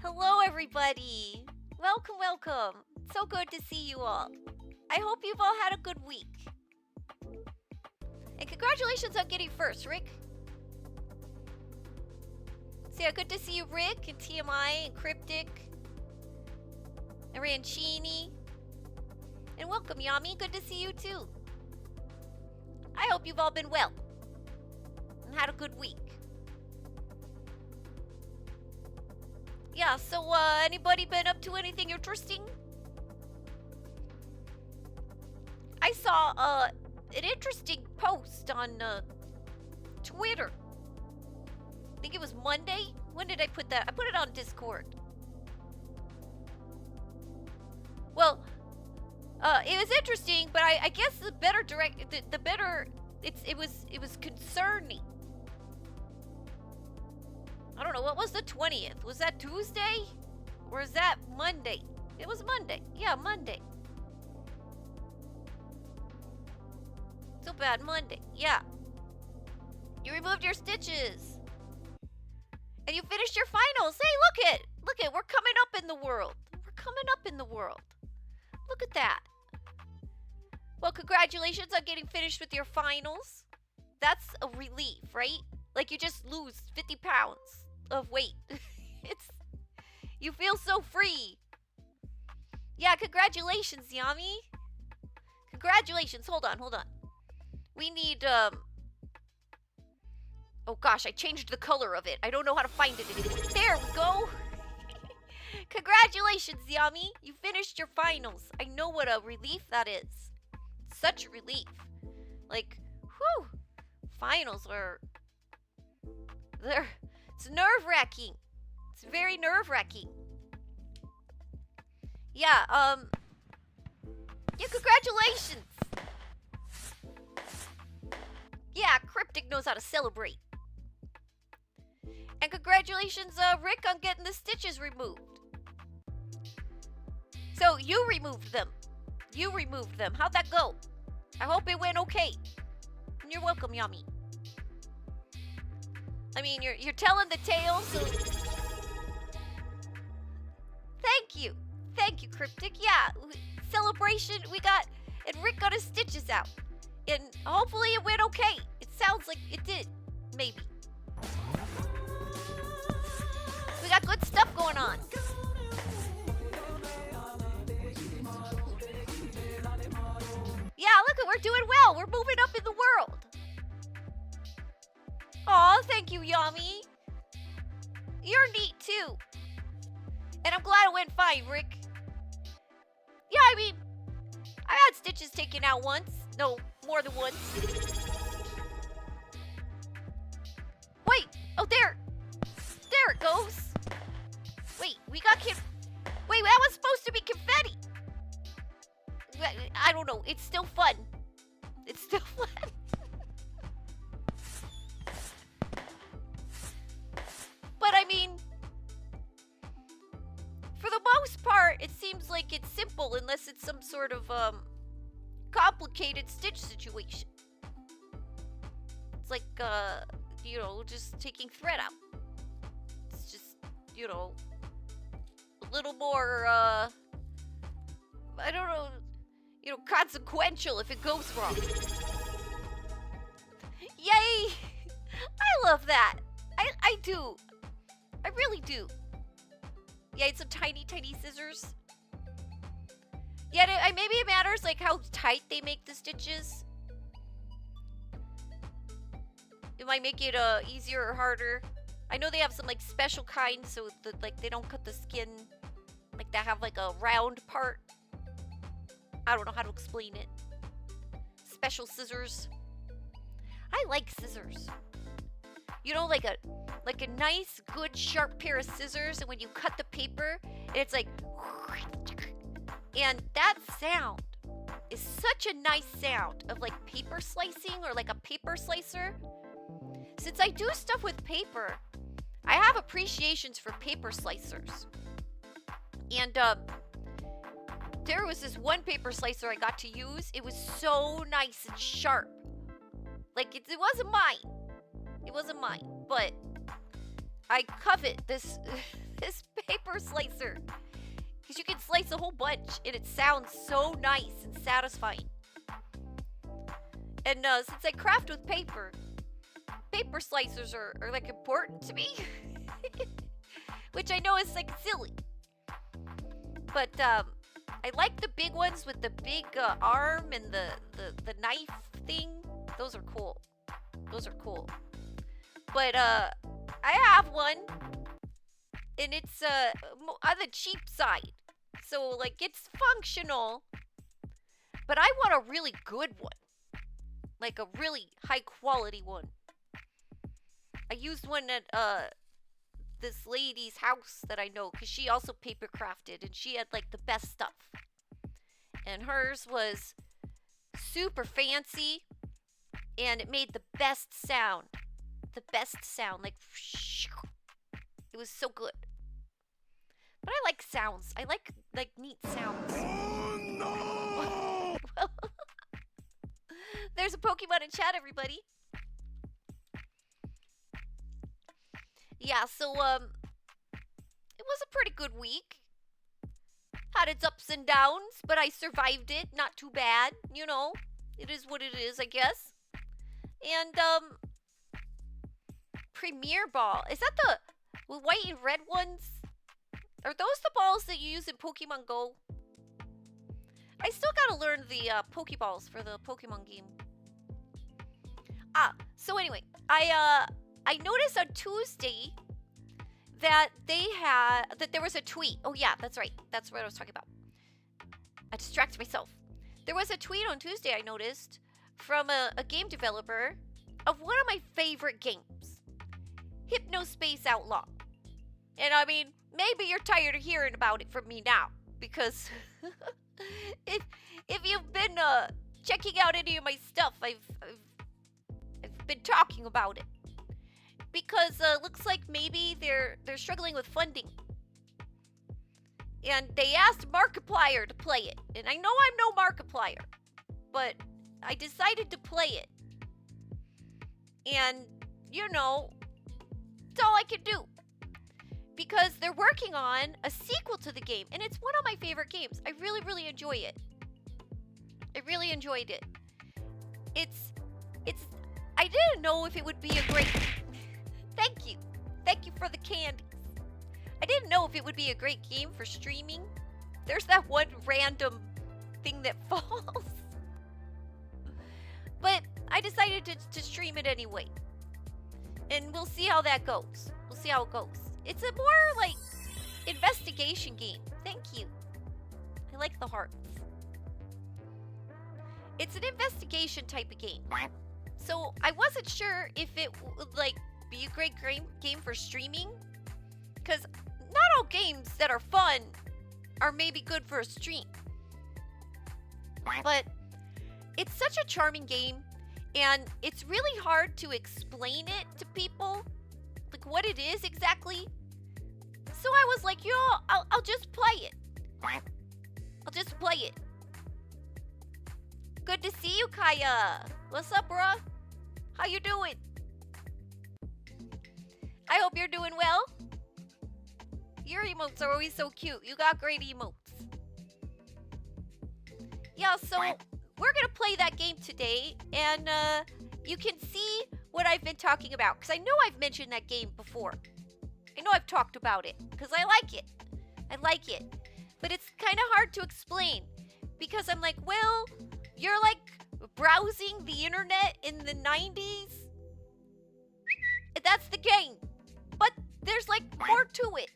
Hello, everybody. Welcome, welcome. So good to see you all. I hope you've all had a good week. And congratulations on getting first, Rick. So yeah, good to see you, Rick, and TMI, and Cryptic, and Rancini. And welcome, Yami. Good to see you, too. I hope you've all been well and had a good week. Yeah, so anybody been up to anything interesting? I saw an interesting post on Twitter. I think it was Monday. When did I put that? I put it on Discord. Well, it was interesting, but I guess the better it was concerning. I don't know, what was the 20th? Was that Tuesday? Or is that Monday? It was Monday. Yeah, Monday. So bad, Monday. Yeah. You removed your stitches. And you finished your finals. Hey, look it. We're coming up in the world. We're coming up in the world. Look at that. Well, congratulations on getting finished with your finals. That's a relief, right? Like you just lose 50 pounds of weight. You feel so free. Yeah, congratulations, Yami. Congratulations. Hold on. We need, oh gosh, I changed the color of it. I don't know how to find it anymore. There we go. Congratulations, Yami. You finished your finals. I know what a relief that is. Such a relief. Like, whew. Finals are... It's nerve-wracking. It's very nerve-wracking. Yeah, congratulations. Yeah, Cryptic knows how to celebrate. And congratulations, Rick, on getting the stitches removed. So, you removed them. How'd that go? I hope it went okay. You're welcome, Yami. I mean, you're telling the tale, so... Thank you, Cryptic. Yeah, celebration, we got... And Rick got his stitches out. And hopefully it went okay. It sounds like it did. Maybe. We got good stuff going on. Yeah, look, we're doing well. We're moving up in the world. Aw, thank you, Yami. You're neat, too. And I'm glad it went fine, Rick. Yeah, I mean, I had stitches taken out once. No, more than once. Wait! Oh, there! There it goes! Wait, we got Wait, that was supposed to be confetti! I don't know, it's still fun. It's still fun. But I mean, for the most part, it seems like it's simple unless it's some sort of, complicated stitch situation. It's like, just taking thread out. It's just, a little more, I don't know, consequential if it goes wrong. Yay! I love that. I do. I really do. Yeah, it's some tiny, tiny scissors. Yeah, maybe it matters, like, how tight they make the stitches. It might make it, easier or harder. I know they have some, like, special kinds, so, they don't cut the skin. Like, they have, like, a round part. I don't know how to explain it. Special scissors. I like scissors. Like a nice, good, sharp pair of scissors, and when you cut the paper, it's like... And that sound is such a nice sound of, like, paper slicing or, like, a paper slicer. Since I do stuff with paper, I have appreciations for paper slicers. And, there was this one paper slicer I got to use. It was so nice and sharp. Like, it wasn't mine. It wasn't mine. But I covet this paper paper slicer. Because you can slice a whole bunch, and it sounds so nice and satisfying. And since I craft with paper slicers are like important to me. Which I know is like silly. But I like the big ones with the big arm and the knife thing. Those are cool. But I have one, and it's on the cheap side. So like it's functional, but I want a really good one. Like a really high quality one. I used one at this lady's house that I know, because she also paper crafted, and she had like the best stuff. And hers was super fancy, and it made the best sound. Like it was so good. But I like sounds. I like neat sounds. Oh no! Well, there's a Pokemon in chat, everybody. Yeah, so it was a pretty good week. Had its ups and downs, but I survived it. Not too bad, you know. It is what it is, I guess. And Premier Ball. Is that the white and red ones? Are those the balls that you use in Pokemon Go? I still gotta learn the Pokeballs for the Pokemon game. So anyway, I noticed on Tuesday that there was a tweet. Oh yeah, that's right. That's what I was talking about. I distracted myself. There was a tweet on Tuesday I noticed from a game developer of one of my favorite games, Hypnospace Outlaw. And I mean, maybe you're tired of hearing about it from me now, because if you've been checking out any of my stuff, I've been talking about it. Because looks like maybe they're struggling with funding. And they asked Markiplier to play it. And I know I'm no Markiplier, but I decided to play it. And, you know, it's all I can do. Because they're working on a sequel to the game. And it's one of my favorite games. I really, really enjoy it. I really enjoyed it. I didn't know if it would be a great... Thank you. Thank you for the candies. I didn't know if it would be a great game for streaming. There's that one random thing that falls. But I decided to stream it anyway. And we'll see how that goes. We'll see how it goes. It's a more like investigation game. Thank you. I like the hearts. It's an investigation type of game. So I wasn't sure if it would like be a great game for streaming, because not all games that are fun are maybe good for a stream. But it's such a charming game, and it's really hard to explain it to people, like what it is exactly. So I was like, I'll just play it. I'll just play it. Good to see you, Kaya. What's up, bruh? How you doing? I hope you're doing well. Your emotes are always so cute. You got great emotes. Yeah, so we're going to play that game today. And you can see what I've been talking about. Because I know I've mentioned that game before. I know I've talked about it. Because I like it. I like it. But it's kind of hard to explain. Because I'm like, well, you're like browsing the internet in the 90s. And that's the game. But there's like more to it.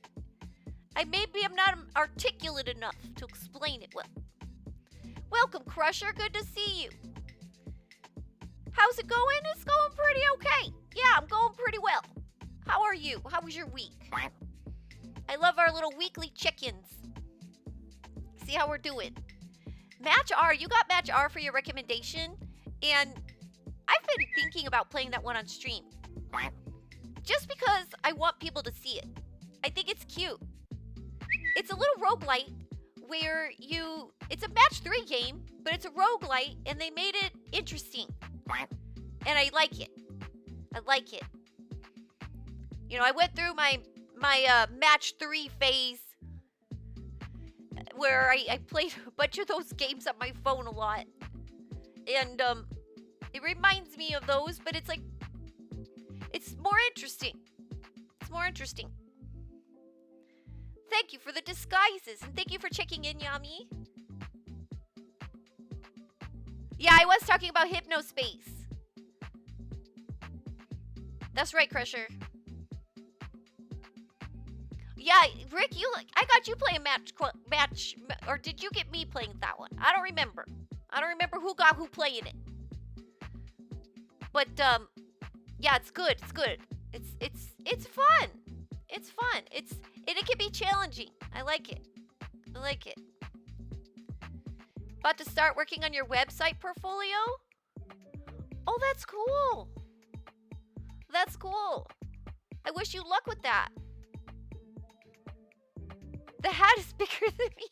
Maybe I'm not articulate enough to explain it well. Welcome, Crusher. Good to see you. How's it going? It's going pretty okay. Yeah, I'm going pretty well. How are you? How was your week? I love our little weekly check-ins. See how we're doing. Match R. You got Match R for your recommendation. And I've been thinking about playing that one on stream. Just because I want people to see it. I think it's cute. It's a little roguelite where it's a match 3 game, but it's a roguelite and they made it interesting. And I like it. I like it. You know, I went through my match 3 phase where I played a bunch of those games on my phone a lot. And it reminds me of those, but it's like, it's more interesting. It's more interesting. Thank you for the disguises, and thank you for checking in, Yami. Yeah, I was talking about Hypnospace. That's right, Crusher. Yeah, Rick, I got you playing match, or did you get me playing that one? I don't remember. I don't remember who got who playing it. But yeah, it's good. It's good. It's fun. It's fun. And it can be challenging. I like it. I like it. About to start working on your website portfolio? Oh, that's cool. That's cool. I wish you luck with that. The hat is bigger than me.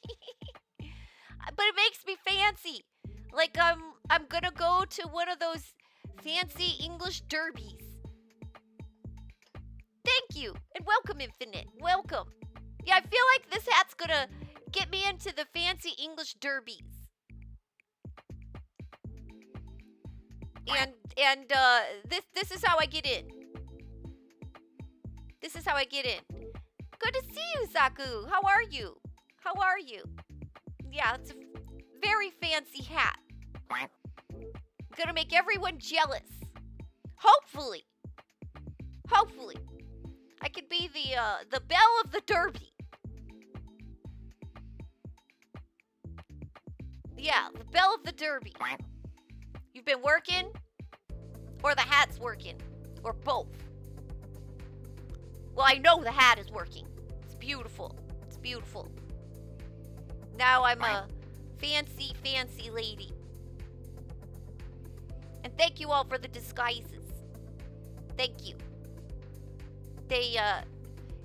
But it makes me fancy. Like I'm gonna go to one of those fancy English derbies. Thank you. And welcome, Infinite. Welcome. Yeah, I feel like this hat's gonna get me into the fancy English derbies. And this is how I get in. This is how I get in. Good to see you, Zaku. How are you? How are you? Yeah, it's a very fancy hat. Gonna make everyone jealous. Hopefully. Hopefully. I could be the belle of the derby. Yeah, the belle of the derby. You've been working, or the hat's working, or both. Well, I know the hat is working. It's beautiful. It's beautiful. Now I'm a fancy, fancy lady. And thank you all for the disguises. Thank you. They,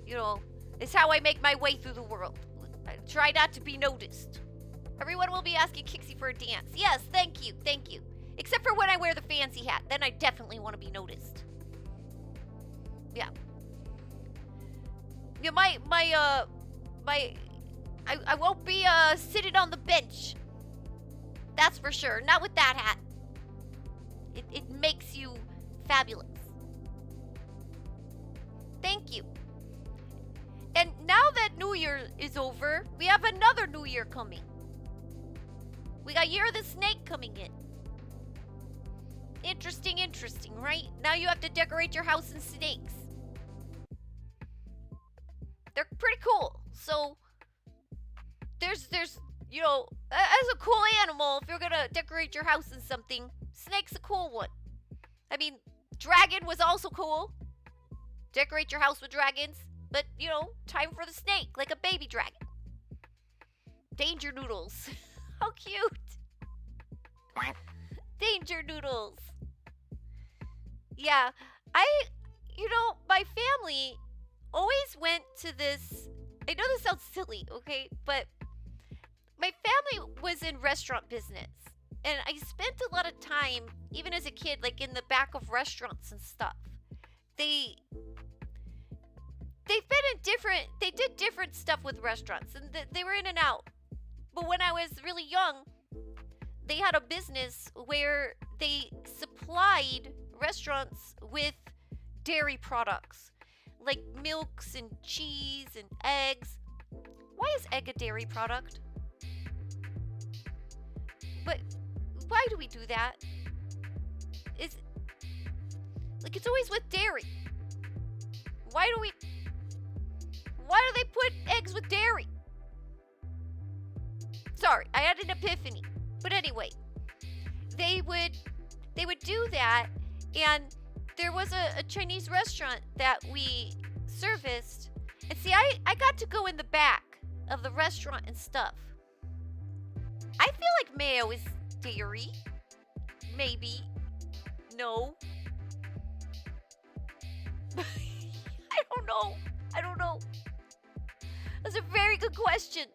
you know, it's how I make my way through the world. I try not to be noticed. Everyone will be asking Kixie for a dance. Yes, thank you, thank you. Except for when I wear the fancy hat. Then I definitely want to be noticed. Yeah. Yeah, I won't be, sitting on the bench. That's for sure. Not with that hat. It makes you fabulous. Thank you. And now that New Year is over, we have another New Year coming. We got Year of the Snake coming in. Interesting, interesting, right? Now you have to decorate your house in snakes. They're pretty cool. So, there's, you know, as a cool animal, if you're gonna decorate your house in something, snake's a cool one. I mean, dragon was also cool. Decorate your house with dragons. But, you know, time for the snake, like a baby dragon. Danger noodles. How cute. Danger noodles. Yeah, you know, my family always went to this, I know this sounds silly, okay, but my family was in restaurant business. And I spent a lot of time, even as a kid, like in the back of restaurants and stuff. They've been in they did different stuff with restaurants, and they were in and out. But when I was really young, they had a business where they supplied restaurants with dairy products, like milks and cheese and eggs. Why is egg a dairy product? But why do we do that? It's always with dairy. Why do they put eggs with dairy? Sorry, I had an epiphany. But anyway, they would do that, and there was a Chinese restaurant that we serviced. And see, I got to go in the back of the restaurant and stuff. I feel like mayo is dairy. Maybe. No. I don't know. That's a very good question.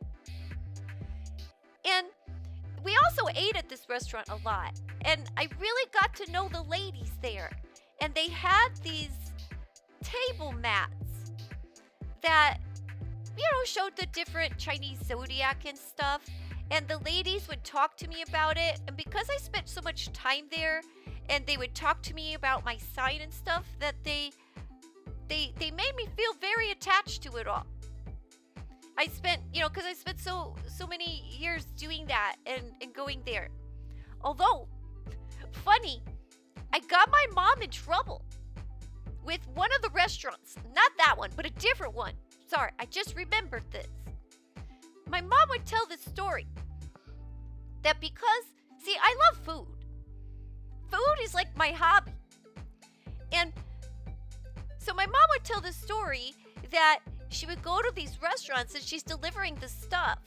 And we also ate at this restaurant a lot. And I really got to know the ladies there. And they had these table mats that showed the different Chinese zodiac and stuff. And the ladies would talk to me about it. And because I spent so much time there, and they would talk to me about my sign and stuff, that they made me feel very attached to it all. I spent, because I spent so many years doing that and going there. Although, funny, I got my mom in trouble with one of the restaurants. Not that one, but a different one. Sorry, I just remembered this. My mom would tell this story that because, see, I love food. Food is like my hobby. And so my mom would tell this story that she would go to these restaurants and she's delivering the stuff.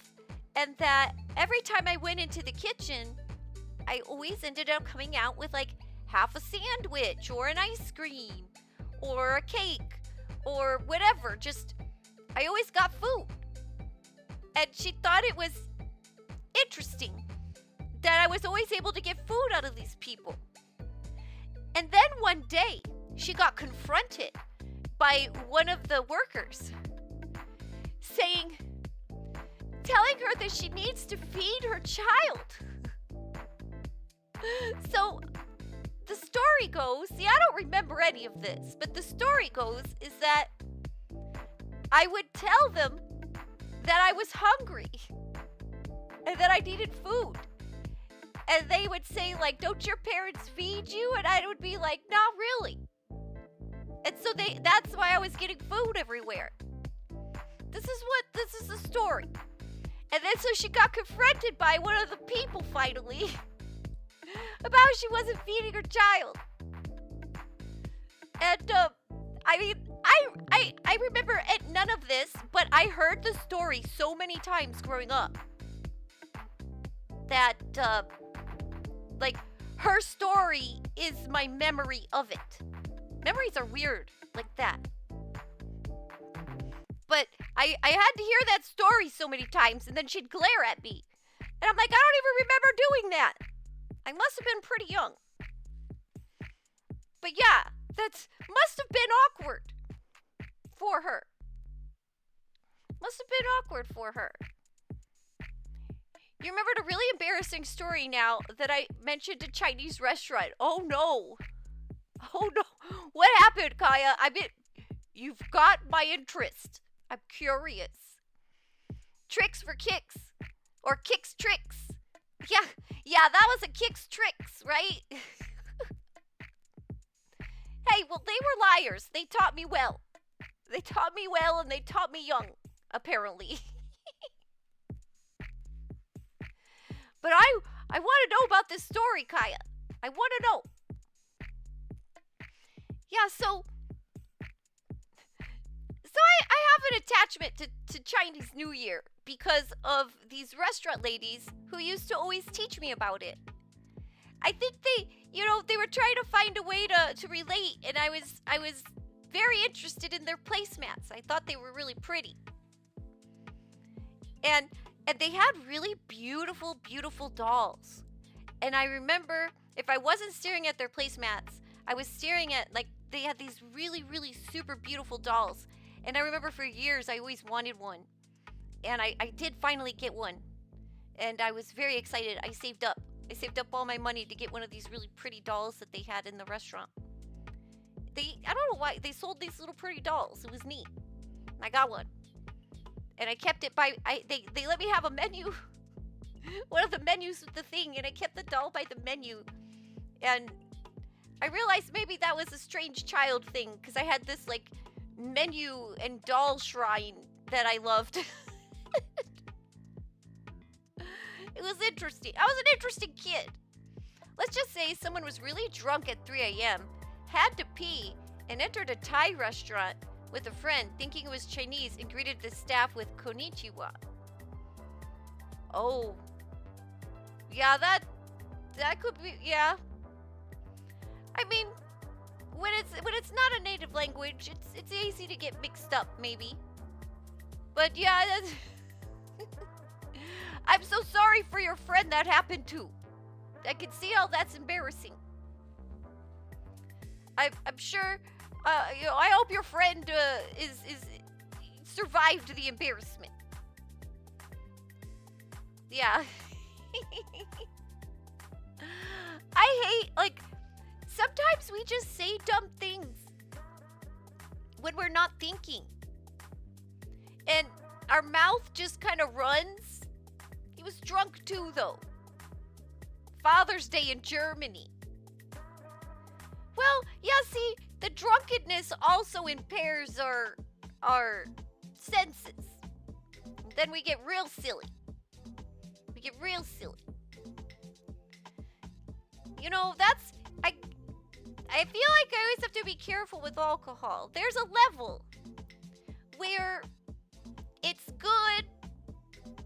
And that every time I went into the kitchen, I always ended up coming out with like half a sandwich or an ice cream or a cake or whatever. Just, I always got food. And she thought it was interesting that I was always able to get food out of these people. And then one day, she got confronted by one of the workers telling her that she needs to feed her child. So the story goes, see, I don't remember any of this, but the story goes is that I would tell them that I was hungry and that I needed food. And they would say, like, don't your parents feed you? And I would be like, not really. And so that's why I was getting food everywhere. This is the story. And then so she got confronted by one of the people finally about how she wasn't feeding her child. And, I mean, I remember none of this, but I heard the story so many times growing up that, like, her story is my memory of it. Memories are weird like that. But I had to hear that story so many times, and then she'd glare at me. And I'm like, I don't even remember doing that. I must have been pretty young. But yeah, that must have been awkward for her. Must have been awkward for her. You remembered a really embarrassing story now that I mentioned a Chinese restaurant. Oh no. Oh no. What happened, Kaya? I mean, you've got my interest. I'm curious. Tricks for kicks. Or kicks tricks. Yeah, that was a kicks tricks, right? Hey, well, they were liars. They taught me well. They taught me well and they taught me young, apparently. But I want to know about this story, Kaya. I want to know. Yeah, so I have an attachment to Chinese New Year because of these restaurant ladies who used to always teach me about it. I think they were trying to find a way to relate, and I was very interested in their placemats. I thought they were really pretty. And they had really beautiful, beautiful dolls. And I remember, if I wasn't staring at their placemats, I was staring at, like, they had these really, really super beautiful dolls. And I remember for years, I always wanted one. And I did finally get one. And I was very excited. I saved up all my money to get one of these really pretty dolls that they had in the restaurant. I don't know why, they sold these little pretty dolls. It was neat. I got one. And I kept it they let me have a menu. One of the menus with the thing, and I kept the doll by the menu. And I realized maybe that was a strange child thing, because I had this, like, menu and doll shrine that I loved. It was interesting. I was an interesting kid. Let's just say someone was really drunk at 3 a.m., had to pee, and entered a Thai restaurant with a friend thinking it was Chinese and greeted the staff with konnichiwa. Oh. Yeah, that could be, yeah. I mean, when it's not a native language, it's easy to get mixed up, maybe. But yeah, that's I'm so sorry for your friend that happened to. I can see how that's embarrassing. I'm sure, I hope your friend is survived the embarrassment. Yeah. I hate, like, sometimes we just say dumb things when we're not thinking. And our mouth just kind of runs. He was drunk too, though. Father's Day in Germany. Well, yeah, see, the drunkenness also impairs our senses. Then we get real silly. We get real silly. You know, that's... I feel like I always have to be careful with alcohol. There's a level where it's good,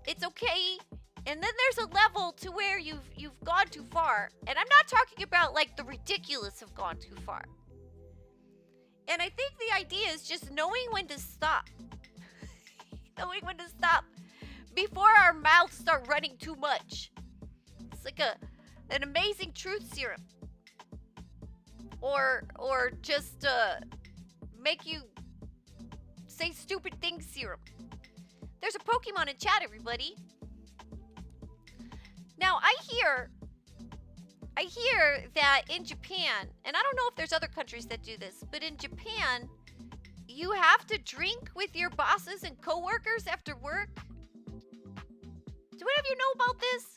it's okay, and then there's a level to where you've gone too far. And I'm not talking about, like, the ridiculous have gone too far. And I think the idea is just knowing when to stop. Knowing when to stop before our mouths start running too much. It's like an amazing truth serum. Or just make you say stupid things serum. There's a Pokemon in chat, everybody. Now, I hear that in Japan, and I don't know if there's other countries that do this, but in Japan, you have to drink with your bosses and coworkers after work. Do any of you know about this?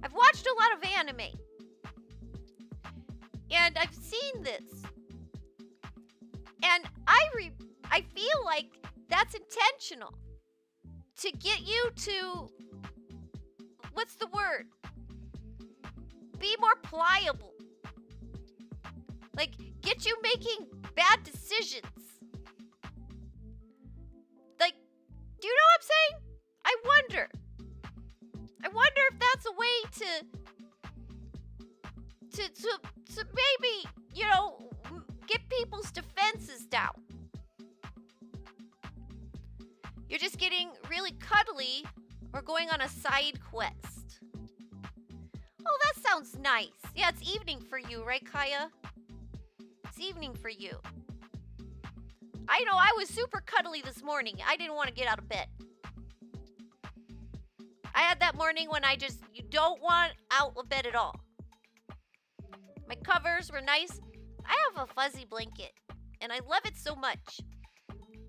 I've watched a lot of anime, and I've seen this, and I feel like that's intentional to get you to, what's the word? Be more pliable. Like, get you making bad decisions. Like, do you know what I'm saying? I wonder if that's a way to maybe, you know, get people's defenses down. You're just getting really cuddly or going on a side quest. Oh, that sounds nice. Yeah, it's evening for you, right, Kaya? It's evening for you. I know, I was super cuddly this morning. I didn't want to get out of bed. I had that morning when you don't want out of bed at all. My covers were nice. I have a fuzzy blanket, and I love it so much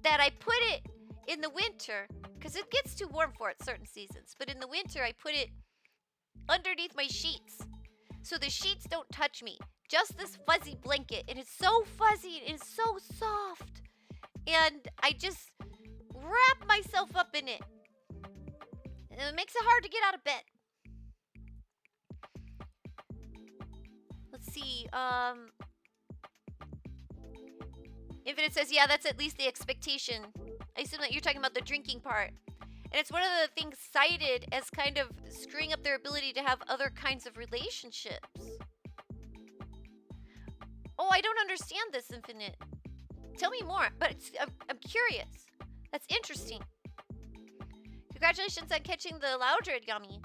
that I put it in the winter, because it gets too warm for it certain seasons, but in the winter I put it underneath my sheets, so the sheets don't touch me. Just this fuzzy blanket, and it's so fuzzy, and it's so soft, and I just wrap myself up in it, and it makes it hard to get out of bed. Let's see, Infinite says, yeah, that's at least the expectation. I assume that you're talking about the drinking part. And it's one of the things cited as kind of screwing up their ability to have other kinds of relationships. Oh, I don't understand this, Infinite. Tell me more, but I'm curious. That's interesting. Congratulations on catching the Loudred Gummy.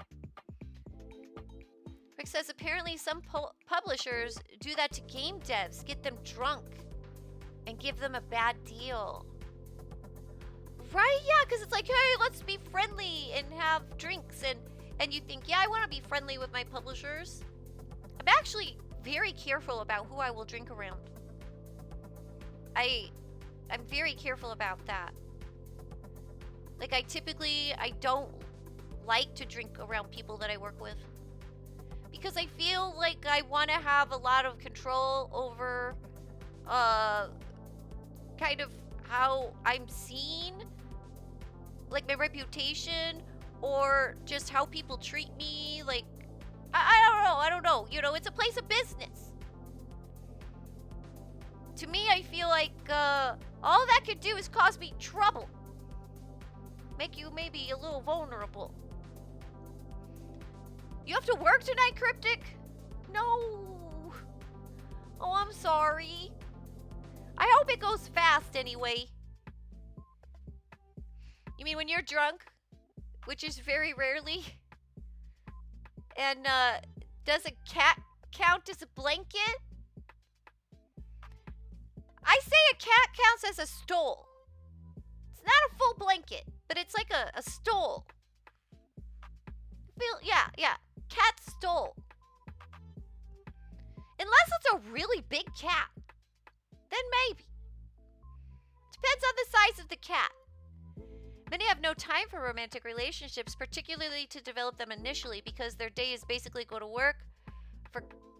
Rick says apparently some publishers do that to game devs, get them drunk and give them a bad deal. Right? Yeah, because it's like, hey, let's be friendly and have drinks. And you think, yeah, I want to be friendly with my publishers. I'm actually very careful about who I will drink around. I'm very careful about that. Like, I don't like to drink around people that I work with. Because I feel like I want to have a lot of control over, kind of how I'm seen. Like, my reputation, or just how people treat me. Like, I don't know. You know, it's a place of business. To me, I feel like all that could do is cause me trouble. Make you maybe a little vulnerable. You have to work tonight, Cryptic? No. Oh, I'm sorry. I hope it goes fast anyway. You mean when you're drunk? Which is very rarely. And, does a cat count as a blanket? I say a cat counts as a stole. It's not a full blanket, but it's like a stole. Yeah. Cat stole. Unless it's a really big cat. Then maybe. Depends on the size of the cat. Many have no time for romantic relationships, particularly to develop them initially, because their day is basically go to work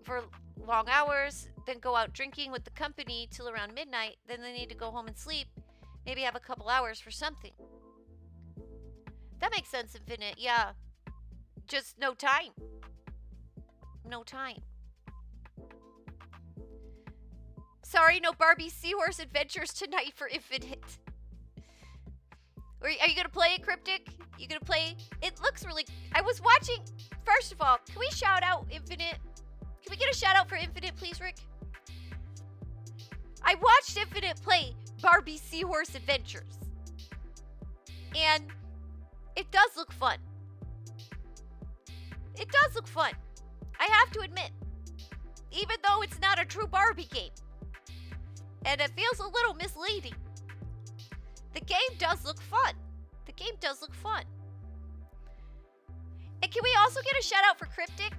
for long hours, then go out drinking with the company till around midnight, then they need to go home and sleep, maybe have a couple hours for something. That makes sense, Infinite. Yeah. Just no time. No time. Sorry, no Barbie Seahorse Adventures tonight for Infinite. Are you gonna play it, Cryptic? You gonna play? It looks really... I was watching... First of all, can we shout out Infinite? Can we get a shout out for Infinite, please, Rick? I watched Infinite play Barbie Seahorse Adventures. And it does look fun. It does look fun. I have to admit. Even though it's not a true Barbie game. And it feels a little misleading. The game does look fun. The game does look fun. And can we also get a shout out for Cryptic?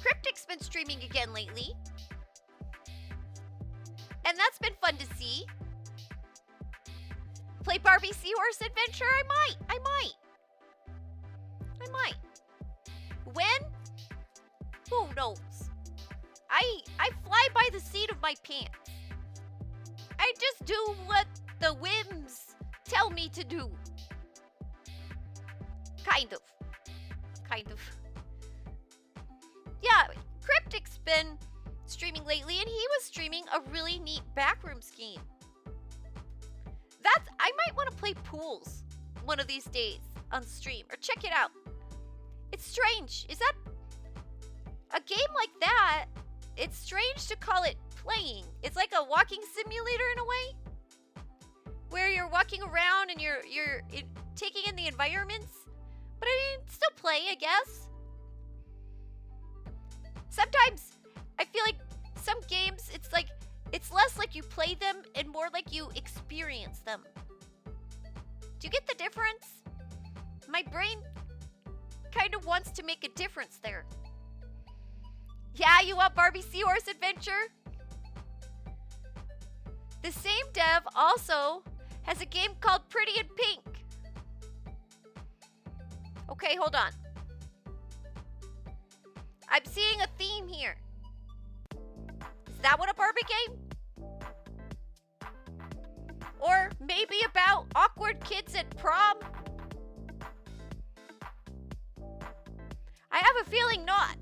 Cryptic's been streaming again lately. And that's been fun to see. Play Barbie Seahorse Adventure? I might. When? Who knows? I fly by the seat of my pants. I just do what the whims tell me to do. Kind of. Yeah, Cryptic's been streaming lately, and he was streaming a really neat backrooms game. I might want to play pools one of these days on stream, or check it out. It's strange. Is that a game like that? It's strange to call it playing. It's like a walking simulator in a way, where you're walking around and you're taking in the environments. But I mean, still play, I guess. Sometimes I feel like some games, it's less like you play them and more like you experience them. Do you get the difference? My brain kind of wants to make a difference there. Yeah, you want Barbie Seahorse Adventure? The same dev also has a game called Pretty in Pink. Okay, hold on. I'm seeing a theme here. Is that what a Barbie game? Or maybe about awkward kids at prom? I have a feeling not.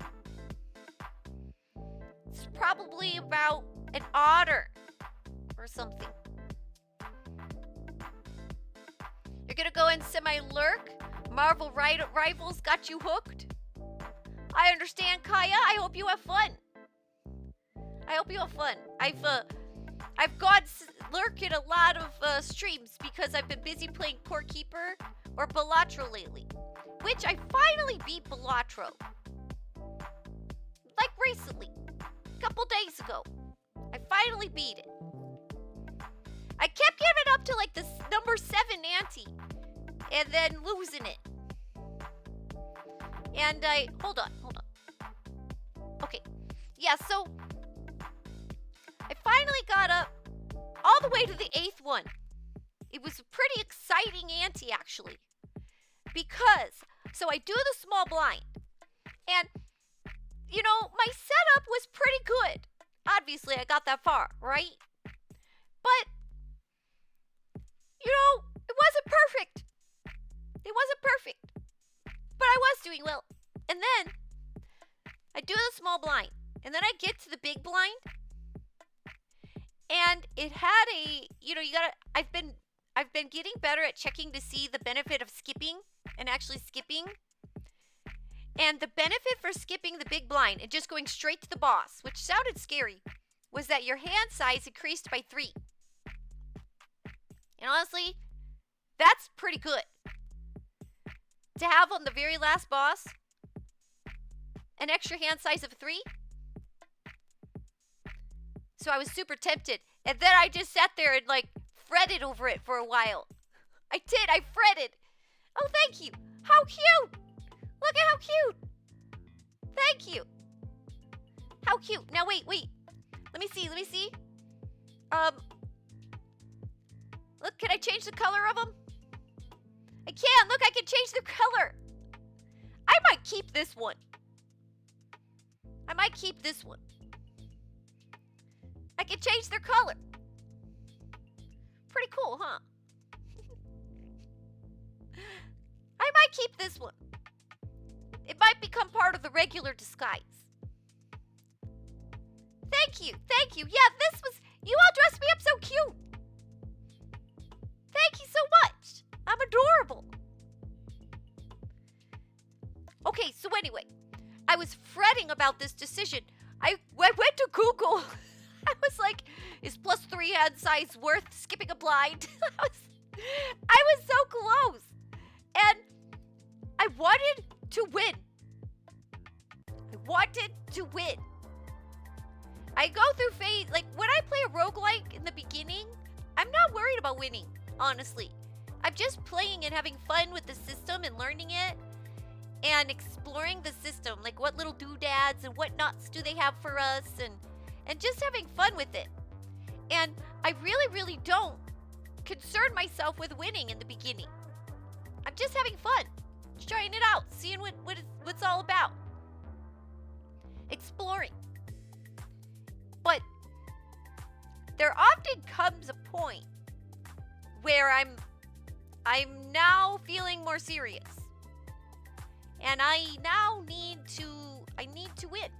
It's probably about an otter or something. You're gonna go in semi-lurk? Marvel Rivals got you hooked? I understand, Kaya. I hope you have fun. I've gone lurk in a lot of streams because I've been busy playing Core Keeper or Balatro lately. Which I finally beat Balatro. Like recently. A couple days ago. I finally beat it. I kept giving up to like the number 7 ante. And then losing it. And hold on. Okay. Yeah, so I finally got up all the way to the 8th one. It was a pretty exciting ante, actually. Because, so I do the small blind. And, you know, my setup was pretty good. Obviously, I got that far, right? But, you know, it wasn't perfect. But I was doing well. And then, I do the small blind. And then I get to the big blind. And it had a, you know, I've been getting better at checking to see the benefit of skipping and actually skipping. And the benefit for skipping the big blind and just going straight to the boss, which sounded scary, was that your hand size increased by 3. And honestly, that's pretty good. To have on the very last boss an extra hand size of 3. So I was super tempted. And then I just sat there and like fretted over it for a while. I did. I fretted. Oh, thank you. How cute. Look at how cute. Thank you. How cute. Now, wait. Let me see. Look, can I change the color of them? I can. Look, I can change the color. I might keep this one. I can change their color. Pretty cool, huh? I might keep this one. It might become part of the regular disguise. Thank you. Yeah, you all dressed me up so cute. Thank you so much. I'm adorable. Okay, so anyway, I was fretting about this decision. I went to Google. I was like, is +3 hand size worth skipping a blind? I was so close. And I wanted to win. I go through phase, like when I play a roguelike in the beginning, I'm not worried about winning, honestly. I'm just playing and having fun with the system and learning it and exploring the system, like what little doodads and what nuts do they have for us, and just having fun with it. And I really don't concern myself with winning in the beginning. I'm just having fun, just trying it out, seeing what it's all about, exploring. But there often comes a point where I'm now feeling more serious. And I now need to win.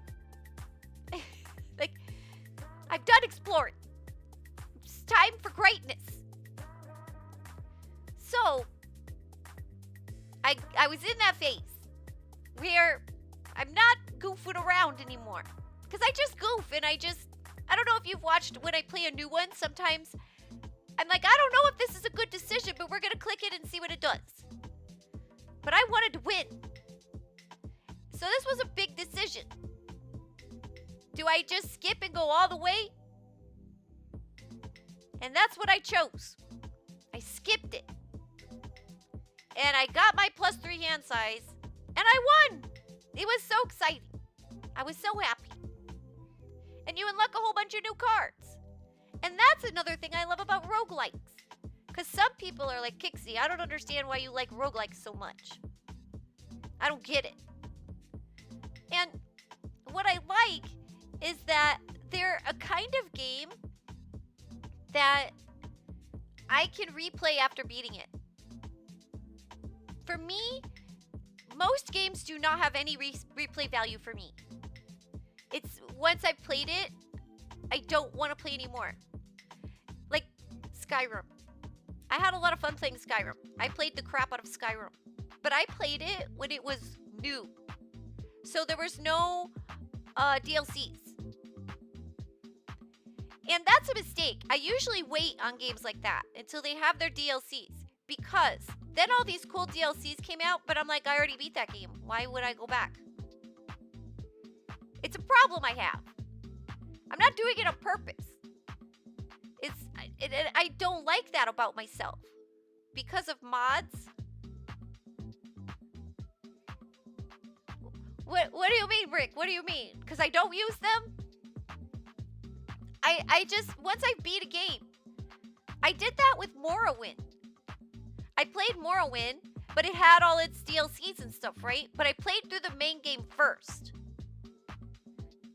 Like, I've done exploring. It's time for greatness. So, I was in that phase where I'm not goofing around anymore. Because I just goof and I don't know if you've watched when I play a new one, sometimes I'm like, I don't know if this is a good decision, but we're going to click it and see what it does. But I wanted to win. So this was a big decision. Do I just skip and go all the way? And that's what I chose. I skipped it. And I got my +3 hand size. And I won. It was so exciting. I was so happy. And you unlock a whole bunch of new cards. And that's another thing I love about roguelikes. Because some people are like, Kixie, I don't understand why you like roguelikes so much. I don't get it. And what I like is that they're a kind of game that I can replay after beating it. For me, most games do not have any replay value for me. It's once I've played it, I don't want to play anymore. Like Skyrim. I had a lot of fun playing Skyrim. I played the crap out of Skyrim. But I played it when it was new. So there was no DLCs. And that's a mistake. I usually wait on games like that until they have their DLCs. Because then all these cool DLCs came out, but I'm like, I already beat that game. Why would I go back? It's a problem I have. I'm not doing it on purpose. I don't like that about myself. Because of mods. What do you mean, Rick? What do you mean? Because I don't use them? I just, once I beat a game, I did that with Morrowind. I played Morrowind, but it had all its DLCs and stuff, right? But I played through the main game first.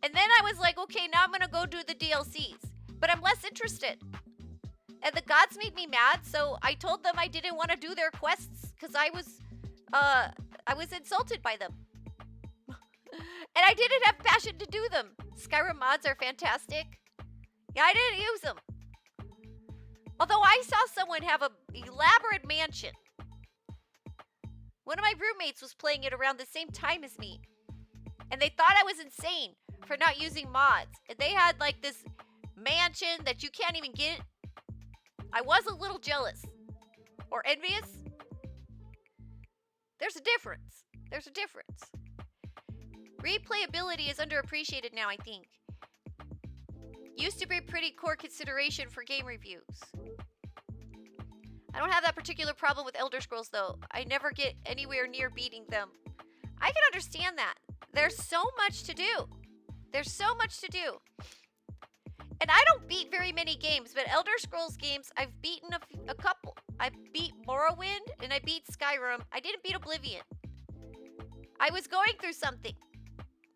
And then I was like, okay, now I'm going to go do the DLCs. But I'm less interested. And the gods made me mad, so I told them I didn't want to do their quests because I was insulted by them. And I didn't have passion to do them. Skyrim mods are fantastic. Yeah, I didn't use them. Although I saw someone have an elaborate mansion. One of my roommates was playing it around the same time as me. And they thought I was insane for not using mods. And they had like this mansion that you can't even get. I was a little jealous. Or envious. There's a difference. There's a difference. Replayability is underappreciated now, I think. Used to be a pretty core consideration for game reviews. I don't have that particular problem with Elder Scrolls, though. I never get anywhere near beating them. I can understand that. There's so much to do. There's so much to do. And I don't beat very many games, but Elder Scrolls games, I've beaten a couple. I beat Morrowind, and I beat Skyrim. I didn't beat Oblivion. I was going through something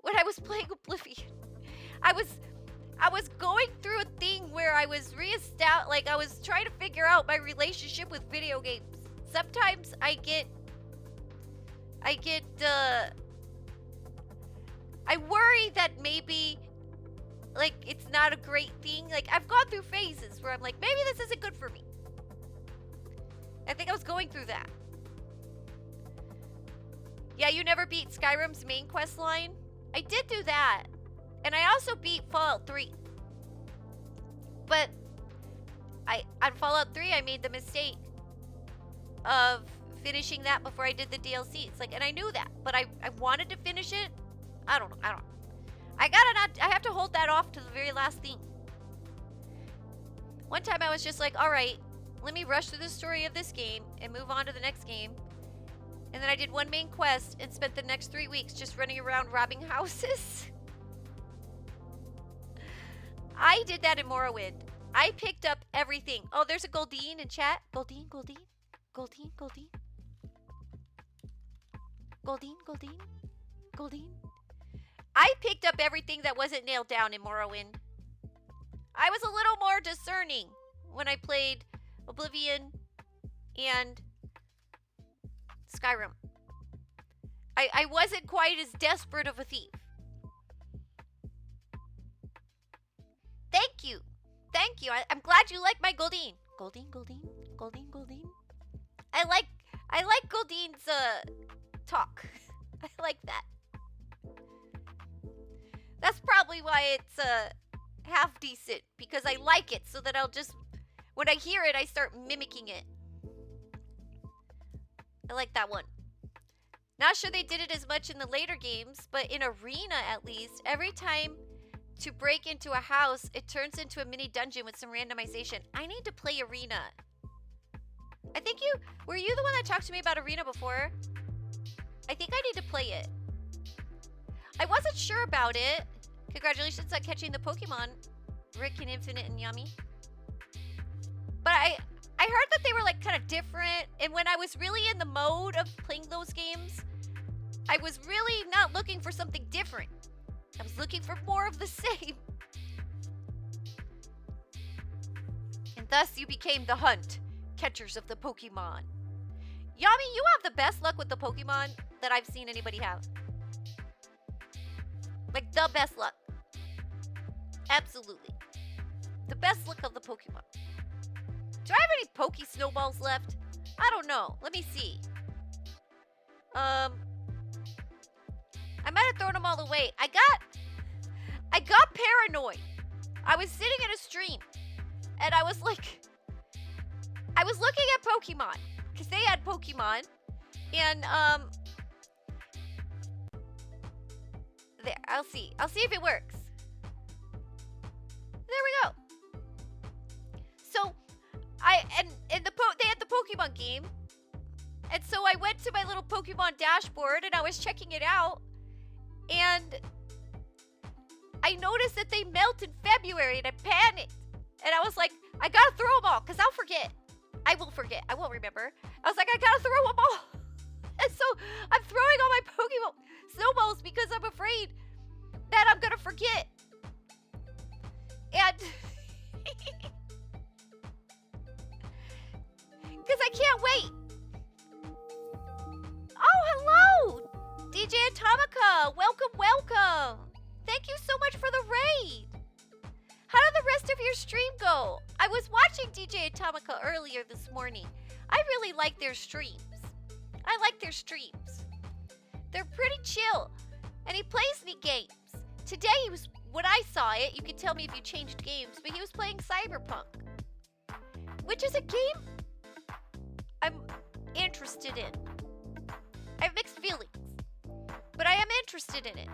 when I was playing Oblivion. I was going through a thing where I was I was trying to figure out my relationship with video games. Sometimes I worry that maybe, like, it's not a great thing. Like, I've gone through phases where I'm like, maybe this isn't good for me. I think I was going through that. Yeah, you never beat Skyrim's main quest line? I did do that. And I also beat Fallout 3. But on Fallout 3, I made the mistake of finishing that before I did the DLCs. Like, and I knew that, but I wanted to finish it. I don't know. I have to hold that off to the very last thing. One time I was just like, all right, let me rush through the story of this game and move on to the next game. And then I did one main quest and spent the next 3 weeks just running around robbing houses. I did that in Morrowind. I picked up everything. Oh, there's a Goldine in chat. Goldine. I picked up everything that wasn't nailed down in Morrowind. I was a little more discerning when I played Oblivion and Skyrim. I wasn't quite as desperate of a thief. Thank you. I'm glad you like my Goldine. Goldine. I like Goldine's talk. I like that. That's probably why it's half decent, because I like it, so that I'll just, when I hear it, I start mimicking it. I like that one. Not sure they did it as much in the later games, but in Arena at least, every time to break into a house, it turns into a mini dungeon with some randomization. I need to play Arena. I think were you the one that talked to me about Arena before? I think I need to play it. I wasn't sure about it. Congratulations on catching the Pokemon, Rick and Infinite and Yummy. But I heard that they were like kind of different, and when I was really in the mode of playing those games, I was really not looking for something different. I was looking for more of the same. And thus you became the hunt, catchers of the Pokemon. Yami, you have the best luck with the Pokemon that I've seen anybody have. Like, the best luck. Absolutely. The best luck of the Pokemon. Do I have any Poke Snowballs left? I don't know. Let me see. I might have thrown them all away. I got paranoid. I was sitting in a stream, and I was like, I was looking at Pokemon, because they had Pokemon, and there, I'll see if it works. There we go. So, they had the Pokemon game, and so I went to my little Pokemon dashboard, and I was checking it out, and I noticed that they melt in February, and I panicked. And I was like, I gotta throw them all, because I'll forget. I will forget. I won't remember. I was like, I gotta throw them all. And so I'm throwing all my Pokemon snowballs because I'm afraid that I'm gonna forget. And because I can't wait. Oh, hello, DJ Atomica. Welcome. Thank you so much for the raid. How did the rest of your stream go? I was watching DJ Atomica earlier this morning. I really like their streams. They're pretty chill. And he plays me games. Today he was, when I saw it, you can tell me if you changed games, but he was playing Cyberpunk, which is a game I'm interested in. I have mixed feelings, but I am interested in it.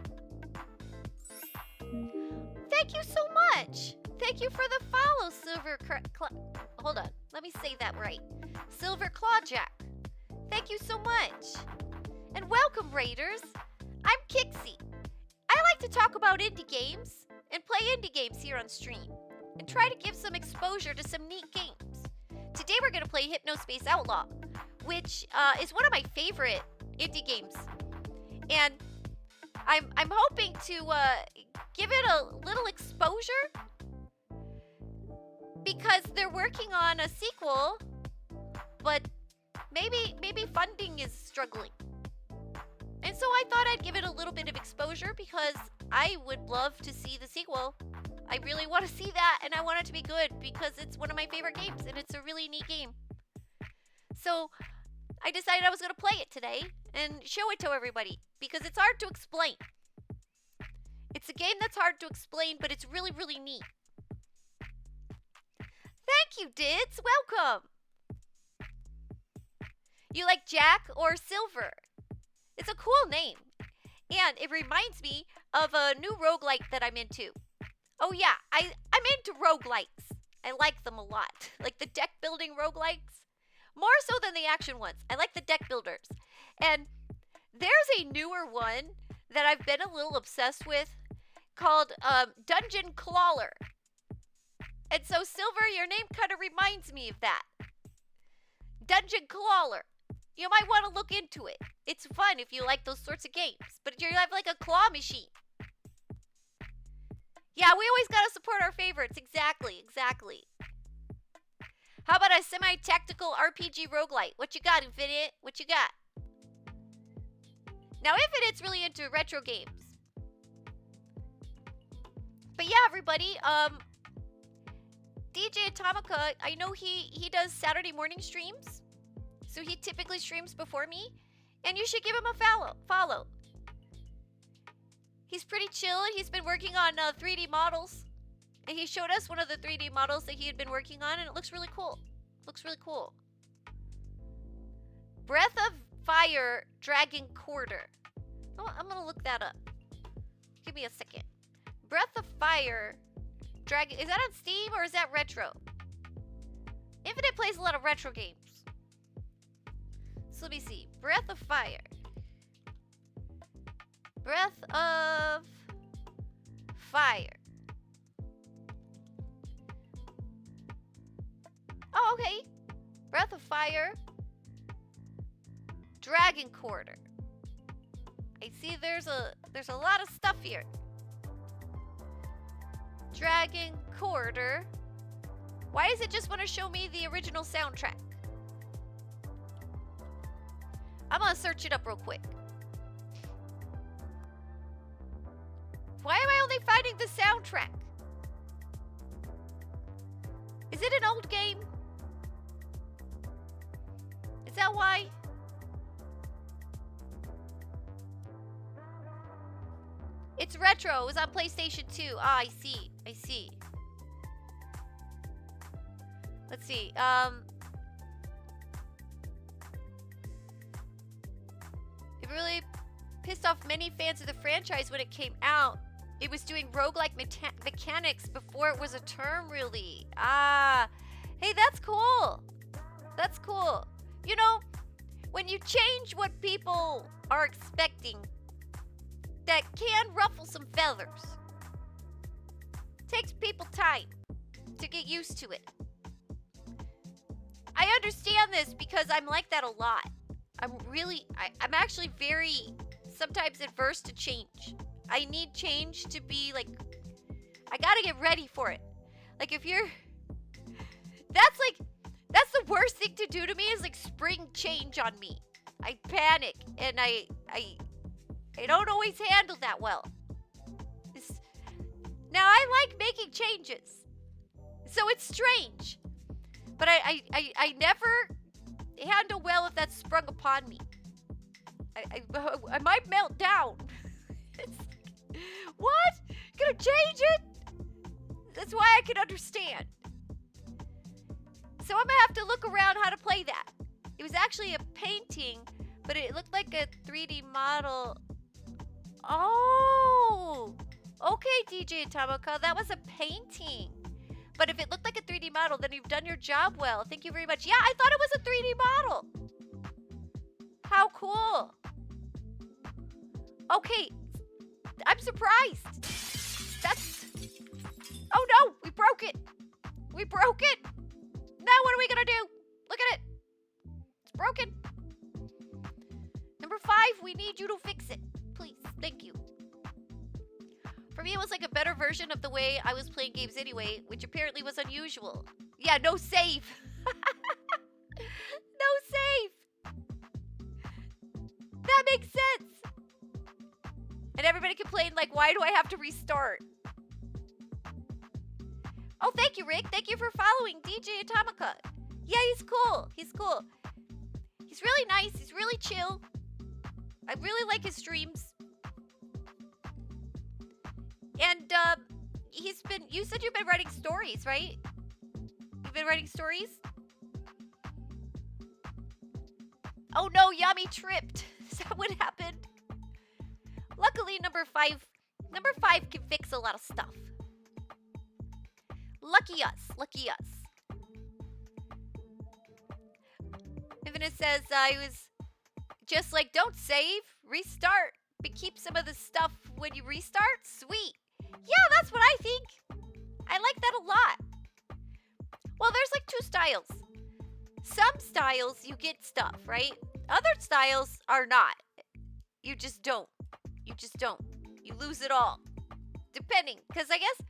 Thank you so much. Thank you for the follow, Silver. Hold on. Let me say that right. Silver Clawjack. Thank you so much. And welcome, Raiders. I'm Kixie. I like to talk about indie games and play indie games here on stream and try to give some exposure to some neat games. Today we're going to play Hypnospace Outlaw, which is one of my favorite indie games. And I'm hoping to give it a little exposure because they're working on a sequel, but maybe funding is struggling. And so I thought I'd give it a little bit of exposure because I would love to see the sequel. I really want to see that, and I want it to be good because it's one of my favorite games, and it's a really neat game. So I decided I was going to play it today and show it to everybody because it's hard to explain. It's a game that's hard to explain, but it's really, really neat. Thank you, Dids. Welcome. You like Jack or Silver? It's a cool name. And it reminds me of a new roguelike that I'm into. Oh yeah, I'm into roguelikes. I like them a lot. Like the deck building roguelikes. More so than the action ones. I like the deck builders. And there's a newer one that I've been a little obsessed with called Dungeon Crawler. And so Silver, your name kind of reminds me of that. Dungeon Crawler. You might want to look into it. It's fun if you like those sorts of games. But you have like a claw machine. Yeah, we always gotta support our favorites. Exactly. How about a semi-tactical RPG roguelite? What you got, Infinite? What you got? Now, Infinite's really into retro games. But yeah, everybody, DJ Atomica, I know he does Saturday morning streams. So he typically streams before me. And you should give him a follow. He's pretty chill. He's been working on 3D models. And he showed us one of the 3D models that he had been working on. And it looks really cool. Breath of Fire Dragon Quarter. Oh, I'm going to look that up. Give me a second. Breath of Fire Dragon. Is that on Steam or is that retro? Infinite plays a lot of retro games. So let me see. Breath of Fire. Breath of Fire. Oh, okay. Breath of Fire. Dragon Quarter. I see there's a lot of stuff here. Dragon Quarter. Why does it just want to show me the original soundtrack? I'm gonna search it up real quick. Why am I only finding the soundtrack? Is it an old game? Is that why? It's retro. It was on PlayStation 2. Ah, I see. Let's see. It really pissed off many fans of the franchise when it came out. It was doing roguelike mechanics before it was a term, really. Ah. Hey, that's cool. You know, when you change what people are expecting, that can ruffle some feathers. Takes people time to get used to it. I understand this because I'm like that a lot. I'm actually very sometimes adverse to change. I need change to be like, I gotta get ready for it. Like if you're, that's the worst thing to do to me is like spring change on me. I panic and I don't always handle that well. Now I like making changes, so it's strange, but I never handle well if that's sprung upon me. I might melt down. What? Gonna change it? That's why I can understand. So I'm gonna have to look around how to play that. It was actually a painting, but it looked like a 3D model. Oh, okay, DJ Atomica, that was a painting. But if it looked like a 3D model, then you've done your job well. Thank you very much. Yeah, I thought it was a 3D model. How cool. Okay. I'm surprised. That's... Oh no, we broke it. We broke it. Now what are we gonna do? Look at it. It's broken. Number 5, we need you to fix it. Please, thank you. For me, it was like a better version of the way I was playing games anyway, which apparently was unusual. Yeah, no save. No save. That makes sense. And everybody complained, like, why do I have to restart? Oh, thank you, Rick. Thank you for following DJ Atomica. Yeah, he's cool. He's cool. He's really nice. He's really chill. I really like his streams. And, you said you've been writing stories, right? You've been writing stories? Oh no, Yami tripped. Is that what happened? Luckily, number 5 can fix a lot of stuff. Lucky us, lucky us. Infinite says, I was just like, don't save, restart, but keep some of the stuff when you restart? Sweet. Yeah, that's what I think. I like that a lot. Well, there's like 2 styles. Some styles, you get stuff, right? Other styles are not. You just don't. You just don't. You lose it all. Depending. Because I guess...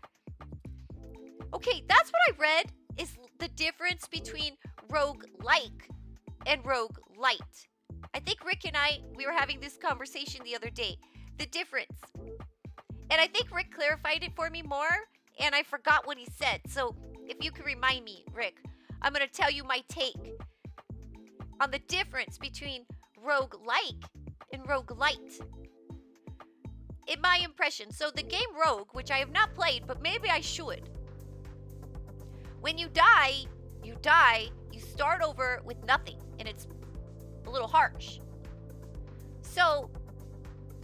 Okay, that's what I read is the difference between roguelike and roguelite. I think Rick and we were having this conversation the other day. The difference. And I think Rick clarified it for me more, and I forgot what he said. So if you could remind me, Rick, I'm going to tell you my take on the difference between roguelike and roguelite. In my impression. So the game Rogue, which I have not played, but maybe I should. When you die, you start over with nothing, and it's a little harsh. So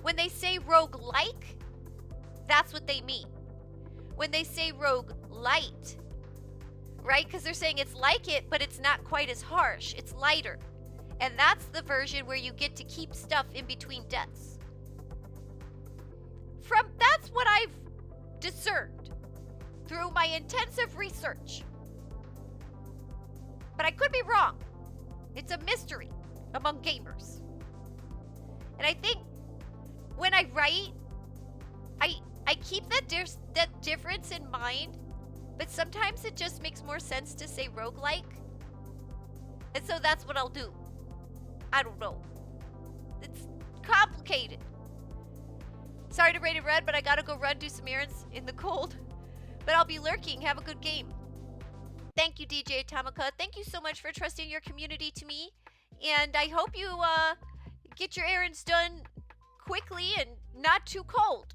when they say roguelike, that's what they mean. When they say roguelite, right? Because they're saying it's like it, but it's not quite as harsh. It's lighter. And that's the version where you get to keep stuff in between deaths. That's what I've discerned through my intensive research. But I could be wrong. It's a mystery among gamers. And I think when I write, I keep that difference in mind, but sometimes it just makes more sense to say roguelike. And so that's what I'll do. I don't know. It's complicated. Sorry to rate it red, but I gotta go do some errands in the cold. But I'll be lurking. Have a good game. Thank you, DJ Atomica. Thank you so much for trusting your community to me. And I hope you get your errands done quickly and not too cold.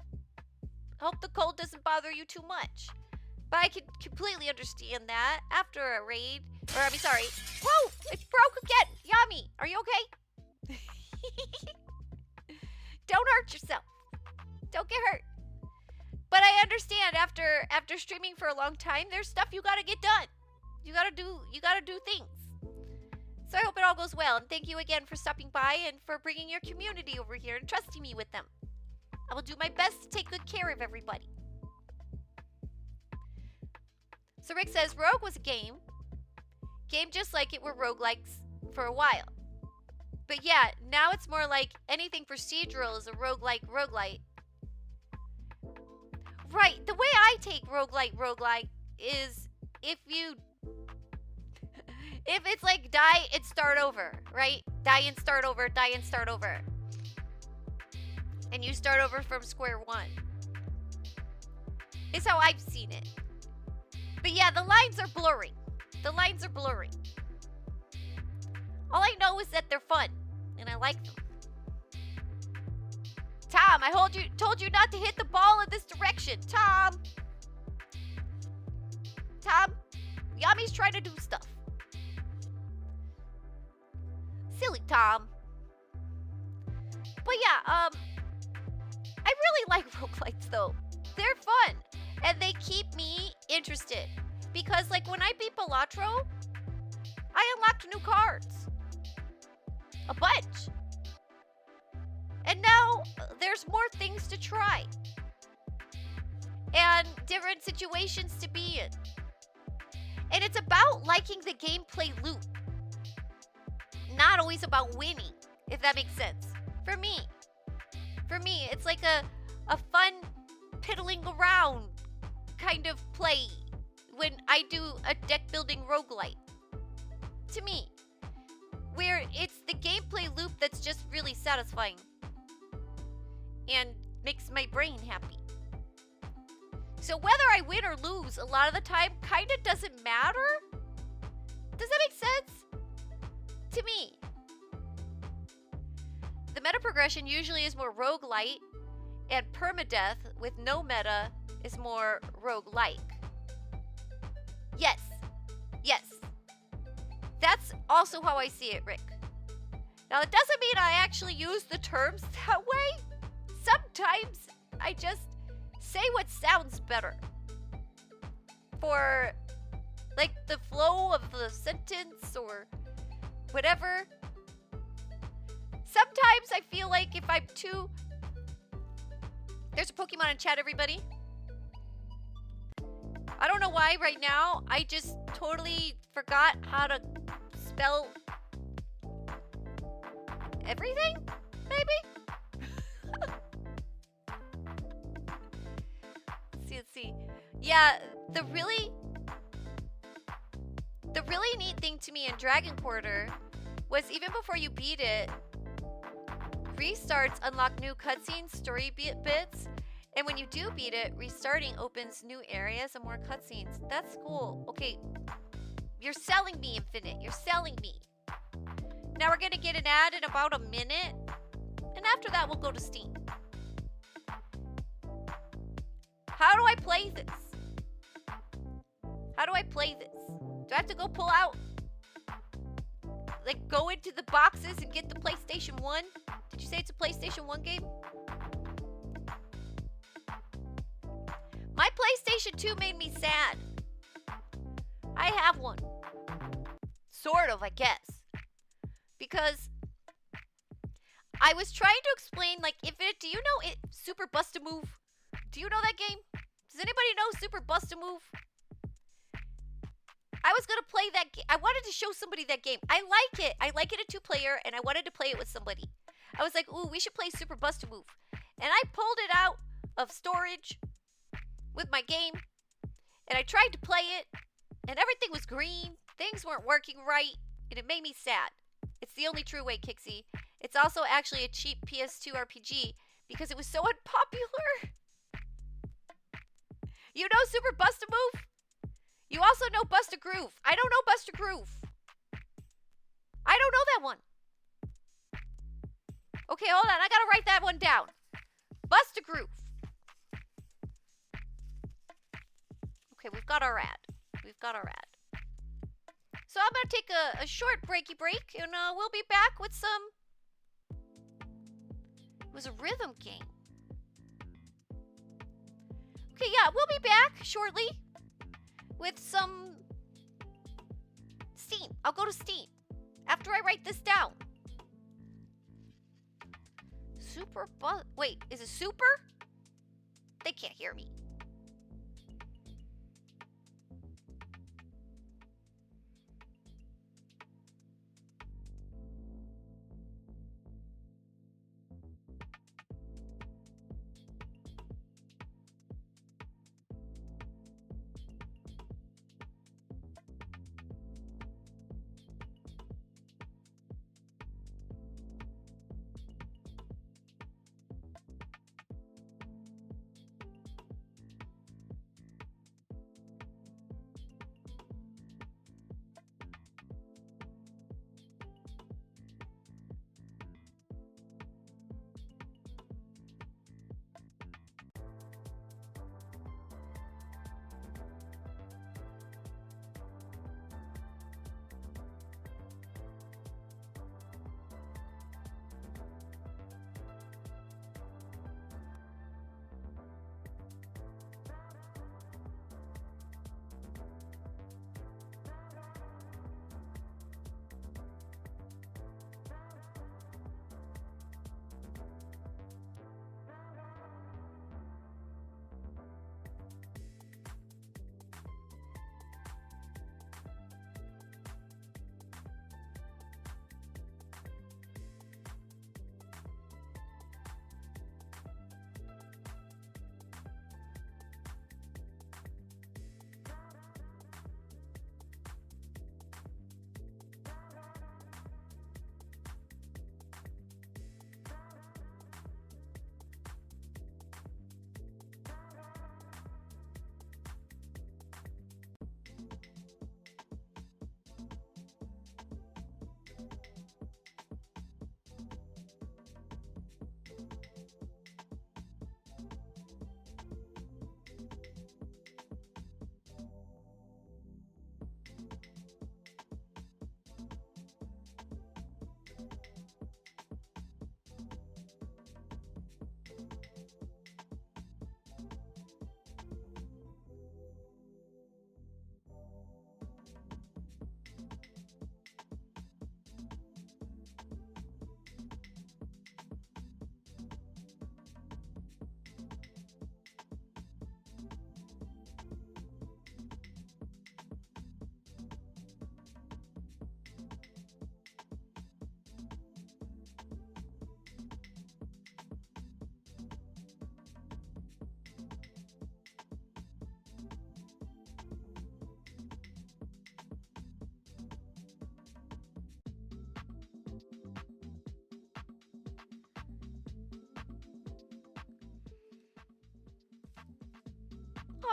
Hope the cold doesn't bother you too much. But I can completely understand that after a raid. Or, I mean, sorry. Whoa! It broke again! Yami, are you okay? Don't hurt yourself. Don't get hurt. But I understand after streaming for a long time, there's stuff you gotta get done. You gotta do things. So I hope it all goes well. And thank you again for stopping by and for bringing your community over here and trusting me with them. I will do my best to take good care of everybody. So Rick says, Rogue was a game just like it were roguelikes for a while. But yeah, now it's more like anything procedural is a roguelite. Right, the way I take roguelite is if it's like die and start over, right? Die and start over. And you start over from square one. It's how I've seen it. But yeah, the lines are blurry. All I know is that they're fun, and I like them. Tom, I told you not to hit the ball in this direction. Tom, Yami's trying to do stuff. Silly Tom. But yeah, I really like roguelites though. They're fun, and they keep me interested. Because, like, when I beat Balatro, I unlocked new cards. A bunch. And now there's more things to try. And different situations to be in. And it's about liking the gameplay loop. Not always about winning, if that makes sense. For me. For me, it's like a fun piddling around kind of play when I do a deck building roguelite. To me. Where it's the gameplay loop that's just really satisfying. And makes my brain happy. So whether I win or lose a lot of the time kind of doesn't matter. Does that make sense? To me. The meta progression usually is more roguelite, and permadeath with no meta is more roguelike. Yes. Yes. That's also how I see it, Rick. Now, it doesn't mean I actually use the terms that way. Sometimes I just say what sounds better. For, like, the flow of the sentence or whatever. Sometimes I feel like if I'm too... There's a Pokemon in chat, everybody. I don't know why right now. I just totally forgot how to spell everything, maybe? Let's see. Yeah, the really neat thing to me in Dragon Quarter was even before you beat it, restarts unlock new cutscenes, story bits, and when you do beat it, restarting opens new areas and more cutscenes. That's cool. Okay, you're selling me, Infinite. You're selling me. Now we're gonna get an ad in about a minute, and after that we'll go to Steam. How do I play this? How do I play this? Do I have to go pull out, like, go into the boxes and get the PlayStation 1? Did you say it's a PlayStation 1 game? My PlayStation 2 made me sad. I have one. Sort of, I guess. Because I was trying to explain, like, do you know it, Super Bust-A-Move? Do you know that game? Does anybody know Super Bust-A-Move? I was going to play that game. I wanted to show somebody that game. I like it. I like it in 2-player, and I wanted to play it with somebody. I was like, ooh, we should play Super Bust-A-Move. And I pulled it out of storage with my game, and I tried to play it, and everything was green. Things weren't working right, and it made me sad. It's the only true way, Kixie. It's also actually a cheap PS2 RPG because it was so unpopular. You know Super Bust-A-Move? You also know Bust-A-Groove. I don't know Bust-A-Groove. I don't know that one. Okay, hold on. I gotta write that one down. Bust-A-Groove. Okay, we've got our ad. We've got our ad. So I'm gonna take a short break, and we'll be back with some... It was a rhythm game. Okay, yeah, we'll be back shortly with some Steam. I'll go to Steam after I write this down. Wait, is it Super? They can't hear me.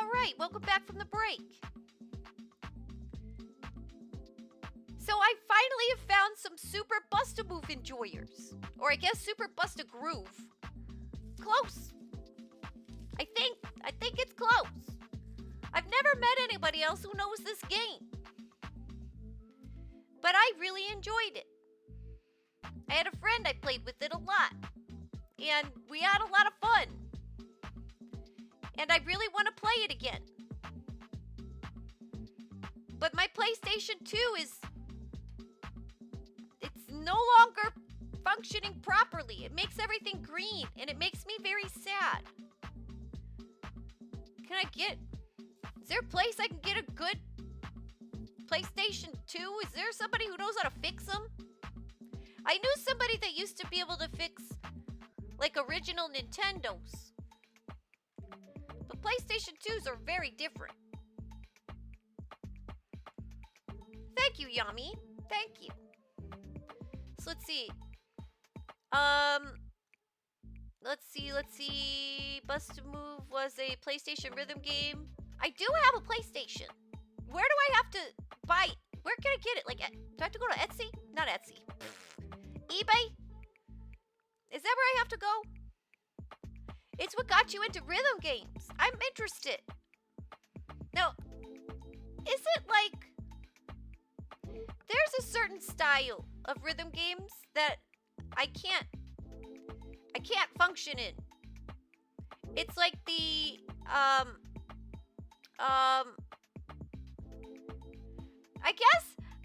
All right, welcome back from the break. So I finally have found some Super Bust-A-Move enjoyers. Or I guess Super Bust-A-Groove. Close. I think it's close. I've never met anybody else who knows this game. But I really enjoyed it. I had a friend I played with it a lot. And we had a lot of fun. And I really want to play it again. But my PlayStation 2 it's no longer functioning properly. It makes everything green and it makes me very sad. Is there a place I can get a good PlayStation 2? Is there somebody who knows how to fix them? I knew somebody that used to be able to fix like original Nintendos. But PlayStation 2s are very different. Thank you, Yami. Thank you. So let's see. Let's see. Bust-A-Move was a PlayStation rhythm game. I do have a PlayStation. Where do I have to buy? Where can I get it? Like, do I have to go to Etsy? Not Etsy. eBay? Is that where I have to go? It's what got you into rhythm games. I'm interested. Now, is it like there's a certain style of rhythm games that I can't function in. It's like the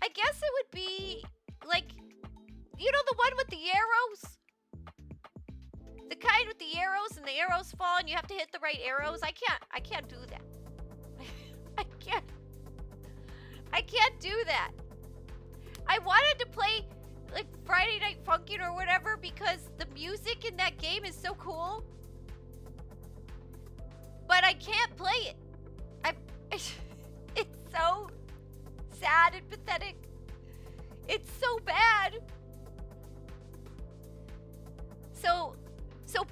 I guess it would be like, you know, the one with the arrows? The kind with the arrows and the arrows fall and you have to hit the right arrows. I can't do that. I can't do that. I wanted to play like Friday Night Funkin' or whatever because the music in that game is so cool. But I can't play it. It's so sad and pathetic. It's so bad. So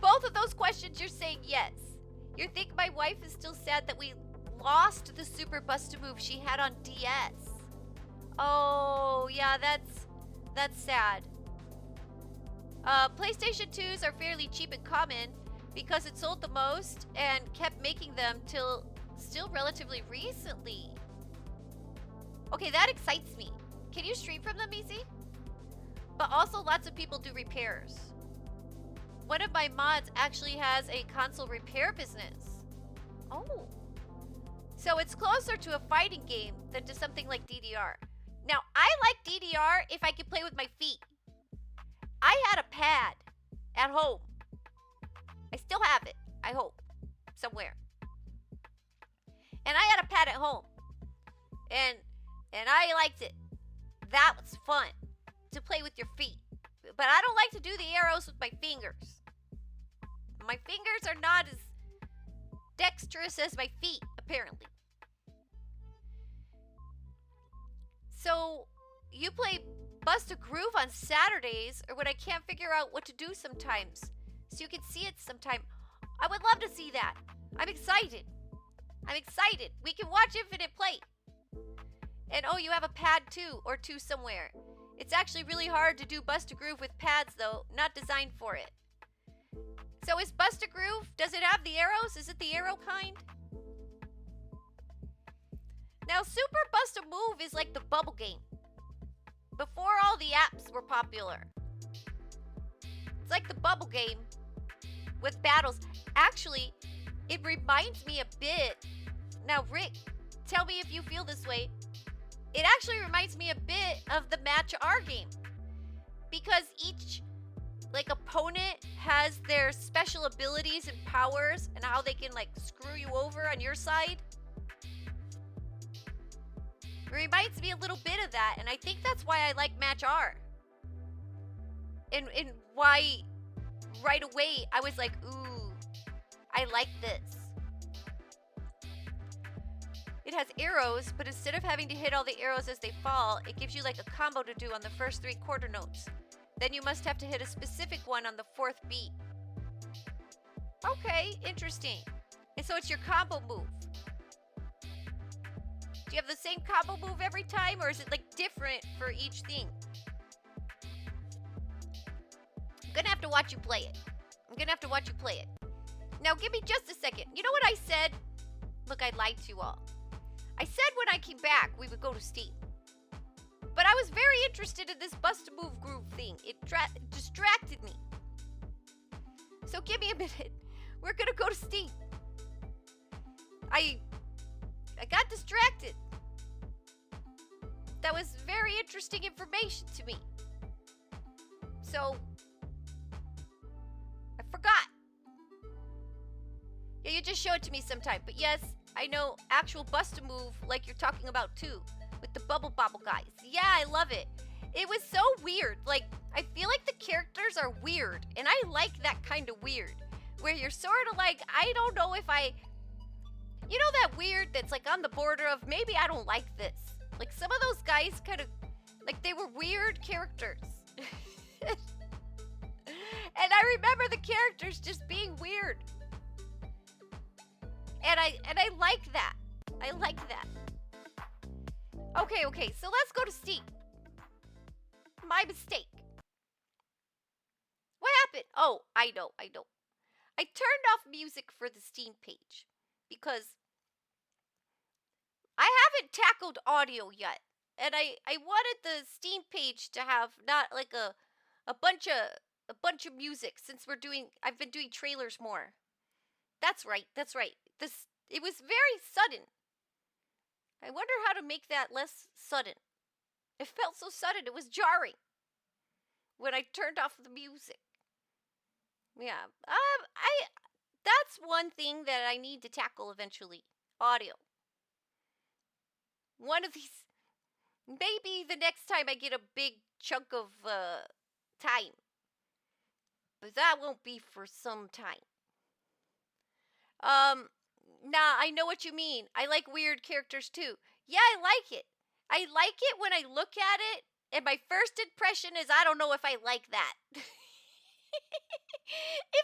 both of those questions you're saying yes. You think my wife is still sad that we lost the Super Bust-A-Move she had on DS. Oh, yeah, that's sad. PlayStation 2s are fairly cheap and common because it sold the most and kept making them till still relatively recently. Okay, that excites me. Can you stream from them easy? But also lots of people do repairs. One of my mods actually has a console repair business. Oh. So it's closer to a fighting game than to something like DDR. Now, I like DDR if I can play with my feet. I had a pad at home. I still have it, I hope, somewhere. And I had a pad at home. And I liked it. That was fun, to play with your feet. But I don't like to do the arrows with my fingers. My fingers are not as dexterous as my feet, apparently. So, you play Bust-A-Groove on Saturdays, or when I can't figure out what to do sometimes, so you can see it sometime. I would love to see that. I'm excited. We can watch Infinite play. And oh, you have a pad too, or two somewhere. It's actually really hard to do Bust-A-Groove with pads though, not designed for it. So is Bust-A-Groove, does it have the arrows? Is it the arrow kind? Now, Super Bust-A-Move is like the bubble game. Before all the apps were popular. It's like the bubble game with battles. Actually, it reminds me a bit. Now, Rick, tell me if you feel this way. It actually reminds me a bit of the Match R game. Because each opponent has their special abilities and powers and how they can screw you over on your side. It reminds me a little bit of that, and I think that's why I like Match R. And why right away I was like, ooh, I like this. It has arrows, but instead of having to hit all the arrows as they fall, it gives you a combo to do on the first 3 quarter notes. Then you must have to hit a specific one on the 4th beat. Okay, interesting. And so it's your combo move. Do you have the same combo move every time, or is it like different for each thing? I'm gonna have to watch you play it. Now give me just a second. You know what I said? Look, I lied to you all. I said when I came back, we would go to Steam. But I was very interested in this Bust a Move Groove thing. It distracted me. So give me a minute. We're gonna go to Steam. I got distracted. That was very interesting information to me. So I forgot. Yeah, you just show it to me sometime. But yes, I know actual Bust a Move like you're talking about too. With the Bubble Bobble guys. Yeah, I love it. It was so weird. Like, I feel like the characters are weird. And I like that kind of weird. Where you're sort of like, I don't know if I... You know that weird that's like on the border of maybe I don't like this. Like some of those guys kind of... Like they were weird characters. And I remember the characters just being weird. And I like that. I like that. Okay, so let's go to Steam. My mistake. What happened? Oh, I know. I turned off music for the Steam page because I haven't tackled audio yet. And I wanted the Steam page to have not like a bunch of music since I've been doing trailers more. That's right. It was very sudden. I wonder how to make that less sudden. It felt so sudden. It was jarring when I turned off the music. Yeah. That's one thing that I need to tackle eventually. Audio. One of these, maybe the next time I get a big chunk of time. But that won't be for some time. Nah, I know what you mean. I like weird characters too. Yeah, I like it. I like it when I look at it, and my first impression is I don't know if I like that. If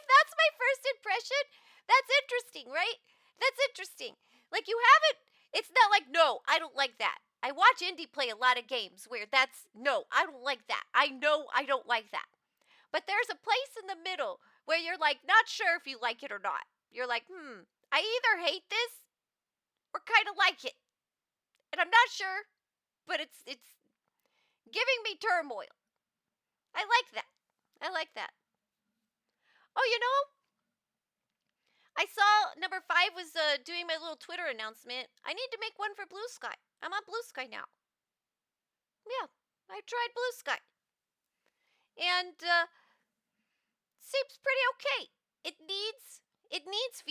that's my first impression, that's interesting, right? That's interesting. Like you haven't, it's not like, no, I don't like that. I watch Indie play a lot of games where no, I don't like that. I know I don't like that. But there's a place in the middle where you're like, not sure if you like it or not. You're like, I either hate this or kind of like it. And I'm not sure, but it's giving me turmoil. I like that. Oh, you know, I saw number 5 was doing my little Twitter announcement. I need to make one for Blue Sky. I'm on Blue Sky now. Yeah, I tried Blue Sky. And seems pretty okay. It needs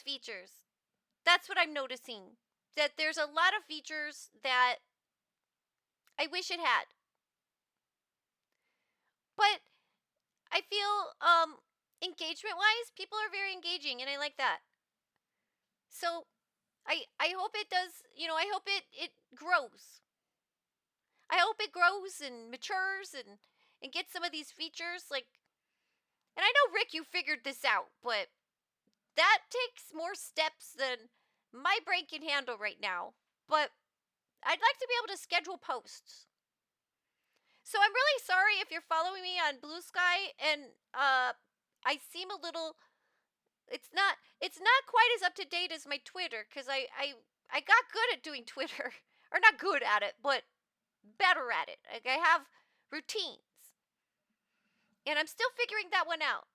features. That's what I'm noticing. That there's a lot of features that I wish it had. But I feel engagement-wise, people are very engaging, and I like that. So I hope it does, I hope it grows. I hope it grows and matures and gets some of these features. Like, and I know, Rick, you figured this out, but that takes more steps than my brain can handle right now. But I'd like to be able to schedule posts. So I'm really sorry if you're following me on Blue Sky and I seem a little, it's not quite as up to date as my Twitter, because I got good at doing Twitter. Or not good at it, but better at it. Like, I have routines. And I'm still figuring that one out.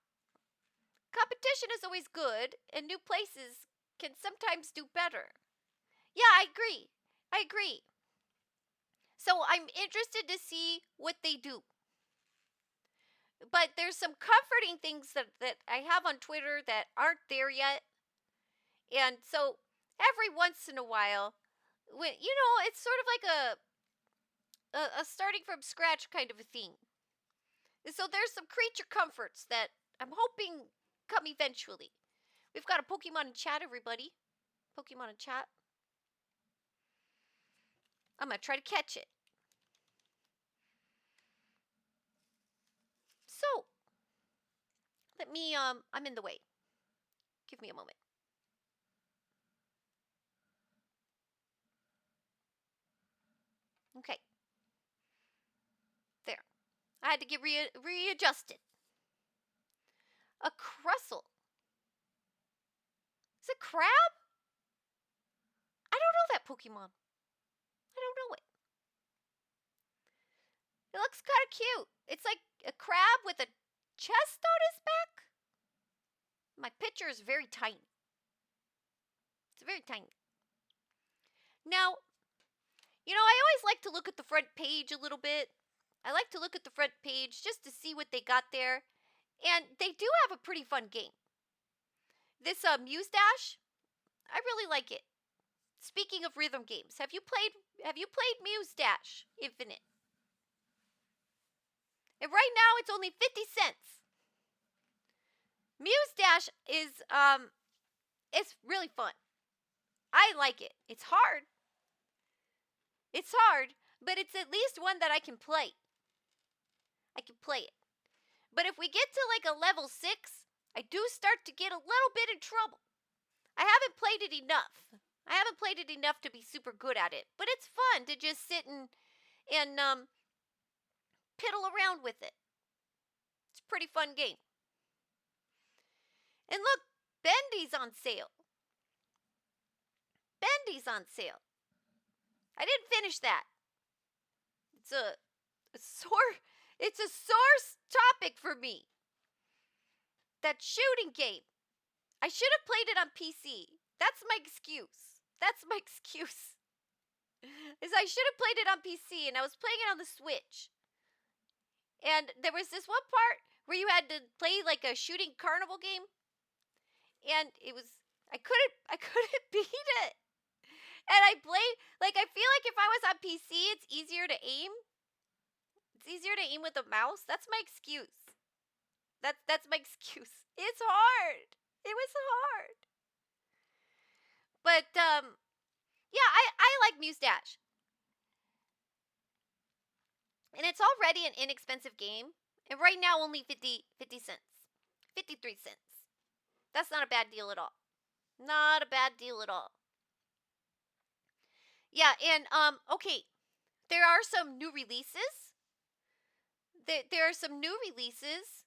Competition is always good, and new places can sometimes do better. Yeah, I agree. So I'm interested to see what they do. But there's some comforting things that I have on Twitter that aren't there yet. And so every once in a while, it's sort of like a starting from scratch kind of a thing. So there's some creature comforts that I'm hoping come eventually. We've got a Pokemon in chat, everybody. Pokemon in chat. I'm going to try to catch it. So, let me, I'm in the way. Give me a moment. had to get readjusted. A Crustle. Is it crab? I don't know that Pokemon. I don't know it. It looks kind of cute. It's like a crab with a chest on his back. My picture is very tiny. It's very tiny. Now, you know, I always like to look at the front page a little bit. I like to look at the front page just to see what they got there. And they do have a pretty fun game. This Muse-Dash, I really like it. Speaking of rhythm games, have you played Muse-Dash Infinite? And right now it's only 50 cents. Muse-Dash is it's really fun. I like it. It's hard. It's hard, but it's at least one that I can play. I can play it. But if we get to like a level 6, I do start to get a little bit in trouble. I haven't played it enough. I haven't played it enough to be super good at it. But it's fun to just sit and piddle around with it. It's a pretty fun game. And look, Bendy's on sale. Bendy's on sale. I didn't finish that. It's a sore topic for me. That shooting game. I should have played it on PC. That's my excuse. That's my excuse. Is I should have played it on PC and I was playing it on the Switch. And there was this one part where you had to play like a shooting carnival game. And it was I couldn't beat it. And I played like I feel like if I was on PC it's easier to aim. It's easier to aim with a mouse. That's my excuse. That's my excuse. It's hard. It was hard. But yeah, I like Muse-Dash. And it's already an inexpensive game. And right now only 50 cents. 53 cents. That's not a bad deal at all. Not a bad deal at all. Yeah, and okay. There are some new releases. There are some new releases.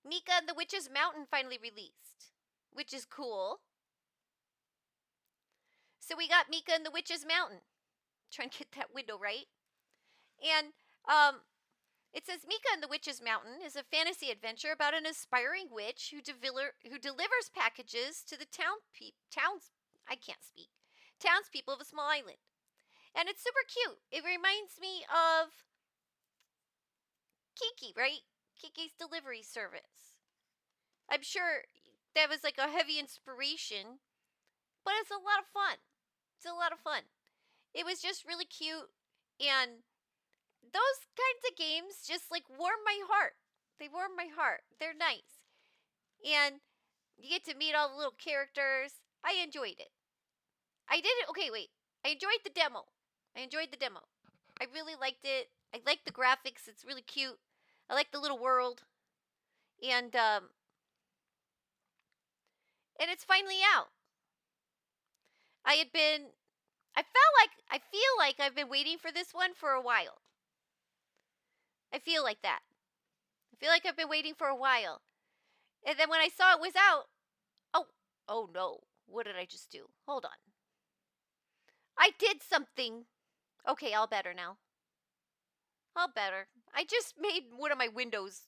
Mika and the Witch's Mountain finally released, which is cool. So we got Mika and the Witch's Mountain. Trying to get that window right. And it says Mika and the Witch's Mountain is a fantasy adventure about an aspiring witch who delivers packages to the townspeople of a small island. And it's super cute. It reminds me of Kiki, right? Kiki's delivery service. I'm sure that was like a heavy inspiration, but it's a lot of fun. It's a lot of fun. It was just really cute, and those kinds of games just like warm my heart. They warm my heart. They're nice. And you get to meet all the little characters. I enjoyed it. I did it. Okay, wait. I enjoyed the demo. I really liked it. I like the graphics. It's really cute. I like the little world. And it's finally out. I feel like I've been waiting for this one for a while. I feel like that. I feel like I've been waiting for a while. And then when I saw it was out, oh no. What did I just do? Hold on. I did something. Okay, all better now. All better. I just made one of my windows.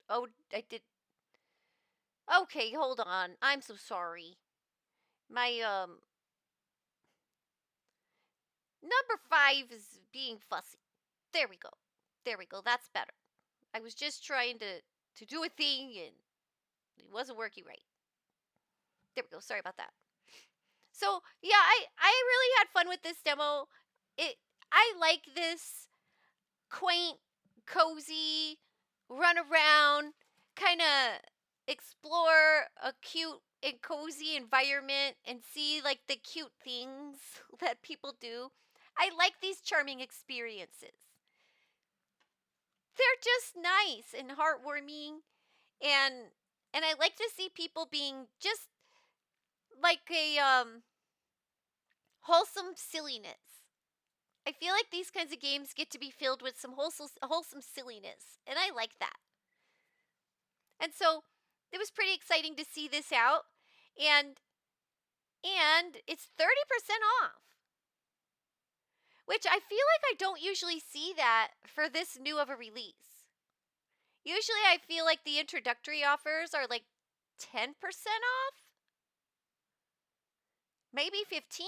Oh, I did. Okay, hold on. I'm so sorry. My, number 5 is being fussy. There we go. That's better. I was just trying to do a thing and it wasn't working right. There we go. Sorry about that. So, yeah, I really had fun with this demo. I like this quaint, cozy, run around, kind of explore a cute and cozy environment and see like the cute things that people do. I like these charming experiences. They're just nice and heartwarming, and I like to see people being just like a wholesome silliness. I feel like these kinds of games get to be filled with some wholesome silliness, and I like that. And so it was pretty exciting to see this out, and it's 30% off, which I feel like I don't usually see that for this new of a release. Usually I feel like the introductory offers are like 10% off, maybe 15,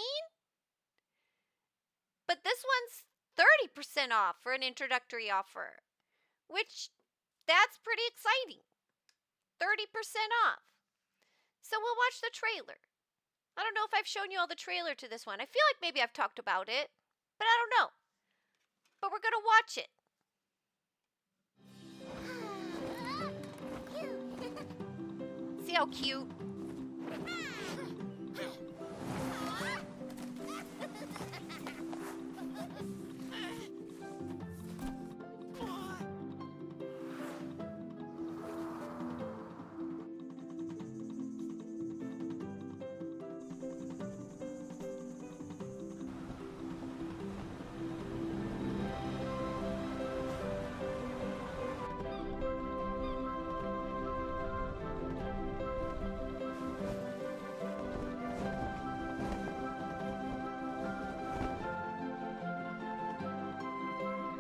but this one's 30% off for an introductory offer, which that's pretty exciting. 30% off. So we'll watch the trailer. I don't know if I've shown you all the trailer to this one. I feel like maybe I've talked about it, but I don't know. But we're going to watch it. See how cute?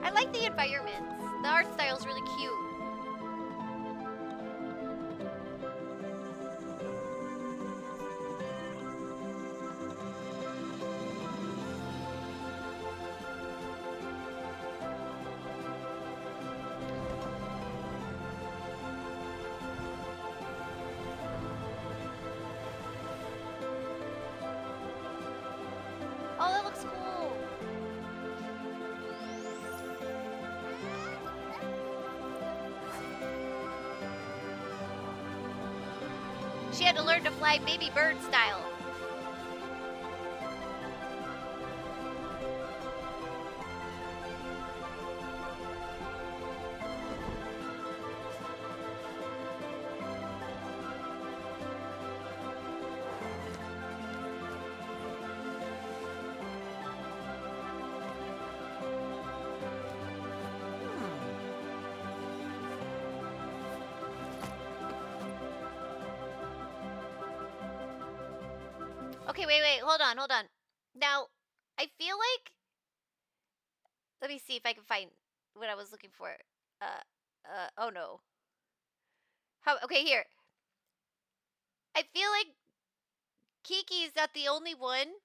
I like the environments. The art style's really cute. Oh, that looks cool. She had to learn to fly baby bird style. Okay, wait, hold on. Now, I feel like, let me see if I can find what I was looking for. Oh no. Okay, here. I feel like Kiki is not the only one.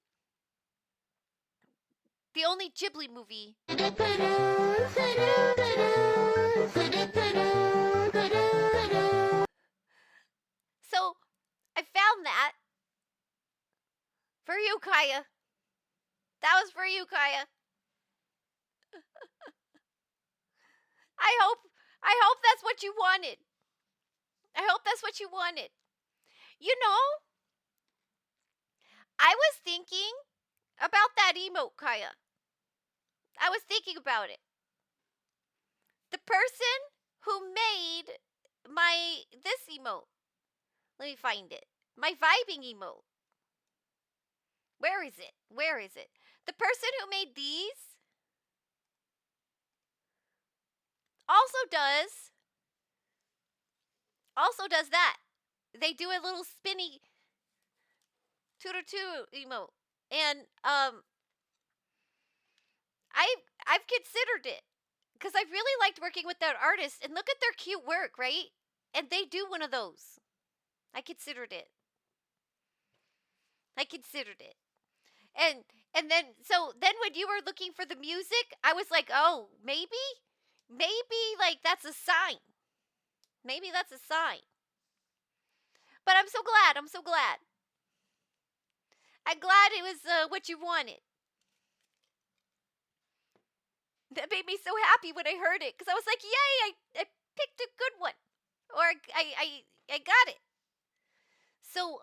The only Ghibli movie. So, I found that. For you, Kaya. That was for you, Kaya. I hope that's what you wanted. I hope that's what you wanted. You know, I was thinking about that emote, Kaya. I was thinking about it. The person who made this emote. Let me find it. My vibing emote. Where is it? The person who made these also does that. They do a little spinny toot emote. And I've considered it because I really liked working with that artist, and look at their cute work, right? And they do one of those. I considered it. And then when you were looking for the music, I was like, "Oh, maybe like that's a sign. Maybe that's a sign." But I'm so glad. I'm glad it was what you wanted. That made me so happy when I heard it, because I was like, "Yay! I picked a good one, or I got it." So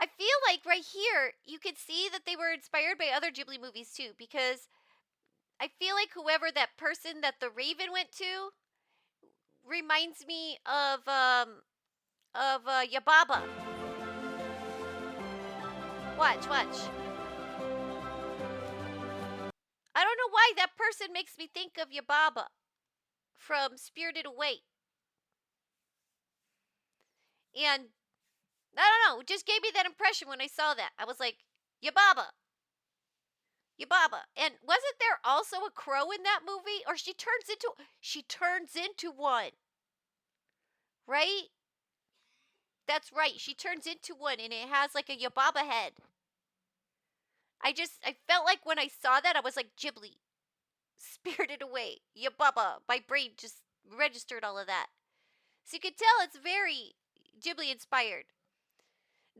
I feel like right here you could see that they were inspired by other Ghibli movies too, because I feel like whoever that person that the Raven went to reminds me of Yababa. Watch. I don't know why that person makes me think of Yababa from Spirited Away. And I don't know, it just gave me that impression when I saw that. I was like, Yababa. Yababa. And wasn't there also a crow in that movie? Or she turns into one. Right? That's right. She turns into one and it has like a Yababa head. I felt like when I saw that, I was like Ghibli. Spirited Away. Yababa. My brain just registered all of that. So you can tell it's very Ghibli inspired.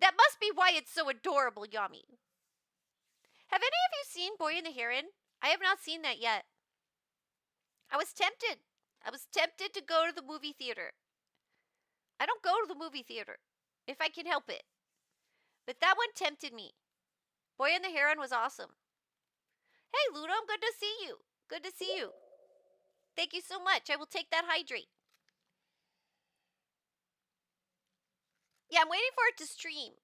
That must be why it's so adorable, Yami. Have any of you seen Boy and the Heron? I have not seen that yet. I was tempted. I was tempted to go to the movie theater. I don't go to the movie theater if I can help it. But that one tempted me. Boy and the Heron was awesome. Hey, Ludum, good to see you. Good to see you. Thank you so much. I will take that hydrate. Yeah, I'm waiting for it to stream.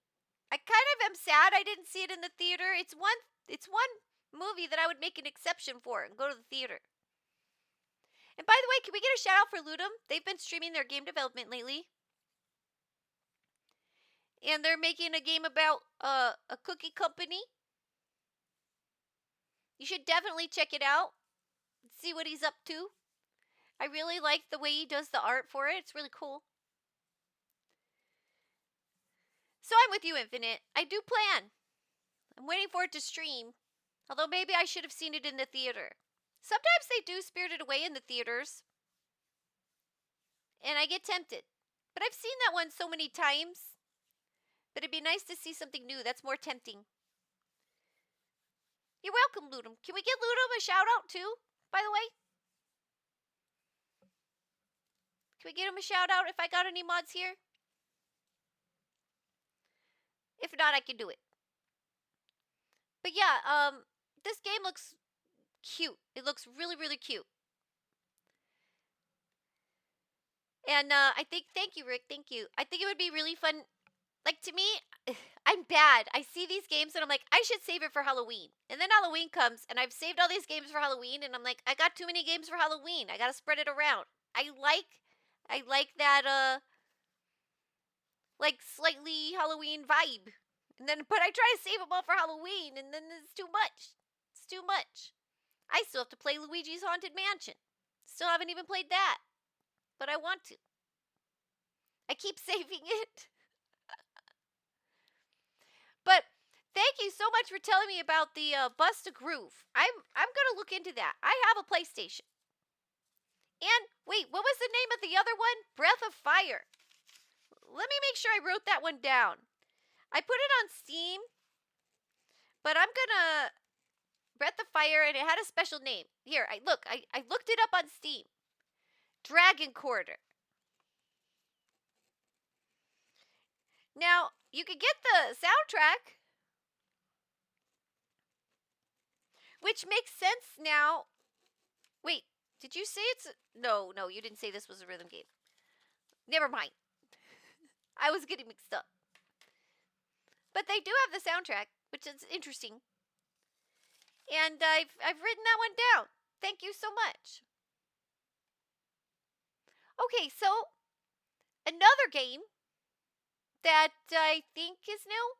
I kind of am sad I didn't see it in the theater. It's one movie that I would make an exception for and go to the theater. And by the way, can we get a shout out for Ludum? They've been streaming their game development lately. And they're making a game about a cookie company. You should definitely check it out. See what he's up to. I really like the way he does the art for it. It's really cool. So I'm with you, Infinite. I do plan. I'm waiting for it to stream. Although maybe I should have seen it in the theater. Sometimes they do Spirited Away in the theaters. And I get tempted. But I've seen that one so many times. But it'd be nice to see something new. That's more tempting. You're welcome, Ludum. Can we give Ludum a shout out too, by the way? Can we give him a shout out if I got any mods here? If not, I can do it. But yeah, this game looks cute. It looks really, really cute. And I think, thank you, Rick, thank you. I think it would be really fun. Like, to me, I'm bad. I see these games and I'm like, I should save it for Halloween. And then Halloween comes and I've saved all these games for Halloween and I'm like, I got too many games for Halloween. I gotta spread it around. I like that, like, slightly Halloween vibe. And then, but I try to save them all for Halloween and then it's too much. It's too much. I still have to play Luigi's Haunted Mansion. Still haven't even played that. But I want to. I keep saving it. But thank you so much for telling me about the Bust a Groove. I'm gonna look into that. I have a PlayStation. And wait, what was the name of the other one? Breath of Fire. Let me make sure I wrote that one down. I put it on Steam, but I'm gonna Breath of Fire, and it had a special name. Here, I looked it up on Steam. Dragon Quarter. Now, you could get the soundtrack, which makes sense now. Wait, did you say it's... No, you didn't say this was a rhythm game. Never mind. I was getting mixed up. But they do have the soundtrack, which is interesting. And I've written that one down. Thank you so much. Okay, so another game that I think is new.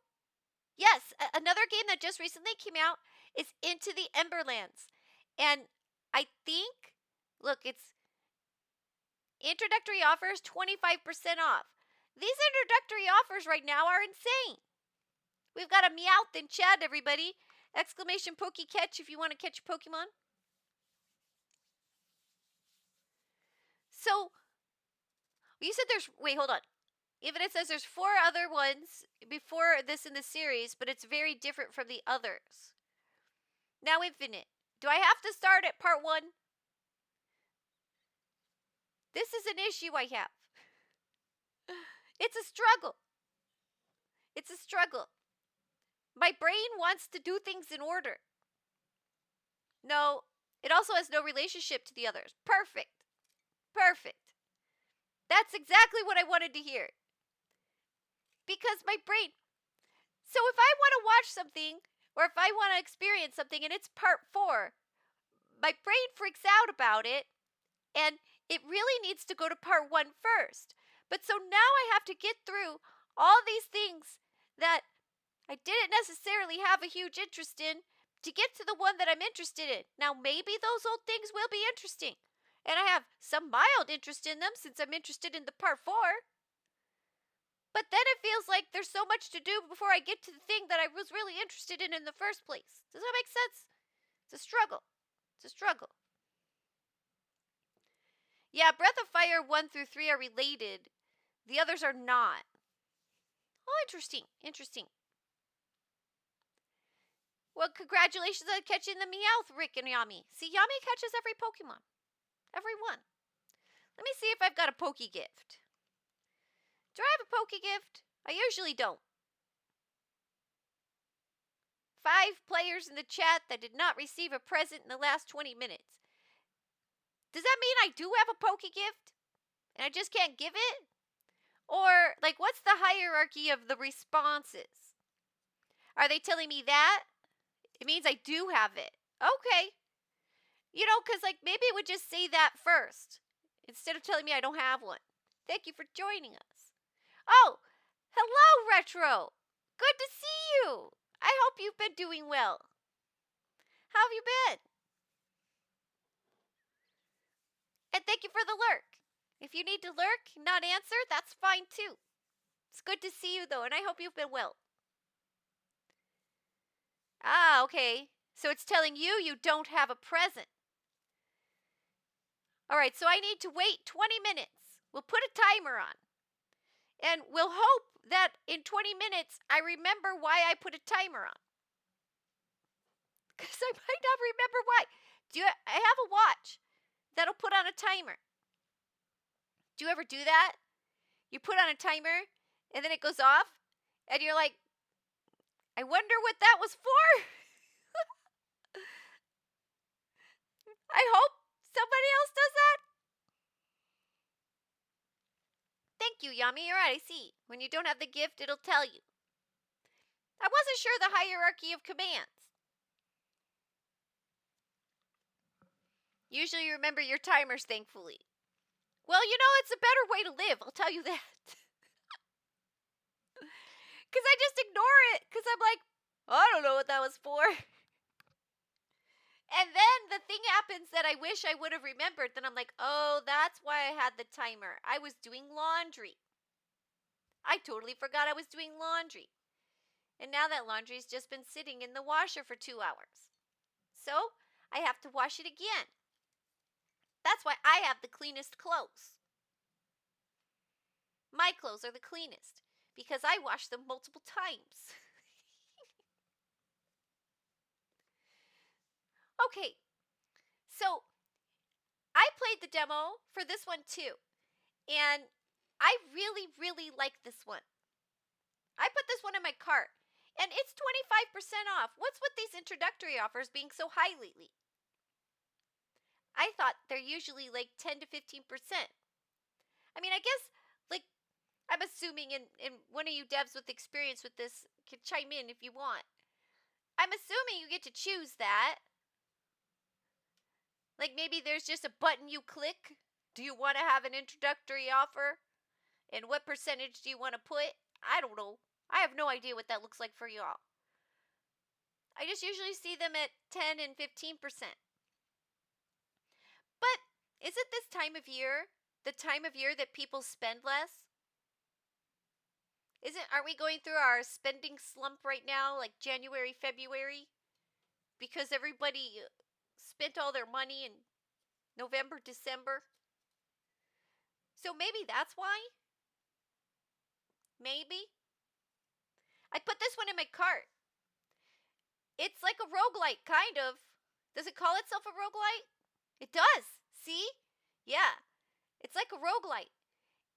Yes, another game that just recently came out is Into the Emberlands. And I think, look, it's introductory offers 25% off. These introductory offers right now are insane. We've got a Meowth in chat, everybody. Exclamation Pokecatch if you want to catch a Pokemon. So, you said there's... Wait, hold on. Even it says there's 4 other ones before this in the series, but it's very different from the others. Now, Infinite. Do I have to start at part 1? This is an issue I have. It's a struggle. It's a struggle. My brain wants to do things in order. No, it also has no relationship to the others. Perfect. Perfect. That's exactly what I wanted to hear. Because my brain... So if I want to watch something, or if I want to experience something and it's part 4, my brain freaks out about it, and it really needs to go to part 1 first. But so now I have to get through all these things that I didn't necessarily have a huge interest in to get to the one that I'm interested in. Now, maybe those old things will be interesting, and I have some mild interest in them since I'm interested in the part 4. But then it feels like there's so much to do before I get to the thing that I was really interested in the first place. Does that make sense? It's a struggle. It's a struggle. Yeah, Breath of Fire 1 through 3 are related. The others are not. Oh, interesting. Interesting. Well, congratulations on catching the Meowth, Rick and Yami. See, Yami catches every Pokemon. Every one. Let me see if I've got a Poke Gift. Do I have a Poke Gift? I usually don't. 5 players in the chat that did not receive a present in the last 20 minutes. Does that mean I do have a Poke Gift? And I just can't give it? Or, like, what's the hierarchy of the responses? Are they telling me that? It means I do have it. Okay. You know, because, like, maybe it would just say that first instead of telling me I don't have one. Thank you for joining us. Oh, hello, Retro. Good to see you. I hope you've been doing well. How have you been? And thank you for the lurk. If you need to lurk, not answer, that's fine too. It's good to see you though, and I hope you've been well. Ah, okay. So it's telling you you don't have a present. Alright, so I need to wait 20 minutes. We'll put a timer on. And we'll hope that in 20 minutes I remember why I put a timer on. Because I might not remember why. I have a watch that'll put on a timer. Do you ever do that? You put on a timer and then it goes off and you're like, I wonder what that was for. I hope somebody else does that. Thank you, Yami. You're right, I see. When you don't have the gift, it'll tell you. I wasn't sure the hierarchy of commands. Usually you remember your timers, thankfully. Well, you know, it's a better way to live, I'll tell you that. Because I just ignore it, because I'm like, I don't know what that was for. And then the thing happens that I wish I would have remembered. Then I'm like, oh, that's why I had the timer. I was doing laundry. I totally forgot I was doing laundry. And now that laundry's just been sitting in the washer for 2 hours. So I have to wash it again. That's why I have the cleanest clothes. My clothes are the cleanest because I wash them multiple times. Okay, so I played the demo for this one too, and I really, really like this one. I put this one in my cart, and it's 25% off. What's with these introductory offers being so high lately? I thought they're usually like 10 to 15%. I mean, I guess, like, I'm assuming, and one of you devs with experience with this can chime in if you want. I'm assuming you get to choose that. Like maybe there's just a button you click. Do you want to have an introductory offer? And what percentage do you want to put? I don't know. I have no idea what that looks like for y'all. I just usually see them at 10 and 15%. But is it this time of year, the time of year that people spend less? Aren't we going through our spending slump right now, like January, February? Because everybody spent all their money in November, December. So maybe that's why? Maybe? I put this one in my cart. It's like a roguelite, kind of. Does it call itself a roguelite? It does. See? Yeah. It's like a roguelite.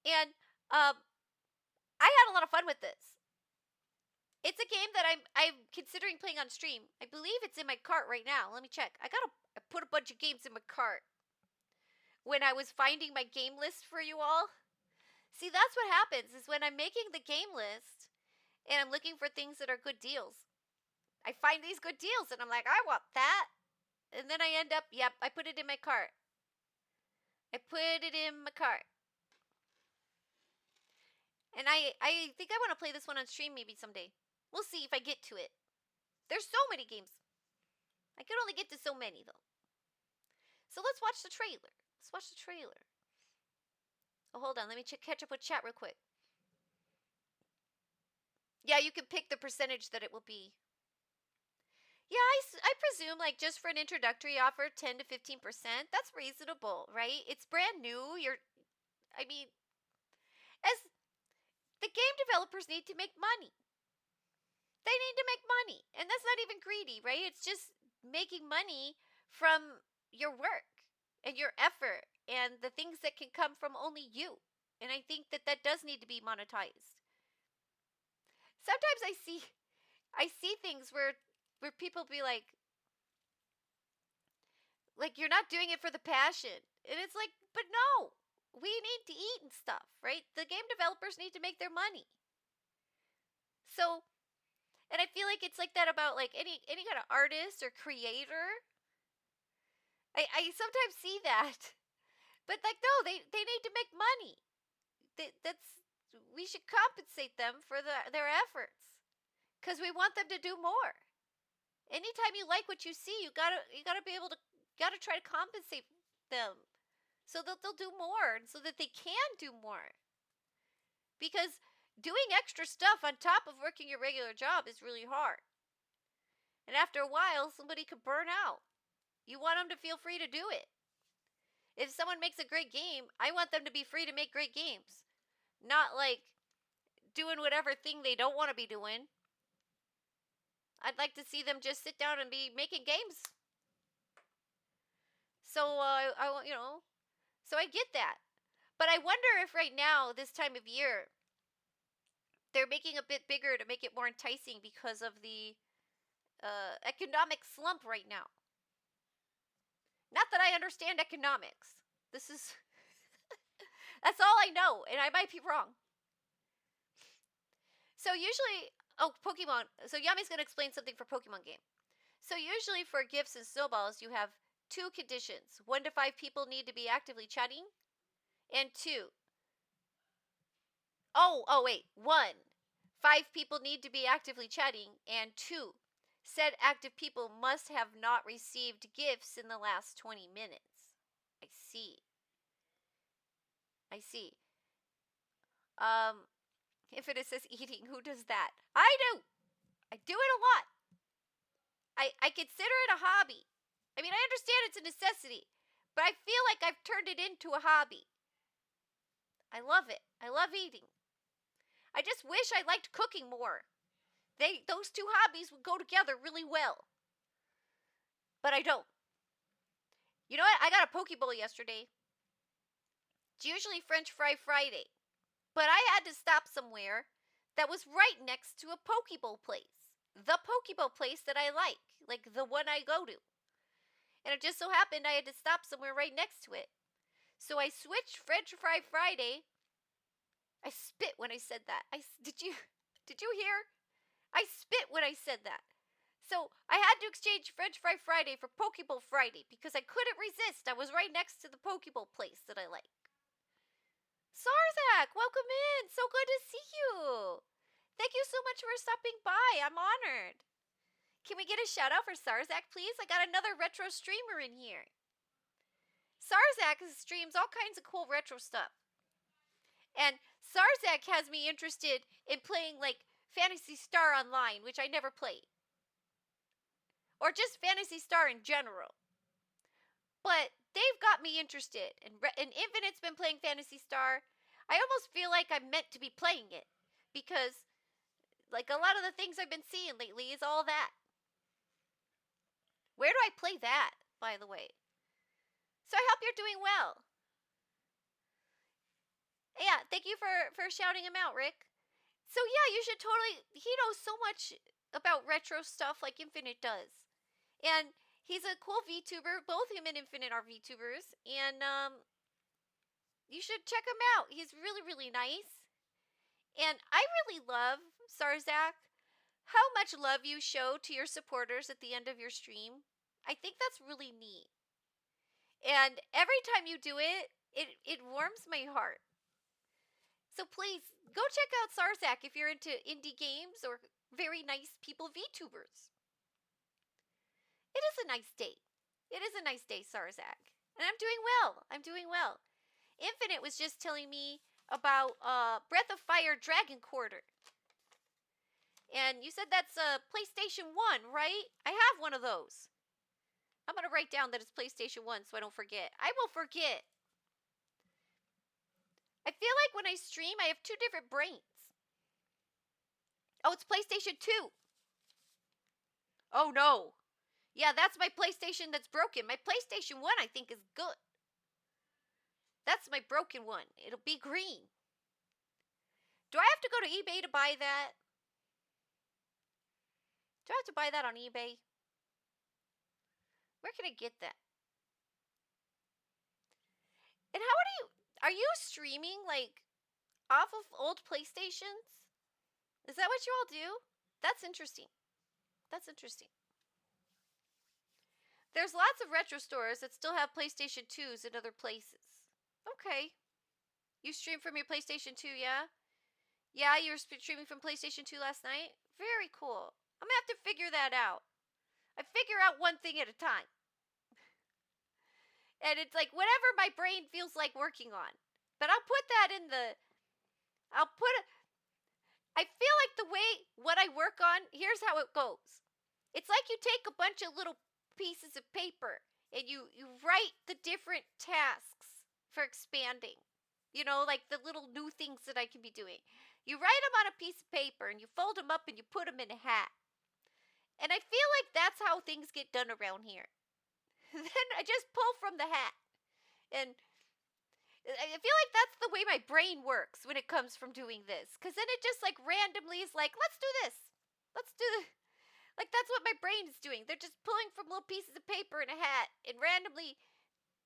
And I had a lot of fun with this. It's a game that I'm considering playing on stream. I believe it's in my cart right now. Let me check. I put a bunch of games in my cart when I was finding my game list for you all. See, that's what happens is when I'm making the game list and I'm looking for things that are good deals. I find these good deals and I'm like, I want that. And then I end up, yep, I put it in my cart. I put it in my cart. And I think I want to play this one on stream maybe someday. We'll see if I get to it. There's so many games. I can only get to so many, though. So let's watch the trailer. Let's watch the trailer. Oh, hold on. Let me catch up with chat real quick. Yeah, you can pick the percentage that it will be. Yeah, I presume, like, just for an introductory offer, 10 to 15%. That's reasonable, right? It's brand new. I mean, as the game developers need to make money. They need to make money. And that's not even greedy, right? It's just making money from your work and your effort and the things that can come from only you. And I think that does need to be monetized. Sometimes I see things where people be like you're not doing it for the passion. And it's like, but no. We need to eat and stuff, right? The game developers need to make their money. So, and I feel like it's like that about like any kind of artist or creator. I sometimes see that. But like no, they need to make money. We should compensate them for their efforts. Cuz we want them to do more. Anytime you like what you see, you got to be able to try to compensate them so that they'll do more and so that they can do more. Because doing extra stuff on top of working your regular job is really hard. And after a while, somebody could burn out. You want them to feel free to do it. If someone makes a great game, I want them to be free to make great games. Not like doing whatever thing they don't want to be doing. I'd like to see them just sit down and be making games. So, so I get that. But I wonder if right now, this time of year, they're making a bit bigger to make it more enticing because of the economic slump right now. Not that I understand economics. This is... That's all I know, and I might be wrong. So usually... Oh, Pokemon. So Yami's going to explain something for Pokemon game. So usually for gifts and snowballs, you have 2 conditions. 1 to 5 people need to be actively chatting. And 2... Oh, wait. 1. 5 people need to be actively chatting. And 2. Said active people must have not received gifts in the last 20 minutes. I see. If it says eating, who does that? I do. I do it a lot. I consider it a hobby. I mean, I understand it's a necessity, but I feel like I've turned it into a hobby. I love it. I love eating. I just wish I liked cooking more. Those 2 hobbies would go together really well. But I don't. You know what? I got a Pokeball yesterday. It's usually French Fry Friday. But I had to stop somewhere that was right next to a Pokeball place. The Pokeball place that I like the one I go to. And it just so happened I had to stop somewhere right next to it. So I switched French Fry Friday. I spit when I said that. Did you hear? I spit when I said that. So I had to exchange French Fry Friday for Pokeball Friday because I couldn't resist. I was right next to the Pokeball place that I like. Sarzak, welcome in. So good to see you. Thank you so much for stopping by. I'm honored. Can we get a shout out for Sarzak, please? I got another retro streamer in here. Sarzak streams all kinds of cool retro stuff. And Sarzak has me interested in playing like Phantasy Star Online, which I never played. Or just Phantasy Star in general. But they've got me interested. And Infinite's been playing Phantasy Star. I almost feel like I'm meant to be playing it. Because, like, a lot of the things I've been seeing lately is all that. Where do I play that, by the way? So I hope you're doing well. Yeah, thank you for shouting him out, Rick. So yeah, you should totally... He knows so much about retro stuff like Infinite does. And he's a cool VTuber. Both him and Infinite are VTubers. And you should check him out. He's really, really nice. And I really love, Sarzak, how much love you show to your supporters at the end of your stream. I think that's really neat. And every time you do it, it warms my heart. So please go check out Sarzak if you're into indie games or very nice people VTubers. It is a nice day. It is a nice day, Sarzak. And I'm doing well. I'm doing well. Infinite was just telling me about Breath of Fire Dragon Quarter. And you said that's a PlayStation 1, right? I have one of those. I'm going to write down that it's PlayStation 1 so I don't forget. I will forget. I feel like when I stream, I have two different brains. Oh, it's PlayStation 2. Oh, no. Yeah, that's my PlayStation that's broken. My PlayStation 1, I think, is good. That's my broken one. It'll be green. Do I have to go to eBay to buy that? Do I have to buy that on eBay? Where can I get that? And are you streaming, like, off of old PlayStations? Is that what you all do? That's interesting. That's interesting. There's lots of retro stores that still have PlayStation 2s in other places. Okay. You streamed from your PlayStation 2, yeah? Yeah, you were streaming from PlayStation 2 last night? Very cool. I'm gonna have to figure that out. I figure out one thing at a time. And it's like whatever my brain feels like working on. But I'll put that in the... I feel like the way what I work on, here's how it goes. It's like you take a bunch of little pieces of paper and you write the different tasks for expanding. You know, like the little new things that I can be doing. You write them on a piece of paper and you fold them up and you put them in a hat. And I feel like that's how things get done around here. Then I just pull from the hat. And I feel like that's the way my brain works when it comes from doing this. Because then it just like randomly is like, let's do this. Let's do this. Like that's what my brain is doing. They're just pulling from little pieces of paper in a hat and randomly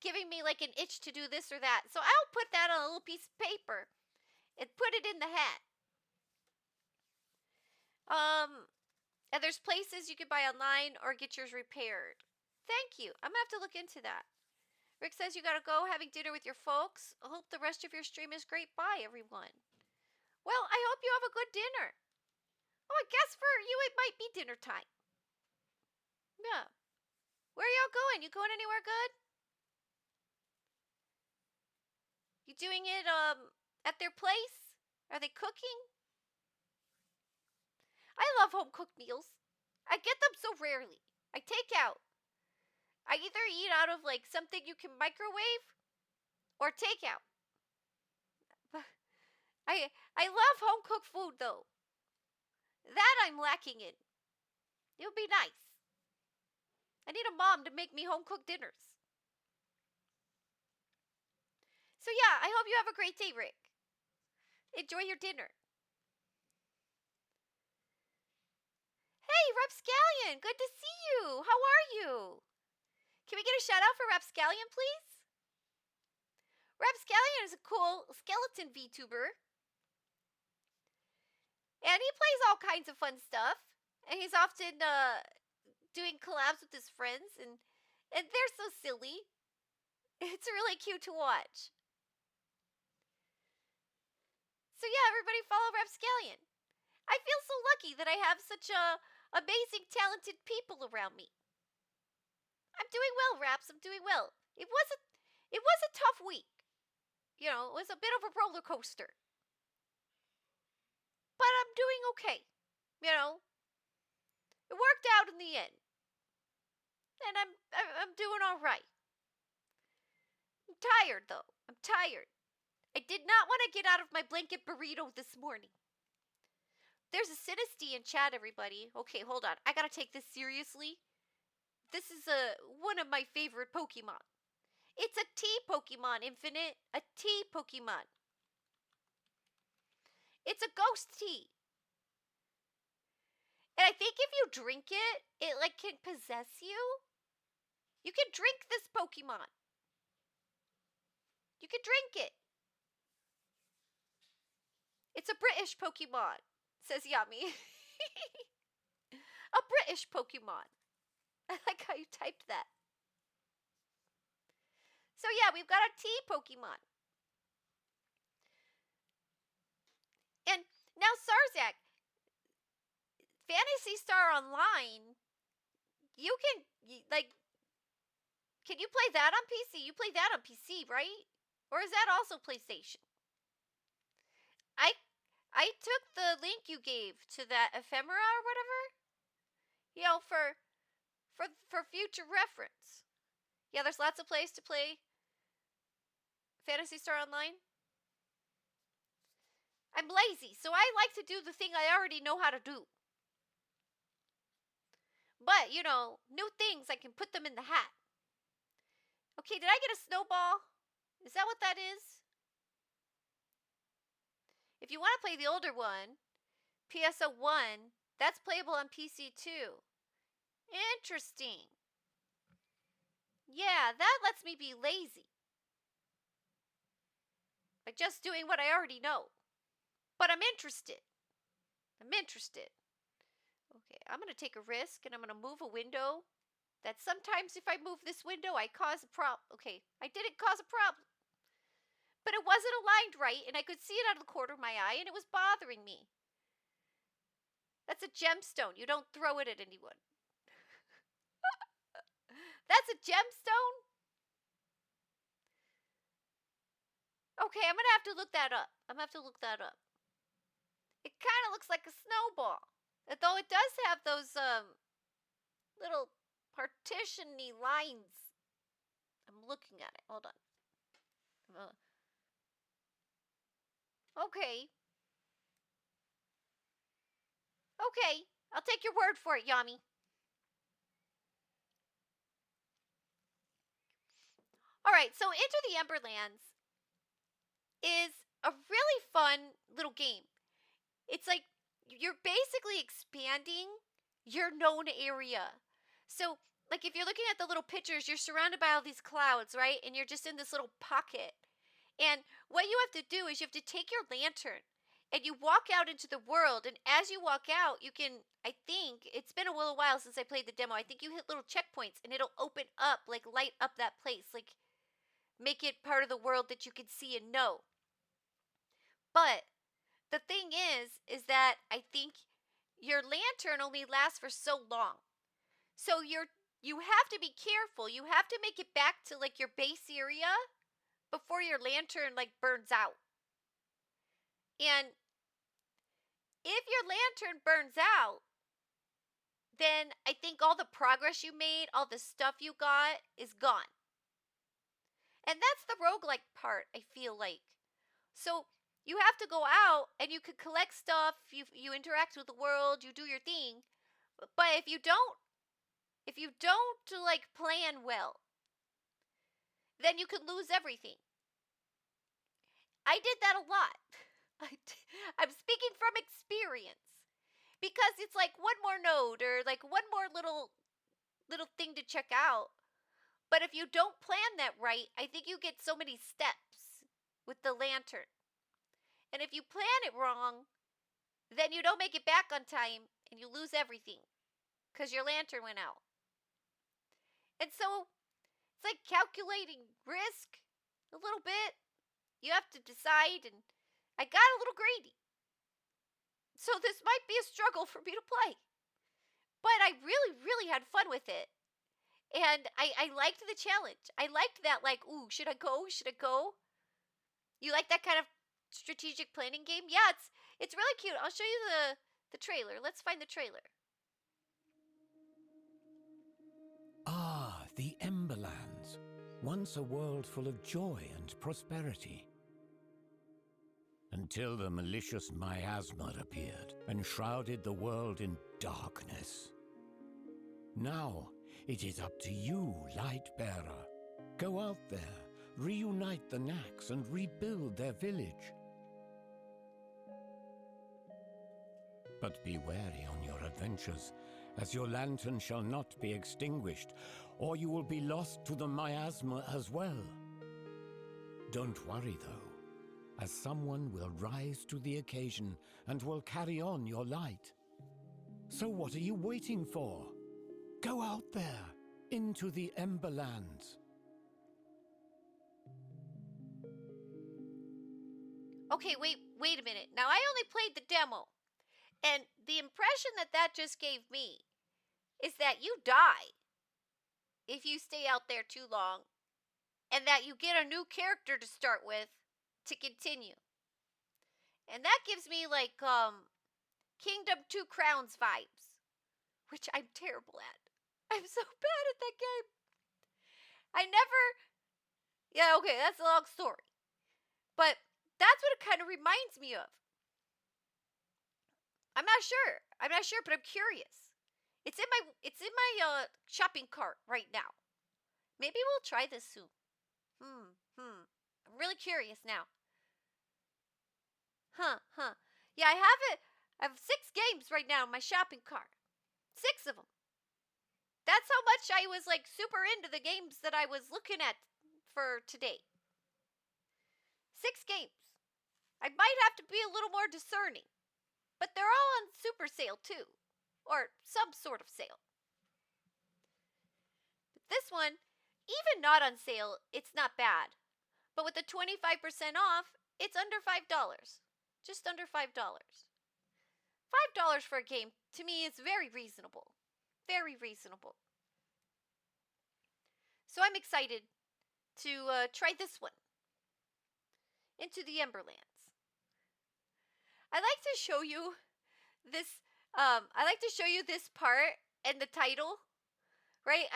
giving me like an itch to do this or that. So I'll put that on a little piece of paper and put it in the hat. And there's places you can buy online or get yours repaired. Thank you. I'm gonna have to look into that. Rick says you gotta go having dinner with your folks. I hope the rest of your stream is great. Bye, everyone. Well, I hope you have a good dinner. Oh, I guess for you it might be dinner time. Yeah. Where are y'all going? You going anywhere good? You doing it at their place? Are they cooking? I love home cooked meals. I get them so rarely. I take out. I either eat out of like something you can microwave or take out. I love home cooked food though. That I'm lacking in. It would be nice. I need a mom to make me home cooked dinners. So yeah, I hope you have a great day, Rick. Enjoy your dinner. Hey, Rapscallion, good to see you. How are you? Can we get a shout out for Rapscallion, please? Rapscallion is a cool skeleton VTuber. And he plays all kinds of fun stuff. And he's often doing collabs with his friends. And they're so silly. It's really cute to watch. So yeah, everybody follow Rapscallion. I feel so lucky that I have such amazing, talented people around me. I'm doing well, Raps. I'm doing well. It was a tough week. You know, it was a bit of a roller coaster. But I'm doing okay. You know, it worked out in the end, and I'm doing all right. I'm tired though. I'm tired. I did not want to get out of my blanket burrito this morning. There's a Sinisty in chat, everybody. Okay, hold on. I gotta take this seriously. This is one of my favorite Pokemon. It's a T Pokemon, Infinite. A T Pokemon. It's a ghost tea. And I think if you drink it, it like can possess you. You can drink this Pokemon. You can drink it. It's a British Pokemon, says Yami. A British Pokemon. I like how you typed that. So yeah, we've got a T Pokemon. And now Sarzak, Phantasy Star Online, you can, like, can you play that on PC? You play that on PC, right? Or is that also PlayStation? I took the link you gave to that ephemera or whatever, you know, for future reference. Yeah, there's lots of plays to play Phantasy Star Online. I'm lazy, so I like to do the thing I already know how to do. But, you know, new things, I can put them in the hat. Okay, did I get a snowball? Is that what that is? If you want to play the older one, PSO 1, that's playable on PC too. Interesting. Yeah, that lets me be lazy. By just doing what I already know. But I'm interested. Okay, I'm going to take a risk and I'm going to move a window. That sometimes if I move this window, I cause a problem. Okay, I didn't cause a problem. But it wasn't aligned right and I could see it out of the corner of my eye and it was bothering me. That's a gemstone. You don't throw it at anyone. That's a gemstone? Okay, I'm going to have to look that up. It kind of looks like a snowball. Though it does have those little partition-y lines. I'm looking at it. Hold on. Okay. Okay. I'll take your word for it, Yami. Alright, so Enter the Emberlands is a really fun little game. It's like you're basically expanding your known area. So, like if you're looking at the little pictures, you're surrounded by all these clouds, right? And you're just in this little pocket. And what you have to do is you have to take your lantern and you walk out into the world. And as you walk out, you can, I think, it's been a little while since I played the demo. I think you hit little checkpoints and it'll open up, like light up that place, like make it part of the world that you can see and know. But the thing is that I think your lantern only lasts for so long. So you have to be careful. You have to make it back to like your base area before your lantern like burns out. And if your lantern burns out, then I think all the progress you made, all the stuff you got is gone. And that's the roguelike part, I feel like. So you have to go out and you could collect stuff, you interact with the world, you do your thing. But if you don't like plan well, then you could lose everything. I did that a lot. I'm speaking from experience. Because it's like one more node or like one more little thing to check out. But if you don't plan that right, I think you get so many steps with the lantern. And if you plan it wrong, then you don't make it back on time and you lose everything because your lantern went out. And so it's like calculating risk a little bit. You have to decide, and I got a little greedy. So this might be a struggle for me to play. But I really, really had fun with it. And I liked the challenge. I liked that, like, ooh, should I go? Should I go? You like that kind of strategic planning game? Yeah, it's really cute. I'll show you the trailer. Let's find the trailer. Ah, the Emberlands, once a world full of joy and prosperity. Until the malicious miasma appeared and shrouded the world in darkness. Now, it is up to you, Lightbearer. Go out there, reunite the Knacks and rebuild their village. But be wary on your adventures, as your lantern shall not be extinguished, or you will be lost to the miasma as well. Don't worry, though, as someone will rise to the occasion and will carry on your light. So what are you waiting for? Go out there, into the Emberlands. Okay, wait a minute. Now, I only played the demo, and the impression that just gave me is that you die if you stay out there too long, and that you get a new character to start with to continue. And that gives me like Kingdom 2 Crowns vibes, which I'm terrible at. I'm so bad at that game. Yeah, okay, that's a long story. But that's what it kind of reminds me of. I'm not sure, but I'm curious. It's in my shopping cart right now. Maybe we'll try this soon. I'm really curious now. Yeah, I have it. I have 6 games right now in my shopping cart. 6 of them. That's how much I was like super into the games that I was looking at for today. 6 games. I might have to be a little more discerning. But they're all on super sale too. Or some sort of sale. But this one, even not on sale, it's not bad. But with the 25% off, it's under $5. Just under $5. $5 for a game, to me, is very reasonable. Very reasonable. So I'm excited to try this one. Into the Emberlands. I like to show you this. I like to show you this part and the title, right?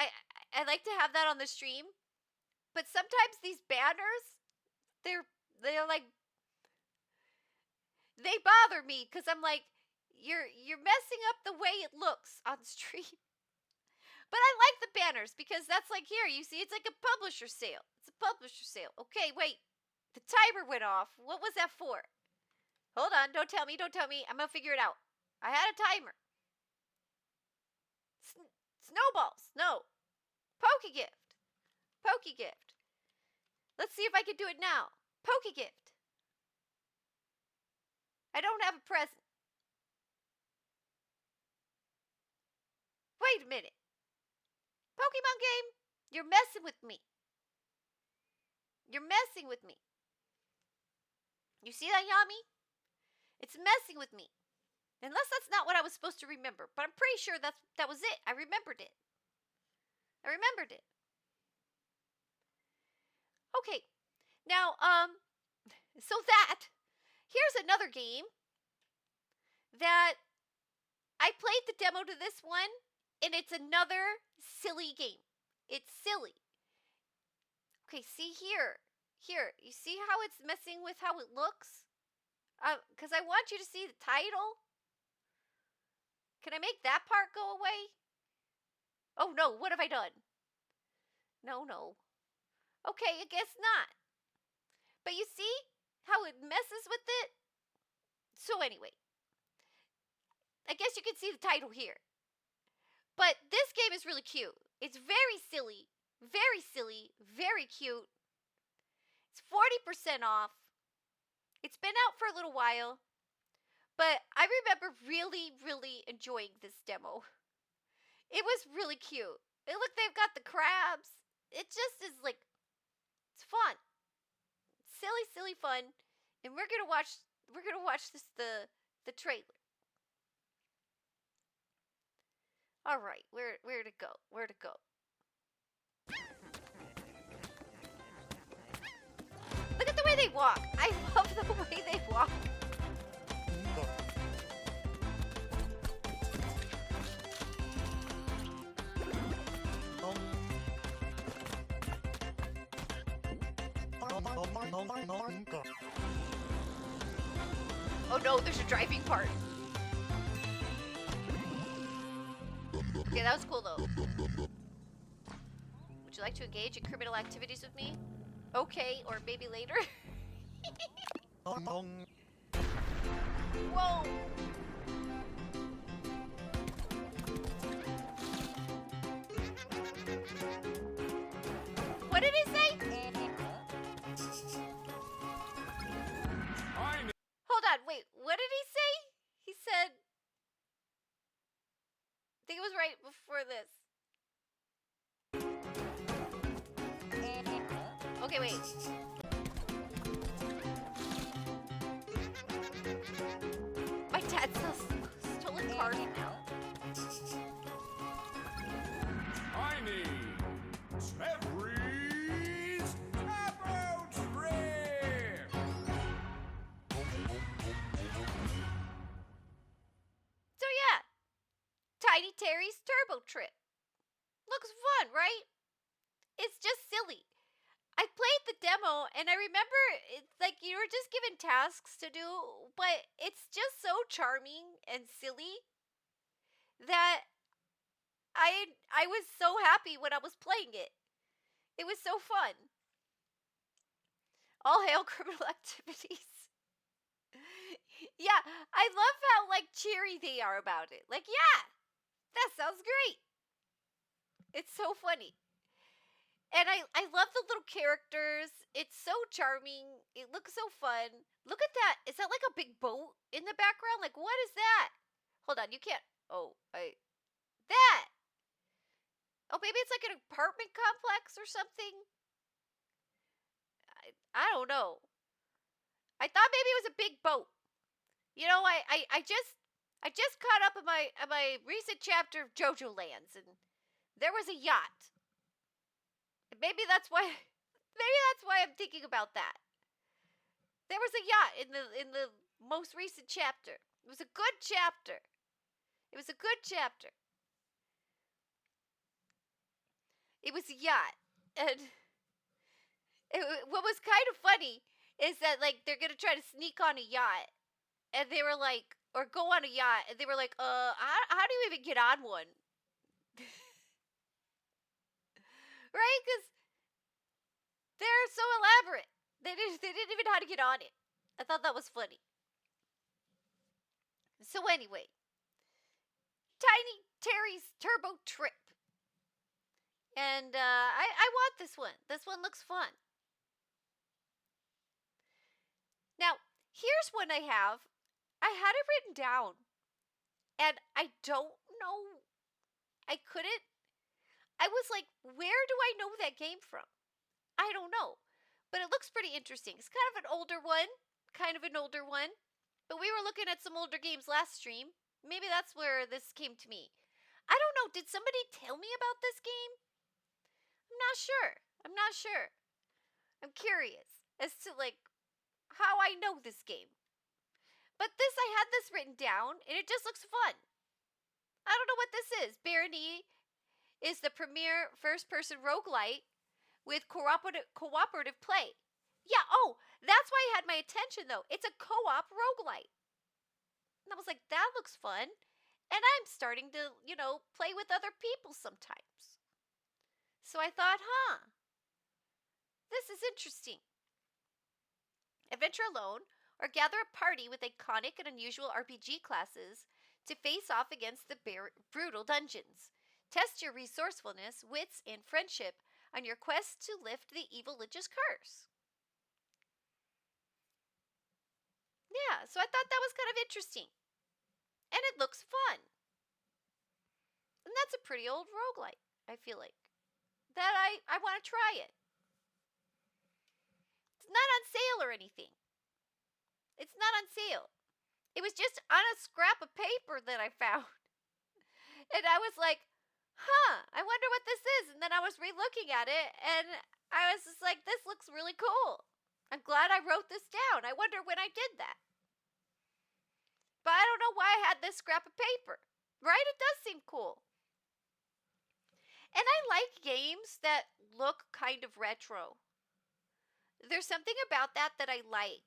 I like to have that on the stream, but sometimes these banners, they're like, they bother me because I'm like, you're messing up the way it looks on stream. But I like the banners because that's like, here, you see, it's like a publisher sale. It's a publisher sale. Okay, wait. The timer went off. What was that for? Hold on. Don't tell me. I'm going to figure it out. I had a timer. Snowballs. No. Pokegift. Pokegift. Let's see if I can do it now. Pokegift. I don't have a present. Wait a minute. Pokemon game, you're messing with me. You're messing with me. You see that, Yami? It's messing with me. Unless that's not what I was supposed to remember. But I'm pretty sure that was it. I remembered it. Okay. Now, so here's another game that I played the demo to this one, and it's another silly game. It's silly. Okay, see here. Here, you see how it's messing with how it looks? Because I want you to see the title. Can I make that part go away? Oh no, what have I done? No. Okay, I guess not. But you see how it messes with it? So anyway, I guess you can see the title here. But this game is really cute. It's very silly, very cute. It's 40% off. It's been out for a little while. But I remember really enjoying this demo. It was really cute. And look, they've got the crabs. It just is like, it's fun. Silly fun. And we're gonna watch this the trailer. Alright, where to go? Look at the way they walk. I love the way they walk. Oh no, there's a driving part. Okay, that was cool though. Would you like to engage in criminal activities with me? Okay, or maybe later. Whoa! What did he say? Hold on, wait, what did he say? He said, I think it was right before this. Okay. My dad sells stolen cars now. I need Terry's Turbo Trip! So yeah, Tiny Terry's Turbo Trip. Looks fun, right? It's just silly. I played the demo and I remember it's like you were just given tasks to do, but it's just so charming and silly that I was so happy when I was playing it. It was so fun. All hail criminal activities. Yeah, I love how like cheery they are about it. Like, yeah, that sounds great. It's so funny. And I love the little characters. It's so charming. It looks so fun. Look at that. Is that like a big boat in the background? Like, what is that? Hold on, you can't. Oh, that. Oh, maybe it's like an apartment complex or something. I don't know. I thought maybe it was a big boat. You know, I just caught up on my recent chapter of JoJo Lands, and there was a yacht. Maybe that's why I'm thinking about that. There was a yacht in the most recent chapter. It was a good chapter. It was a good chapter. It was a yacht, and what was kind of funny is that like they're gonna try to sneak on a yacht, and they were like, or go on a yacht, and they were like, how do you even get on one? Right? Because they're so elaborate. They didn't even know how to get on it. I thought that was funny. So anyway, Tiny Terry's Turbo Trip. And I want this one. This one looks fun. Now, here's one I have. I had it written down. And I don't know. I couldn't. I was like, where do I know that game from? I don't know. But it looks pretty interesting. It's kind of an older one. Kind of an older one. But we were looking at some older games last stream. Maybe that's where this came to me. I don't know. Did somebody tell me about this game? I'm not sure. I'm not sure. I'm curious as to like how I know this game. But this, I had this written down and it just looks fun. I don't know what this is. Barony is the premier first-person roguelite with cooperative play. Yeah, oh, that's why it had my attention though. It's a co-op roguelite. And I was like, that looks fun. And I'm starting to, you know, play with other people sometimes. So I thought, this is interesting. Adventure alone or gather a party with iconic and unusual RPG classes to face off against the brutal dungeons. Test your resourcefulness, wits, and friendship on your quest to lift the evil lich's curse. Yeah, so I thought that was kind of interesting. And it looks fun. And that's a pretty old roguelite, I feel like. That I want to try it. It's not on sale or anything. It's not on sale. It was just on a scrap of paper that I found. And I was like, I wonder what this is. And then I was re-looking at it, and I was just like, this looks really cool. I'm glad I wrote this down. I wonder when I did that. But I don't know why I had this scrap of paper. Right? It does seem cool. And I like games that look kind of retro. There's something about that I like.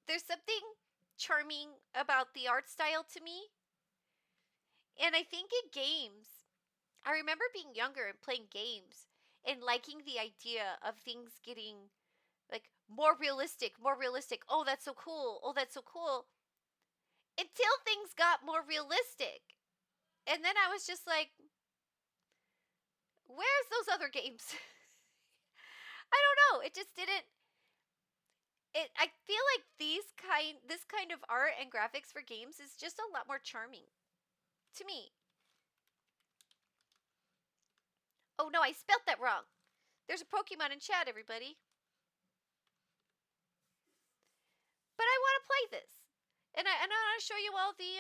There's something charming about the art style to me. And I think in games, I remember being younger and playing games and liking the idea of things getting like more realistic. Oh, that's so cool. Oh, that's so cool. Until things got more realistic. And then I was just like, where's those other games? I don't know. It just didn't. I feel like this kind of art and graphics for games is just a lot more charming to me. Oh no, I spelt that wrong. There's a Pokemon in chat, everybody. But I want to play this. And I want to show you all the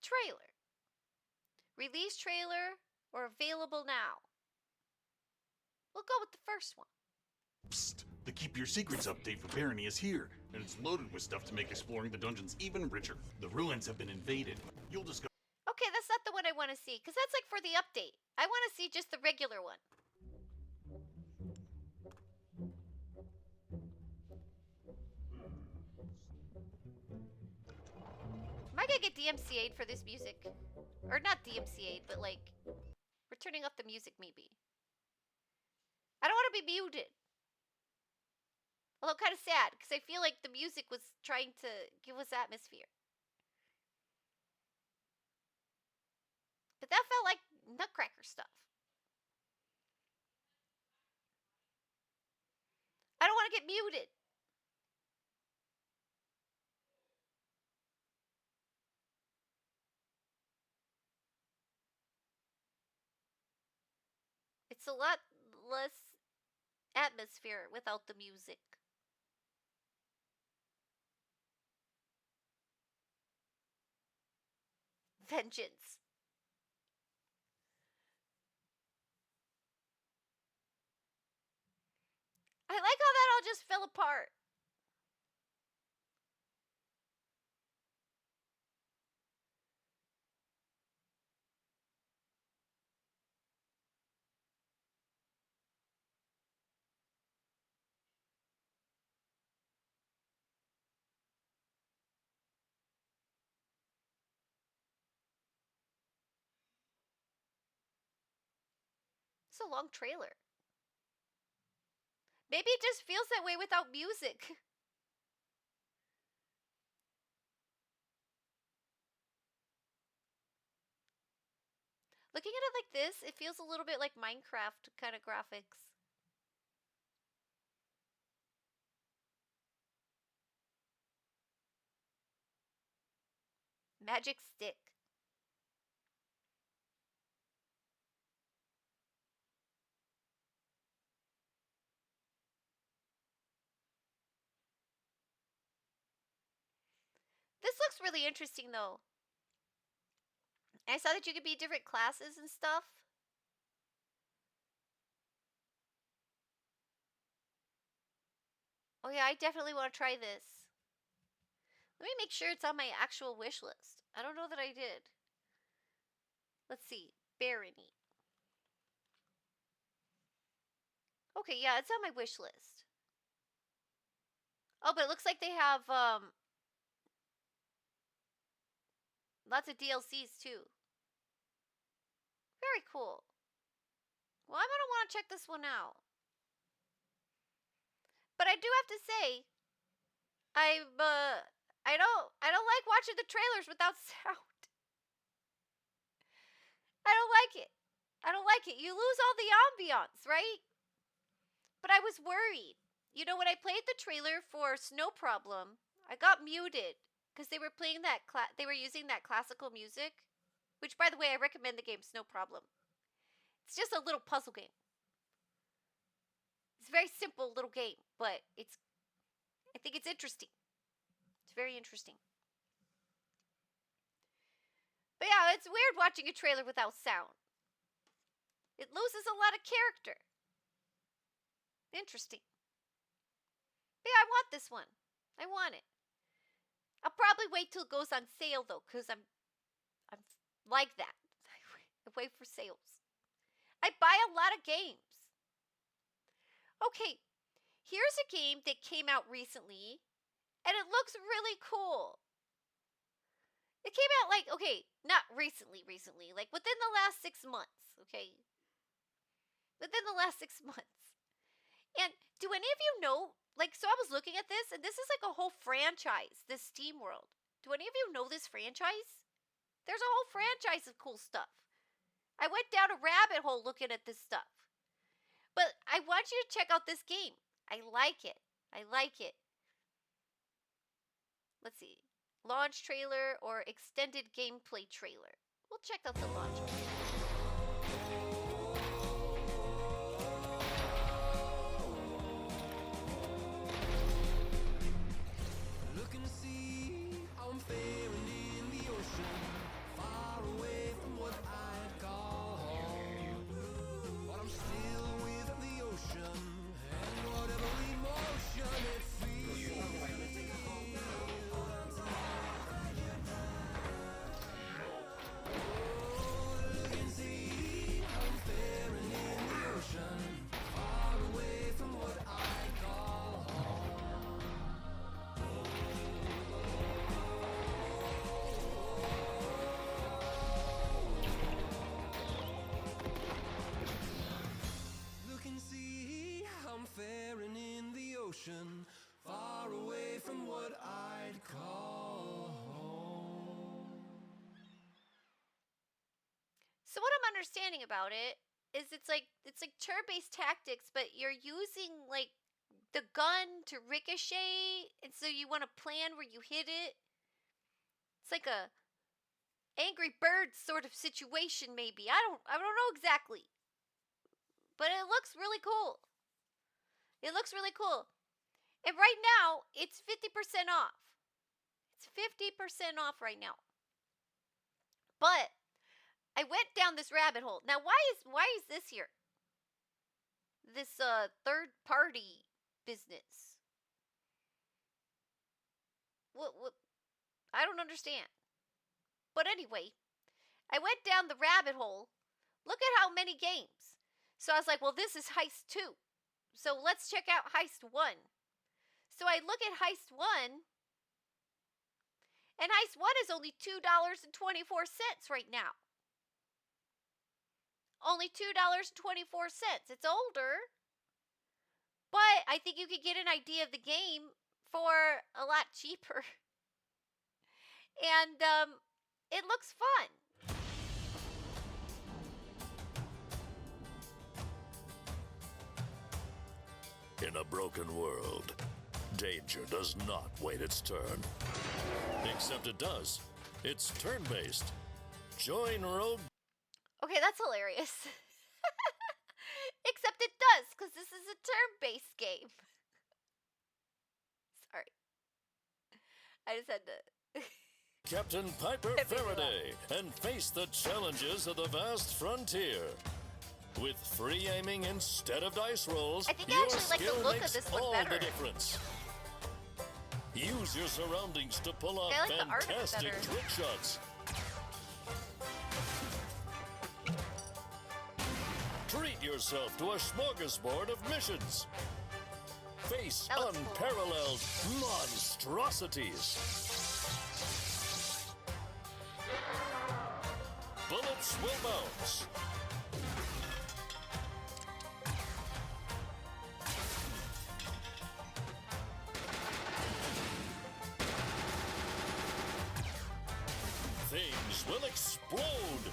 trailer. Release trailer or available now. We'll go with the first one. Psst! The Keep Your Secrets update for Barony is here, and it's loaded with stuff to make exploring the dungeons even richer. The ruins have been invaded. You'll discover. Okay, that's not the one I want to see, because that's like for the update. I want to see just the regular one. Am I gonna get DMCA'd for this music? Or not DMCA'd, but like, we're turning up the music maybe. I don't want to be muted. Although kind of sad, because I feel like the music was trying to give us atmosphere. But that felt like Nutcracker stuff. I don't want to get muted. It's a lot less atmosphere without the music. Vengeance. I like how that all just fell apart. It's a long trailer. Maybe it just feels that way without music. Looking at it like this, it feels a little bit like Minecraft kind of graphics. Magic stick. This looks really interesting though. I saw that you could be different classes and stuff. Oh yeah, I definitely want to try this. Let me make sure it's on my actual wish list. I don't know that I did. Let's see. Barony. Okay, yeah, it's on my wish list. Oh, but it looks like they have lots of DLCs too. Very cool. Well, I'm gonna want to check this one out. But I do have to say, I don't like watching the trailers without sound. I don't like it. I don't like it. You lose all the ambiance, right? But I was worried. You know, when I played the trailer for Snow Problem, I got muted because they were playing that they were using that classical music, which, by the way, I recommend the game Snow Problem. It's just a little puzzle game. It's a very simple little game, but I think it's interesting. It's very interesting. But yeah, it's weird watching a trailer without sound. It loses a lot of character. Interesting. But yeah, I want this one. I want it. I'll probably wait till it goes on sale though, because I'm like that. I wait for sales. I buy a lot of games. Okay, here's a game that came out recently, and it looks really cool. It came out like, okay, not recently, like within the last 6 months, okay? Within the last 6 months. And do any of you know, like, so I was looking at this, and this is like a whole franchise, this Steam World. Do any of you know this franchise? There's a whole franchise of cool stuff. I went down a rabbit hole looking at this stuff. But I want you to check out this game. I like it. I like it. Let's see. Launch trailer or extended gameplay trailer. We'll check out the launch trailer. ocean, far away from what I'd call home. So what I'm understanding about it is it's like turn-based tactics, but you're using like the gun to ricochet, and so you want to plan where you hit it. It's like a Angry Birds sort of situation, maybe. I don't know exactly, but it looks really cool. It looks really cool, and right now it's 50% off. It's 50% off right now, but I went down this rabbit hole. Now, why is this here? This third party business. What I don't understand. But anyway, I went down the rabbit hole. Look at how many games. So I was like, well, this is Heist 2. So let's check out Heist 1. So I look at Heist 1, and Heist 1 is only $2.24 right now. Only $2.24. It's older, but I think you could get an idea of the game for a lot cheaper. And it looks fun. In a broken world, danger does not wait its turn. Except it does. It's turn-based. Join Rogue. Okay, that's hilarious. Except it does, because this is a turn-based game. Sorry. I just had to... Captain Piper It made me Faraday and face the challenges of the vast frontier. With free aiming instead of dice rolls, I think I your actually like the skill look of makes this one all better. the difference. Use your surroundings to pull off I like the art of it fantastic better. trick shots. Treat yourself to a smorgasbord of missions. Face That looks cool. unparalleled monstrosities. Bullets will bounce. Things will explode.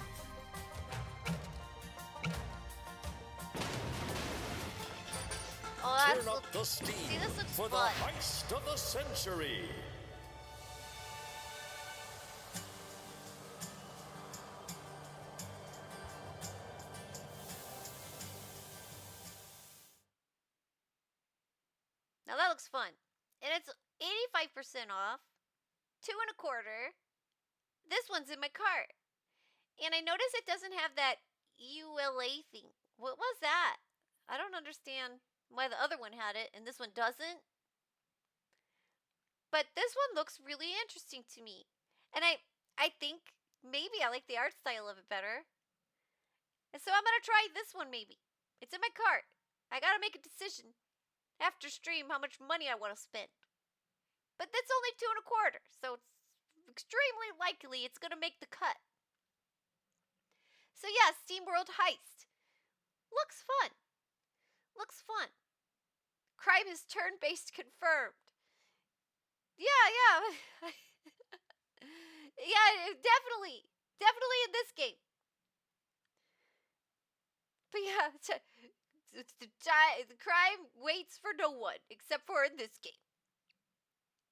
Oh, that's Turn up the steam See, this looks for fun. the heist of the century. Now that looks fun. And it's 85% off. 2.25. This one's in my cart. And I notice it doesn't have that ULA thing. What was that? I don't understand why the other one had it and this one doesn't. But this one looks really interesting to me. And I think maybe I like the art style of it better. And so I'm going to try this one maybe. It's in my cart. I got to make a decision after stream how much money I want to spend. But that's only 2.25, so it's extremely likely it's going to make the cut. So yeah, SteamWorld Heist. Looks fun. Looks fun. Crime is turn-based confirmed. Yeah. Yeah, definitely. Definitely in this game. But yeah, the crime waits for no one, except for in this game.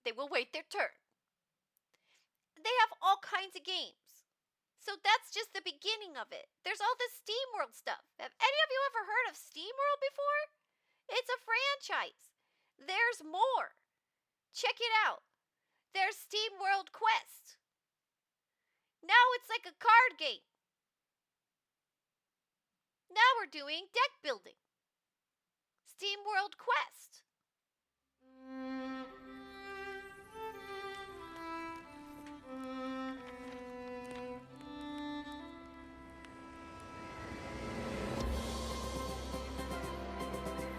They will wait their turn. They have all kinds of games. So that's just the beginning of it. There's all this SteamWorld stuff. Have any of you ever heard of SteamWorld before? It's a franchise. There's more. Check it out. There's SteamWorld Quest. Now it's like a card game. Now we're doing deck building. SteamWorld Quest.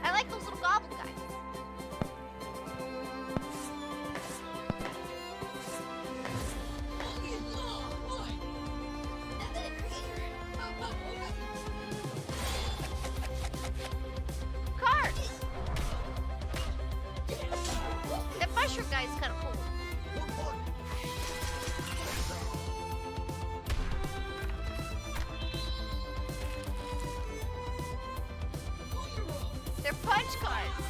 I like those little goblin guys. Cards. mushroom guy is kind of cool. They're punch cards.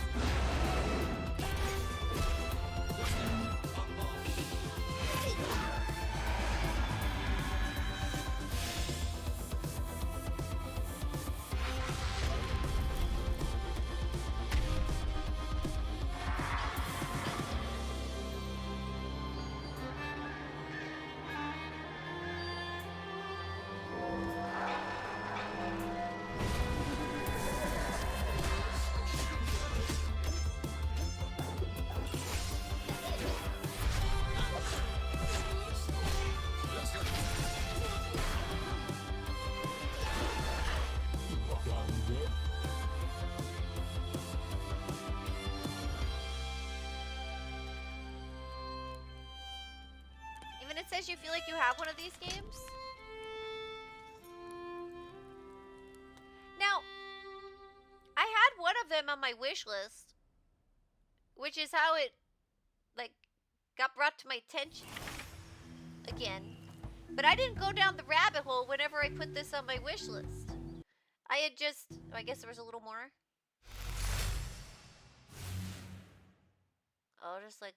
Even it says you feel like you have one of these games. Now, I had one of them on my wish list, which is how it, like, got brought to my attention again. But I didn't go down the rabbit hole whenever I put this on my wish list. I had just, oh, I guess there was a little more. Oh, just like,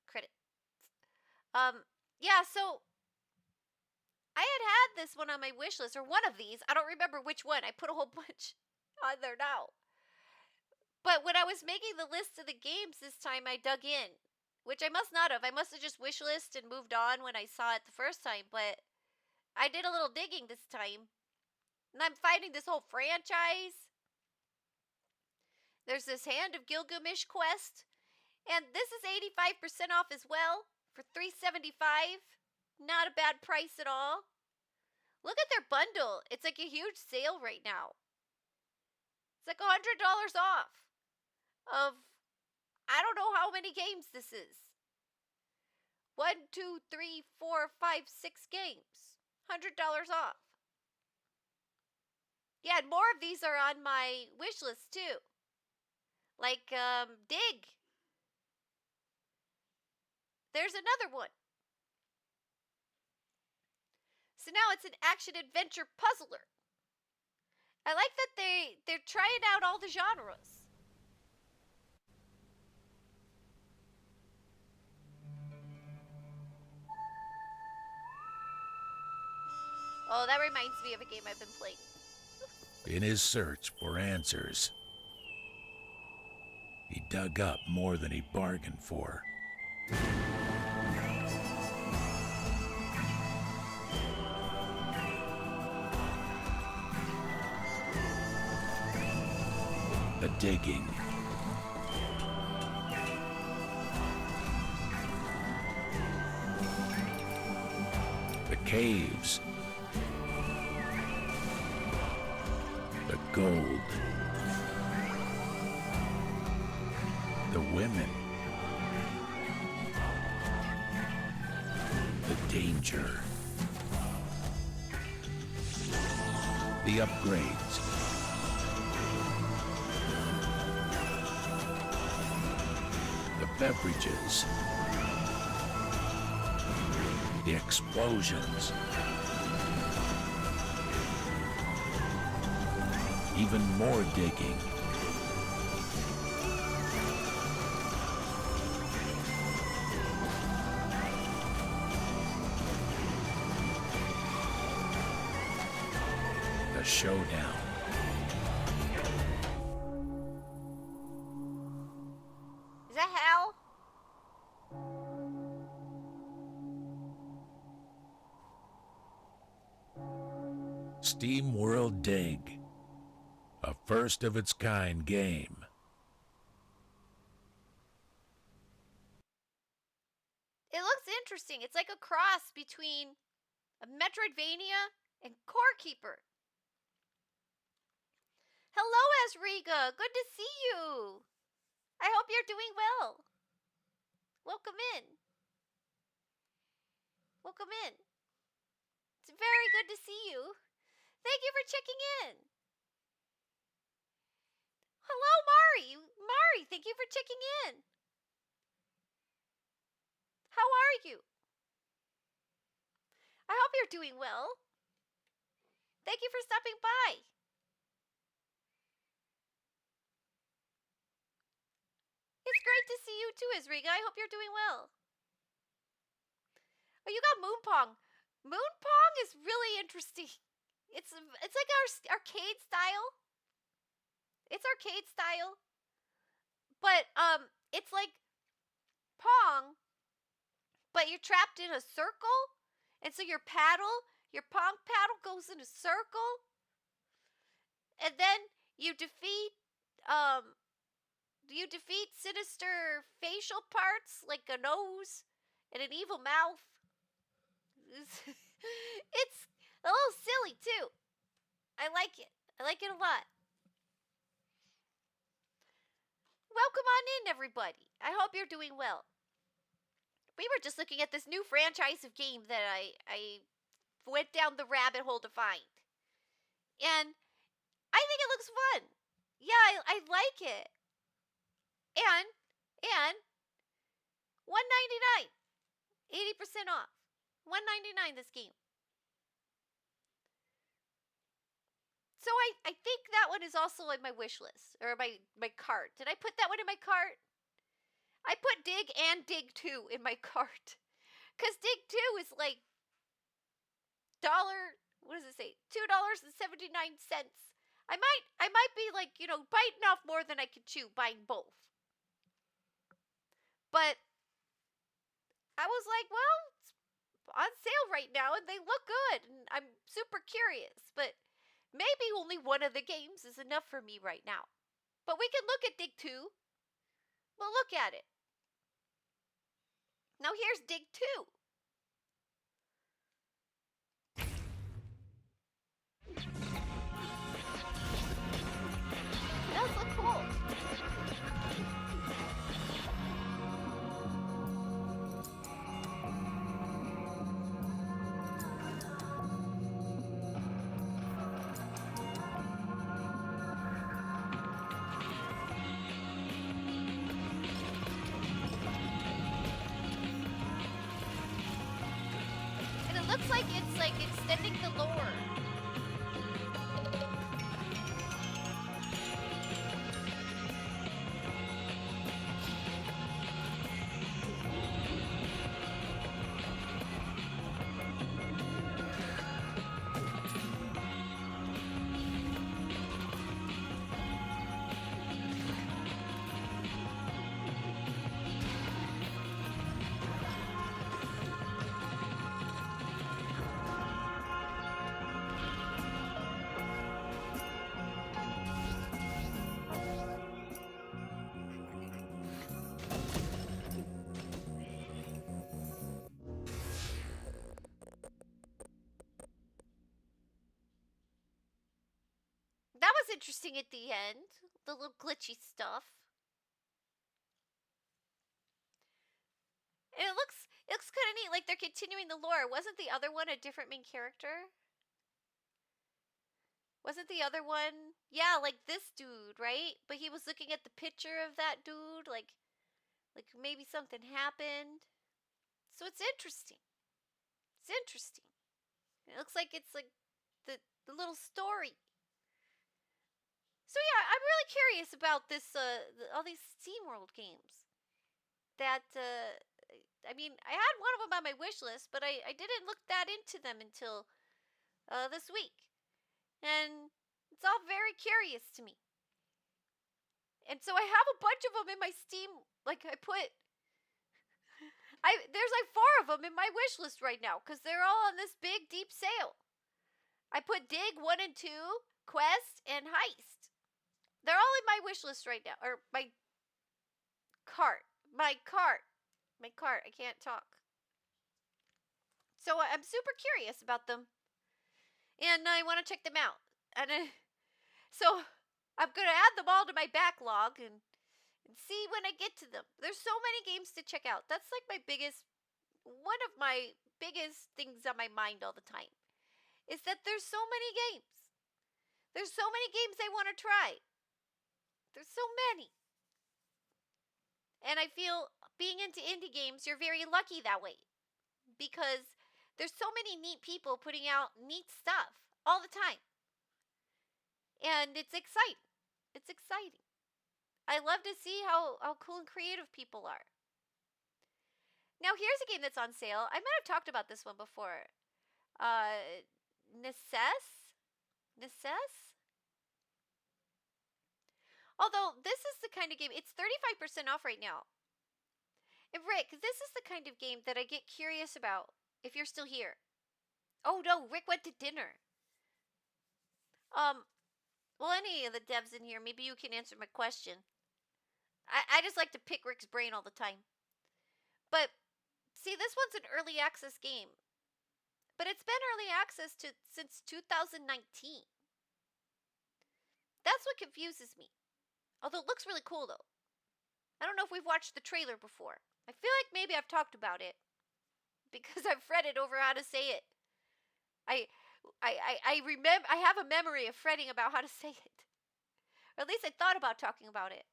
credit. Yeah, so I had this one on my wish list, or one of these. I don't remember which one. I put a whole bunch on there now. But when I was making the list of the games this time, I dug in, which I must not have. I must have just wish list and moved on when I saw it the first time, but I did a little digging this time. And I'm finding this whole franchise. There's this Hand of Gilgamesh quest, and this is 85% off as well for $3.75. Not a bad price at all. Look at their bundle. It's like a huge sale right now. It's like $100 off of, I don't know how many games this is. 1, 2, 3, 4, 5, 6 games. $100 off. Yeah, and more of these are on my wish list too. Like, Dig. There's another one. So now it's an action-adventure puzzler. I like that they're trying out all the genres. Oh, that reminds me of a game I've been playing. In his search for answers, he dug up more than he bargained for. The digging. The caves. The gold. The women. The danger. The upgrades. The beverages. The explosions. Even more digging. The showdown. Is that hell? Steam World Dig. A first of its kind game. It looks interesting. It's like a cross between a Metroidvania and Core Keeper. Hello, Asriga. Good to see you. I hope you're doing well. Welcome in. Welcome in. It's very good to see you. Thank you for checking in. Hello, Mari. Mari, thank you for checking in. How are you? I hope you're doing well. Thank you for stopping by. It's great to see you too, Isriga. I hope you're doing well. Oh, you got Moonpong. Moonpong is really interesting. It's like our arcade style. It's arcade style. But it's like Pong, but you're trapped in a circle, and so your Pong paddle goes in a circle, and then you defeat sinister facial parts like a nose and an evil mouth. It's a little silly too. I like it. I like it a lot. Welcome on in, everybody. I hope you're doing well. We were just looking at this new franchise of game that I went down the rabbit hole to find. And I think it looks fun. Yeah, I like it. And $199. 80% off. $199 this game. So I think that one is also in my wish list, or my cart. Did I put that one in my cart? I put Dig and Dig 2 in my cart. Because Dig 2 is like what does it say? $2.79. I might be like, biting off more than I can chew buying both. But I was like, well, it's on sale right now and they look good. And I'm super curious. But maybe only one of the games is enough for me right now. But we can look at Dig 2. We'll look at it. Now here's Dig 2. That does look cool. And it looks like it's like extending the lore. That was interesting at the end. The little glitchy stuff. And it looks kind of neat, like they're continuing the lore. Wasn't the other one a different main character? Wasn't the other one? Yeah, like this dude, right? But he was looking at the picture of that dude, like maybe something happened. So it's interesting. It's interesting. It looks like it's like the little story. So yeah, I'm really curious about this all these SteamWorld games. That I mean, I had one of them on my wish list, but I didn't look that into them until this week. And it's all very curious to me. And so I have a bunch of them in my Steam, like there's like 4 of them in my wish list right now because they're all on this big deep sale. I put Dig 1 and 2, Quest, and Heist. They're all in my wish list right now, or my cart. I can't talk. So I'm super curious about them. And I want to check them out. And so I'm going to add them all to my backlog and see when I get to them. There's so many games to check out. That's like one of my biggest things on my mind all the time. Is that there's so many games. There's so many games I want to try. There's so many. And I feel being into indie games, you're very lucky that way. Because there's so many neat people putting out neat stuff all the time. And it's exciting. It's exciting. I love to see how cool and creative people are. Now, here's a game that's on sale. I might have talked about this one before. Necess? Although, this is the kind of game, it's 35% off right now. And Rick, this is the kind of game that I get curious about if you're still here. Oh no, Rick went to dinner. Well, any of the devs in here, maybe you can answer my question. I just like to pick Rick's brain all the time. But, see, this one's an early access game. But it's been early access since 2019. That's what confuses me. Although it looks really cool, though. I don't know if we've watched the trailer before. I feel like maybe I've talked about it. Because I've fretted over how to say it. I remember, I have a memory of fretting about how to say it. Or at least I thought about talking about it.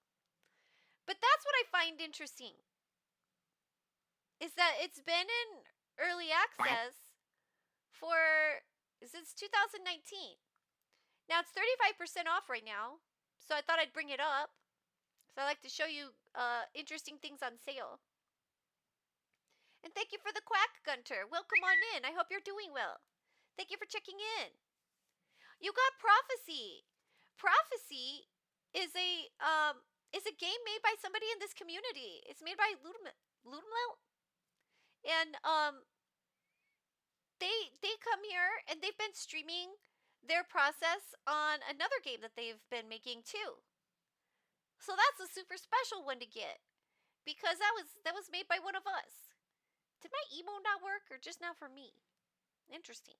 But that's what I find interesting. Is that it's been in early access since 2019. Now it's 35% off right now. So I thought I'd bring it up. So I like to show you interesting things on sale. And thank you for the Quack Gunter. Welcome on in. I hope you're doing well. Thank you for checking in. You got Prophecy. Prophecy is a game made by somebody in this community. It's made by Ludmel. And they come here and they've been streaming their process on another game that they've been making too. So that's a super special one to get because that was made by one of us. Did my emo not work or just not for me? Interesting.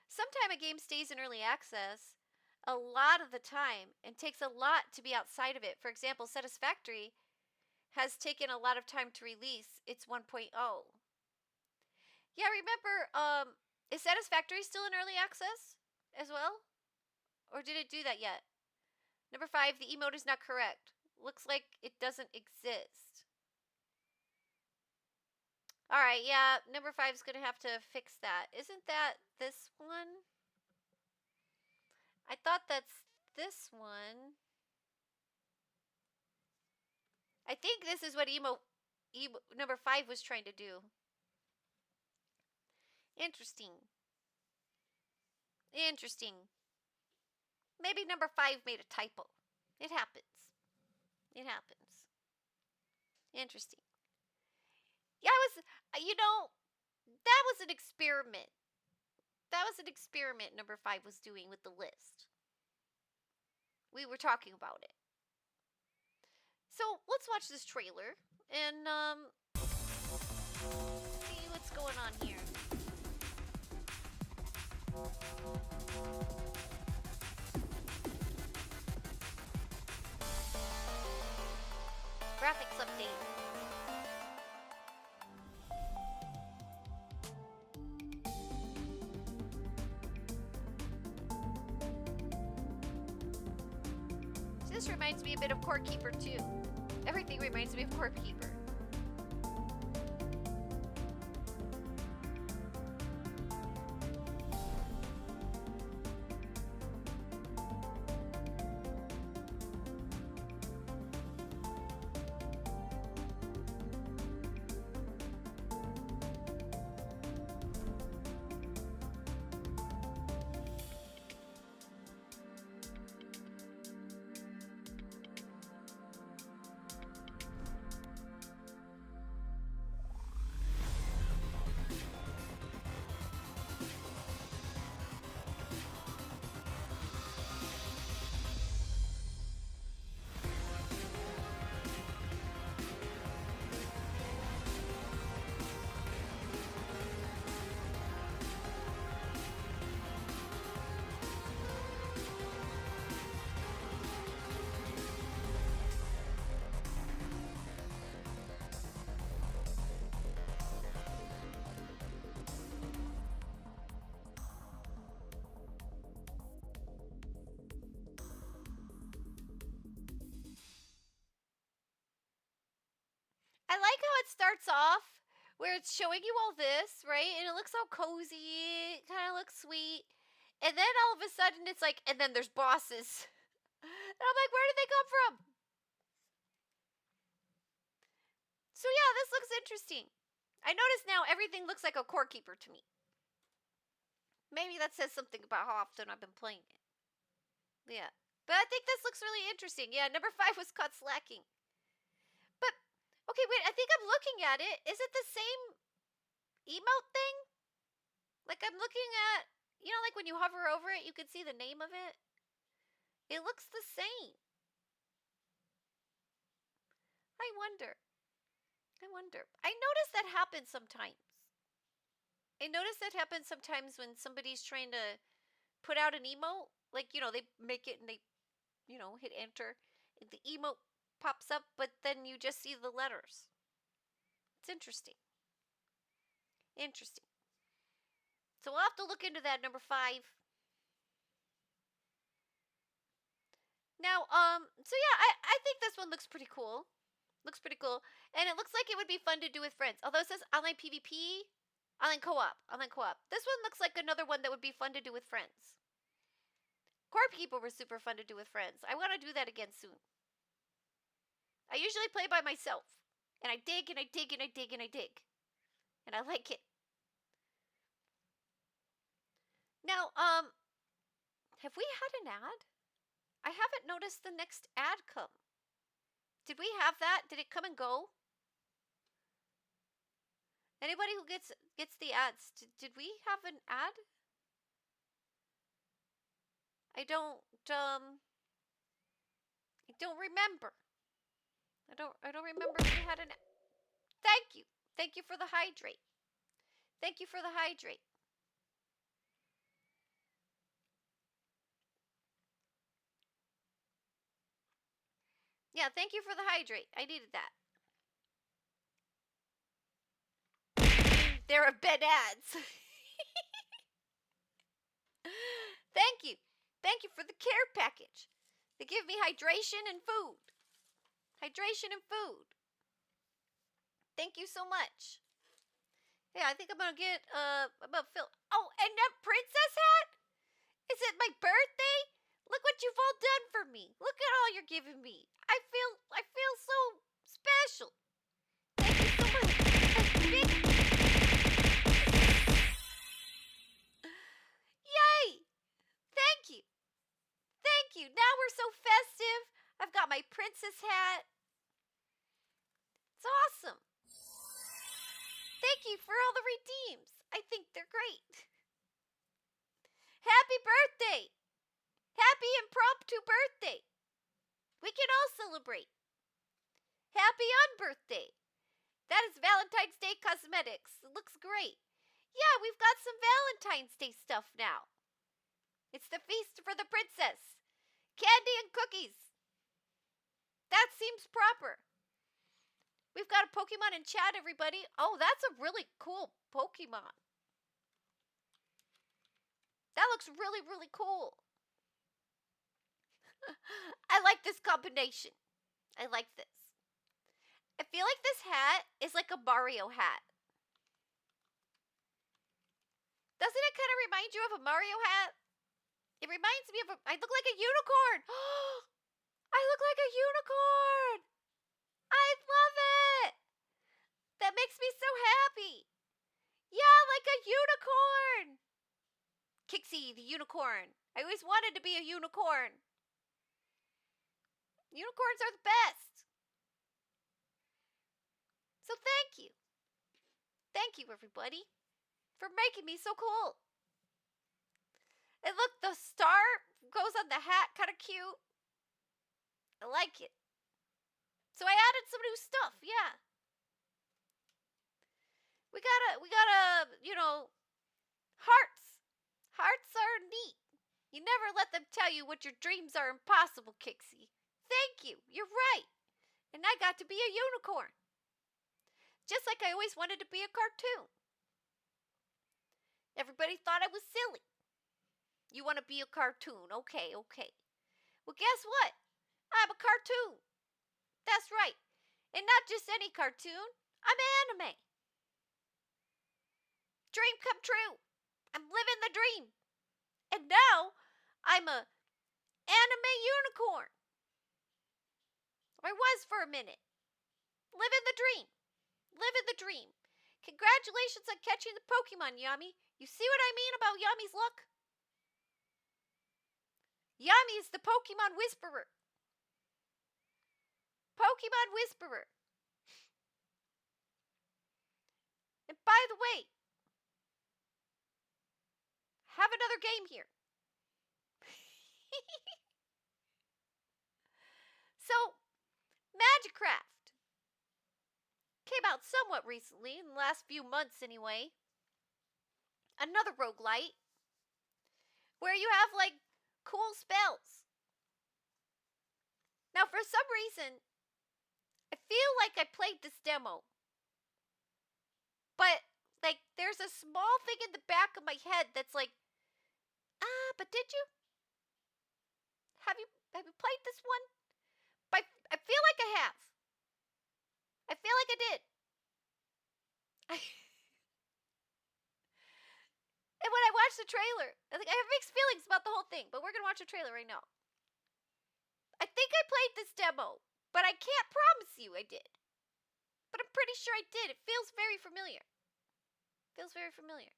Sometimes a game stays in early access a lot of the time and takes a lot to be outside of it. For example, Satisfactory has taken a lot of time to release its 1.0. Yeah, remember, is Satisfactory still in early access as well? Or did it do that yet? Number 5, the emote is not correct. Looks like it doesn't exist. Alright, yeah, number 5 is going to have to fix that. Isn't that this one? I thought that's this one. I think this is what number 5 was trying to do. Interesting. Interesting. Maybe number 5 made a typo. It happens. It happens. Interesting. Yeah, that was an experiment. That was an experiment number 5 was doing with the list. We were talking about it. So, let's watch this trailer and see what's going on here. Graphics update. This reminds me a bit of Core Keeper too. Everything reminds me of Core Keeper. like how it starts off where it's showing you all this, right? And it looks all cozy, it kind of looks sweet. And then all of a sudden it's like, and then there's bosses. And I'm like, where did they come from? So yeah, this looks interesting. I notice now everything looks like a core keeper to me. Maybe that says something about how often I've been playing it. Yeah. But I think this looks really interesting. Yeah, number 5 was caught slacking. But, okay, wait, I think I'm looking at it. Is it the same emote thing? Like I'm looking at, you know, like when you hover over it, you can see the name of it. It looks the same. I wonder. I notice that happens sometimes. I notice that happens sometimes when somebody's trying to put out an emote. Like, you know, they make it and they, you know, hit enter. And the emote pops up, but then you just see the letters. It's interesting. Interesting. So we'll have to look into that, number 5. Now, so yeah, I think this one looks pretty cool. Looks pretty cool. And it looks like it would be fun to do with friends. Although it says online PvP, online co-op. This one looks like another one that would be fun to do with friends. Core Keeper was super fun to do with friends. I want to do that again soon. I usually play by myself. And I dig and I dig and I dig and I dig. And I like it. Now, have we had an ad? I haven't noticed the next ad come. Did we have that? Did it come and go? Anybody who gets the ads, did we have an ad? I don't remember. I don't remember if we had an ad. Thank you. Thank you for the hydrate. Thank you for the hydrate. Yeah, thank you for the hydrate. I needed that. There have been ads. Thank you. Thank you for the care package. They give me hydration and food. Hydration and food. Thank you so much. Yeah, I think I'm gonna get about Phil. Oh, and that princess hat? Is it my birthday? Look what you've all done for me. Look at all you're giving me. I feel so special. Thank you so much. Yay! Thank you. Thank you. Now we're so festive. I've got my princess hat. It's awesome. Thank you for all the redeems. I think they're great. Happy birthday. Happy impromptu birthday. We can all celebrate. Happy unbirthday. That is Valentine's Day cosmetics. It looks great. Yeah, we've got some Valentine's Day stuff now. It's the feast for the princess. Candy and cookies. That seems proper. We've got a Pokemon in chat, everybody. Oh, that's a really cool Pokemon. That looks really, really cool. I like this combination. I like this. I feel like this hat is like a Mario hat. Doesn't it kind of remind you of a Mario hat? It reminds me of I look like a unicorn. I look like a unicorn. I love it. That makes me so happy. Yeah, like a unicorn. Kixie, the unicorn. I always wanted to be a unicorn. Unicorns are the best. So thank you. Thank you, everybody, for making me so cool. And look, the star goes on the hat, kind of cute. I like it. So I added some new stuff, yeah. We gotta, you know, hearts. Hearts are neat. You never let them tell you what your dreams are impossible, Kixie. Thank you. You're right. And I got to be a unicorn. Just like I always wanted to be a cartoon. Everybody thought I was silly. You want to be a cartoon. Okay. Well, guess what? I'm a cartoon. That's right. And not just any cartoon. I'm anime. Dream come true. I'm living the dream. And now I'm a anime unicorn. Or I was for a minute. Living the dream. Living the dream. Congratulations on catching the Pokemon, Yami. You see what I mean about Yami's luck? Yami is the Pokemon Whisperer. Pokemon Whisperer. And by the way, have another game here. So, Magicraft came out somewhat recently, in the last few months anyway. Another roguelite where you have like cool spells. Now, for some reason, I feel like I played this demo, but like there's a small thing in the back of my head that's like, but did you? Have you played this one? But I feel like I have. I feel like I did. And when I watched the trailer, I have mixed feelings about the whole thing, but we're gonna watch the trailer right now. I think I played this demo, but I can't promise you I did. But I'm pretty sure I did. It feels very familiar. Feels very familiar.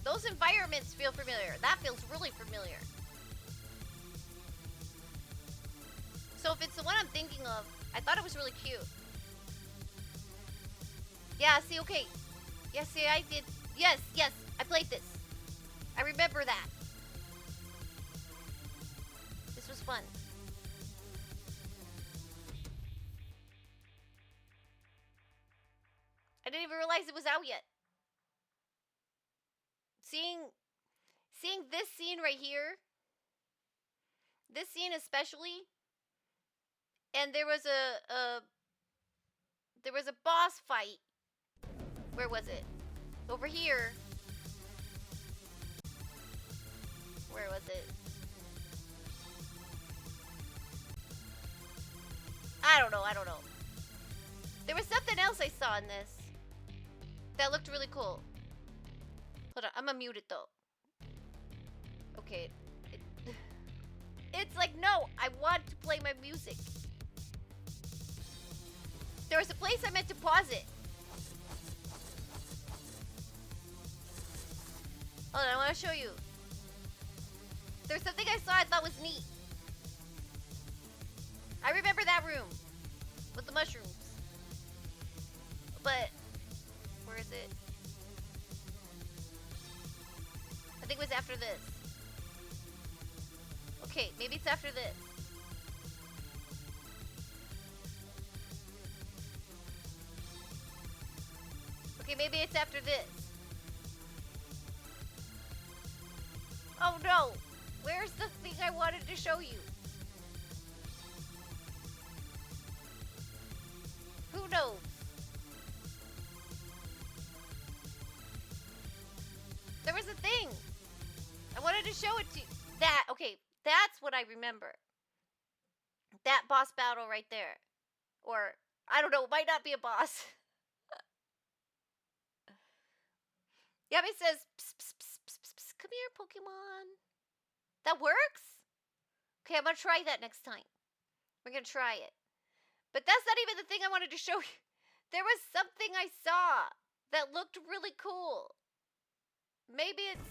Those environments feel familiar. That feels really familiar. So if it's the one I'm thinking of, I thought it was really cute. Yeah, see, okay. Yeah, see, I did. Yes, I played this. I remember that. This was fun. I didn't even realize it was out yet. Seeing this scene right here, this scene especially, and there was a boss fight. Where was it? Over here. Where was it? I don't know. There was something else I saw in this that looked really cool. Hold on, I'm gonna mute it though. Okay. It's like, no, I want to play my music. There was a place I meant to pause it. Hold on, I want to show you. There's something I saw I thought was neat. I remember that room with the mushrooms. But, where is it? I think it was after this. Okay, maybe it's after this. Okay, maybe it's after this. Oh no. Where's the thing I wanted to show you? Who knows? There was a thing. I wanted to show it to you. That, okay, that's what I remember. That boss battle right there. Or, I don't know, it might not be a boss. Yami says, psst, psst, psst, psst, psst, psst. Come here, Pokemon. That works? Okay, I'm going to try that next time. We're going to try it. But that's not even the thing I wanted to show you. There was something I saw that looked really cool. Maybe it's...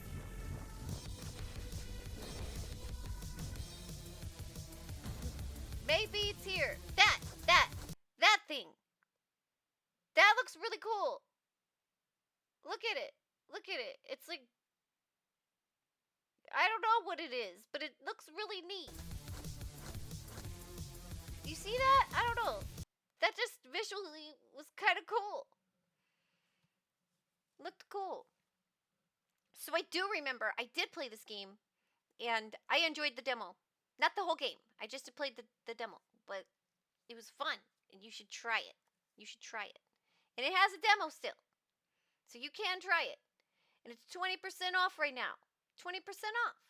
Maybe it's here. That thing. That looks really cool. Look at it. Look at it. It's like... I don't know what it is, but it looks really neat. You see that? I don't know. That just visually was kind of cool. Looked cool. So I do remember I did play this game, and I enjoyed the demo. Not the whole game. I just played the demo, but it was fun, and you should try it. You should try it. And it has a demo still, so you can try it. And it's 20% off right now. 20% off.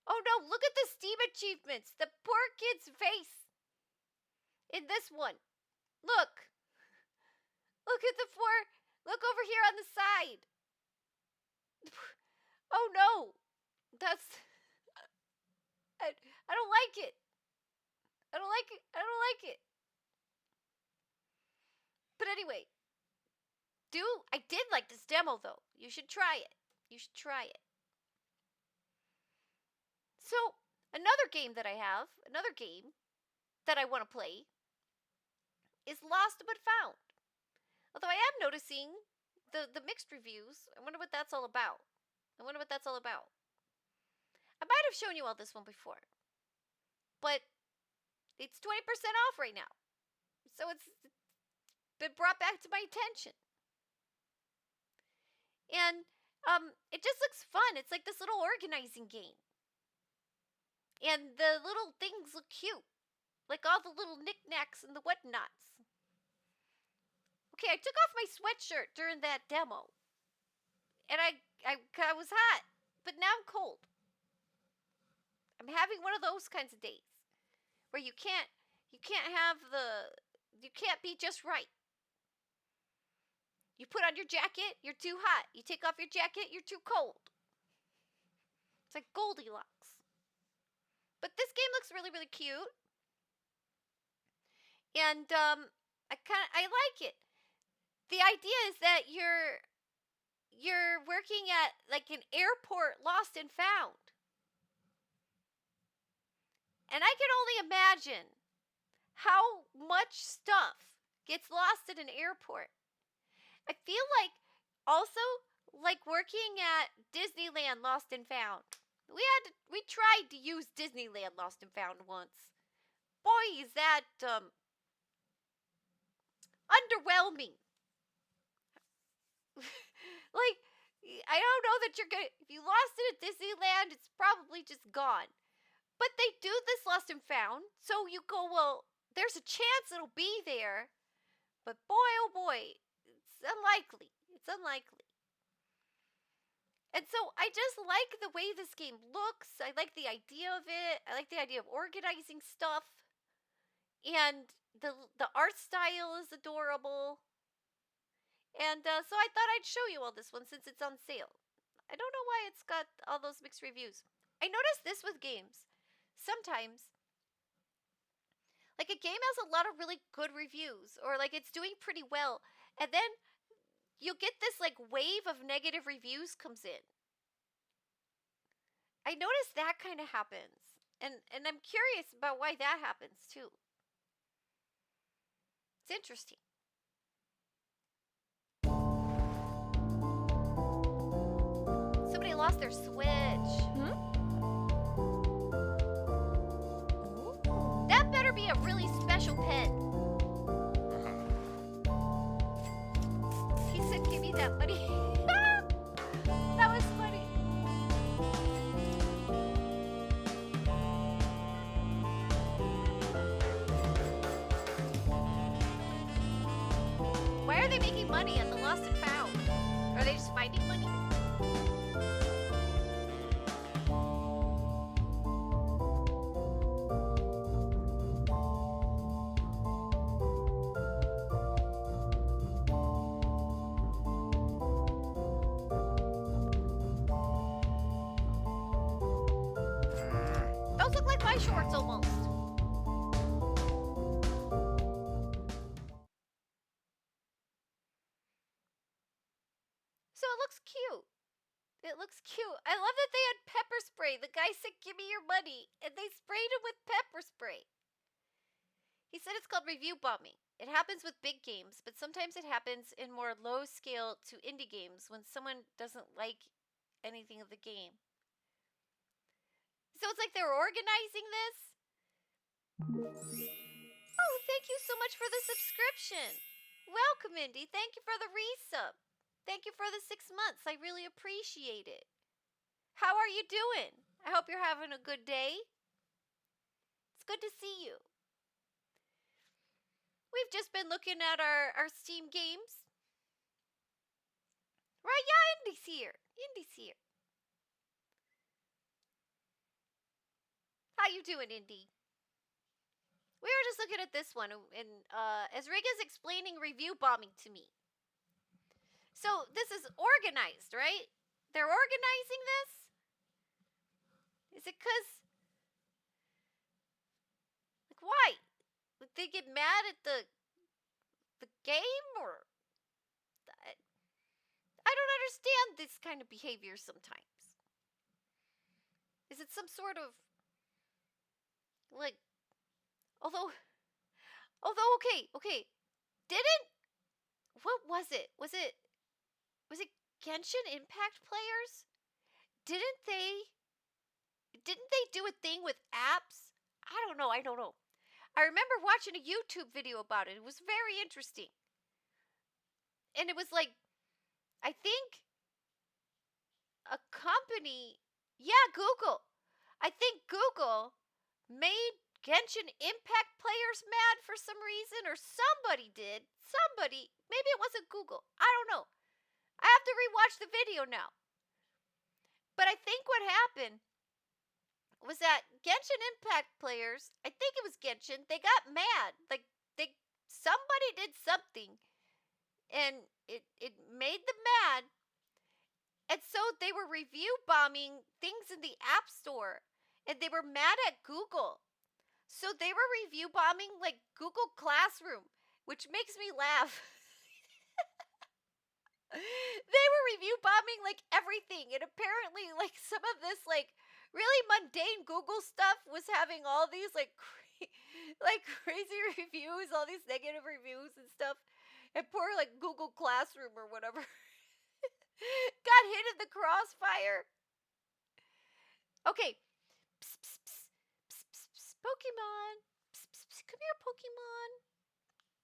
Oh no, look at the Steam achievements. The poor kid's face. In this one. Look. Look at the four. Look over here on the side. Oh no. That's... I don't like it. I don't like it. I don't like it. But anyway. I did like this demo though. You should try it. You should try it. So, another game that I have, another game that I want to play is Lost But Found. Although I am noticing the mixed reviews. I wonder what that's all about. I wonder what that's all about. I might have shown you all this one before. But it's 20% off right now. So it's been brought back to my attention. And it just looks fun. It's like this little organizing game. And the little things look cute. Like all the little knickknacks and the whatnots. Okay, I took off my sweatshirt during that demo. And I was hot. But now I'm cold. I'm having one of those kinds of days. Where you can't be just right. You put on your jacket, you're too hot. You take off your jacket, you're too cold. It's like Goldilocks. But this game looks really, really cute. And I like it. The idea is that you're working at like an airport lost and found. And I can only imagine how much stuff gets lost at an airport. I feel like also like working at Disneyland Lost and Found. We tried to use Disneyland Lost and Found once. Boy, is that underwhelming. Like, I don't know that you're gonna, if you lost it at Disneyland, it's probably just gone. But they do this Lost and Found, so you go, well, there's a chance it'll be there. But boy, oh boy, it's unlikely. It's unlikely. And so I just like the way this game looks. I like the idea of it. I like the idea of organizing stuff. And the art style is adorable. And so I thought I'd show you all this one since it's on sale. I don't know why it's got all those mixed reviews. I noticed this with games. Sometimes, like a game has a lot of really good reviews, or like it's doing pretty well, and then you'll get this like wave of negative reviews comes in. I noticed that kind of happens, and I'm curious about why that happens too. It's interesting. Somebody lost their Switch. That better be a really special pen. He said, give me that money. That was funny. making money at the Lost and Found? Are they just finding money? Those look like my shorts almost. So it looks cute. It looks cute. I love that they had pepper spray. The guy said, "Give me your money," and they sprayed him with pepper spray. He said it's called review bombing. It happens with big games, but sometimes it happens in more low scale to indie games when someone doesn't like anything of the game. So it's like they're organizing this. Oh, thank you so much for the subscription. Welcome, Indy. Thank you for the resub. Thank you for the 6 months. I really appreciate it. How are you doing? I hope you're having a good day. It's good to see you. We've just been looking at our Steam games. Right? Yeah, Indy's here. Indy's here. How you doing, Indy? We were just looking at this one, and Esriga's explaining review bombing to me. So this is organized, right? They're organizing this? Is it because... Like, why? Like, they get mad at the game, or... I don't understand this kind of behavior sometimes. Is it some sort of... Like... Although, okay. Didn't... What was it? Was it Genshin Impact players? Didn't they do a thing with apps? I don't know. I remember watching a YouTube video about it. It was very interesting. And it was like, I think a company, yeah, Google. I think Google made Genshin Impact players mad for some reason, or somebody did. Maybe it wasn't Google. I don't know. I have to rewatch the video now. But I think what happened was that Genshin Impact players, I think it was Genshin, they got mad. Like, somebody did something, and it made them mad. And so they were review bombing things in the App Store, and they were mad at Google. So they were review bombing, like, Google Classroom, which makes me laugh. They were review bombing, like, everything. And apparently, like, some of this, like, really mundane Google stuff was having all these, like, crazy reviews, all these negative reviews and stuff. And poor, like, Google Classroom or whatever got hit in the crossfire. Okay. Psst, psst, psst. Psst, psst, psst. Pokemon. Psst, psst, psst. Come here, Pokemon.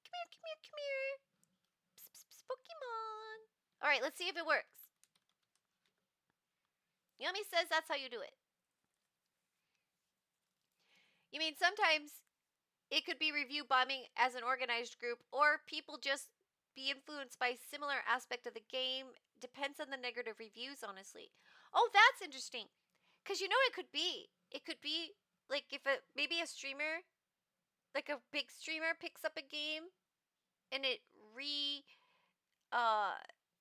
Come here. Psst, psst, psst. Pokemon. All right, let's see if it works. Yummy says that's how you do it. You mean sometimes it could be review bombing as an organized group, or people just be influenced by similar aspect of the game. Depends on the negative reviews, honestly. Oh, that's interesting. Because you know it could be. It could be like if maybe a streamer, like a big streamer picks up a game and it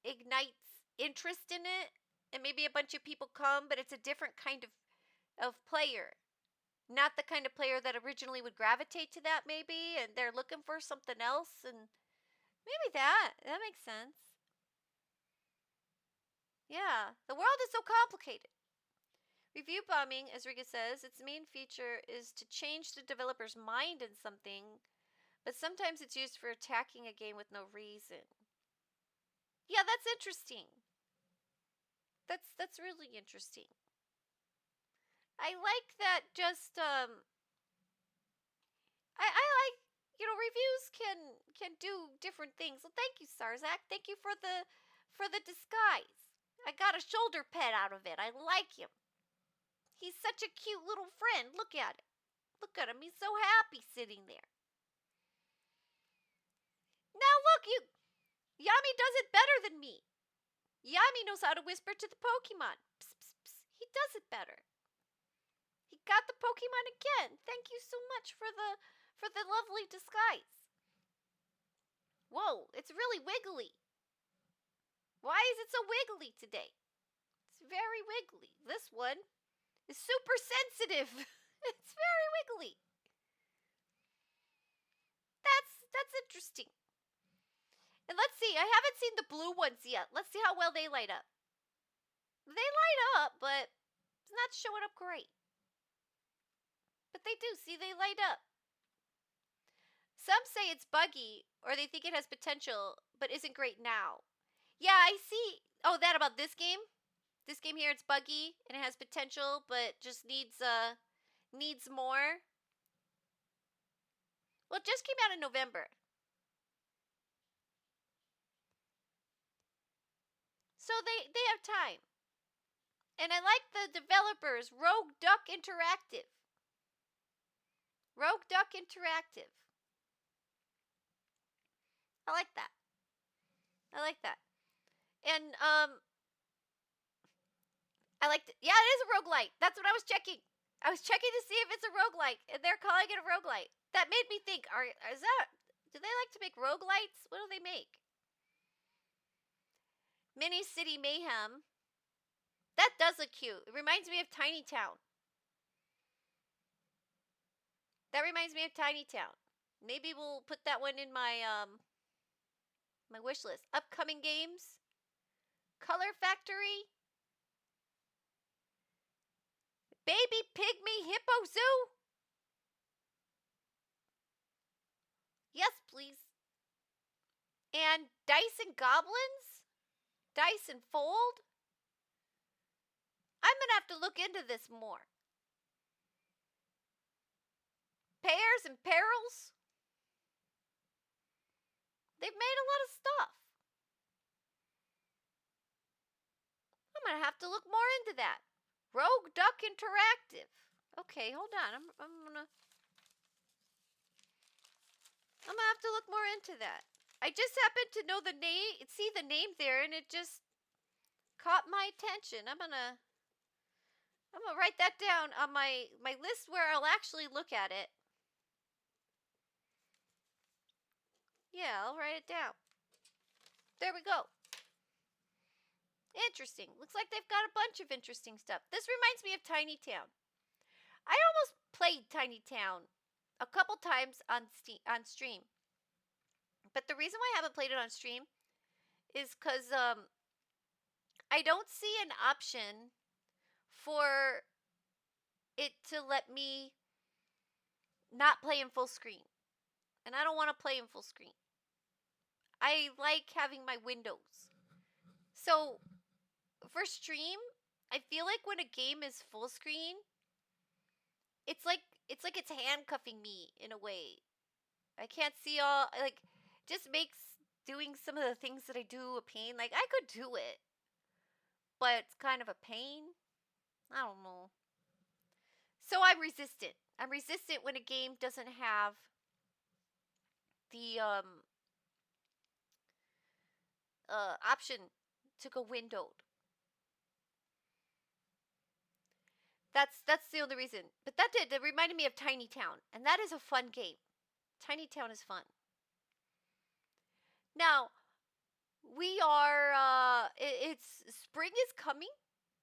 ignites interest in it, and maybe a bunch of people come, but it's a different kind of player. Not the kind of player that originally would gravitate to that, maybe, and they're looking for something else, and maybe that makes sense. Yeah, the world is so complicated. Review bombing, as Riga says, its main feature is to change the developer's mind in something, but sometimes it's used for attacking a game with no reason. Yeah, that's interesting. That's really interesting. I like that. Just I like, reviews can do different things. Well, thank you, Starzak. Thank you for the disguise. I got a shoulder pet out of it. I like him. He's such a cute little friend. Look at him. Look at him. He's so happy sitting there. Now look, Yami does it better than me. Yami knows how to whisper to the Pokemon. Psst, psst, psst. He does it better. He got the Pokemon again. Thank you so much for the lovely disguise. Whoa, it's really wiggly. Why is it so wiggly today? It's very wiggly. This one is super sensitive. It's very wiggly. That's interesting. And let's see. I haven't seen the blue ones yet. Let's see how well they light up. They light up, but it's not showing up great. But they do. See, they light up. Some say it's buggy, or they think it has potential, but isn't great now. Yeah, I see. Oh, that about this game? This game here, it's buggy, and it has potential, but just needs more. Well, it just came out in November. So they have time. And I like the developers, Rogue Duck Interactive. Rogue Duck Interactive. I like that. I like that. And I liked it. Yeah, it is a roguelite. That's what I was checking. I was checking to see if it's a roguelite, and they're calling it a roguelite. That made me think, do they like to make roguelites? What do they make? Mini City Mayhem. That does look cute. It reminds me of Tiny Town. That reminds me of Tiny Town. Maybe we'll put that one in my my wish list. Upcoming games. Color Factory. Baby Pygmy Hippo Zoo. Yes, please. And Dice and Goblins? Dice and Fold? I'm going to have to look into this more. Pairs and Perils? They've made a lot of stuff. I'm going to have to look more into that. Rogue Duck Interactive. Okay, hold on. I'm gonna have to look more into that. I just happened to know the name, see the name there, and it just caught my attention. I'm gonna write that down on my list where I'll actually look at it. Yeah, I'll write it down. There we go. Interesting. Looks like they've got a bunch of interesting stuff. This reminds me of Tiny Town. I almost played Tiny Town a couple times on stream. But the reason why I haven't played it on stream is because I don't see an option for it to let me not play in full screen. And I don't want to play in full screen. I like having my windows. So for stream, I feel like when a game is full screen, it's like it's handcuffing me in a way. I can't see all, like, just makes doing some of the things that I do a pain. Like, I could do it, but it's kind of a pain. I don't know. So I'm resistant. I'm resistant when a game doesn't have the option to go windowed. That's the only reason. But that reminded me of Tiny Town, and that is a fun game. Tiny Town is fun. Now, we are it's spring is coming.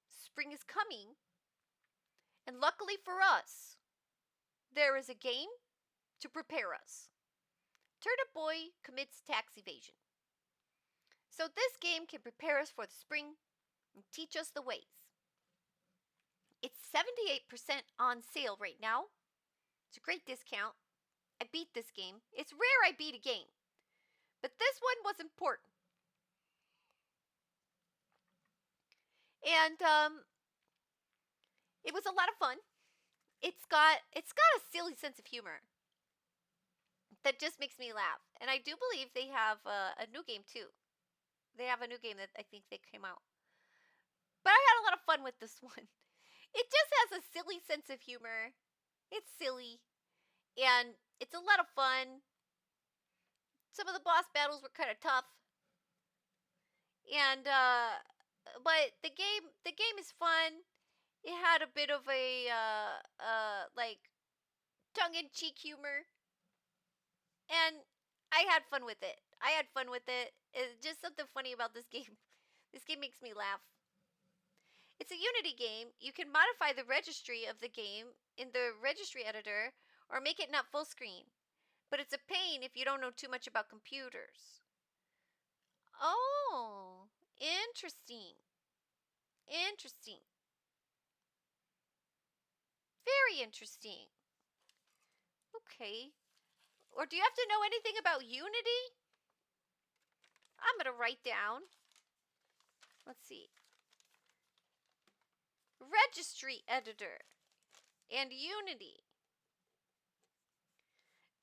Spring is coming. And luckily for us, there is a game to prepare us. Turnip Boy commits tax evasion. So this game can prepare us for the spring and teach us the ways. It's 78% on sale right now. It's a great discount. I beat this game. It's rare I beat a game, but this one was important. And it was a lot of fun. It's got a silly sense of humor that just makes me laugh. And I do believe they have a new game too. They have a new game that I think they came out. But I had a lot of fun with this one. It just has a silly sense of humor. It's silly. And it's a lot of fun. Some of the boss battles were kind of tough. And but the game is fun. It had a bit of a like tongue-in-cheek humor, and I had fun with it. It's just something funny about this game. This game makes me laugh. It's a Unity game. You can modify the registry of the game in the registry editor or make it not full screen. But it's a pain if you don't know too much about computers. Oh, interesting. Interesting. Very interesting. Okay. Or do you have to know anything about Unity? I'm going to write down. Let's see. Registry editor and Unity.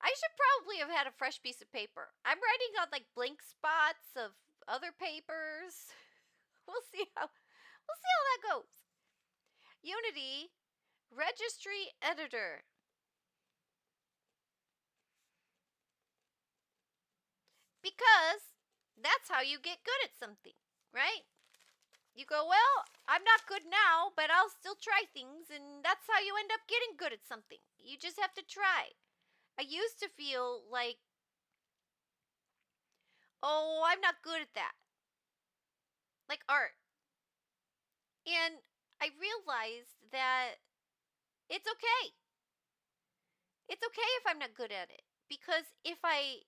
I should probably have had a fresh piece of paper. I'm writing on like blank spots of other papers. We'll see how that goes. Unity registry editor. Because that's how you get good at something, right? You go, well, I'm not good now, but I'll still try things, and that's how you end up getting good at something. You just have to try. I used to feel like, oh, I'm not good at that. Like art. And I realized that it's okay. It's okay if I'm not good at it. Because if I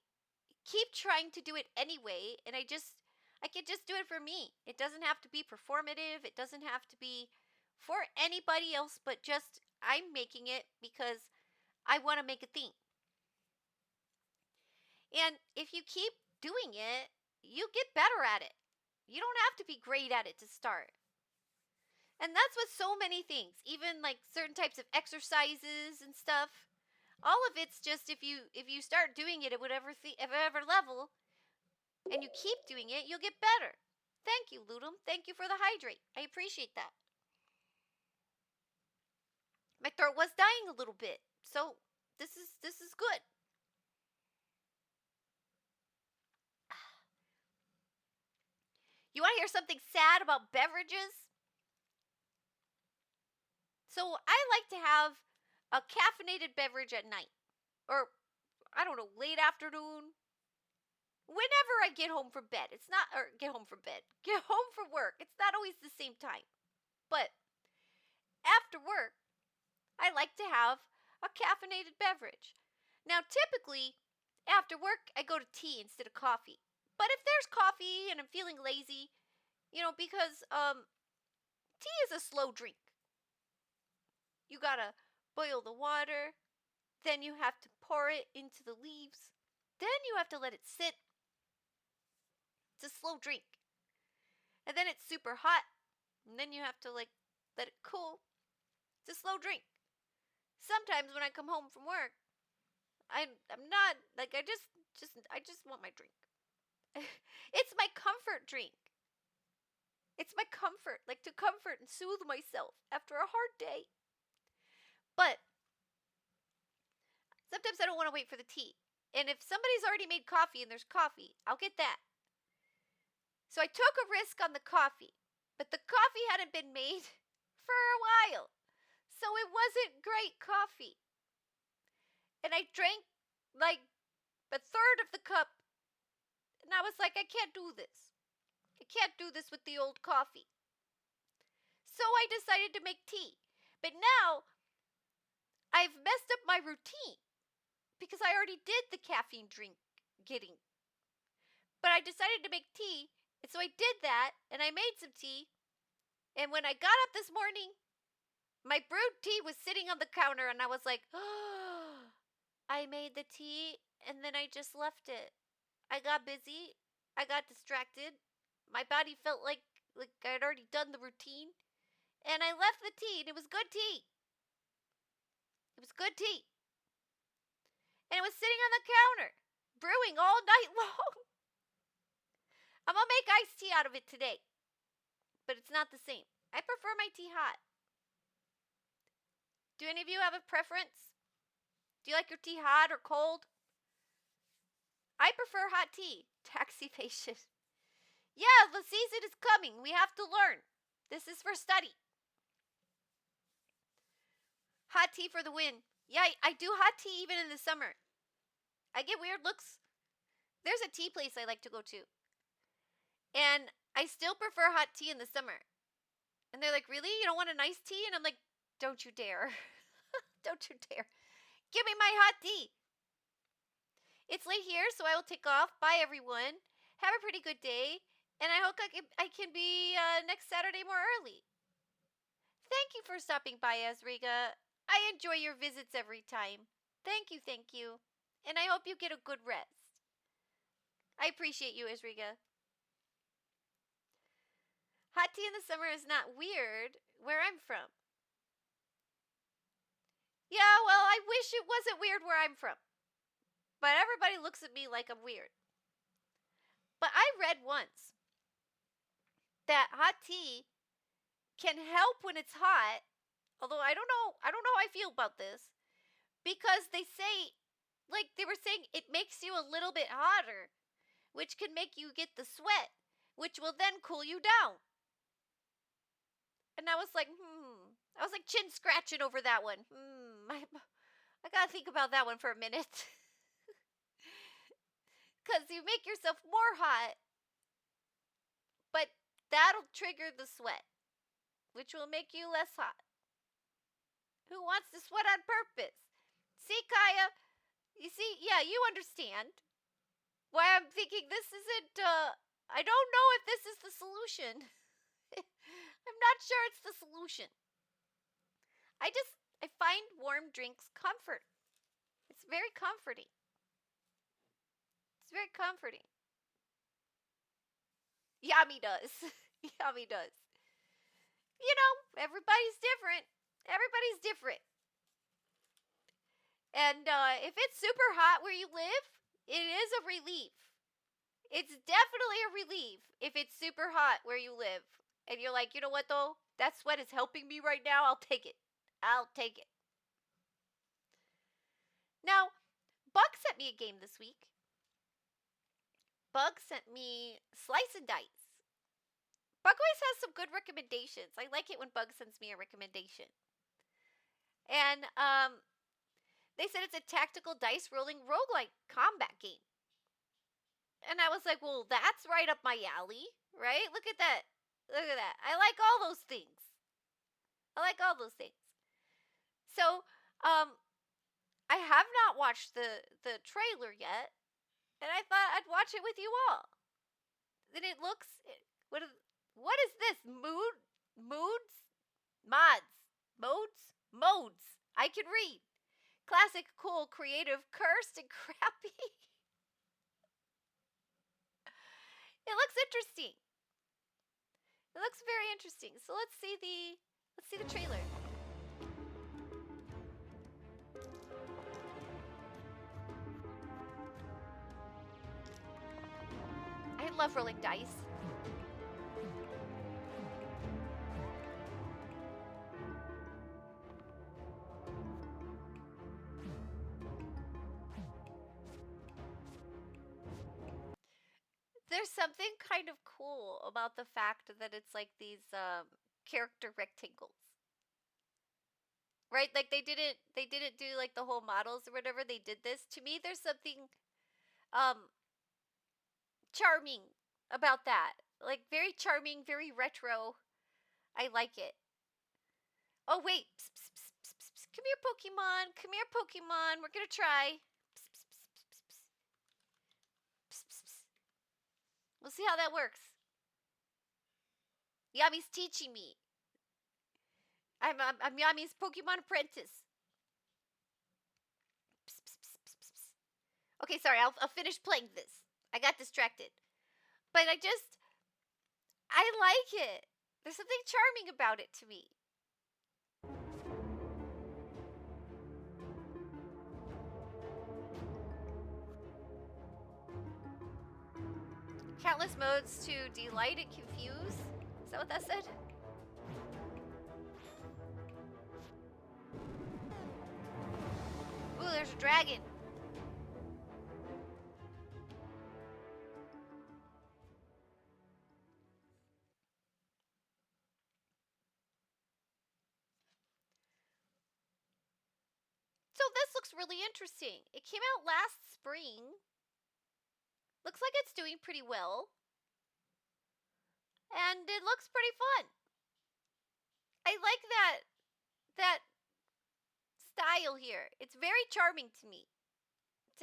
keep trying to do it anyway, and I can just do it for me. It doesn't have to be performative. It doesn't have to be for anybody else, but just I'm making it because I want to make a thing. And if you keep doing it, you get better at it. You don't have to be great at it to start. And that's with so many things, even like certain types of exercises and stuff. All of it's just if you start doing it at whatever level, and you keep doing it, you'll get better. Thank you, Ludum. Thank you for the hydrate. I appreciate that. My throat was dying a little bit, so this is good. You want to hear something sad about beverages? So I like to have a caffeinated beverage at night, or I don't know, late afternoon. Whenever I get home from bed, get home from work. It's not always the same time, but after work, I like to have a caffeinated beverage. Now, typically, after work, I go to tea instead of coffee. But if there's coffee and I'm feeling lazy, because tea is a slow drink. You gotta boil the water, then you have to pour it into the leaves, then you have to let it sit. It's a slow drink. And then it's super hot, and then you have to let it cool. It's a slow drink. Sometimes when I come home from work, I'm not like I just want my drink. It's my comfort drink. It's my comfort, like to comfort and soothe myself after a hard day. But sometimes I don't want to wait for the tea. And if somebody's already made coffee and there's coffee, I'll get that. So I took a risk on the coffee, but the coffee hadn't been made for a while. So it wasn't great coffee. And I drank like a third of the cup. And I was like, I can't do this. I can't do this with the old coffee. So I decided to make tea. But now I've messed up my routine because I already did the caffeine drink getting. But I decided to make tea, and so I did that, and I made some tea. And when I got up this morning, my brewed tea was sitting on the counter, and I was like, oh, I made the tea, and then I just left it. I got busy. I got distracted. My body felt like I'd already done the routine. And I left the tea, and it was good tea. It was good tea. And it was sitting on the counter, brewing all night long. I'm going to make iced tea out of it today. But it's not the same. I prefer my tea hot. Do any of you have a preference? Do you like your tea hot or cold? I prefer hot tea. Taxi patient. Yeah, the season is coming. We have to learn. This is for study. Hot tea for the win. Yeah, I do hot tea even in the summer. I get weird looks. There's a tea place I like to go to. And I still prefer hot tea in the summer. And they're like, really? You don't want a nice tea? And I'm like, don't you dare. Don't you dare. Give me my hot tea. It's late here, so I will take off. Bye, everyone. Have a pretty good day. And I hope I can be next Saturday more early. Thank you for stopping by, Ezriga. I enjoy your visits every time. Thank you, thank you. And I hope you get a good rest. I appreciate you, Ezriga. Hot tea in the summer is not weird where I'm from. Yeah, well, I wish it wasn't weird where I'm from. But everybody looks at me like I'm weird. But I read once that hot tea can help when it's hot. Although I don't know how I feel about this. Because they say, like they were saying, it makes you a little bit hotter, which can make you get the sweat, which will then cool you down. And I was like, I was like chin scratching over that one. I gotta think about that one for a minute. Because you make yourself more hot, but that'll trigger the sweat, which will make you less hot. Who wants to sweat on purpose? See, Kaya? You see, yeah, you understand why I'm thinking this isn't, I don't know if this is the solution. I'm not sure it's the solution. I find warm drinks comfort. It's very comforting. It's very comforting. Yami does. Yami does. You know, everybody's different. Everybody's different. And if it's super hot where you live, it is a relief. It's definitely a relief if it's super hot where you live. And you're like, you know what though? That sweat is helping me right now. I'll take it. I'll take it. Now, Bug sent me a game this week. Bug sent me Slice and Dice. Bug always has some good recommendations. I like it when Bug sends me a recommendation. And they said it's a tactical dice rolling roguelike combat game. And I was like, well, that's right up my alley, right? Look at that. Look at that. I like all those things. I like all those things. So, I have not watched the trailer yet, and I thought I'd watch it with you all. Then it looks, what is this? Modes? I can read. Classic, cool, creative, cursed, and crappy. It looks interesting. It looks very interesting. So let's see the trailer. I love rolling dice. There's something kind of cool about the fact that it's like these character rectangles. Right? Like they didn't do like the whole models or whatever. They did this. To me, there's something charming about that. Like very charming, very retro. I like it. Oh wait. Psst, psst, psst, psst, psst, psst. Come here, Pokemon. Come here, Pokemon. We're gonna try. Psst, psst, psst, psst, psst, psst. Psst, psst, psst. We'll see how that works. Yami's teaching me. I'm Yami's Pokemon apprentice. Psst, psst, psst, psst, psst, psst. Okay, sorry. I'll finish playing this. I got distracted. But I like it. There's something charming about it to me. Countless modes to delight and confuse. Is that what that said? Ooh, there's a dragon. So this looks really interesting. It came out last spring. Looks like it's doing pretty well. And it looks pretty fun. I like that style here. It's very charming to me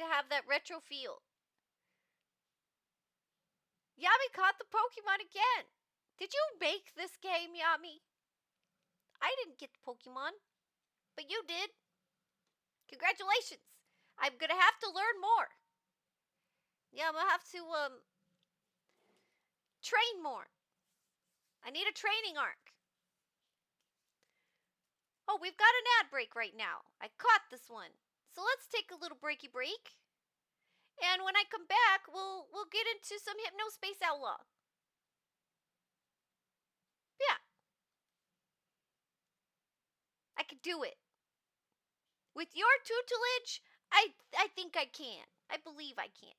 to have that retro feel. Yami caught the Pokemon again. Did you make this game, Yami? I didn't get the Pokemon, but you did. Congratulations. I'm gonna have to learn more. Yeah, I'm gonna have to train more. I need a training arc. Oh, we've got an ad break right now. I caught this one. So let's take a little breaky break. And when I come back, we'll get into some Hypnospace Outlaw. Yeah. I can do it. With your tutelage, I think I can. I believe I can.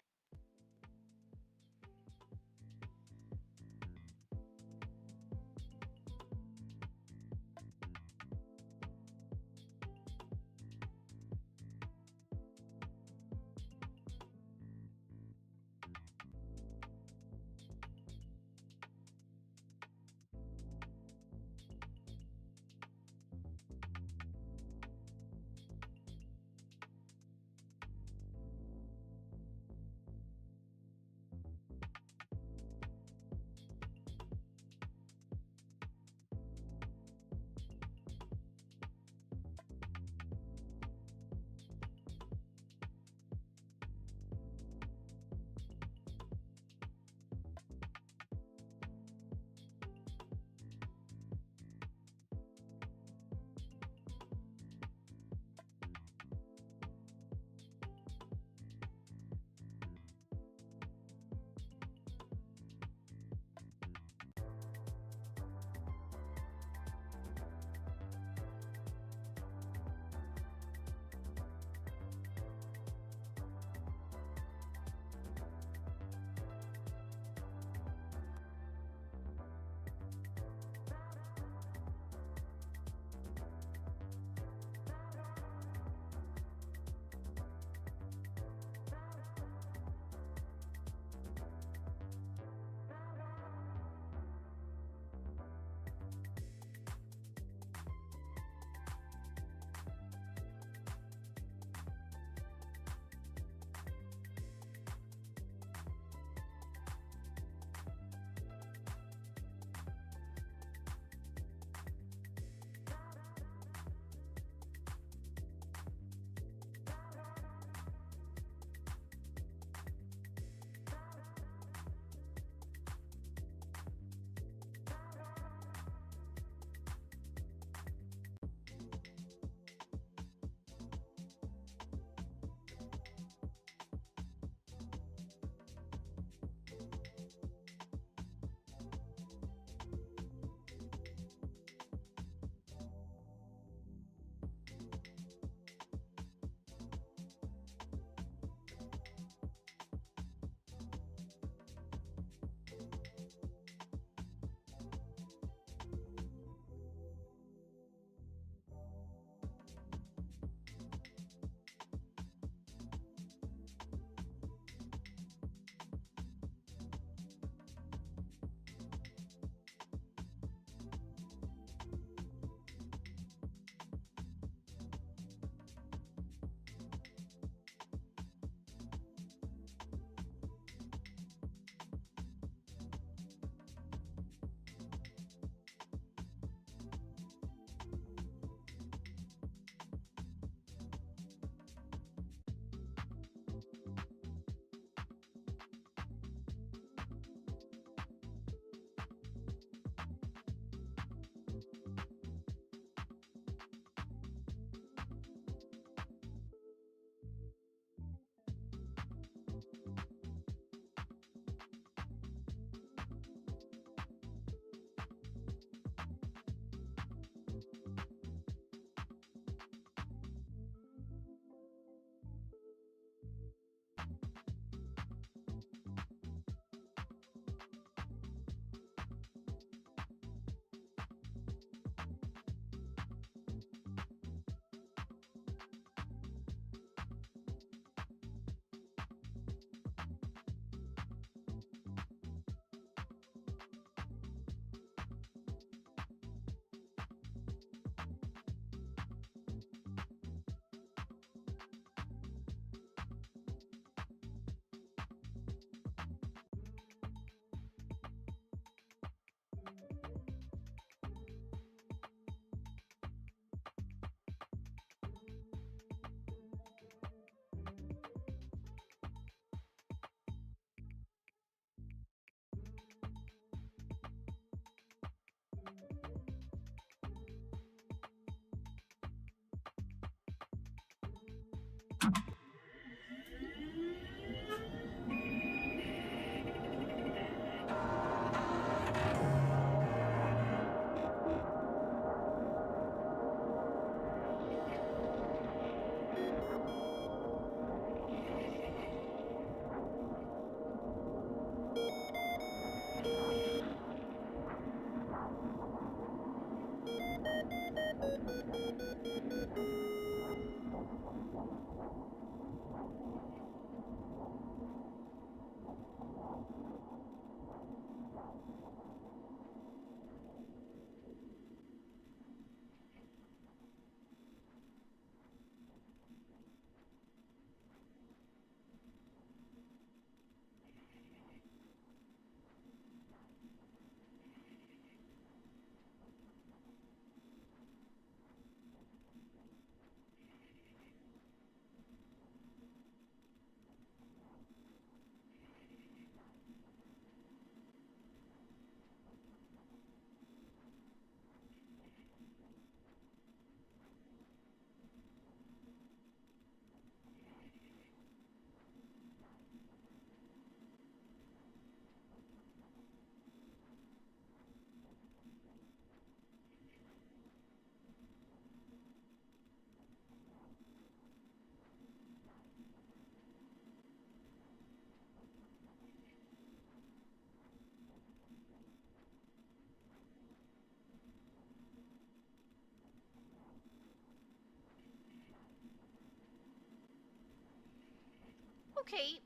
Okay.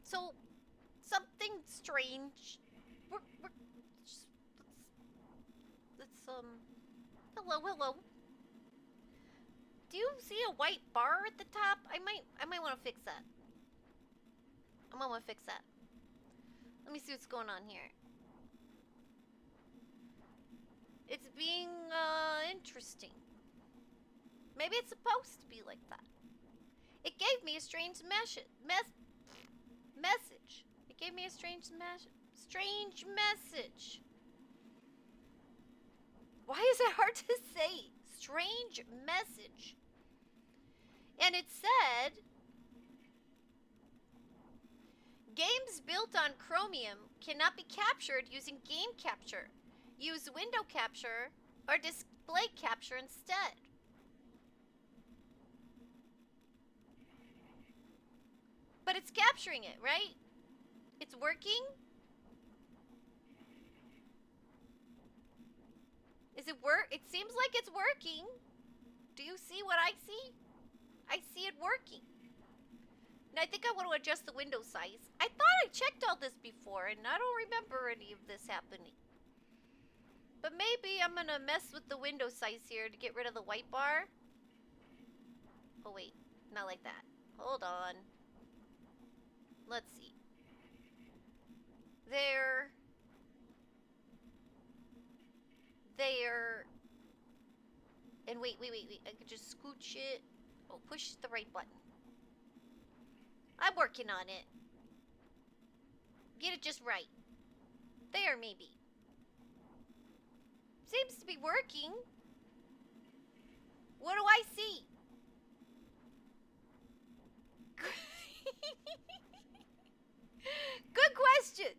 So, something strange. We're just, let's hello, hello. Do you see a white bar at the top? I might want to fix that. I might want to fix that. Let me see what's going on here. It's being, interesting. Maybe it's supposed to be like that. It gave me a strange message. It gave me a strange message. Why is it hard to say? Strange message. And it said, games built on Chromium cannot be captured using game capture. Use window capture or display capture instead. But it's capturing it, right? It's working? Is it work? It seems like it's working. Do you see what I see? I see it working. And I think I want to adjust the window size. I thought I checked all this before, and I don't remember any of this happening. But maybe I'm gonna mess with the window size here to get rid of the white bar. Oh wait, not like that. Hold on. Let's see. There. And wait. I could just scooch it. Oh, push the right button. I'm working on it. Get it just right. There, maybe. Seems to be working. What do I see? Good question.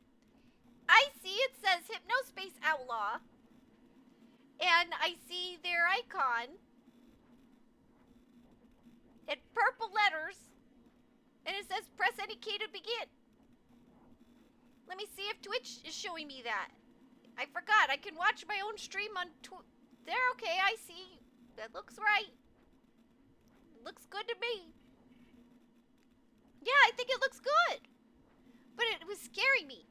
I see it says Hypnospace Outlaw. And I see their icon. In purple letters. And it says press any key to begin. Let me see if Twitch is showing me that. I forgot. I can watch my own stream on there. Okay, I see. That looks right. Looks good to me. Yeah, I think it looks good. But it was scaring me.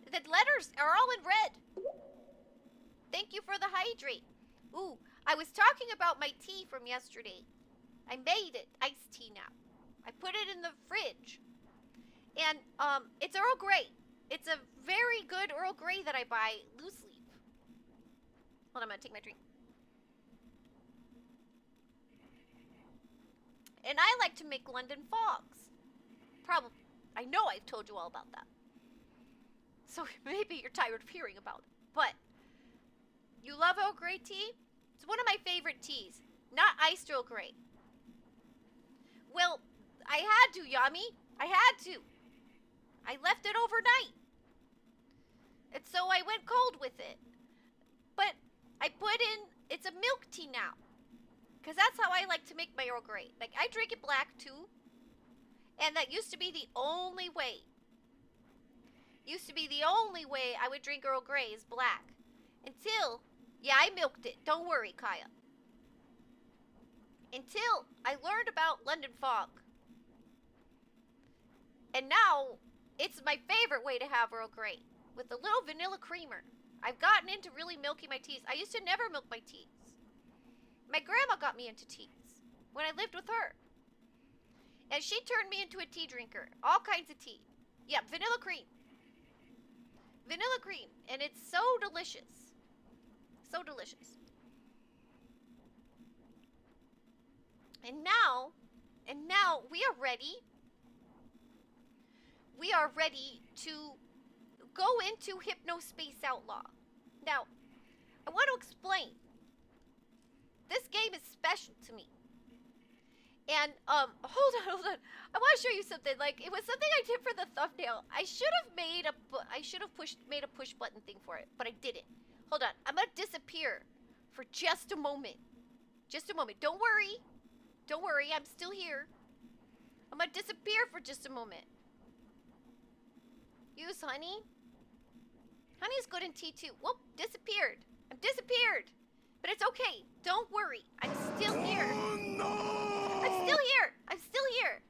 The letters are all in red. Thank you for the hydrate. Ooh, I was talking about my tea from yesterday. I made it iced tea now. I put it in the fridge. And it's Earl Grey. It's a very good Earl Grey that I buy loose leaf. Hold on, I'm gonna take my drink. And I like to make London fogs. Probably. I know I've told you all about that. So maybe you're tired of hearing about it. But you love Earl Grey tea? It's one of my favorite teas. Not iced Earl Grey. Well, I had to, Yami. I had to. I left it overnight. And so I went cold with it. But I put in, it's a milk tea now. Because that's how I like to make my Earl Grey. Like, I drink it black too. And that used to be the only way. Used to be the only way I would drink Earl Grey is black. Until, yeah, I milked it. Don't worry, Kaya. Until I learned about London Fog. And now, it's my favorite way to have Earl Grey. With a little vanilla creamer. I've gotten into really milking my teas. I used to never milk my teas. My grandma got me into teas. When I lived with her. And she turned me into a tea drinker. All kinds of tea. Yeah, vanilla cream. Vanilla cream. And it's so delicious. So delicious. And now we are ready. We are ready to go into Hypnospace Outlaw. Now, I want to explain. This game is special to me. And, hold on. I want to show you something. Like, it was something I did for the thumbnail. I should have made a push button thing for it, but I didn't. Hold on. I'm gonna disappear for just a moment. Just a moment. Don't worry. Don't worry. I'm still here. I'm gonna disappear for just a moment. Use honey. Honey's good in tea too. Whoop, disappeared. I'm disappeared. But it's okay. Don't worry. I'm still here. Oh, no! I'm still here. I'm still here.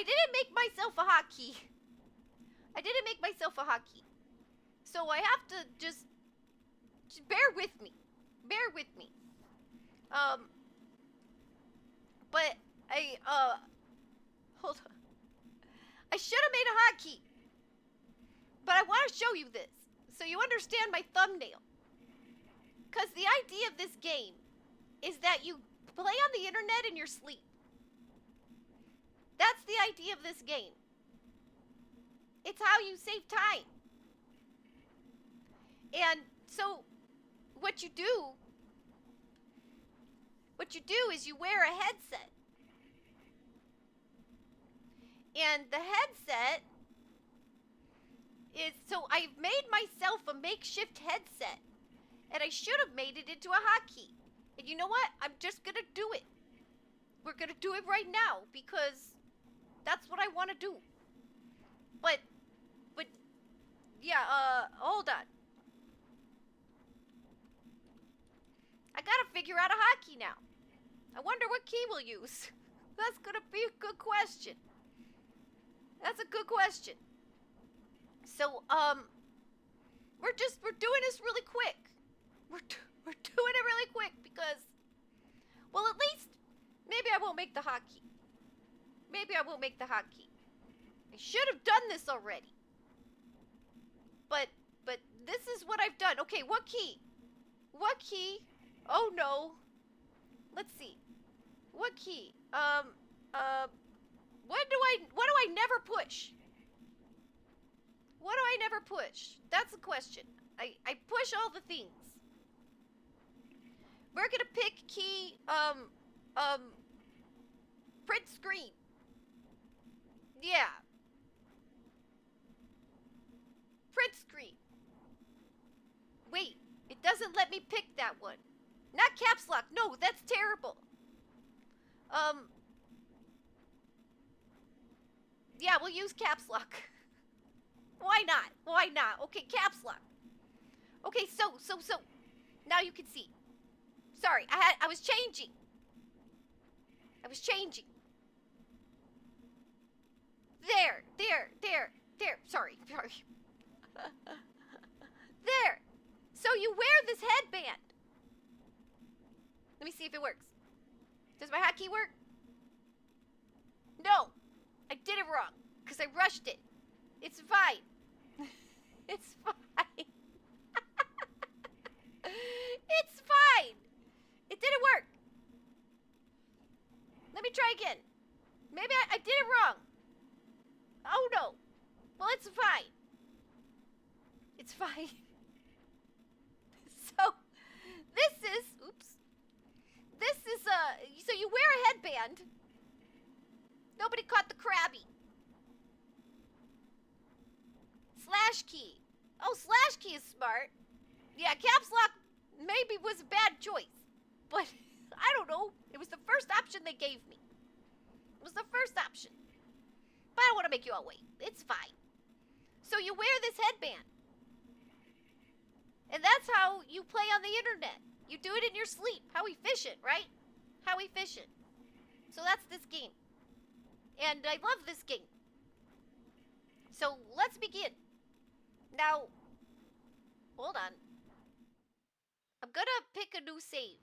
didn't make myself a hotkey. I didn't make myself a hotkey. So I have to just bear with me. Bear with me. But hold on. I should have made a hotkey. But I want to show you this, so you understand my thumbnail. Because the idea of this game is that you play on the internet in your sleep. That's the idea of this game. It's how you save time. And so, what you do is you wear a headset. And the headset is, so I've made myself a makeshift headset. And I should have made it into a hotkey. And you know what? I'm just gonna do it. We're gonna do it right now because that's what I want to do. But, yeah, hold on. I gotta figure out a hotkey now. I wonder what key we'll use. That's gonna be a good question. That's a good question. So, we're doing this really quick. We're doing it really quick because, well, at least, maybe I won't make the hotkey. Maybe I won't make the hotkey. I should have done this already. But this is what I've done. Okay, what key? What key? Oh no. Let's see. What key? What do I never push? What do I never push? That's the question. I push all the things. We're gonna pick key, print screen. Yeah. Print screen. Wait, it doesn't let me pick that one. Not caps lock. No, that's terrible. Yeah, we'll use caps lock. Why not? Why not? Okay, caps lock. Okay, so. Now you can see. Sorry, I was changing. There. Sorry. There. So you wear this headband. Let me see if it works. Does my hotkey work? No. I did it wrong. Because I rushed it. It's fine. It's fine. It's fine. It didn't work. Let me try again. Maybe I did it wrong. Oh no. Well, it's fine. It's fine. So, so you wear a headband. Nobody caught the Krabby. Slash key. Oh, slash key is smart. Yeah, caps lock maybe was a bad choice. But, I don't know. It was the first option they gave me. It was the first option. But I don't want to make you all wait. It's fine. So you wear this headband. And that's how you play on the internet. You do it in your sleep. How efficient, right? How efficient. So that's this game. And I love this game. So let's begin. Now, hold on. I'm gonna pick a new save.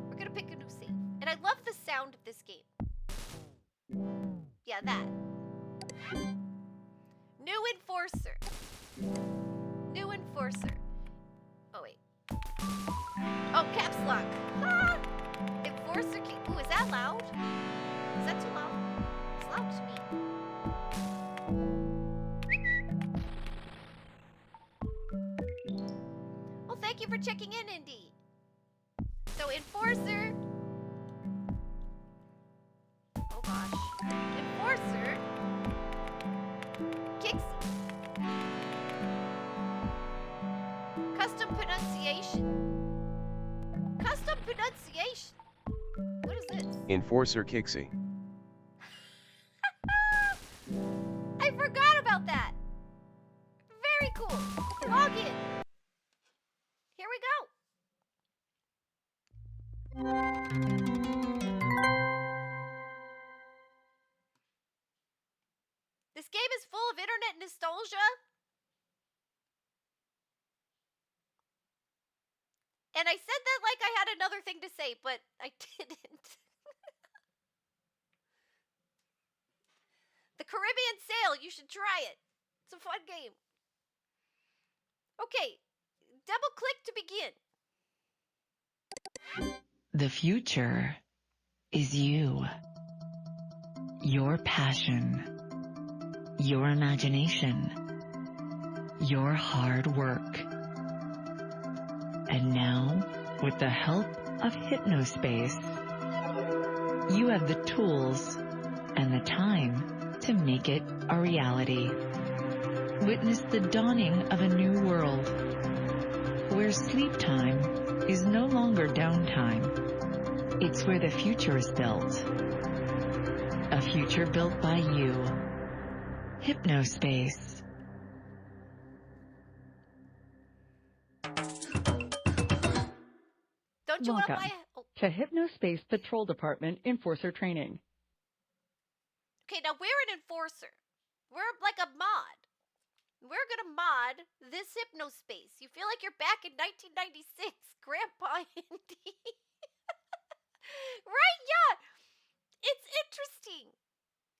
We're gonna pick a new save. And I love the sound of this game. Yeah, that. New Enforcer. New Enforcer. Oh, wait. Oh, caps lock. Ah! Enforcer key. Ooh, is that loud? Is that too loud? It's loud to me. Well, thank you for checking in, Indy. So, Enforcer. Oh, gosh. Enforcer. Kixie. Custom pronunciation. Custom pronunciation. What is this? Enforcer Kixie. I forgot about that. Very cool. Log in. Here we go. nostalgia. And I said that like I had another thing to say, but I didn't. The Caribbean Sail, you should try it. It's a fun game. Okay, double click to begin. The future is you. Your passion. Your imagination. Your hard work. And now, with the help of Hypnospace, you have the tools and the time to make it a reality. Witness the dawning of a new world, where sleep time is no longer downtime. It's where the future is built. A future built by you. Hypnospace. Don't you love Welcome my... Oh. to Hypnospace Patrol Department Enforcer Training. Okay, now we're an enforcer. We're like a mod. We're gonna mod this Hypnospace. You feel like you're back in 1996, Grandpa Andy. Right? Yeah. It's interesting.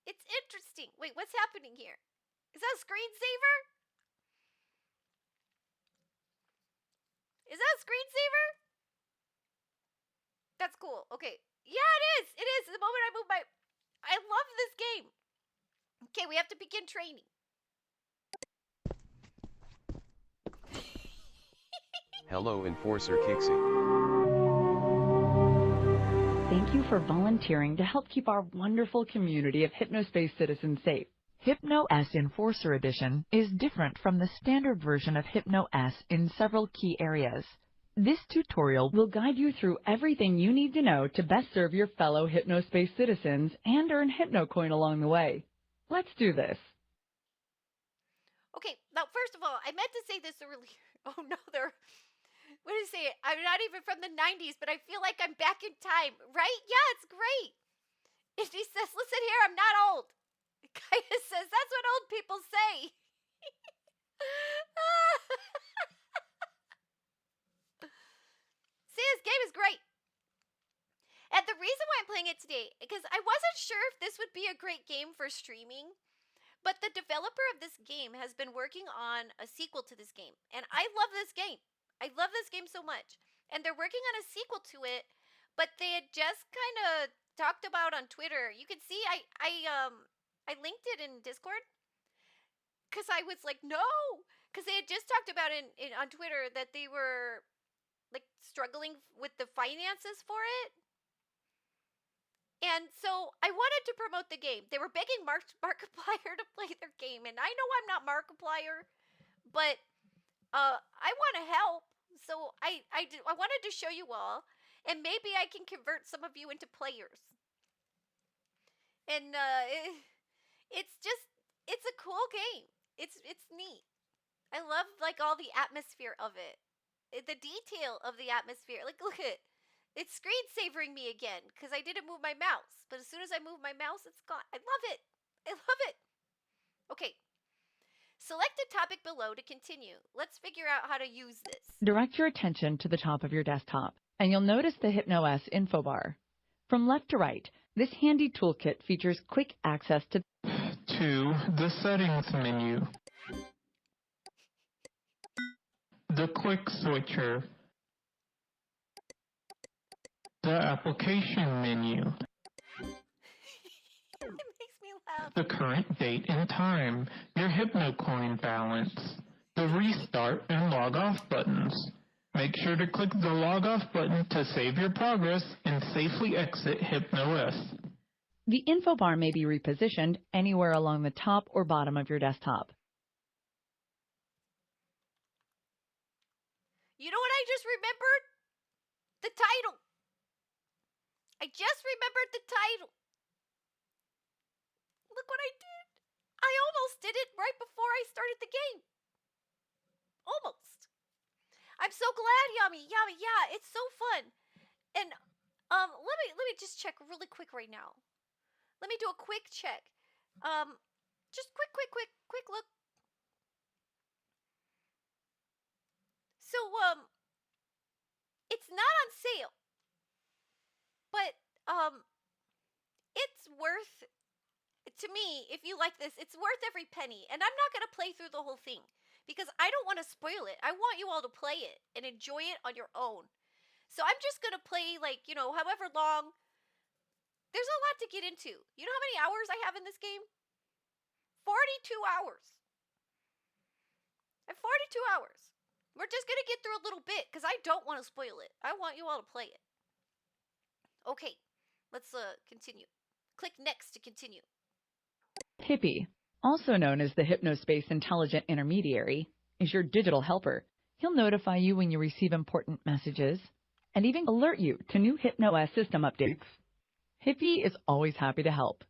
It's interesting. Wait, what's happening here? Is that a screensaver? Is that a screensaver? That's cool. Okay. Yeah, it is. It is. The moment I move my... I love this game. Okay, we have to begin training. Hello, Enforcer Kixie. Thank you for volunteering to help keep our wonderful community of Hypnospace citizens safe. Hypno-S Enforcer Edition is different from the standard version of Hypno-S in several key areas. This tutorial will guide you through everything you need to know to best serve your fellow Hypnospace citizens and earn HypnoCoin along the way. Let's do this. Okay, now first of all, I meant to say this earlier. Oh no, what did I say? I'm not even from the 90s, but I feel like I'm back in time, right? Yeah, it's great. If he says, listen here, I'm not old. Kaya says, that's what old people say. See, this game is great. And the reason why I'm playing it today, because I wasn't sure if this would be a great game for streaming, but the developer of this game has been working on a sequel to this game. And I love this game. I love this game so much. And they're working on a sequel to it, but they had just kind of talked about on Twitter. You can see I linked it in Discord because I was like, no, because they had just talked about on Twitter that they were like struggling with the finances for it. And so I wanted to promote the game. They were begging Markiplier to play their game, and I know I'm not Markiplier, but I want to help. So I wanted to show you all, and maybe I can convert some of you into players. And it's a cool game. It's neat. I love like all the atmosphere of it. The detail of the atmosphere. Like look at it. It's screensavering me again because I didn't move my mouse. But as soon as I move my mouse, it's gone. I love it. I love it. Okay. Select a topic below to continue. Let's figure out how to use this. Direct your attention to the top of your desktop, and you'll notice the Hypno-S info bar. From left to right, this handy toolkit features quick access to the settings menu. The quick switcher. The application menu. It makes me laugh. The current date and time. Your HypnoCoin balance. The restart and log off buttons. Make sure to click the log off button to save your progress and safely exit Hypno-S. The info bar may be repositioned anywhere along the top or bottom of your desktop. You know what I just remembered? The title. I just remembered the title. Look what I did. I almost did it right before I started the game. Almost. I'm so glad, Yummy. Yummy, yeah, it's so fun. And let me just check really quick right now. Let me do a quick check. Just quick look. So, it's not on sale, but, it's worth, to me, if you like this, it's worth every penny. And I'm not going to play through the whole thing because I don't want to spoil it. I want you all to play it and enjoy it on your own. So I'm just going to play, like, however long. There's a lot to get into. You know how many hours I have in this game? 42 hours. I have 42 hours. We're just going to get through a little bit because I don't want to spoil it. I want you all to play it. Okay, let's continue. Click next to continue. Hippie, also known as the Hypnospace Intelligent Intermediary, is your digital helper. He'll notify you when you receive important messages and even alert you to new HypnoS system updates. Hippie is always happy to help.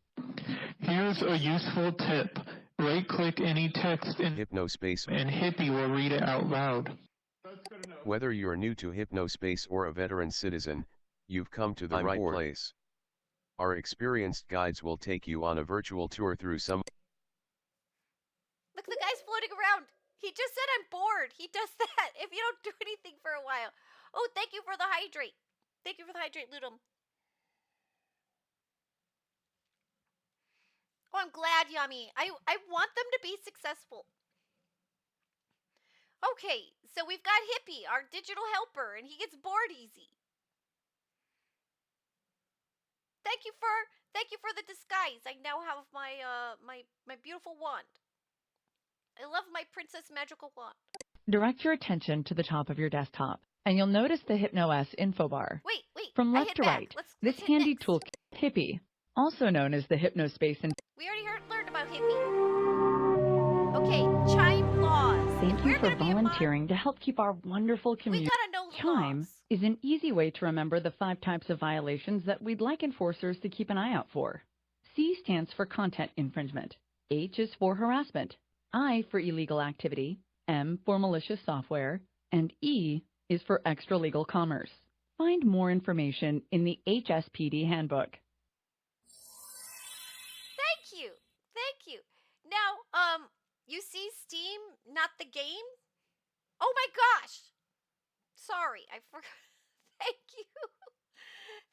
Here's a useful tip. Right-click any text in Hypnospace, and Hippie will read it out loud. whether you're new to Hypnospace or a veteran citizen, you've come to the right place. Our experienced guides will take you on a virtual tour through some. Look, the guy's floating around. He just said I'm bored. He does that if you don't do anything for a while. Oh, thank you for the hydrate. Thank you for the hydrate, Ludum. Oh, I'm glad, Yummy. I want them to be successful. Okay, so we've got Hippie, our digital helper, and he gets bored easy. Thank you for the disguise. I now have my my beautiful wand. I love my princess magical wand. Direct your attention to the top of your desktop, and you'll notice the HypnoS info bar. Wait. From I left hit to back. right, Let's this hit handy next. tool, Hippie, also known as the Hypnospace. We already learned about Hippie. Okay, chime laws. Thank you for volunteering to help keep our wonderful community. We gotta know the Chime laws. is an easy way to remember the 5 types of violations that we'd like enforcers to keep an eye out for. C stands for content infringement. H is for harassment. I for illegal activity. M for malicious software. And E is for extra-legal commerce. Find more information in the HSPD handbook. Thank you. Now, you see Steam, not the game? Oh my gosh! Sorry, I forgot. Thank you.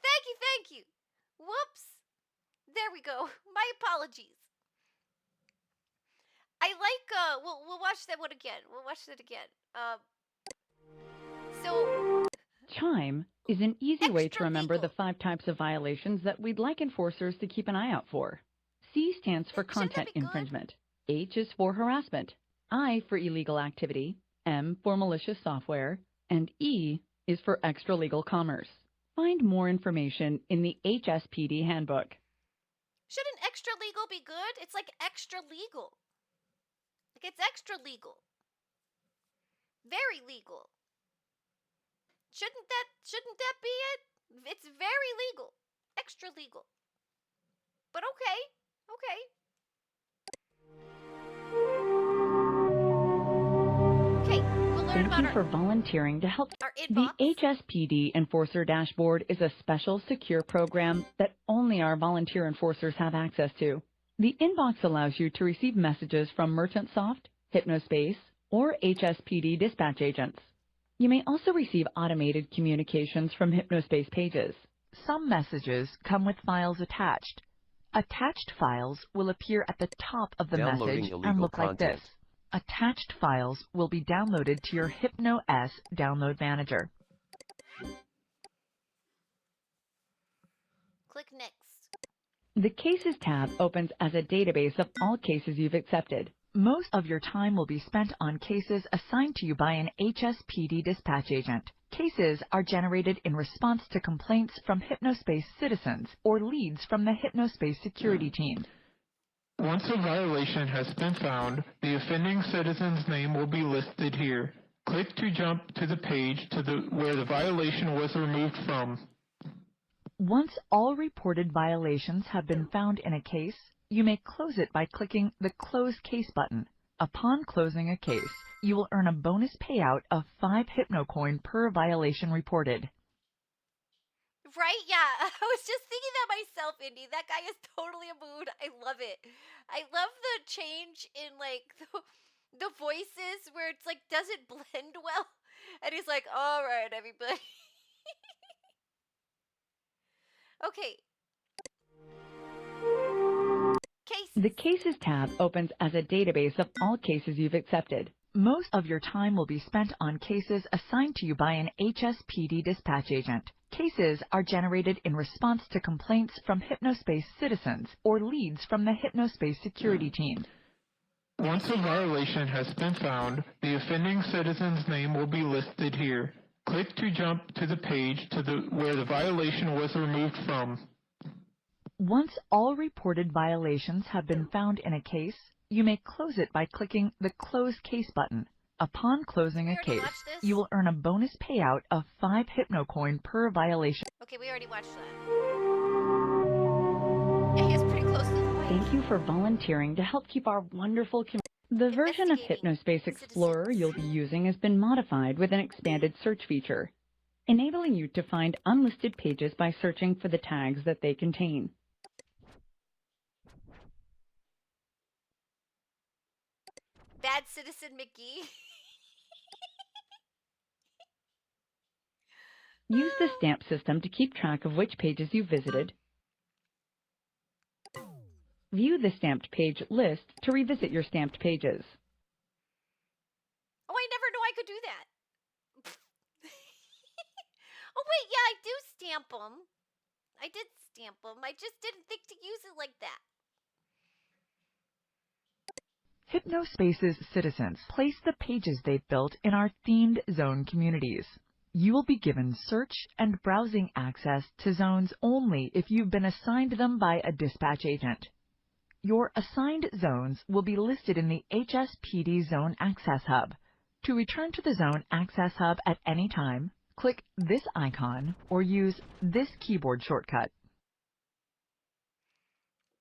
Thank you. Whoops. There we go. My apologies. I like, we'll watch that one again. We'll watch that again. So... Chime is an easy way to remember the 5 types of violations that we'd like enforcers to keep an eye out for. C stands for content infringement. H is for harassment. I for illegal activity. M for malicious software. And E is for extra-legal commerce. Find more information in the HSPD handbook. Shouldn't extra legal be good? It's like extra legal. Like it's extra legal. Very legal. Shouldn't that be it? It's very legal. Extra legal. But okay. Okay, we'll learn about Thank you for volunteering to help. our The inbox. HSPD Enforcer Dashboard is a special secure program that only our volunteer enforcers have access to. The inbox allows you to receive messages from MerchantSoft, Hypnospace, or HSPD dispatch agents. You may also receive automated communications from Hypnospace pages. Some messages come with files attached. Attached files will appear at the top of the Downloading message and illegal look like this. content. Attached files will be downloaded to your HypnoS download manager. Click next. The Cases tab opens as a database of all cases you've accepted. Most of your time will be spent on cases assigned to you by an HSPD dispatch agent. Cases are generated in response to complaints from Hypnospace citizens or leads from the Hypnospace security team. Once a violation has been found, the offending citizen's name will be listed here. Click to jump to the page where the violation was removed from. Once all reported violations have been found in a case, you may close it by clicking the Close Case button. Upon closing a case, you will earn a bonus payout of 5 HypnoCoin per violation reported. Right? Yeah. I was just thinking that myself, Indy. That guy is totally a mood. I love it. I love the change in like the voices where it's like doesn't blend well. And he's like, all right, everybody. Okay. Cases. The Cases tab opens as a database of all cases you've accepted. Most of your time will be spent on cases assigned to you by an HSPD dispatch agent. Cases are generated in response to complaints from Hypnospace citizens or leads from the Hypnospace security team. Once a violation has been found, the offending citizen's name will be listed here. Click to jump to the page where the violation was removed from. Once all reported violations have been found in a case, you may close it by clicking the Close Case button. Upon closing a case, you will earn a bonus payout of 5 Hypnocoin per violation. Okay, we already watched that. Yeah, he is pretty close to the point. Thank you for volunteering to help keep our wonderful community. The version of Hypnospace Explorer you'll be using has been modified with an expanded search feature, enabling you to find unlisted pages by searching for the tags that they contain. Bad Citizen McGee. Use the stamp system to keep track of which pages you visited. View the stamped page list to revisit your stamped pages. Oh, I never knew I could do that. Oh, wait, yeah, I do stamp them. I did stamp them. I just didn't think to use it like that. Hypnospace's citizens place the pages they've built in our themed zone communities. You will be given search and browsing access to zones only if you've been assigned them by a dispatch agent. Your assigned zones will be listed in the HSPD Zone Access Hub. To return to the Zone Access Hub at any time, click this icon or use this keyboard shortcut.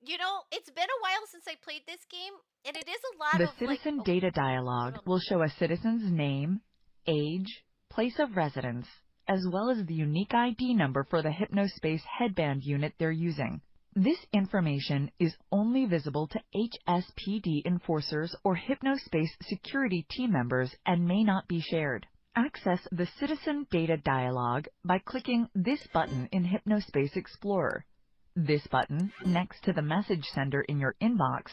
You know, it's been a while since I played this game, and it is a lot The of Citizen like, Data dialog will show a citizen's name, age, place of residence, as well as the unique ID number for the Hypnospace headband unit they're using. This information is only visible to HSPD enforcers or Hypnospace security team members and may not be shared. Access the Citizen Data dialog by clicking this button in Hypnospace Explorer, this button next to the message sender in your inbox,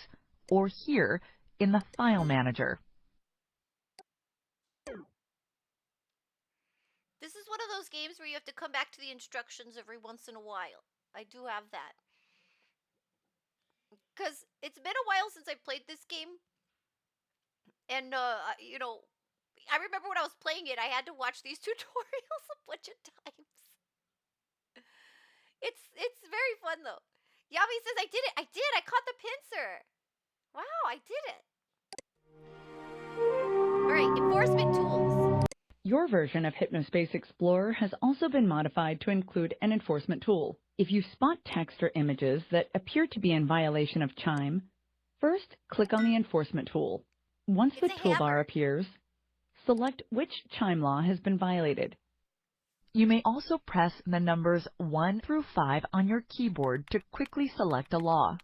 or here in the File Manager. This is one of those games where you have to come back to the instructions every once in a while. I do have that. Because it's been a while since I played this game. And, you know, I remember when I was playing it, I had to watch these tutorials a bunch of times. It's very fun, though. Yami says, I did it. I did. I caught the pincer. Wow, I did it. All right, enforcement tools. Your version of Hypnospace Explorer has also been modified to include an enforcement tool. If you spot text or images that appear to be in violation of Chime, first click on the enforcement tool. Once the toolbar appears, select which Chime law has been violated. You may also press the numbers 1 through 5 on your keyboard to quickly select a law.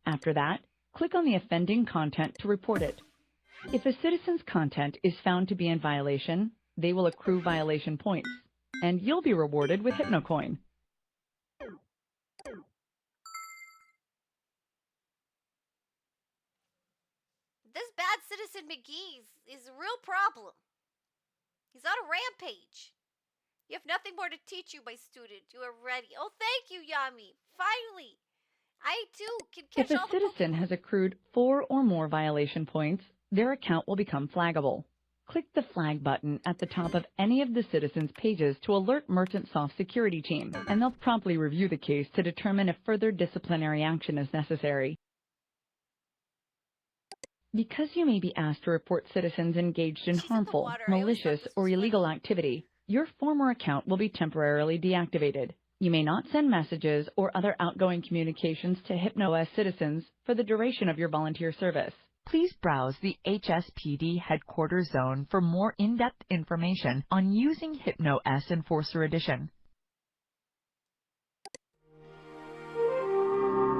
After that, click on the offending content to report it. If a citizen's content is found to be in violation, they will accrue violation points, and you'll be rewarded with Hypnocoin. This bad Citizen McGee is a real problem. He's on a rampage. You have nothing more to teach you, my student. You are ready. Oh, thank you, Yami. Finally. I, too, can catch all the If a citizen has accrued 4 or more violation points, their account will become flaggable. Click the flag button at the top of any of the citizens' pages to alert MerchantSoft's security team, and they'll promptly review the case to determine if further disciplinary action is necessary. Because you may be asked to report citizens engaged in harmful, malicious, or illegal activity, your former account will be temporarily deactivated. You may not send messages or other outgoing communications to HypnoS citizens for the duration of your volunteer service. Please browse the HSPD Headquarters Zone for more in-depth information on using HypnoS Enforcer Edition.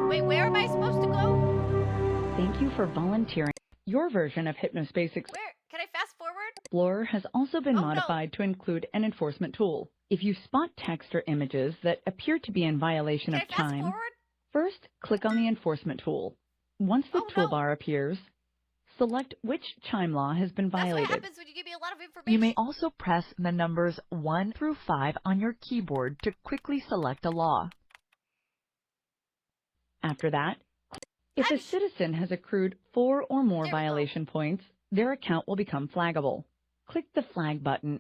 Wait, where am I supposed to go? Thank you for volunteering. Your version of Hypnospace Where? Can I fast forward? Explorer has also been Oh, no. modified to include an enforcement tool. If you spot text or images that appear to be in violation Can of I fast time, forward? first click on the enforcement tool. Once the Oh, no. toolbar appears, select which chime law has been That's what violated. happens when you give me a lot of information. You may also press the numbers 1 through 5 on your keyboard to quickly select a law. After that, if a citizen has accrued 4 or more violation points, their account will become flaggable. Click the flag button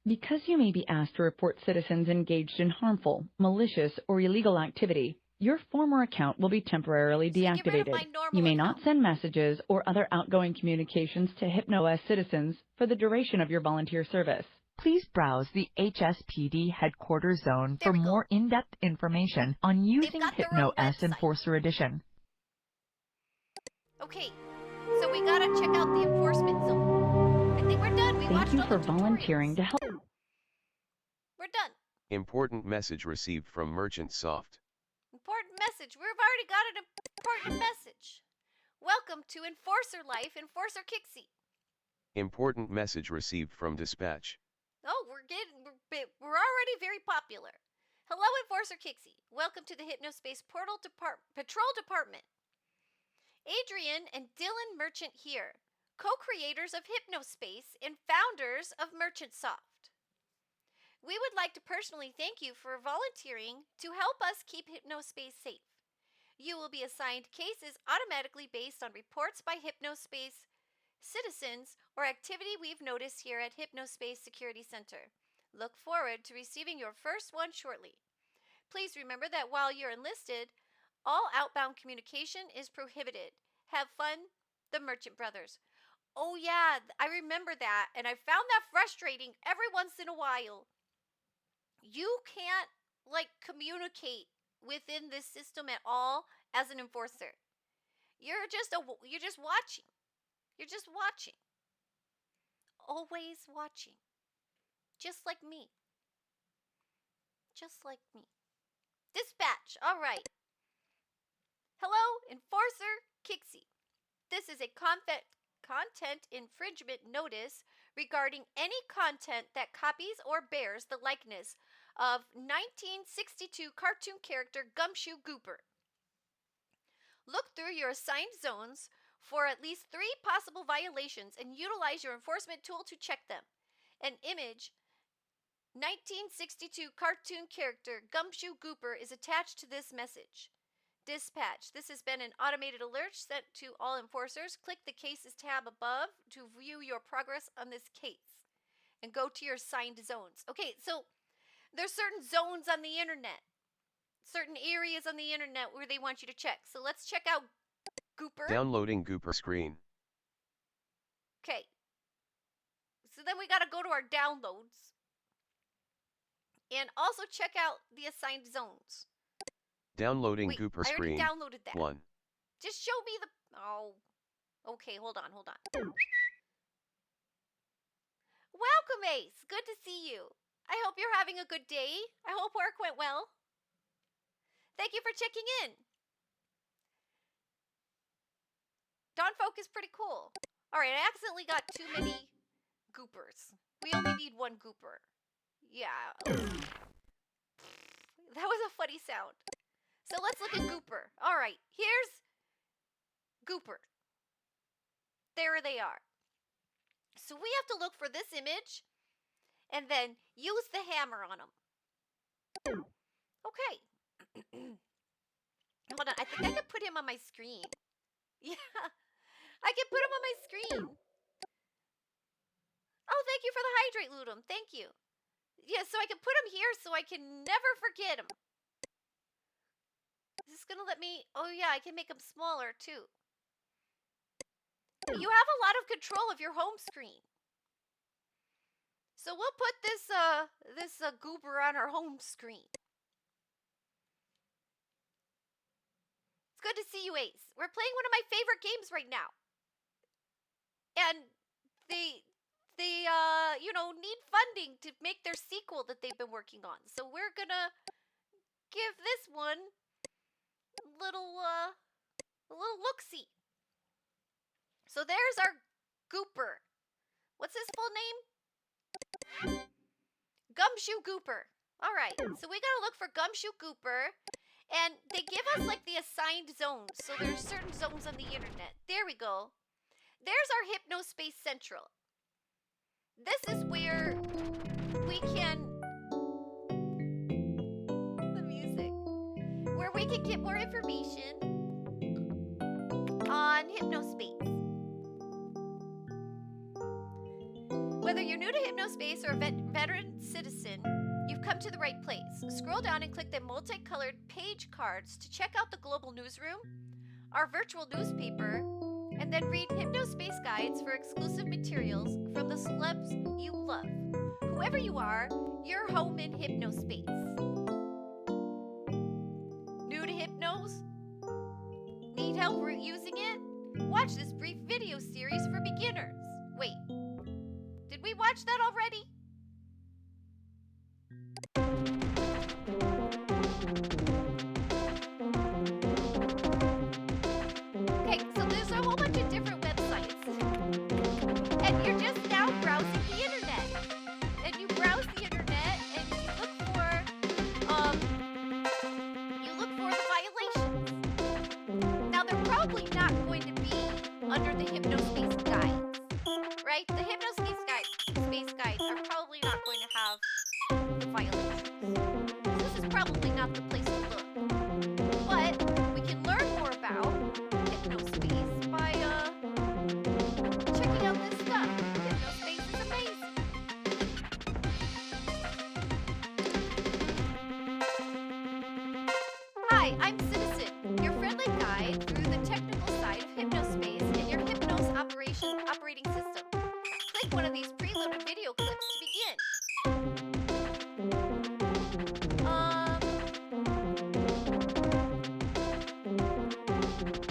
because you may be asked to report citizens engaged in harmful, malicious, or illegal activity. Your former account will be temporarily deactivated. You may not send messages or other outgoing communications to HypnoS citizens for the duration of your volunteer service. Please browse the HSPD Headquarters Zone for more in-depth information on using HypnoS Enforcer Edition. Okay, so we gotta check out the enforcement zone. I think we're done. We Thank you watched for all the volunteering to help. We're done. Important message received from Merchant Soft. Important message. We've already got an important message. Welcome to Enforcer Life, Enforcer Kixie. Important message received from Dispatch. Oh, we're already very popular. Hello, Enforcer Kixie. Welcome to the Hypnospace Patrol Department. Adrian and Dylan Merchant here, co-creators of Hypnospace and founders of Merchant Soft. We would like to personally thank you for volunteering to help us keep Hypnospace safe. You will be assigned cases automatically based on reports by Hypnospace citizens or activity we've noticed here at Hypnospace Security Center. Look forward to receiving your first one shortly. Please remember that while you're enlisted, all outbound communication is prohibited. Have fun, the Merchant Brothers. Oh yeah, I remember that, and I found that frustrating every once in a while. You can't, communicate within this system at all as an enforcer. You're just watching. You're just watching. Always watching. Just like me. Just like me. Dispatch, all right. Hello, Enforcer Kixie. This is a content infringement notice regarding any content that copies or bears the likeness of 1962 cartoon character Gumshoe Gooper. Look through your assigned zones for at least 3 possible violations and utilize your enforcement tool to check them. An image 1962 cartoon character Gumshoe Gooper is attached to this message. Dispatch. This has been an automated alert sent to all enforcers. Click the Cases tab above to view your progress on this case and go to your assigned zones. Okay, so there's certain zones on the internet, certain areas on the internet where they want you to check. So let's check out Gooper. Downloading Gooper screen. Okay. So then we got to go to our downloads and also check out the assigned zones. Downloading Wait, Gooper I already screen. downloaded that. 1. Just show me the... Oh. Okay, hold on. Welcome, Ace. Good to see you. I hope you're having a good day. I hope work went well. Thank you for checking in. Dawn Folk is pretty cool. Alright, I accidentally got too many goopers. We only need 1 gooper. Yeah. That was a funny sound. So let's look at Gooper. Alright, here's Gooper. There they are. So we have to look for this image and then use the hammer on them. Okay. Hold on, I think I could put him on my screen. Yeah, I can put him on my screen. Oh, thank you for the hydrate, Ludum. Thank you. Yeah, so I can put him here so I can never forget him. Is this going to let me... Oh, yeah, I can make him smaller, too. You have a lot of control of your home screen. So we'll put this goober on our home screen. It's good to see you, Ace. We're playing one of my favorite games right now. And they need funding to make their sequel that they've been working on. So we're gonna give this one a little look-see. So there's our gooper. What's his full name? Gumshoe Gooper. Alright, so we gotta look for Gumshoe Gooper. And they give us like the assigned zones. So there's certain zones on the internet. There we go. There's our Hypnospace Central. This is where we can... the music. Where we can get more information on Hypnospace. Whether you're new to Hypnospace or a veteran citizen, you've come to the right place. Scroll down and click the multicolored page cards to check out the global newsroom, our virtual newspaper, and then read Hypnospace guides for exclusive materials from the celebs you love. Whoever you are, you're home in Hypnospace. New to Hypnos? Need help using it? Watch this brief video series for beginners. Wait, did we watch that already? Okay, so there's a whole bunch of different websites. And you're just now browsing the internet. And you browse the internet and you look for the violations. Now they're probably not going to be under the Hypnospace guides. Right? The Hypnospace guides are probably not going to have the violations. So this is probably not the place to look. But we can learn more about Hypnospace by checking out this stuff. Hypnospace is amazing. Hi, I'm Citizen, your friendly guide through the technical side of Hypnospace and your Hypnos operating system. Click one of these preloaded video clips to begin.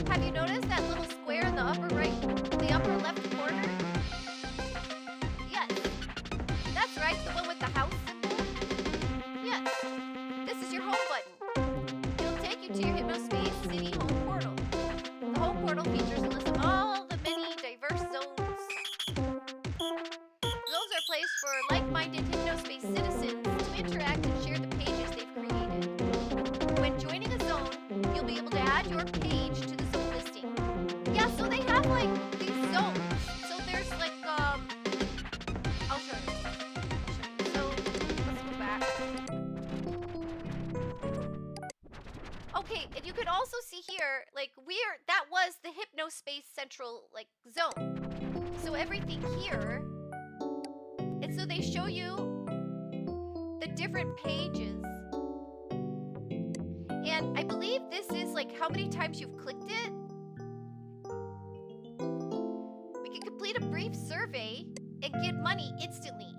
Have you noticed that little square in the upper left corner? Yes. That's right, the one with the house symbol. Yes. This is your home button. It'll take you to your Hypnospace City home portal. The home portal features a list of all the many diverse zones. Zones are placed for like-minded Hypnospace citizens to interact and share the pages they've created. When joining a zone, you'll be able to add your page to the zone listing. Yeah, so they have like these zones. So there's like I'll show you. So let's go back. Okay, and you could also see here, like that was the Hypnospace Central like zone. So everything here, and so they show you the different pages. And I believe this is like how many times you've clicked it. We can complete a brief survey and get money instantly.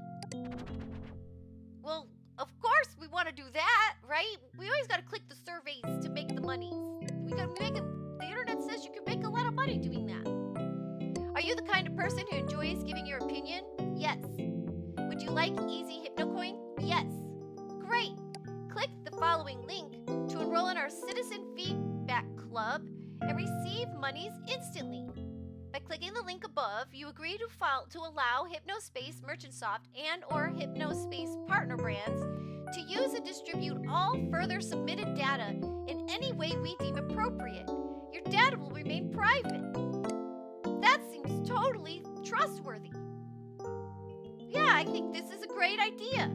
Well, of course we want to do that, right? We always got to click the surveys to make the monies. We got to make it. The internet says you can make a lot of money doing that. Are you the kind of person who enjoys giving your opinion? Yes. Would you like easy HypnoCoin? Yes. Great. Click the following link to enroll in our Citizen Feedback Club and receive monies instantly. By clicking the link above, you agree to allow Hypnospace Merchantsoft and or Hypnospace partner brands to use and distribute all further submitted data in any way we deem appropriate. Your data will remain private. That seems totally trustworthy. Yeah, I think this is a great idea.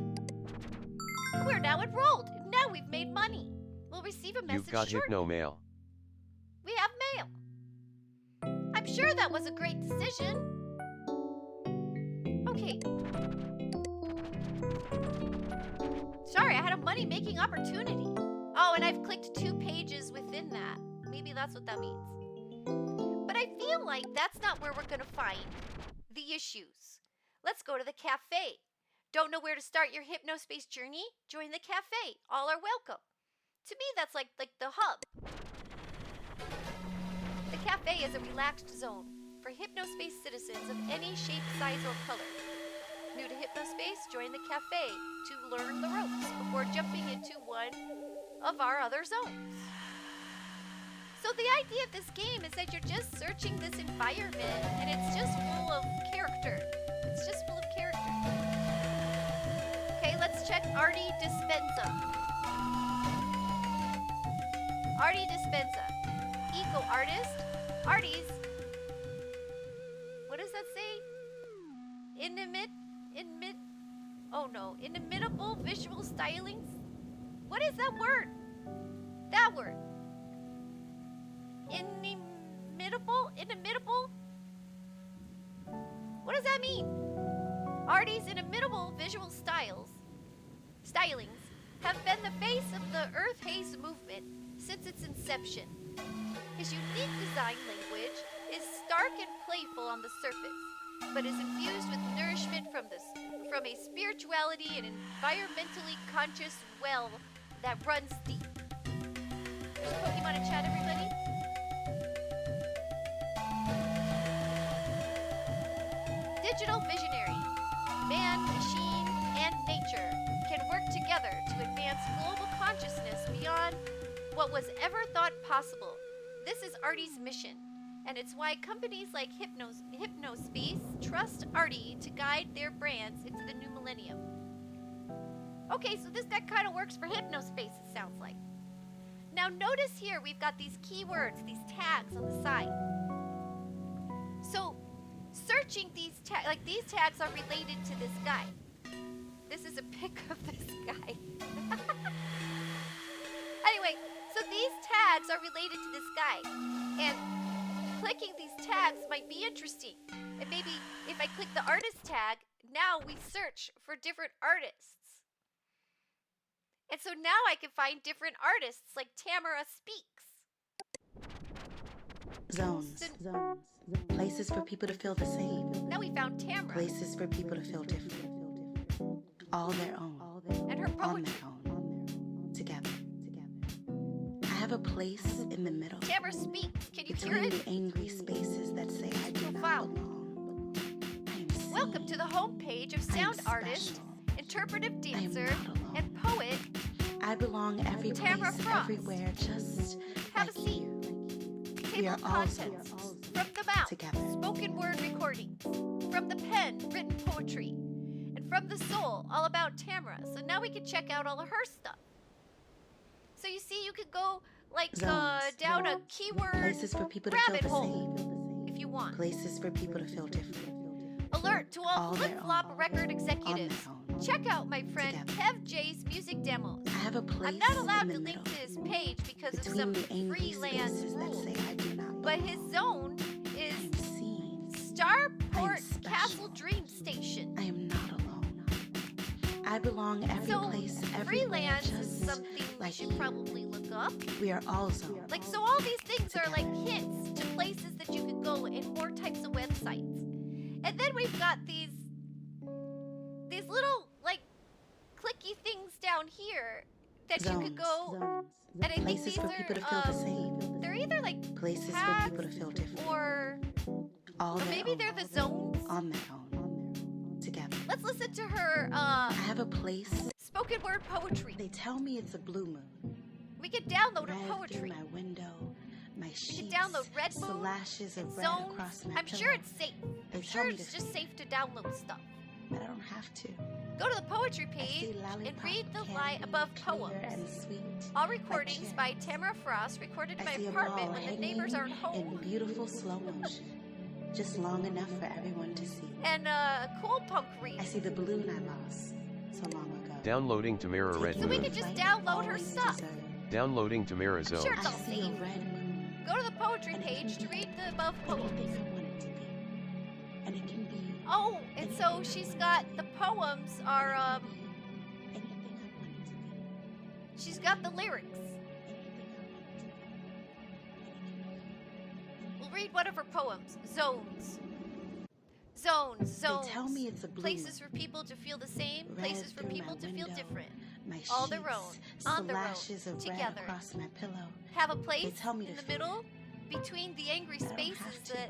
We're now enrolled. Now we've made money. We'll receive a message You've got shortly. Hypno Mail. We have mail. I'm sure that was a great decision. Okay. Sorry, I had a money-making opportunity. Oh, and I've clicked 2 pages within that. Maybe that's what that means. But I feel like that's not where we're going to find the issues. Let's go to the cafe. Don't know where to start your Hypnospace journey? Join the cafe. All are welcome. To me, that's like the hub. The cafe is a relaxed zone for Hypnospace citizens of any shape, size, or color. New to Hypnospace, join the cafe to learn the ropes before jumping into one of our other zones. So the idea of this game is that you're just searching this environment and it's just full of character. It's It's just full of characters. Okay, let's check Artie Dispenza. Artie Dispenza. Eco artist. Artie's. What does that say? Inimitable visual stylings? What is that word? That word. Inimitable? What does that mean? Artie's inimitable visual stylings have been the face of the Earth Haze movement since its inception. His unique design language is stark and playful on the surface, but is infused with nourishment from a spirituality and environmentally conscious well that runs deep. There's Pokemon in chat, everybody. Digital visionary. Man, machine, and nature can work together to advance global consciousness beyond what was ever thought possible. This is Artie's mission, and it's why companies like Hypnospace trust Artie to guide their brands into the new millennium. Okay, so that kind of works for Hypnospace, it sounds like. Now notice here we've got these keywords, these tags on the side. So searching these tags are related to this guy. This is a pic of this guy. Anyway, so these tags are related to this guy. And clicking these tags might be interesting. And maybe if I click the artist tag, now we search for different artists. And so now I can find different artists like Tamara Speaks. Zones. Places for people to feel the same. Now we found Tamara. Places for people to feel different. All their own. And her poetry. On their own. Together. I have a place in the middle. Tamara Speaks. Can you hear between it? the angry spaces that say I do not belong. Welcome to the homepage of sound artist, interpretive dancer, and poet. I belong every Tamara place, Frost. everywhere, just Have like a seat. you. Table We are of all contents. From the mouth, together. spoken word recordings. From the pen, written poetry. And from the soul, all about Tamara. So now we can check out all of her stuff. So you see, you could go like down a keyword Places for people to feel rabbit the hole same. if you want. Places for people to feel different. Alert to all All their flip-flop own. record executives. Check out my friend Kev J's music demos. I have a place I'm not allowed in the to link middle. to his page because of Between some the angry freelance spaces that rules. say I do not But his zone is Starport Castle Dream Station. I am not alone. I belong every So place, everywhere, freelance is just something we like should probably look up. we are all zones. Like, so all these things are like hints to places that you could go in more types of websites. And then we've got these little like clicky things down here that you could go. And I think Places these for are people to feel the same. they're either like Places for tags people to feel different. or All their maybe own. they're the zones. On their own. Together. Let's listen to her I have a place. spoken word poetry. They tell me it's a blue moon. We can download her Red poetry. through my window. My You sheets. can download Red Moon Slashes of and red Zones. across my I'm pillow. sure it's safe. They I'm tell sure me it's to just safe to download stuff. But I don't have to. Go to the poetry I page see and lollipop read the candy, line above clear poems. and sweet. All recordings cherry. by Tamara Frost, recorded in I my see 'em apartment all when the neighbors aren't hanging home. in beautiful slow motion, just long enough for everyone to see. And cool punk read. I see the balloon I lost so long ago. Downloading Tamara Red So we Moon. can just download her stuff. Downloading Tamara Zone. Sure, it's I all see a safe. red moon. Go to the poetry page to read the above poems. Anything I want it to be. And it can be Oh, and so she's got the poems are anything I want it to be. she's got the lyrics. We'll read one of her poems. Zones. Zones. They tell me it's a blue Places for people to feel the same, Red places for through people my to feel window. different. My All their sheets, own, on their own, slashes of red together. across my pillow. Have a place tell me in to the feel middle between the angry But I don't spaces have to. that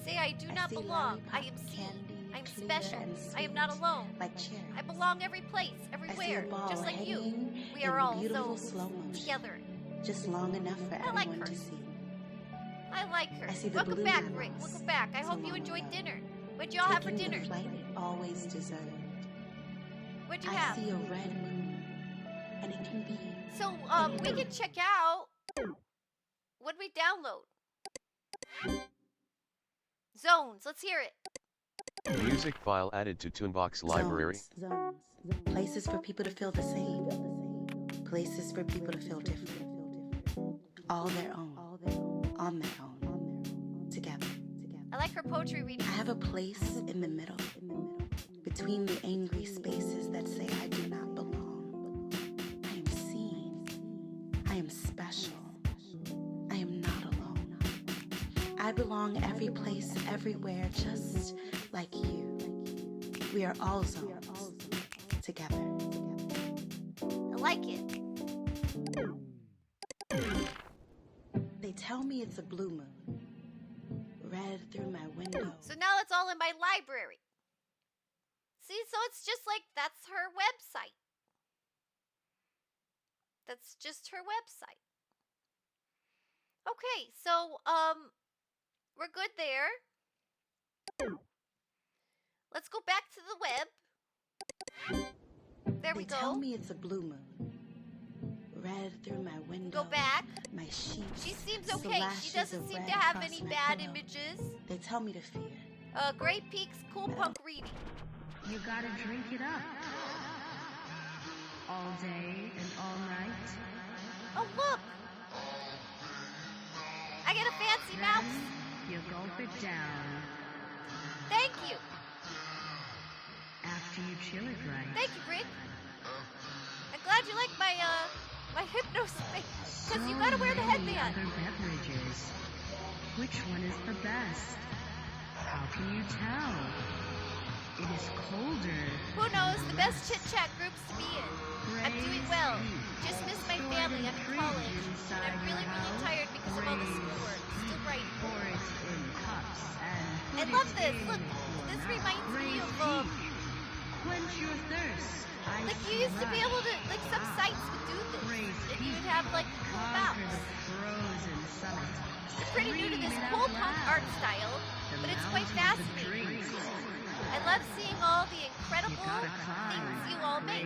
say I do I not see belong. I am lollipop seen. candy, I'm clear special. and I am not sweet, alone. like cherries. I belong every place, I see everywhere, a ball just like you. hanging We are in all beautiful zones slow motion, together. just long enough for I like everyone her. to see. I like her. I see the Welcome balloon back, I Rick. lost Welcome back. I so hope you long enjoyed ago. dinner. What'd y'all have for Taking the dinner? flight always deserved. What'd you I have? see a red moon, and it can be. So, we can check out. What did we download? Zones. Let's hear it. Music file added to Toonbox library. Zones. Places for people to feel the same. Places for people to feel different. All their own. On their own. Together. I like her poetry reading. I have a place in the middle. Between the angry spaces that say I do not belong. I am seen. I am special. I am not alone. I belong every place, everywhere, just like you. We are all zones. Together. I like it. They tell me it's a blue moon. Red through my window. So now it's all in my library. See, so it's just like that's her website. That's just her website. Okay, so we're good there. Let's go back to the web. There we go. They tell me it's a blue moon. Red through my window. Go back. My sheets. She seems okay. She doesn't seem to have any bad images. They tell me to fear. Gray Peaks Cool Punk reading. You gotta drink it up. All day and all night. Oh, look! I get a fancy mouse. You gulp it down. Thank you. After you chill it right. Thank you, Rick. I'm glad you like my my Hypnospace. Because you gotta wear the headband. Other beverages. Which one is the best? How can you tell? It is colder. Who knows? The best chit-chat groups to be in. I'm doing well. Just miss my family. I'm in college. And I'm really, really tired because of all the schoolwork. Still writing. I love this. Look, this reminds me of, Quench your thirst. like you used to be able to, like some sites would do this. And you would have like cool maps. I'm pretty new to this cool punk art style, but it's quite fascinating. I love seeing all the incredible things you all make.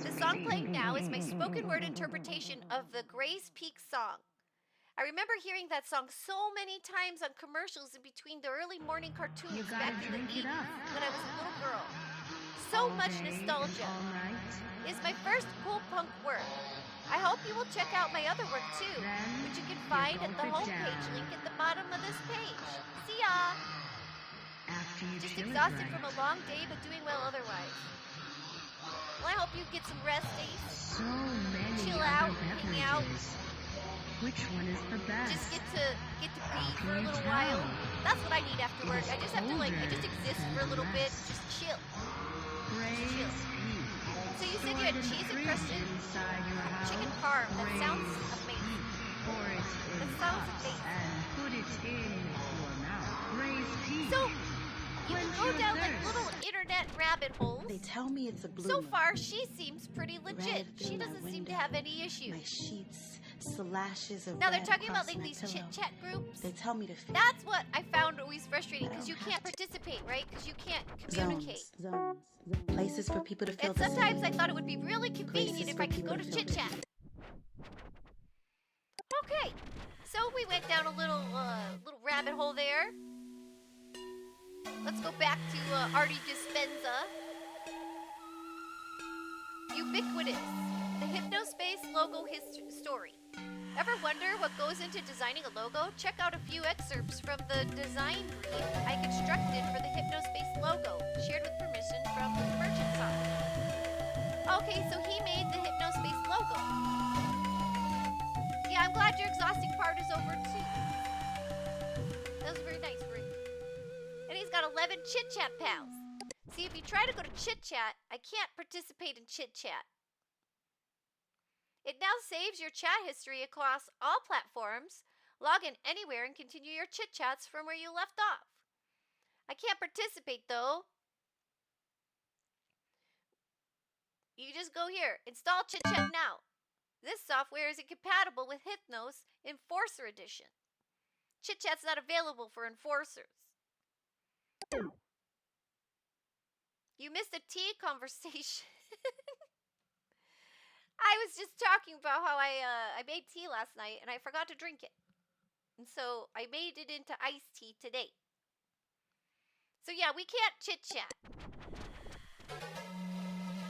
The song playing now is my spoken word interpretation of the Gray's Peak song. I remember hearing that song so many times on commercials in between the early morning cartoons back in the 80s when I was a little girl. So much nostalgia. It's my first cool punk work. I hope you will check out my other work too, which you can find at the homepage link at the bottom of this page. See ya! Just exhausted from a long day, but doing well otherwise. Well, I hope you get some rest, Ace. So many Chill other out, hang out. beverages. Which one is the best? Just get to be for a little while. That's what I need after work. I just have to I just exist for a little bit, just chill. Just chill. So you said you had cheese encrusted chicken parm. That sounds amazing. That sounds amazing. So you can go down like little internet rabbit holes. They tell me it's a blue So moon. far, she seems pretty legit. Red She through my doesn't seem to window. have any issues. My sheets, slashes of Now they're red talking about across like my these pillow. chit chat groups. They tell me to fear. That's what I found always frustrating because you can't participate, right? Because you can't communicate. Zones. Places for people to feel And the sometimes same. I thought it would be really convenient Places if for I could people go to to feel chit chat. Okay, so we went down a little rabbit hole there. Let's go back to Artie Dispenza. Ubiquitous, the Hypnospace logo story. Ever wonder what goes into designing a logo? Check out a few excerpts from the design brief I constructed for the Hypnospace logo, shared with permission from the merchant side. Okay, so he made the Hypnospace logo. Yeah, I'm glad your exhausting part is over too. That was very nice, Rick. And he's got 11 chit chat pals. See, if you try to go to chit chat, I can't participate in chit chat. It now saves your chat history across all platforms. Log in anywhere and continue your chit chats from where you left off. I can't participate though. You just go here, install chit chat now. This software is incompatible with Hypnos Enforcer Edition. Chit chat's not available for enforcers. You missed a tea conversation. I was just talking about how I made tea last night and I forgot to drink it. And so I made it into iced tea today. So yeah, we can't chit-chat.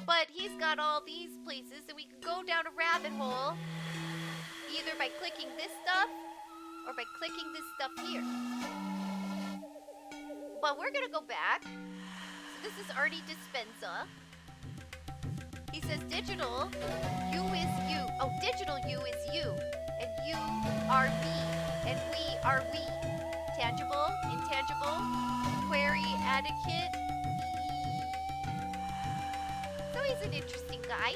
But he's got all these places and we can go down a rabbit hole either by clicking this stuff or by clicking this stuff here. But we're gonna go back. So this is Artie Dispenza. He says digital, you is you. Oh, digital you is you. And you are me. And we are we. Tangible, intangible, query, etiquette. So he's an interesting guy.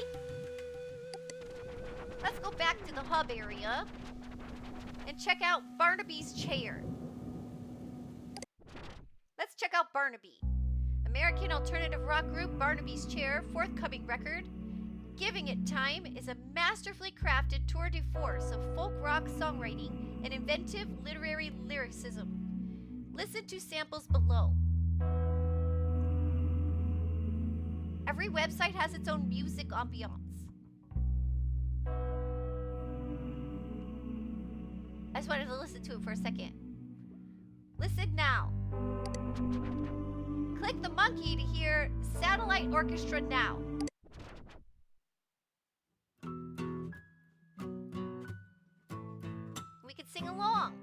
Let's go back to the hub area and check out Barnaby's chair. Let's check out Barnaby. American alternative rock group Barnaby's Chair, forthcoming record, Giving It Time, is a masterfully crafted tour de force of folk rock songwriting and inventive literary lyricism. Listen to samples below. Every website has its own music ambiance. I just wanted to listen to it for a second. Listen now. Click the monkey to hear Satellite Orchestra now. We can sing along.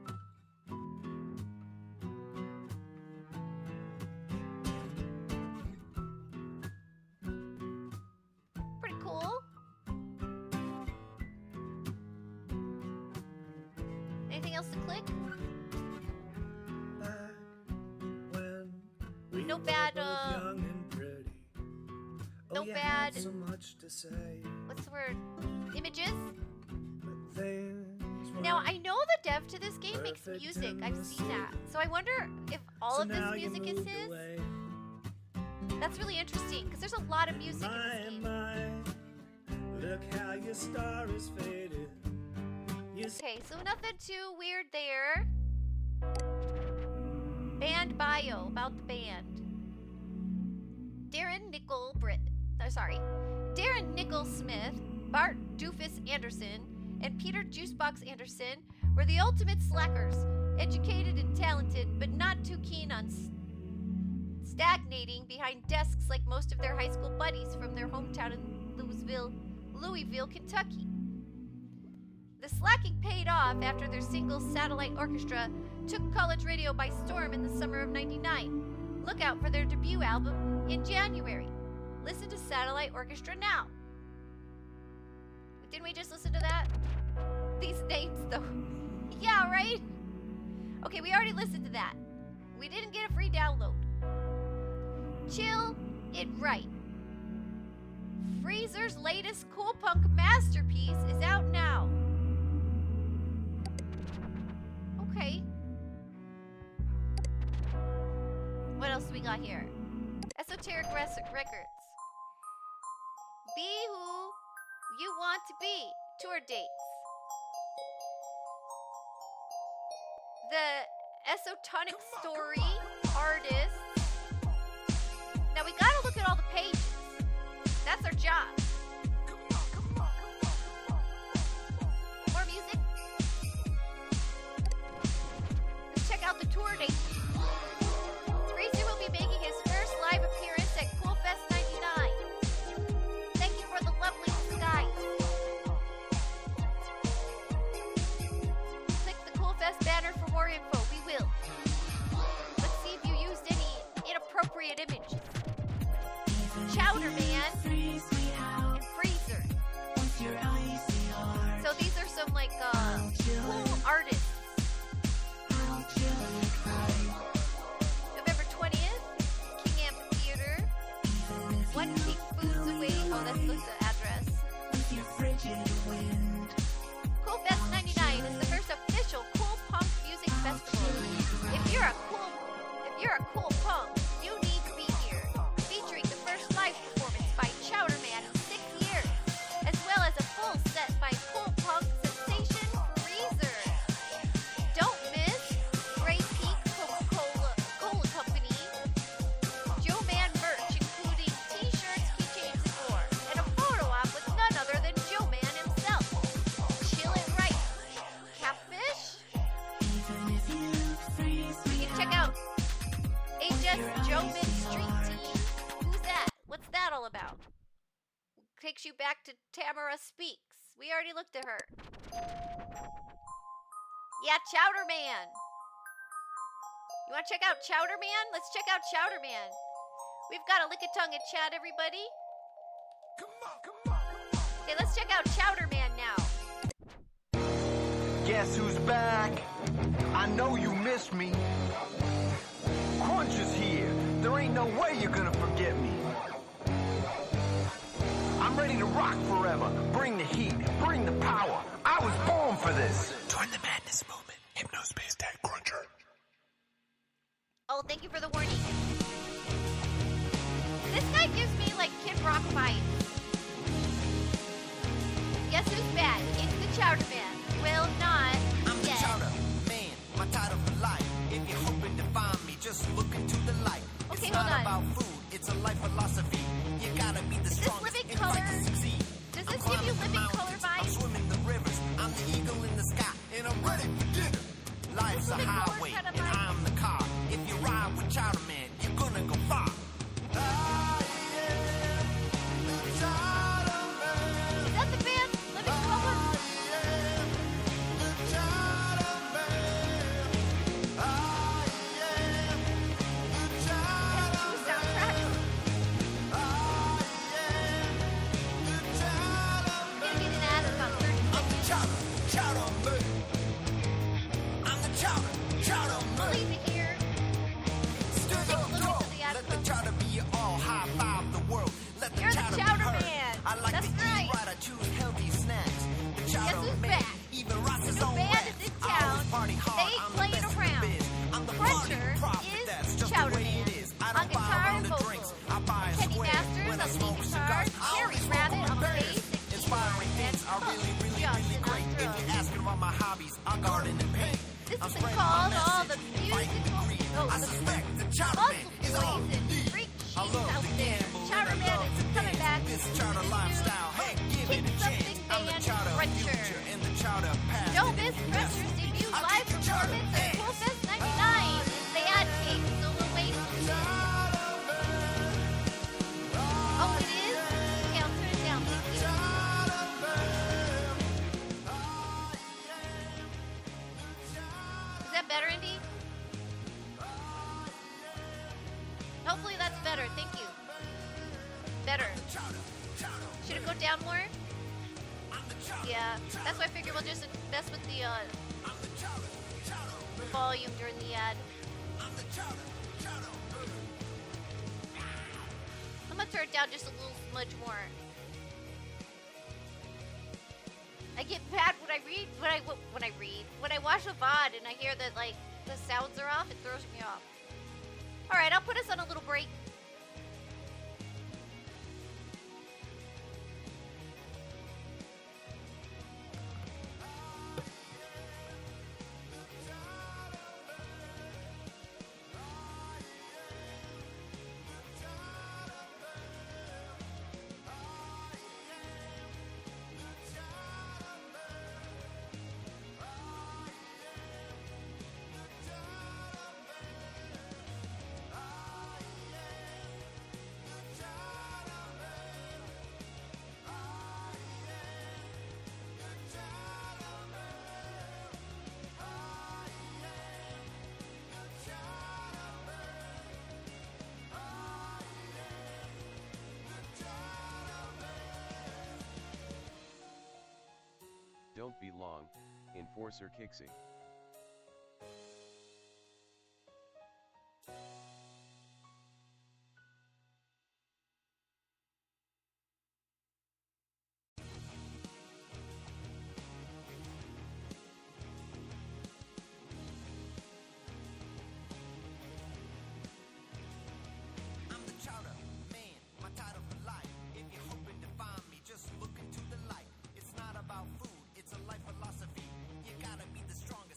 Pretty cool. Anything else to click? No bad, no bad, what's the word? Images? Now, I know the dev to this game makes music. I've seen that. So I wonder if all of this music is his. That's really interesting, because there's a lot of music in this game. Look how your star is faded. Okay, so nothing too weird there. Band bio, about the band. Darren Nickel Smith, Bart Doofus Anderson, and Peter Juicebox Anderson were the ultimate slackers, educated and talented, but not too keen on stagnating behind desks like most of their high school buddies from their hometown in Louisville, Kentucky. The slacking paid off after their single Satellite Orchestra took college radio by storm in the summer of '99. Look out for their debut album in January. Listen to Satellite Orchestra now. Didn't we just listen to that? These names, though. Yeah, right? Okay, we already listened to that. We didn't get a free download. Chill it right. Freezer's latest cool punk masterpiece is out now. Okay. What else do we got here? Esoteric Records. Be who you want to be. Tour dates. The Esotonic Story artists. Now we gotta look at all the pages. That's our job. More music. Let's check out the tour dates. Freezer will be making his first live appearance at Coolfest 99. Thank you for the lovely skies. Click the Coolfest banner for more info. We will. Let's see if you used any inappropriate images. Chowder Man and Freezer. So these are some like cool artists. November 20th, King Amphitheater. One King Foods Away. Oh, that's the address. Coolfest 99 is the first official cool punk music festival. If you're a cool punk, you need to be here. Featuring the first live performance by Chowder Man in 6 years, as well as a full set by cool punk sensation Freezer. Don't miss Grey Peak Coca-Cola Company, Joe Man merch, including takes you back to Tamara Speaks. We already looked at her. Yeah, Chowder Man. You want to check out Chowder Man? Let's check out Chowder Man. We've got a lick-a-tongue at chat, everybody. Okay, let's check out Chowder Man now. Guess who's back? I know you missed me. Crunch is here. There ain't no way you're gonna forget me. I'm ready to rock forever. Bring the heat. Bring the power. I was born for this. Join the madness movement. Hypnospace Tag Cruncher. Oh, thank you for the warning. This guy gives me like Kid Rock vibes. Guess who's back? It's the Chowder Man. Well, not I'm the yet. Chowder Man, my title for life. If you're hoping to find me, just look into the light. Okay, it's hold not on. about food, it's a life philosophy. You gotta be the Is this strongest living and color? fight to succeed. Does I'm this give you climbing the living color mountains, I'm vibes? swimming the rivers. I'm the eagle in the sky, and I'm ready for dinner. Life's a living color highway, kind of and vibe? I'm the car. If you ride with Chowder Man, you're gonna go far. Is that the band? Living color? Don't miss Cruncher's debut live performance at Coolfest 99. They advocate solo wait. Oh, it is? Okay, I'll turn it down. Thank you. Is that better, Indy? Hopefully that's better. Thank you. Better. Should it go down more? Yeah, that's why I figured we'll just mess with the volume during the ad. I'm gonna turn it down just a little smudge more. I get mad when I read, when I watch a VOD and I hear that like the sounds are off, it throws me off. All right, I'll put us on a little break. Don't be long, Enforcer Kixie. I'm the Chowder Man, my title for life. If you're hoping to find me, just look into the light. It's not about food, it's a life philosophy. You gotta be the strongest.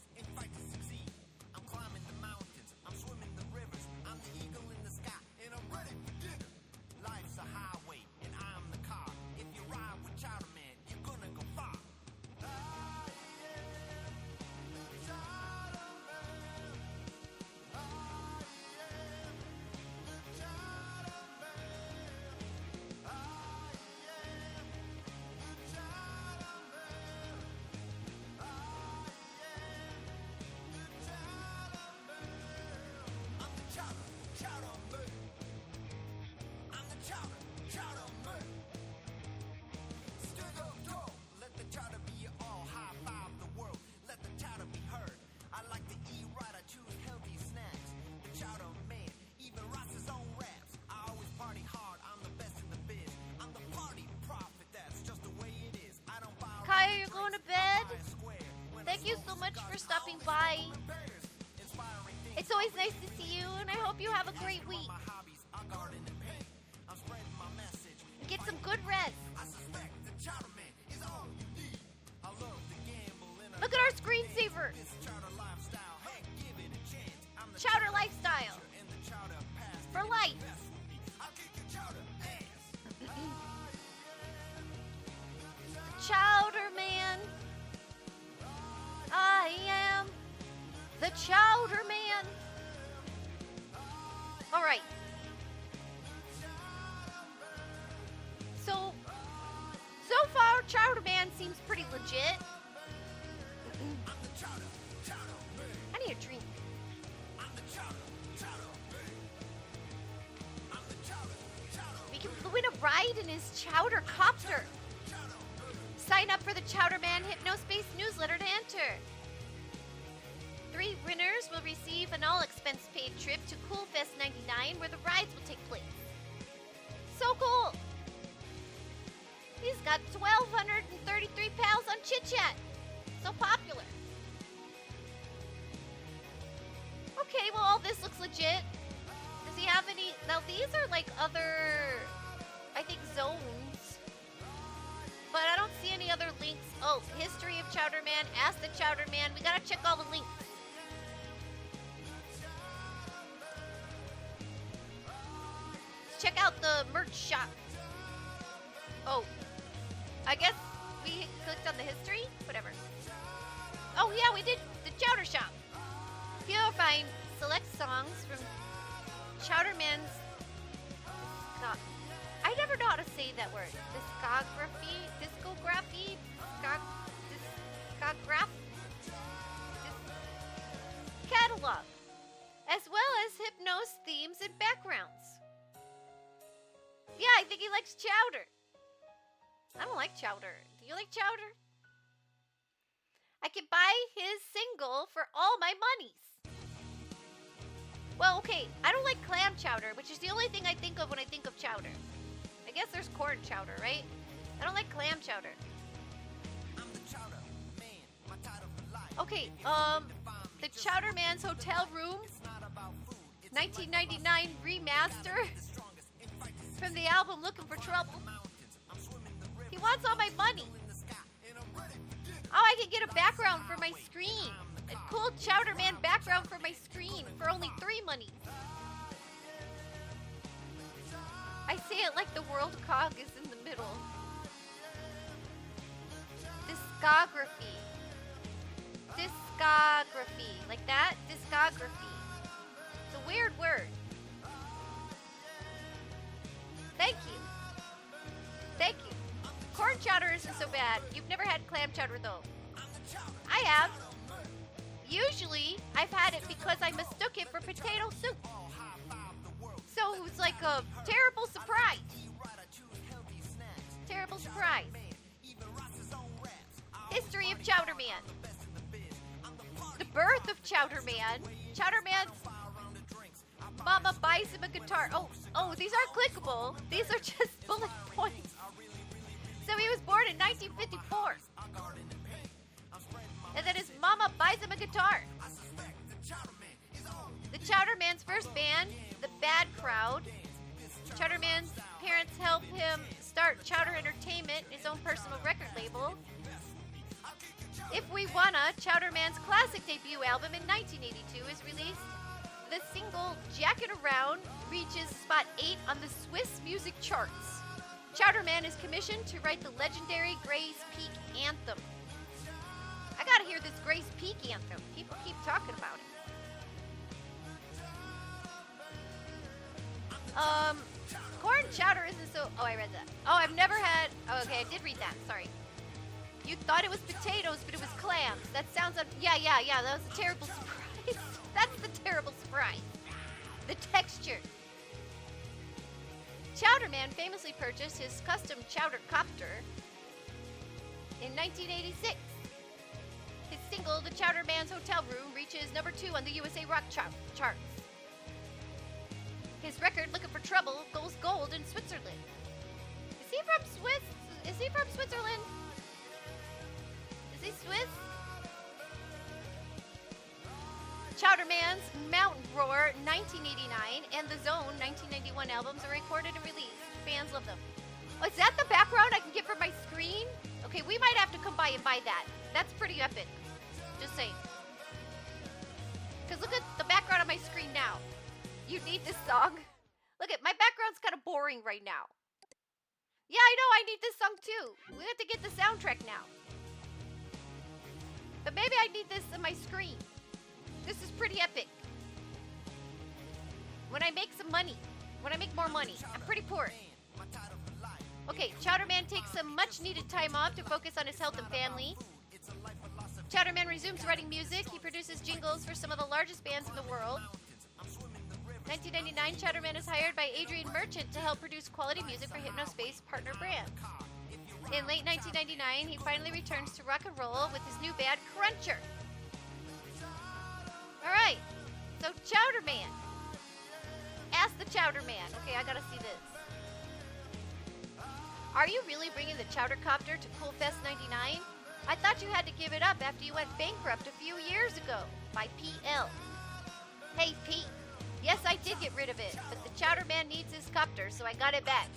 bed. Thank you so much for stopping by. It's always nice to see you, and I hope you have a great week. Get some good rest. Look at our screensaver. Chowder lifestyle. For life. Chowder man. I am the Chowder man. All right. So far, Chowder Man seems pretty legit. I need a drink. We can win a ride in his Chowder Copter. Sign up for the Chowder Man Hypnospace newsletter to enter. 3 winners will receive an all-expense-paid trip to Coolfest 99, where the rides will take place. So cool! He's got 1,233 pals on Chit-Chat. So popular. Okay, well, all this looks legit. Does he have any... Now, these are like other, I think, zones. But I don't see any other links. Oh, History of Chowder Man, Ask the Chowder Man. We gotta check all the links. Let's check out the merch shop. Oh. I guess we clicked on the history? Whatever. Oh, yeah, we did the Chowder Shop. Here you'll find select songs from Chowder Man's... I never know how to say that word. Discography? Catalog. As well as Hypnos themes and backgrounds. Yeah, I think he likes Chowder. I don't like Chowder. Do you like Chowder? I can buy his single for all my monies. Well, okay, I don't like clam chowder, which is the only thing I think of when I think of chowder. I guess there's corn chowder, right? I don't like clam chowder. Okay, the Chowder Man's Hotel Room 1999 remaster from the album Looking for Trouble. He wants all my money. Oh, I can get a background for my screen. A cool Chowder Man background for my screen for only 3 money. I say it like the world cog is in the middle. Discography. Discography. Like that? Discography. It's a weird word. Thank you. Thank you. Corn chowder isn't so bad. You've never had clam chowder though. I have. Usually, I've had it because I mistook it for potato soup. So it was like a terrible surprise. Terrible surprise. History of Chowder Man. The birth of Chowder Man. Chowder Man's mama buys him a guitar. Oh, these aren't clickable. These are just bullet points. So he was born in 1954. And then his mama buys him a guitar. The Chowder Man's first band, the Bad Crowd. Chowder Man's parents helped him start Chowder Entertainment, his own personal record label. If We Wanna, Chowder Man's classic debut album in 1982 is released. The single Jackin' Around reaches spot 8 on the Swiss music charts. Chowder Man is commissioned to write the legendary Gray's Peak anthem. I gotta hear this Gray's Peak anthem. People keep talking about it. Corn chowder isn't so... Oh, I read that. Oh, I've never had... Oh, okay, I did read that. Sorry. You thought it was potatoes, but it was clams. That sounds... Yeah. That was a terrible surprise. That's the terrible surprise. The texture. Chowder Man famously purchased his custom chowder copter in 1986. His single, The Chowder Man's Hotel Room, reaches number 2 on the USA Rock charts. His record, Looking for Trouble, goes gold in Switzerland. Is he from Switzerland? Is Kixie Swiss. Chowderman's Mountain Roar 1989 and The Zone 1991 albums are recorded and released. Fans love them. Oh, is that the background I can get for my screen? Okay, we might have to come by and buy that. That's pretty epic. Just saying. Because look at the background on my screen now. You need this song. Look at my background's kind of boring right now. Yeah, I know, I need this song too. We have to get the soundtrack now. But maybe I need this on my screen. This is pretty epic. When I make some money. When I make more money. I'm pretty poor. Okay, Chowderman takes some much-needed time off to focus on his health and family. Chowderman resumes writing music. He produces jingles for some of the largest bands in the world. 1999, Chowderman is hired by Adrian Merchant to help produce quality music for Hypnospace partner brands. In late 1999, he finally returns to rock and roll with his new band, Cruncher. Alright, so Chowderman. Ask the Chowderman. Okay, I gotta see this. Are you really bringing the Chowdercopter to Coolfest 99? I thought you had to give it up after you went bankrupt a few years ago. By PL. Hey, Pete. Yes, I did get rid of it, but the Chowderman needs his copter, so I got it back.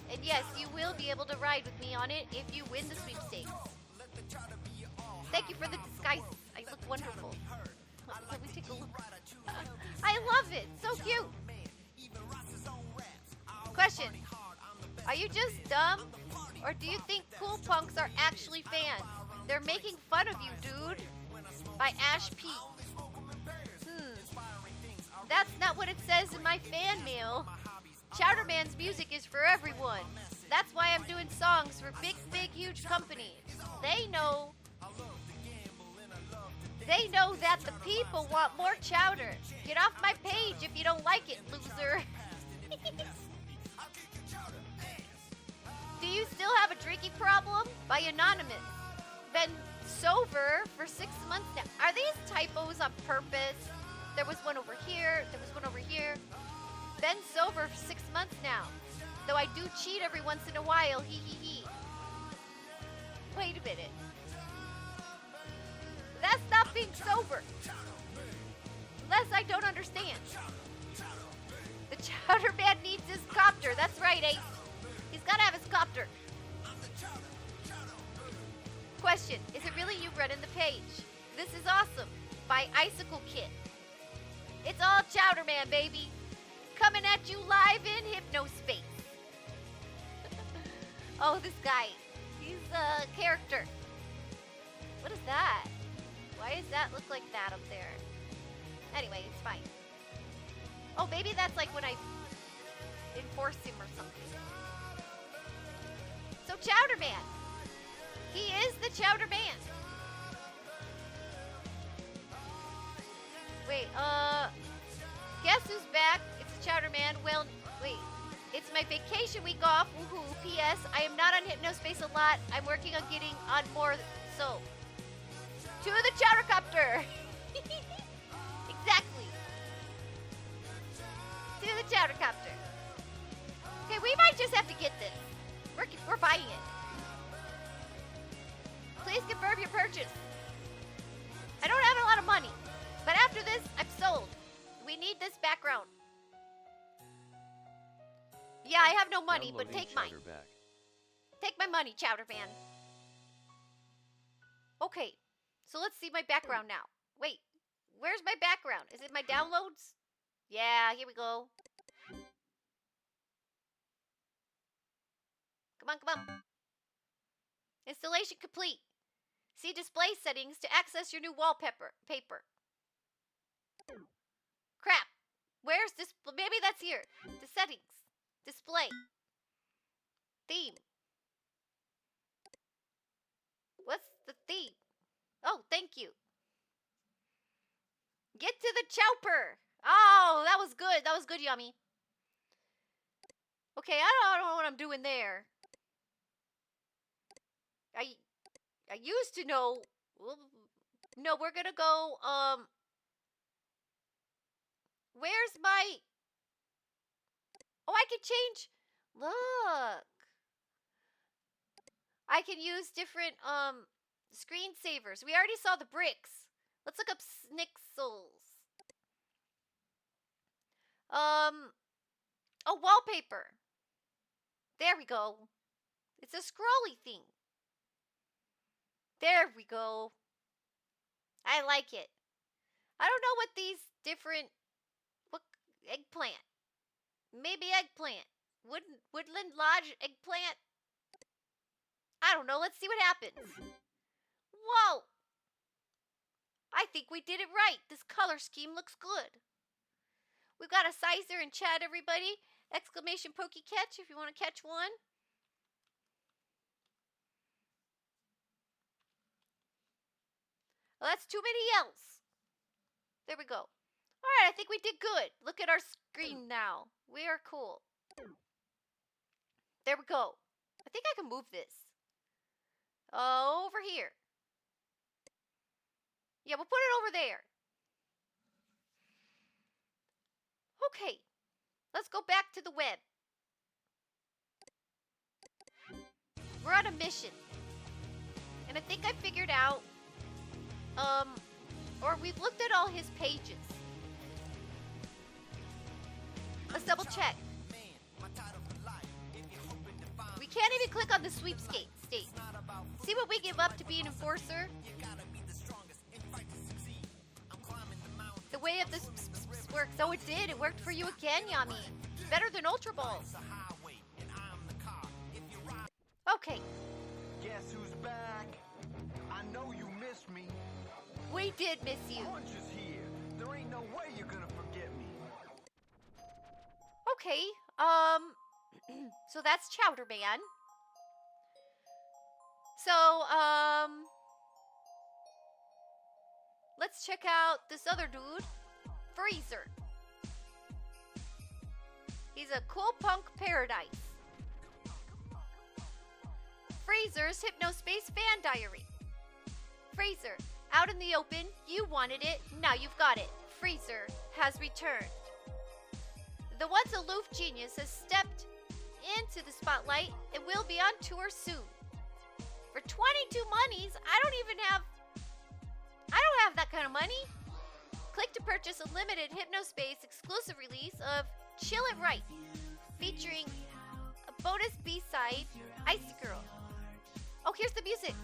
And yes, you will be able to ride with me on it if you win the sweepstakes. Thank you for the disguise. I look wonderful. Let me take a look. I love it. So cute. Question. Are you just dumb? Or do you think cool punks are actually fans? They're making fun of you, dude. By Ash P. That's not what it says in my fan mail. Chowderman's music is for everyone. That's why I'm doing songs for big, huge companies. They know that the people want more chowder. Get off my page if you don't like it, loser. Do you still have a drinking problem? By Anonymous. Been sober for 6 months now. Are these typos on purpose? There was one over here. There was one over here. Been sober for 6 months now. Though I do cheat every once in a while. Hee hee hee. Wait a minute. That's not being sober. Unless I don't understand. The Chowderman needs his copter. That's right, Ace. He's gotta have his copter. Question. Is it really you running the page? This is awesome. By Icicle Kit. It's all Chowderman, baby. Coming at you live in Hypnospace. Oh, this guy. He's a character. What is that? Why does that look like that up there? Anyway, it's fine. Oh, maybe that's like when I enforce him or something. So Chowderman. He is the Chowderman. Wait, guess who's back? It's the Chowderman. Well, wait. It's my vacation week off. Woohoo. P.S. I am not on Hypnospace a lot. I'm working on getting on more. So, to the Chowdercopter. Exactly. To the Chowdercopter. Okay, we might just have to get this. We're buying it. Please confirm your purchase. I don't have a lot of money. But after this, I'm sold. We need this background. Yeah, I have no money, but take mine. Take my money, Chowderman. Okay, so let's see my background now. Wait, where's my background? Is it my downloads? Yeah, here we go. Come on, come on. Installation complete. See display settings to access your new wallpaper. Crap. Where's this? Maybe that's here. The settings. Display. Theme. What's the theme? Oh, thank you. Get to the chowper. Oh, that was good. That was good, Yummy. Okay, I don't know what I'm doing there. I used to know. No, we're gonna go, where's my... Oh, I can change... Look. I can use different, Screensavers. We already saw the bricks. Let's look up Snixels. Oh, wallpaper. There we go. It's a scrolly thing. There we go. I like it. I don't know what these different... What, eggplant. Maybe eggplant. Woodland Lodge eggplant? I don't know. Let's see what happens. Whoa! I think we did it right. This color scheme looks good. We've got a sizer in chat, everybody. Exclamation pokey catch if you want to catch one. Well, that's too many L's. There we go. All right, I think we did good. Look at our screen now. We are cool. There we go. I think I can move this. Over here. Yeah, we'll put it over there. Okay. Let's go back to the web. We're on a mission. And I think I figured out, or we've looked at all his pages. Let's double check. We can't even click on the sweepskate state. See what we give up to be an enforcer? The way of this works. Oh, it did. It worked for you again, Yami. Better than Ultra Balls. Okay. Guess who's back? I know you missed me. We did miss you. Orange is here. There ain't no way you're gonna forget me. Okay. So that's Chowder Man. So, let's check out this other dude, Freezer. He's a cool punk paradise. Freezer's Hypnospace fan diary. Freezer, out in the open, you wanted it, now you've got it. Freezer has returned. The once aloof genius has stepped into the spotlight and will be on tour soon. For 22 monies, I don't have that kind of money. Click to purchase a limited Hypnospace exclusive release of Chill It Right, featuring a bonus B-side, Icy Girl. Oh, here's the music.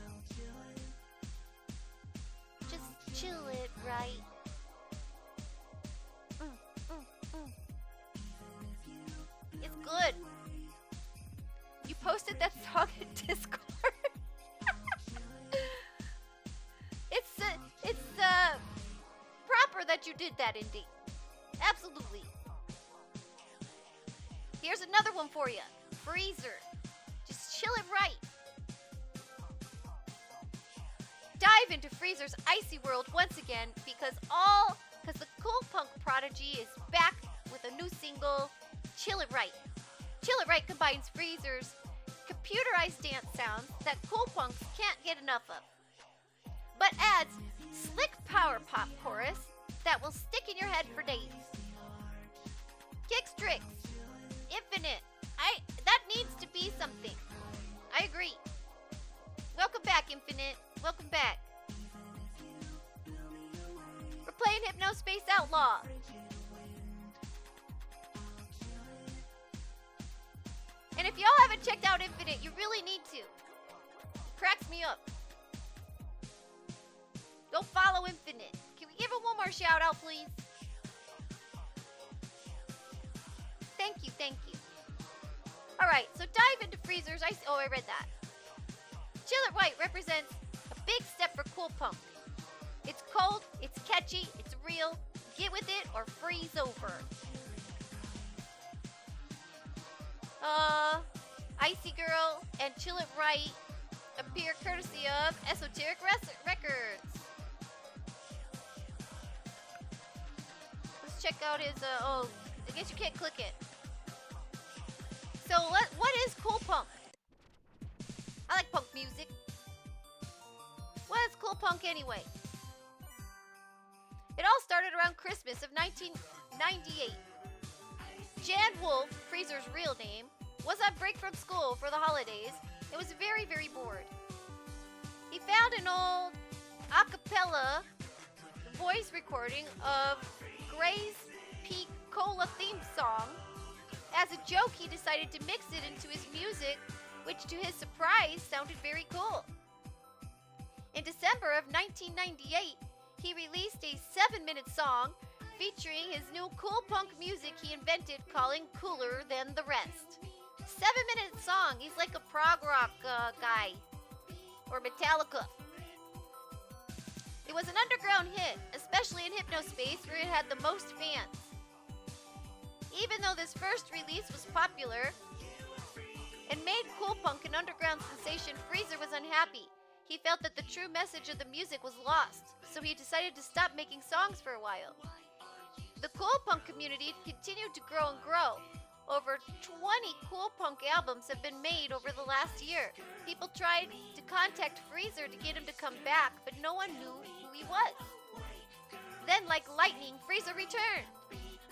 Just chill it right. It's good. You posted that song in Discord. It's proper that you did that, indeed. Absolutely. Here's another one for you. Freezer. Just chill it right. Dive into Freezer's icy world once again because the cool punk prodigy is back with a new single, Chill It Right. Chill It Right combines Freezer's computerized dance sounds that cool punks can't get enough of, but adds slick power pop chorus that will stick in your head for days. Kicks tricks. Infinite. That needs to be something. I agree. Welcome back, Infinite. Welcome back. We're playing Hypnospace Outlaw. And if y'all haven't checked out Infinite, you really need to. Cracks me up. Go follow Infinite. Can we give him one more shout out, please? Thank you, thank you. Alright, so dive into Freezer's ice. Oh, I read that. Chill It Right represents a big step for cool punk. It's cold, it's catchy, it's real. Get with it or freeze over. Icy Girl and Chill It Right appear courtesy of Esoteric Records. Let's check out his, I guess you can't click it. So what is cool punk? I like punk music. What is cool punk anyway? It all started around Christmas of 1998. Jan Wolf, Freezer's real name, was on break from school for the holidays and was very, very bored. He found an old a cappella voice recording of Gray's Peak Cola theme song. As a joke, he decided to mix it into his music, which to his surprise sounded very cool. In December of 1998, he released a 7-minute song featuring his new cool punk music he invented, calling Cooler Than the Rest. 7-minute song. He's like a prog rock guy. Or Metallica. It was an underground hit, especially in Hypnospace, where it had the most fans. Even though this first release was popular and made cool punk an underground sensation, Freezer was unhappy. He felt that the true message of the music was lost, so he decided to stop making songs for a while. The cool punk community continued to grow and grow. Over 20 cool punk albums have been made over the last year. People tried to contact Freezer to get him to come back, but no one knew who he was. Then, like lightning, Freezer returned.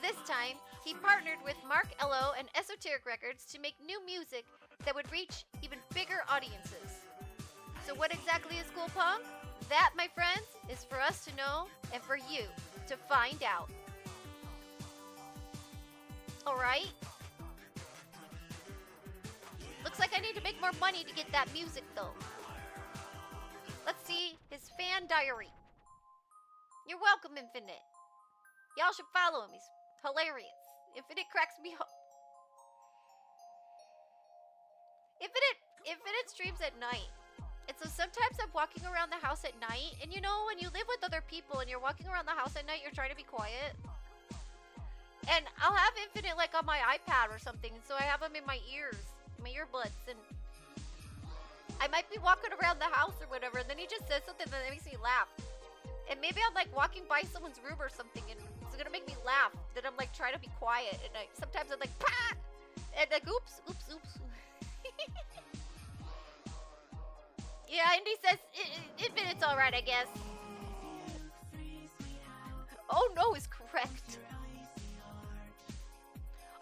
This time, he partnered with Mark Ello and Esoteric Records to make new music that would reach even bigger audiences. So what exactly is cool punk? That, my friends, is for us to know and for you to find out. Alright? Looks like I need to make more money to get that music, though. Let's see his fan diary. You're welcome, Infinite. Y'all should follow him. He's hilarious. Infinite cracks me up. Infinite streams at night. And so sometimes I'm walking around the house at night. And you know, when you live with other people and you're walking around the house at night, you're trying to be quiet. And I'll have Infinite like on my iPad or something. And so I have him in my ears. My earbuds, and I might be walking around the house or whatever, and then he just says something that makes me laugh. And maybe I'm like walking by someone's room or something, and it's gonna make me laugh. Then I'm like trying to be quiet, and sometimes I'm like, "Pah!" And like, oops. Yeah, Indy says Infinite's alright, I guess. Oh no is correct.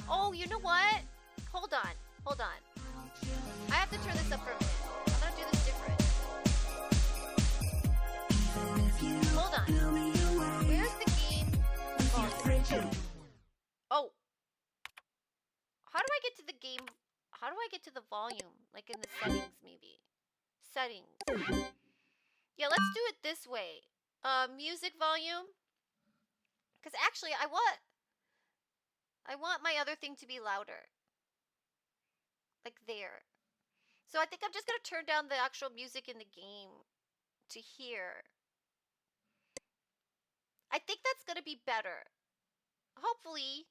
Oh, you know what? Hold on. I have to turn this up for a minute. I'm gonna do this different. Hold on. Where's the game? Oh. How do I get to the game? How do I get to the volume? Like in the settings, maybe. Settings. Yeah, let's do it this way. Music volume. Because actually, I want my other thing to be louder. Like there. So I think I'm just going to turn down the actual music in the game to here. I think that's going to be better. Hopefully.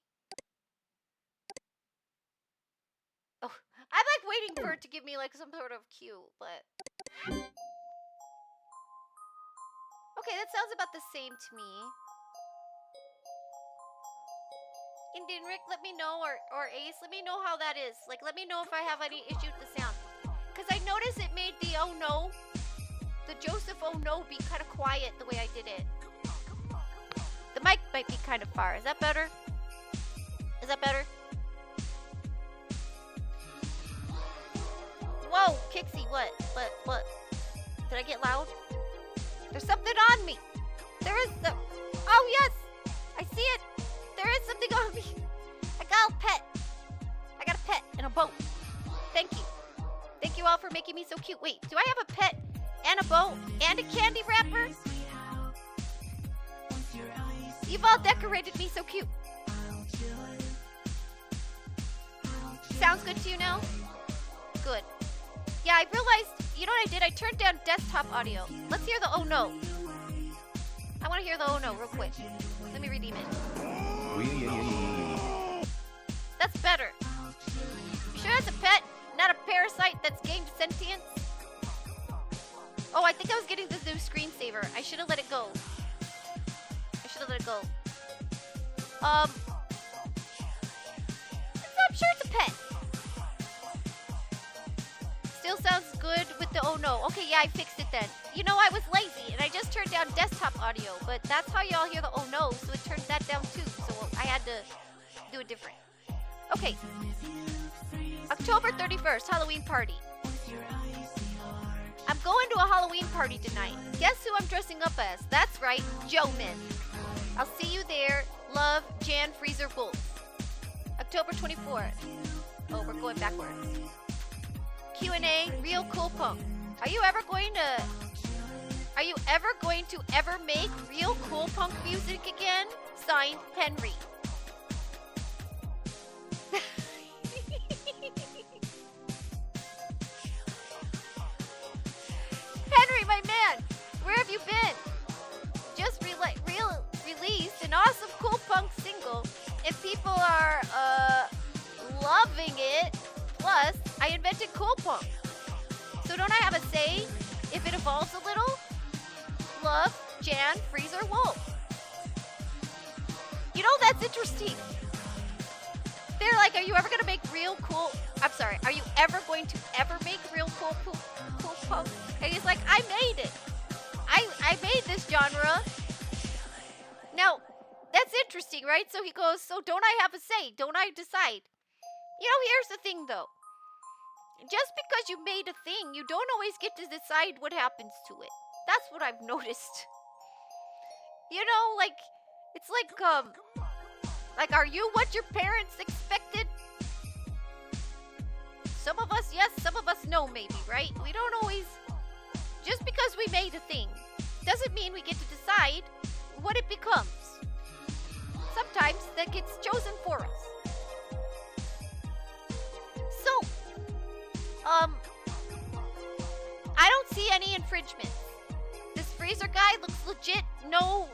Oh, I'm like waiting for it to give me like some sort of cue, but... Okay, that sounds about the same to me. Indian Rick, let me know, or Ace, let me know how that is. Like, let me know if I have any issue with the sound. Because I noticed it made the oh no, the Joseph oh no be kind of quiet the way I did it. The mic might be kind of far. Is that better? Is that better? Whoa, Kixie, what? Did I get loud? There's something on me. There is the... Oh, yes! I see it. There is something on me. I got a pet. I got a pet and a boat. Thank you. Thank you all for making me so cute. Wait, do I have a pet and a boat and a candy wrapper? You've all decorated me so cute. Sounds good to you now? Good. Yeah, I realized, you know what I did? I turned down desktop audio. Let's hear the oh no. I want to hear the oh no real quick. Let me redeem it. That's better. You sure it's a pet, not a parasite that's gained sentience? Oh, I think I was getting this new screensaver. I should have let it go. I'm sure it's a pet. Still sounds good with the oh no. Okay, yeah, I fixed it then. You know, I was lazy and I just turned down desktop audio, but that's how y'all hear the oh no, so it turned that down too. So I had to do it different. Okay. October 31st, Halloween party. I'm going to a Halloween party tonight. Guess who I'm dressing up as? That's right, Joe-Min. I'll see you there. Love, Jan Freezer Wolf. October 24th. Oh, we're going backwards. Q&A, Real Cool Punk. Are you ever going to ever make Real Cool Punk music again? Signed, Henry. Henry, my man, where have you been? Just released an awesome cool punk single, and people are loving it. Plus, I invented cool punk, so don't I have a say if it evolves a little? Love, Jan Freezer Wolf. You know, that's interesting. They're like, are you ever gonna make real cool? I'm sorry. Are you ever going to ever make real cool punk? And he's like, I made it. I made this genre. Now, that's interesting, right? So he goes, so don't I have a say? Don't I decide? You know, here's the thing, though. Just because you made a thing, you don't always get to decide what happens to it. That's what I've noticed. You know, like, it's like, are you what your parents expected? Some of us, yes. Some of us, no, maybe, right? We don't always... Just because we made a thing doesn't mean we get to decide what it becomes. Sometimes that gets chosen for us. So, I don't see any infringements. This freezer guy looks legit. No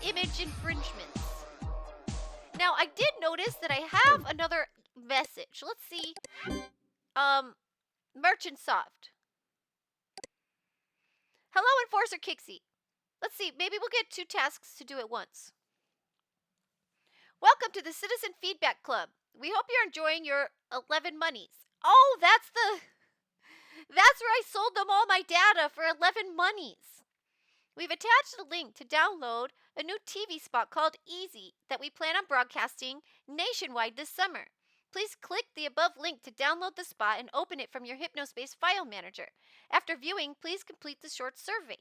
image infringements. Now, I did notice that I have another message. Let's see. Merchant Soft. Hello, Enforcer Kixie. Let's see. Maybe we'll get 2 tasks to do at once. Welcome to the Citizen Feedback Club. We hope you're enjoying your 11 monies. Oh, that's where I sold them all my data for 11 monies. We've attached a link to download a new TV spot called Easy that we plan on broadcasting nationwide this summer. Please click the above link to download the spot and open it from your Hypnospace file manager. After viewing, please complete the short survey.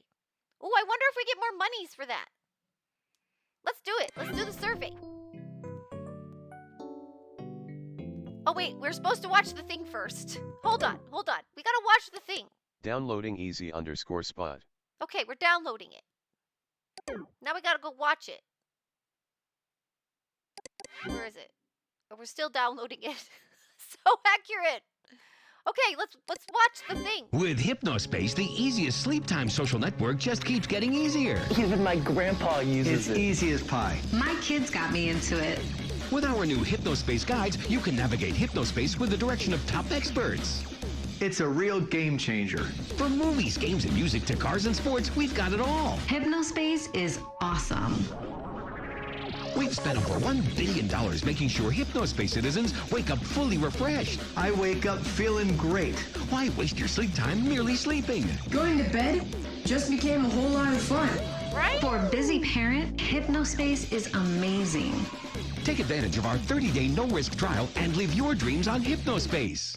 Oh, I wonder if we get more monies for that. Let's do it. Let's do the survey. Oh, wait. We're supposed to watch the thing first. Hold on. We gotta watch the thing. Downloading easy_spot. Okay, we're downloading it. Now we gotta go watch it. Where is it? Oh, we're still downloading it. So accurate. Okay, let's watch the thing. With Hypnospace, the easiest sleep time social network just keeps getting easier. Even my grandpa uses it. It's easy as pie. My kids got me into it. With our new Hypnospace guides, you can navigate Hypnospace with the direction of top experts. It's a real game changer. From movies, games, and music to cars and sports, we've got it all. Hypnospace is awesome. We've spent over $1 billion making sure Hypnospace citizens wake up fully refreshed. I wake up feeling great. Why waste your sleep time merely sleeping? Going to bed just became a whole lot of fun. Right? For a busy parent, Hypnospace is amazing. Take advantage of our 30-day no-risk trial and live your dreams on Hypnospace.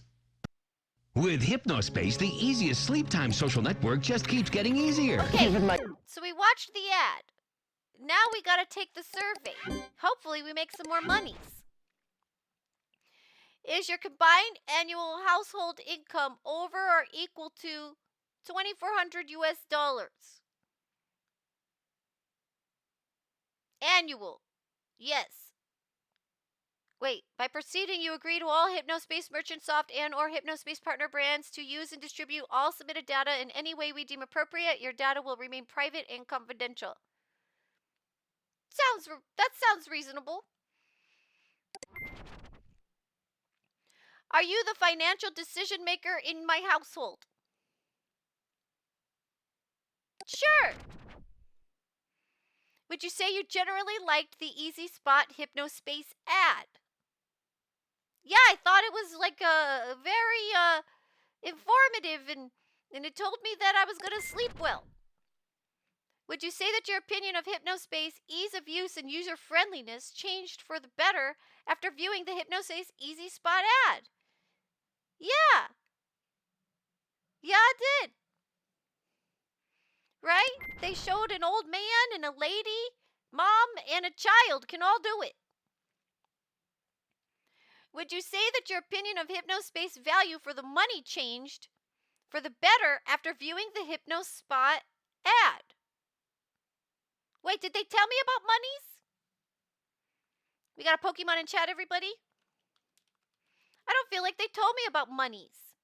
With Hypnospace, the easiest sleep time social network just keeps getting easier. Okay, so we watched the ad. Now we gotta take the survey. Hopefully we make some more monies. Is your combined annual household income over or equal to $2,400 US? Annual. Yes. Wait, by proceeding, you agree to all Hypnospace Merchant Soft and or Hypnospace partner brands to use and distribute all submitted data in any way we deem appropriate. Your data will remain private and confidential. That sounds reasonable. Are you the financial decision maker in my household? Sure. Would you say you generally liked the Easy Spot Hypnospace ad? Yeah, I thought it was like a very informative and it told me that I was going to sleep well. Would you say that your opinion of Hypnospace, ease of use, and user-friendliness changed for the better after viewing the Hypnospace Easy Spot ad? Yeah. Yeah, I did. Right? They showed an old man and a lady, mom, and a child can all do it. Would you say that your opinion of Hypnospace value for the money changed for the better after viewing the Hypnospot ad? Wait, did they tell me about monies? We got a Pokemon in chat, everybody? I don't feel like they told me about monies.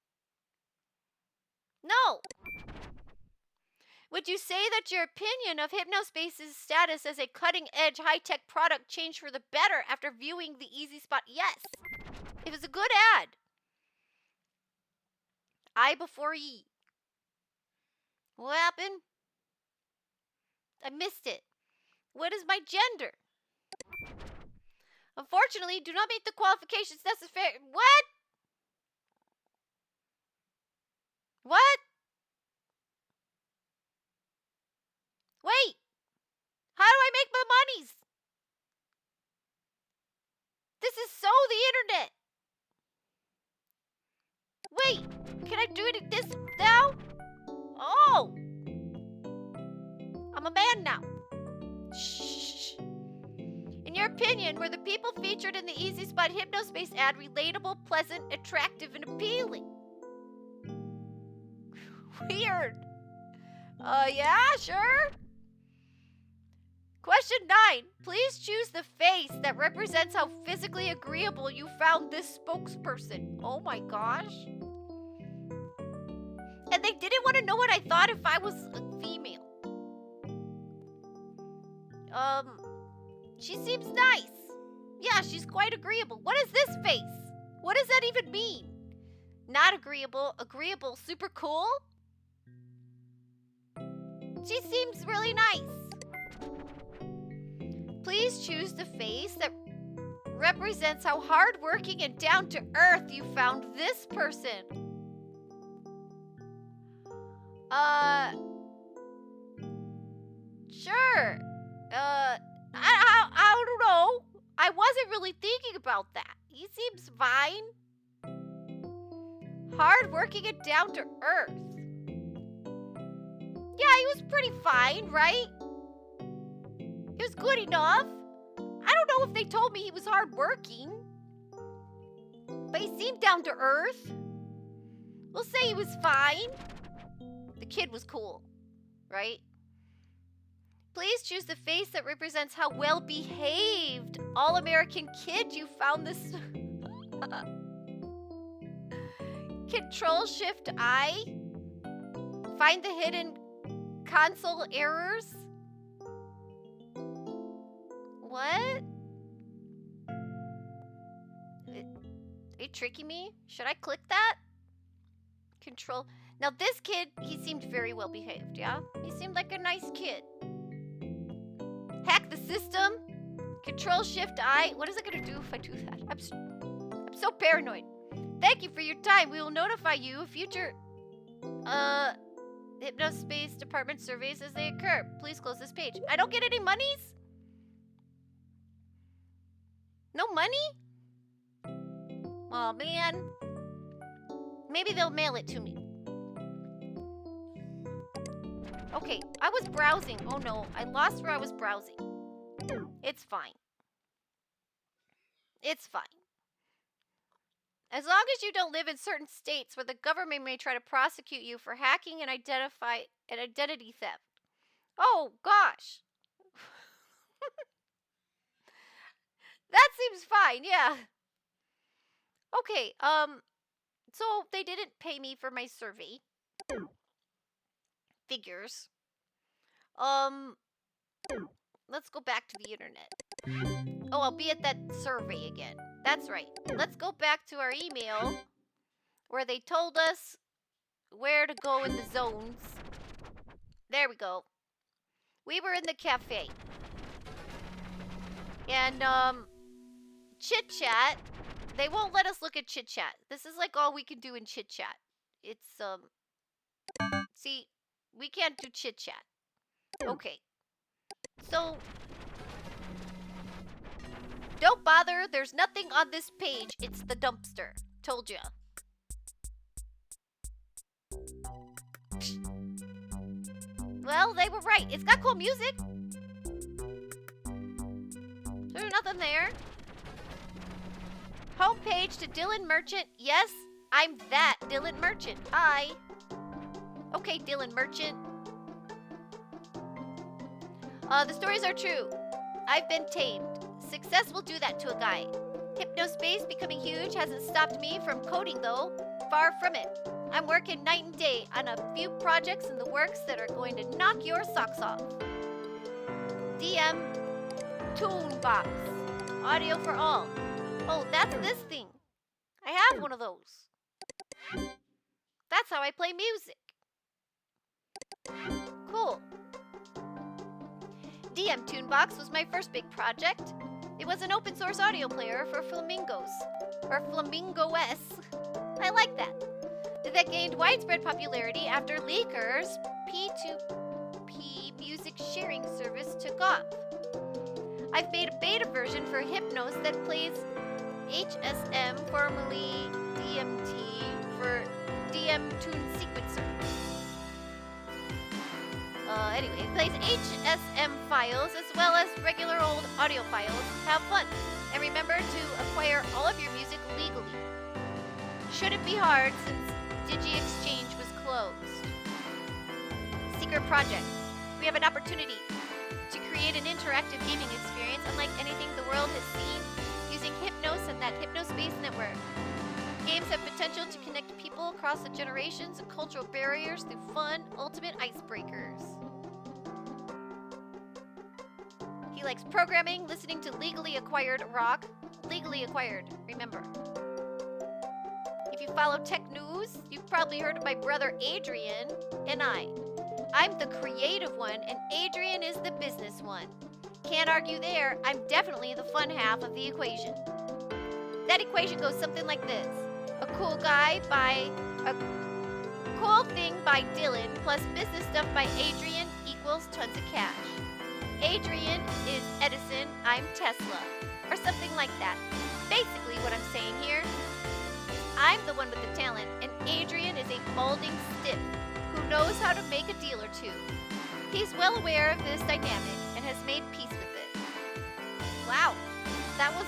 No. Would you say that your opinion of Hypnospace's status as a cutting-edge, high-tech product changed for the better after viewing the Easy Spot? Yes. It was a good ad. I before ye. What happened? I missed it. What is my gender? Unfortunately, do not meet the qualifications necessary. What? What? Wait. How do I make my monies? This is so the internet. Wait. Can I do it this now? Oh. I'm a man now. Shh. In your opinion, were the people featured in the Easy Spot Hypnospace ad relatable, pleasant, attractive, and appealing? Weird. Yeah, sure. Question 9. Please choose the face that represents how physically agreeable you found this spokesperson. Oh my gosh. And they didn't want to know what I thought if I was a female. She seems nice. Yeah, she's quite agreeable. What is this face? What does that even mean? Not agreeable, agreeable, super cool? She seems really nice. Please choose the face that represents how hardworking and down to earth you found this person. Sure. I don't know. I wasn't really thinking about that. He seems fine. Hardworking and down to earth. Yeah, he was pretty fine, right? It was good enough. I don't know if they told me he was hardworking, but he seemed down to earth. We'll say he was fine. The kid was cool, right? Please choose the face that represents how well-behaved all-American kid you found this. Control-Shift-I. Find the hidden console errors. What? Are you tricking me? Should I click that? Control. Now this kid, he seemed very well behaved, yeah? He seemed like a nice kid. Hack the system. Control-Shift-I. What is it gonna do if I do that? I'm so paranoid. Thank you for your time. We will notify you of future Hypnospace department surveys as they occur. Please close this page. I don't get any monies? No money? Oh man. Maybe they'll mail it to me. Okay, I was browsing. Oh no, I lost where I was browsing. It's fine. It's fine. As long as you don't live in certain states where the government may try to prosecute you for hacking and identity theft. Oh gosh. That seems fine, yeah. Okay, so they didn't pay me for my survey. Figures. Let's go back to the internet. Oh, I'll be at that survey again. That's right. Let's go back to our email where they told us where to go in the zones. There we go. We were in the cafe. And, chit chat. They won't let us look at chit chat. This is like all we can do in chit chat. It's, see, we can't do chit chat. Okay. So, don't bother. There's nothing on this page. It's the dumpster. Told ya. Well, they were right. It's got cool music. There's nothing there. Homepage to Dylan Merchant. Yes, I'm that Dylan Merchant. Hi. Okay, Dylan Merchant. The stories are true. I've been tamed. Success will do that to a guy. Hypnospace becoming huge hasn't stopped me from coding, though. Far from it. I'm working night and day on a few projects in the works that are going to knock your socks off. DM Toonbox. Audio for all. Oh, that's this thing. I have one of those. That's how I play music. Cool. DM Toonbox was my first big project. It was an open source audio player for flamingos. Or flamingo-s. I like that. That gained widespread popularity after Leaker's P2P music sharing service took off. I've made a beta version for Hypnos that plays HSM, formerly DMT, for DM Tune Sequencer. Anyway, it plays HSM files as well as regular old audio files. Have fun, and remember to acquire all of your music legally. Shouldn't be hard since Digi-Exchange was closed. Secret project. We have an opportunity to create an interactive gaming experience unlike anything the world has seen using Hypnos and that Hypnospace network. Games have potential to connect people across the generations and cultural barriers through fun, ultimate icebreakers. He likes programming, listening to legally acquired rock. Legally acquired, remember. If you follow tech news, you've probably heard of my brother Adrian and I. I'm the creative one, and Adrian is the business one. Can't argue there, I'm definitely the fun half of the equation. That equation goes something like this. A cool thing by Dylan plus business stuff by Adrian equals tons of cash. Adrian is Edison, I'm Tesla, or something like that. Basically what I'm saying here, I'm the one with the talent, and Adrian is a balding stiff who knows how to make a deal or two. He's well aware of this dynamic and has made peace with it. Wow, that was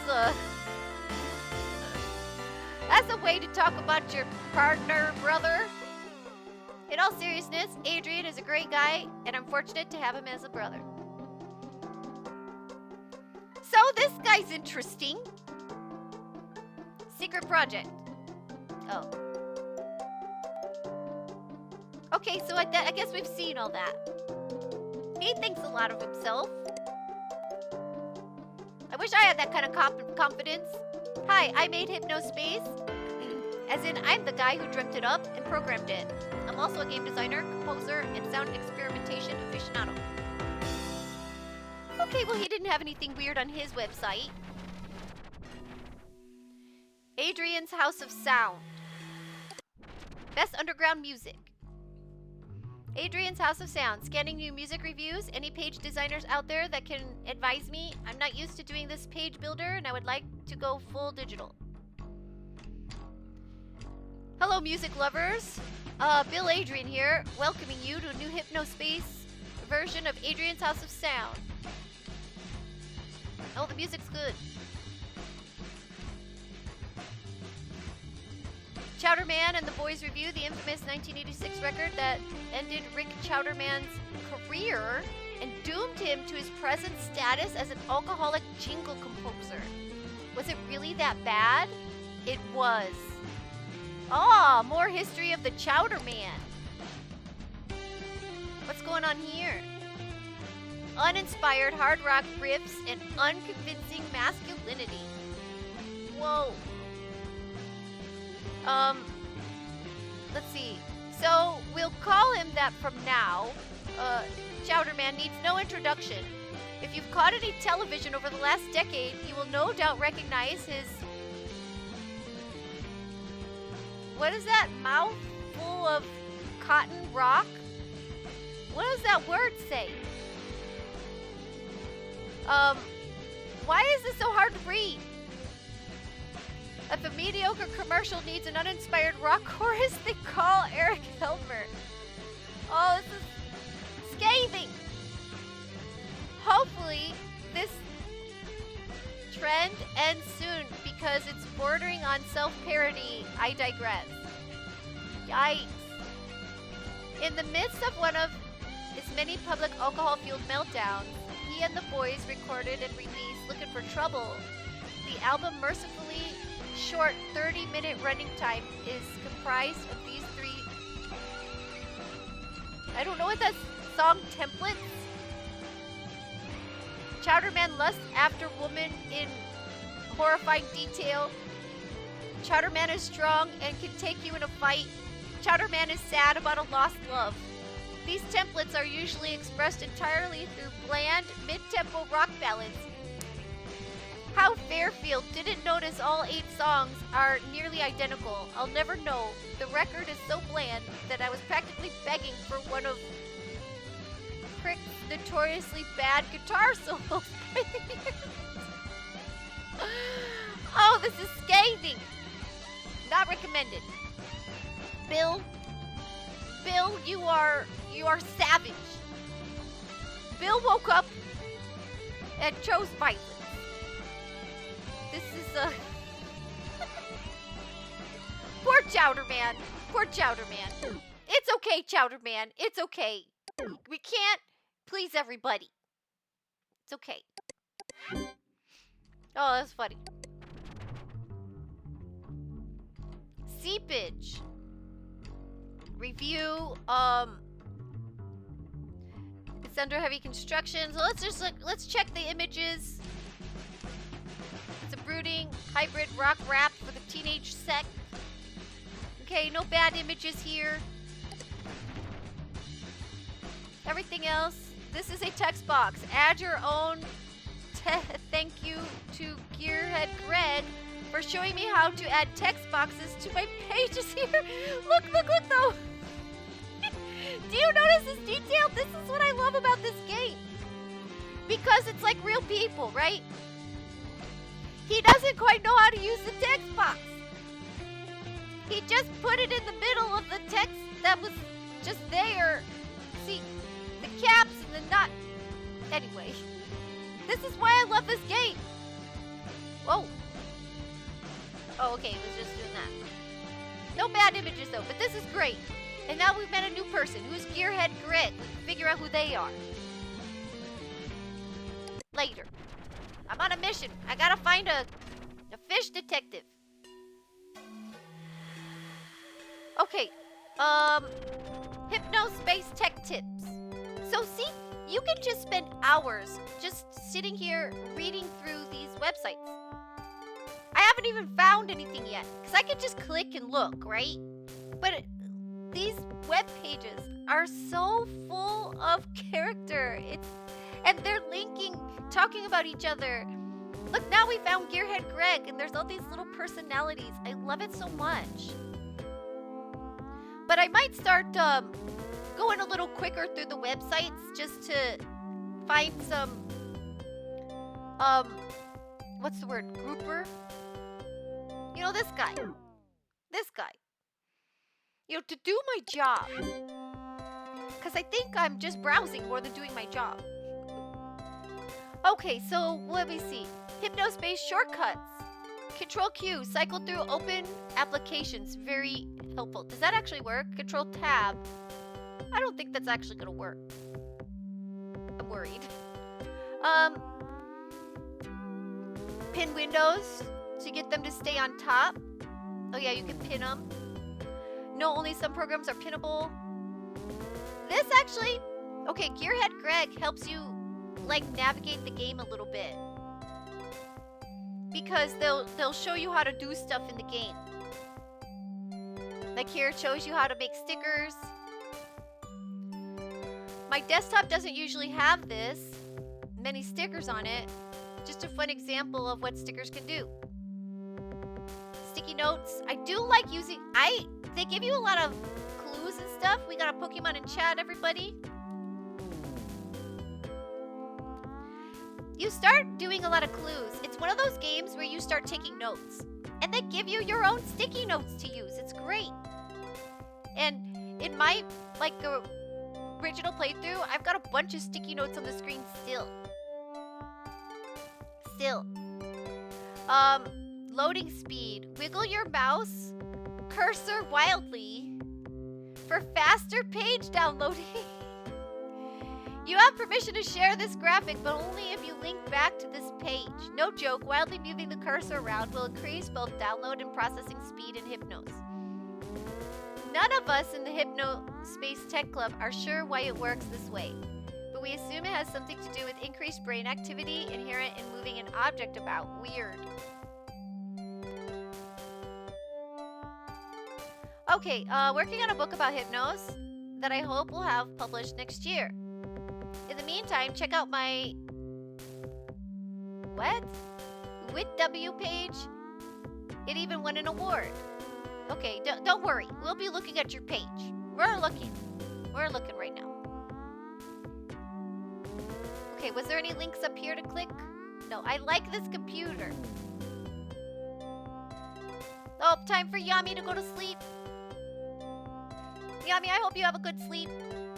that's a way to talk about your partner, brother. In all seriousness, Adrian is a great guy, and I'm fortunate to have him as a brother. So this guy's interesting. Secret project. Oh. Okay, so I guess we've seen all that. He thinks a lot of himself. I wish I had that kind of confidence. Hi, I made Hypnospace. As in, I'm the guy who dreamt it up and programmed it. I'm also a game designer, composer, and sound experimentation aficionado. Okay, well, he didn't have anything weird on his website. Adrian's House of Sound. Best underground music. Adrian's House of Sound. Scanning new music reviews. Any page designers out there that can advise me? I'm not used to doing this page builder, and I would like to go full digital. Hello, music lovers. Bill Adrian here, welcoming you to a new Hypnospace version of Adrian's House of Sound. Oh, the music's good. Chowderman and the Boys review the infamous 1986 record that ended Rick Chowderman's career and doomed him to his present status as an alcoholic jingle composer. Was it really that bad? It was. Ah, more history of the Chowderman. What's going on here? Uninspired hard rock riffs and unconvincing masculinity. Whoa. Let's see. So, we'll call him that from now. Chowderman needs no introduction. If you've caught any television over the last decade, you will no doubt recognize his... What is that? Mouth full of cotton rock? What does that word say? Why is this so hard to read? If a mediocre commercial needs an uninspired rock chorus, they call Eric Helmer. Oh, this is Hopefully, this trend ends soon because it's bordering on self-parody. I digress. Yikes. In the midst of one of his many public alcohol-fueled meltdowns, he and the boys recorded and released Looking for Trouble. The album mercifully short 30-minute running time is comprised of these three... I don't know what that song templates. Chowderman lusts after woman in horrifying detail. Chowderman is strong and can take you in a fight. Chowderman is sad about a lost love. These templates are usually expressed entirely through bland, mid-tempo rock ballads. How Fairfield didn't notice all 8 songs are nearly identical, I'll never know. The record is so bland that I was practically begging for one of Crick's notoriously bad guitar solos. Oh, this is scathing. Not recommended. Bill, you are savage. Bill woke up and chose violence. This is a poor Chowderman. Poor Chowderman. It's okay, Chowderman. It's okay. We can't please everybody. It's okay. Oh, that's funny. Seepage. Review. It's under heavy construction. So let's check the images. It's a brooding hybrid rock rap for the teenage sect. Okay, no bad images here. Everything else. This is a text box. Add your own. Thank you to Gearhead Greg for showing me how to add text boxes to my pages here. Look though. Do you notice this detail? This is what I love about this game. Because it's like real people, right? He doesn't quite know how to use the text box. He just put it in the middle of the text that was just there. See, the caps and the not. Anyway, this is why I love this game. Whoa. Oh, okay, it was just doing that. No bad images though, but this is great. And now we've met a new person. Who's Gearhead Grit? We can figure out who they are. Later. I'm on a mission. I gotta find a fish detective. Okay. Hypnospace tech tips. So see, you can just spend hours just sitting here reading through these websites. I haven't even found anything yet, because I can just click and look, right? But these web pages are so full of character. And they're linking, talking about each other. Look, now we found Gearhead Greg, and there's all these little personalities. I love it so much. But I might start going a little quicker through the websites just to find some, what's the word? Grouper? You know, this guy. This guy. You know, to do my job. Because I think I'm just browsing more than doing my job. Okay, so let me see. Hypnospace shortcuts. Control Q, cycle through open applications. Very helpful. Does that actually work? Control Tab. I don't think that's actually gonna work. I'm worried. Pin windows to get them to stay on top. Oh yeah, you can pin them. No, only some programs are pinnable. This actually, okay, Gearhead Greg helps you like navigate the game a little bit. Because they'll show you how to do stuff in the game. Like here it shows you how to make stickers. My desktop doesn't usually have many stickers on it. Just a fun example of what stickers can do. Sticky notes. I do like using, they give you a lot of clues and stuff. We got a Pokemon in chat, everybody. You start doing a lot of clues. It's one of those games where you start taking notes. And they give you your own sticky notes to use. It's great. And in my, like, original playthrough, I've got a bunch of sticky notes on the screen still. still. Loading speed. Wiggle your mouse cursor wildly for faster page downloading. You have permission to share this graphic, but only if you link back to this page. No joke, wildly moving the cursor around will increase both download and processing speed in Hypnos. None of us in the Hypnospace Tech Club are sure why it works this way, but we assume it has something to do with increased brain activity inherent in moving an object about. Weird. Okay, working on a book about Hypnos that I hope will have published next year. In the meantime, check out my... What? WitW page? It even won an award. Okay, don't worry. We'll be looking at your page. We're looking. We're looking right now. Okay, was there any links up here to click? No, I like this computer. Oh, time for Yami to go to sleep. Yami, I hope you have a good sleep.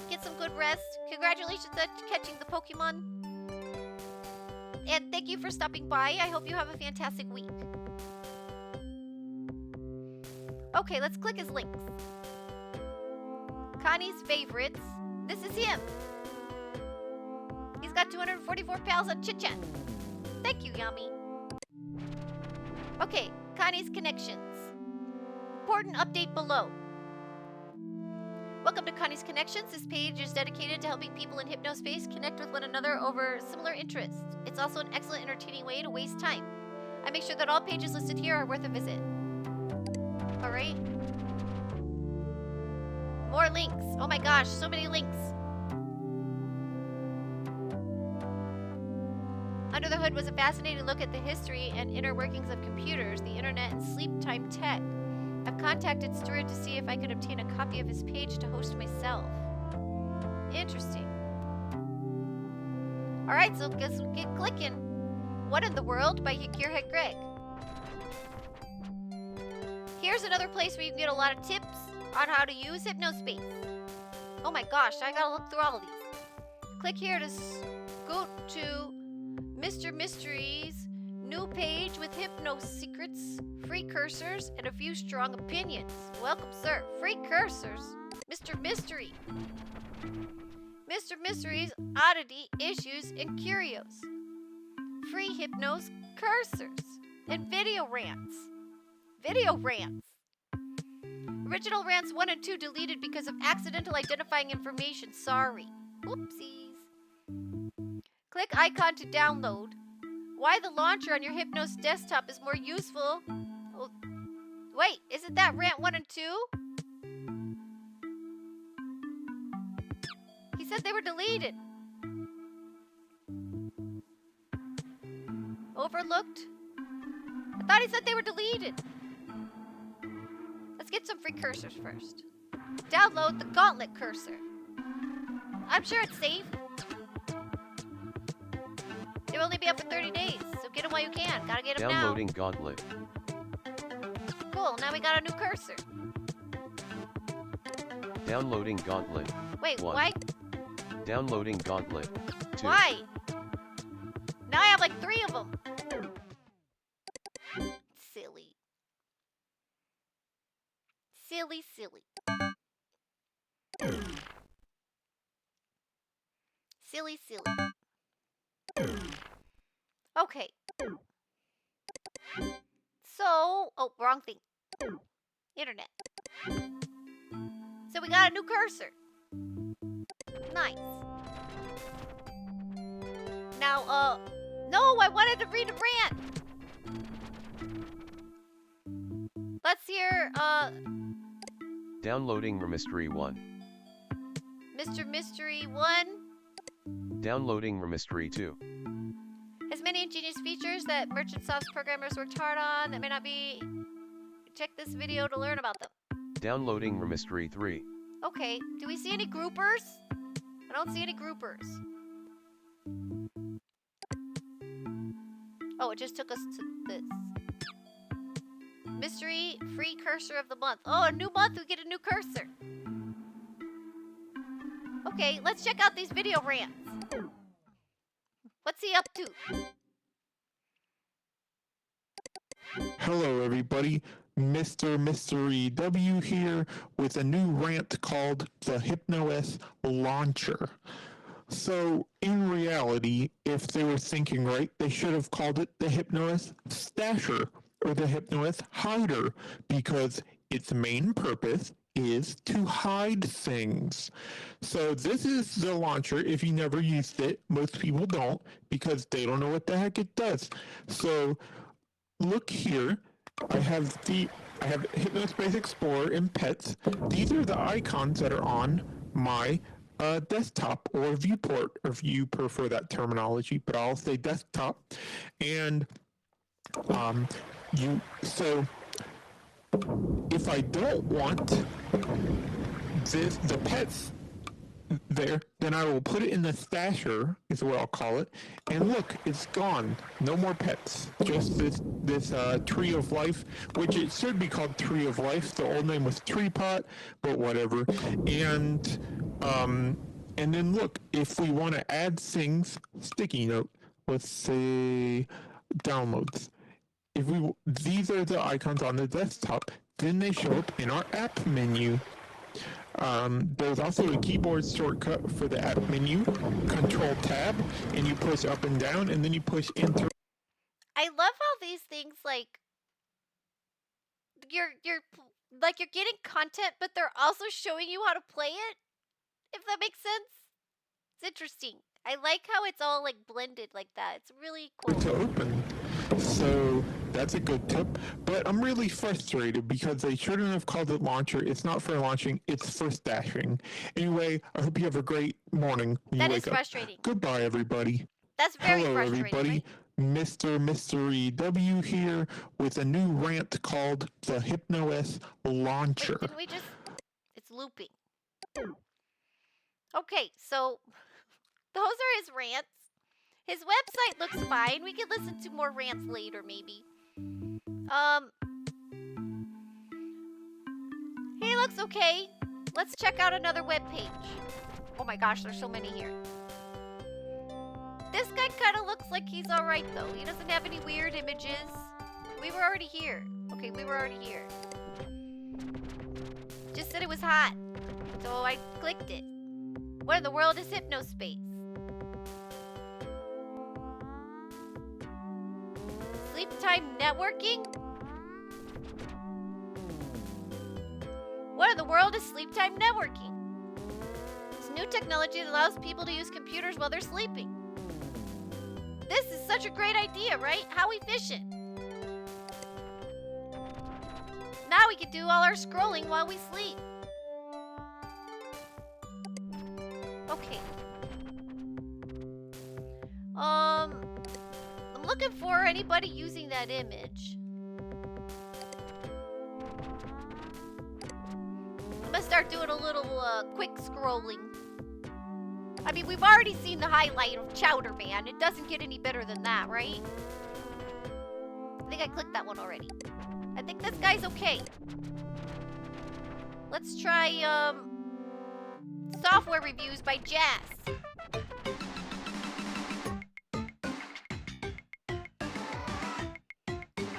Get some good rest. Congratulations on catching the Pokemon. And thank you for stopping by. I hope you have a fantastic week. Okay, let's click his links. Connie's favorites. This is him. He's got 244 pals on Chit Chat. Thank you, Yami. Okay, Connie's connections. Important update below. Welcome to Connie's Connections. This page is dedicated to helping people in Hypnospace connect with one another over similar interests. It's also an excellent, entertaining way to waste time. I make sure that all pages listed here are worth a visit. Alright. More links. Oh my gosh, so many links. Under the Hood was a fascinating look at the history and inner workings of computers, the internet, and sleep time tech. I've contacted Stuart to see if I could obtain a copy of his page to host myself. Interesting. Alright, so guess we'll get clicking. What in the World by Gearhead Greg. Here's another place where you can get a lot of tips on how to use Hypnospace. Oh my gosh, I gotta look through all of these. Click here to go to Mr. Mystery's new page with Hypno secrets, free cursors, and a few strong opinions. Welcome, sir. Free cursors. Mr. Mystery. Mr. Mystery's oddity, issues, and curios. Free Hypnos cursors. And video rants. Video rants. Original rants 1 and 2 deleted because of accidental identifying information. Sorry. Whoopsies. Click icon to download. Why the launcher on your Hypnos desktop is more useful. Oh, wait, isn't that rant 1 and 2? He said they were deleted. Overlooked? I thought he said they were deleted. Let's get some free cursors first. Download the Gauntlet cursor. I'm sure it's safe. They'll only be up for 30 days, so get them while you can. Gotta get them now. Downloading Gauntlet. Cool, now we got a new cursor. Downloading Gauntlet. Wait, 1. why? Downloading Gauntlet. 2. Why? Now I have like 3 of them. Silly. Silly, silly. Silly, silly. Okay. So, oh, wrong thing. Internet. So we got a new cursor. Nice. Now, no, I wanted to read a rant. Let's hear, Downloading Mystery 1. Mr. Mystery 1. Downloading Mystery 2. Has many ingenious features that Merchant Soft's programmers worked hard on that may not be... Check this video to learn about them. Downloading Mystery 3. Okay, do we see any groupers? I don't see any groupers. Oh, it just took us to this. Mystery free cursor of the month. Oh, a new month, we get a new cursor. Okay, let's check out these video rants. What's he up to? Hello, everybody. Mr. Mystery W here with a new rant called the HypnoS Launcher. So, in reality, if they were thinking right, they should have called it the HypnoS Stasher or the HypnoS Hider because its main purpose is to hide things. So this is the launcher. If you never used it, most people don't because they don't know what the heck it does. So look here. I have Hypnospace Explorer and Pets. These are the icons that are on my desktop or viewport, if you prefer that terminology, but I'll say desktop. And if I don't want the pets there, then I will put it in the stasher, is what I'll call it. And look, it's gone. No more pets. Just this Tree of Life, which it should be called Tree of Life. The old name was Tree Pot, but whatever. And then look, if we want to add things, sticky note, let's say downloads. These are the icons on the desktop, then they show up in our app menu. There's also a keyboard shortcut for the app menu, Control Tab, and you push up and down, and then you push Enter. I love how these things you're getting content, but they're also showing you how to play it. If that makes sense, it's interesting. I like how it's all blended like that. It's really cool. To open, so that's a good tip. But I'm really frustrated because they shouldn't have called it launcher. It's not for launching. It's for stashing. Anyway, I hope you have a great morning. That is frustrating. Goodbye, everybody. That's very Hello, frustrating, everybody. right? Mr. Mystery W here with a new rant called the HypnoS Launcher. Wait, didn't we just... It's looping. Okay, so those are his rants. His website looks fine. We can listen to more rants later, maybe. He looks okay. Let's check out another webpage. Oh my gosh, there's so many here. This guy kind of looks like he's alright, though. He doesn't have any weird images. We were already here. Okay, we were already here. Just said it was hot. So I clicked it. What in the world is Hypnospace? Sleep time networking? What in the world is sleep time networking? It's new technology that allows people to use computers while they're sleeping. This is such a great idea, right? How efficient. Now we can do all our scrolling while we sleep. Okay. I'm looking for anybody using that image. I'm gonna start doing a little quick scrolling. I mean, we've already seen the highlight of Chowder Man. It doesn't get any better than that, right? I think I clicked that one already. I think this guy's okay. Let's try, software reviews by Jazz.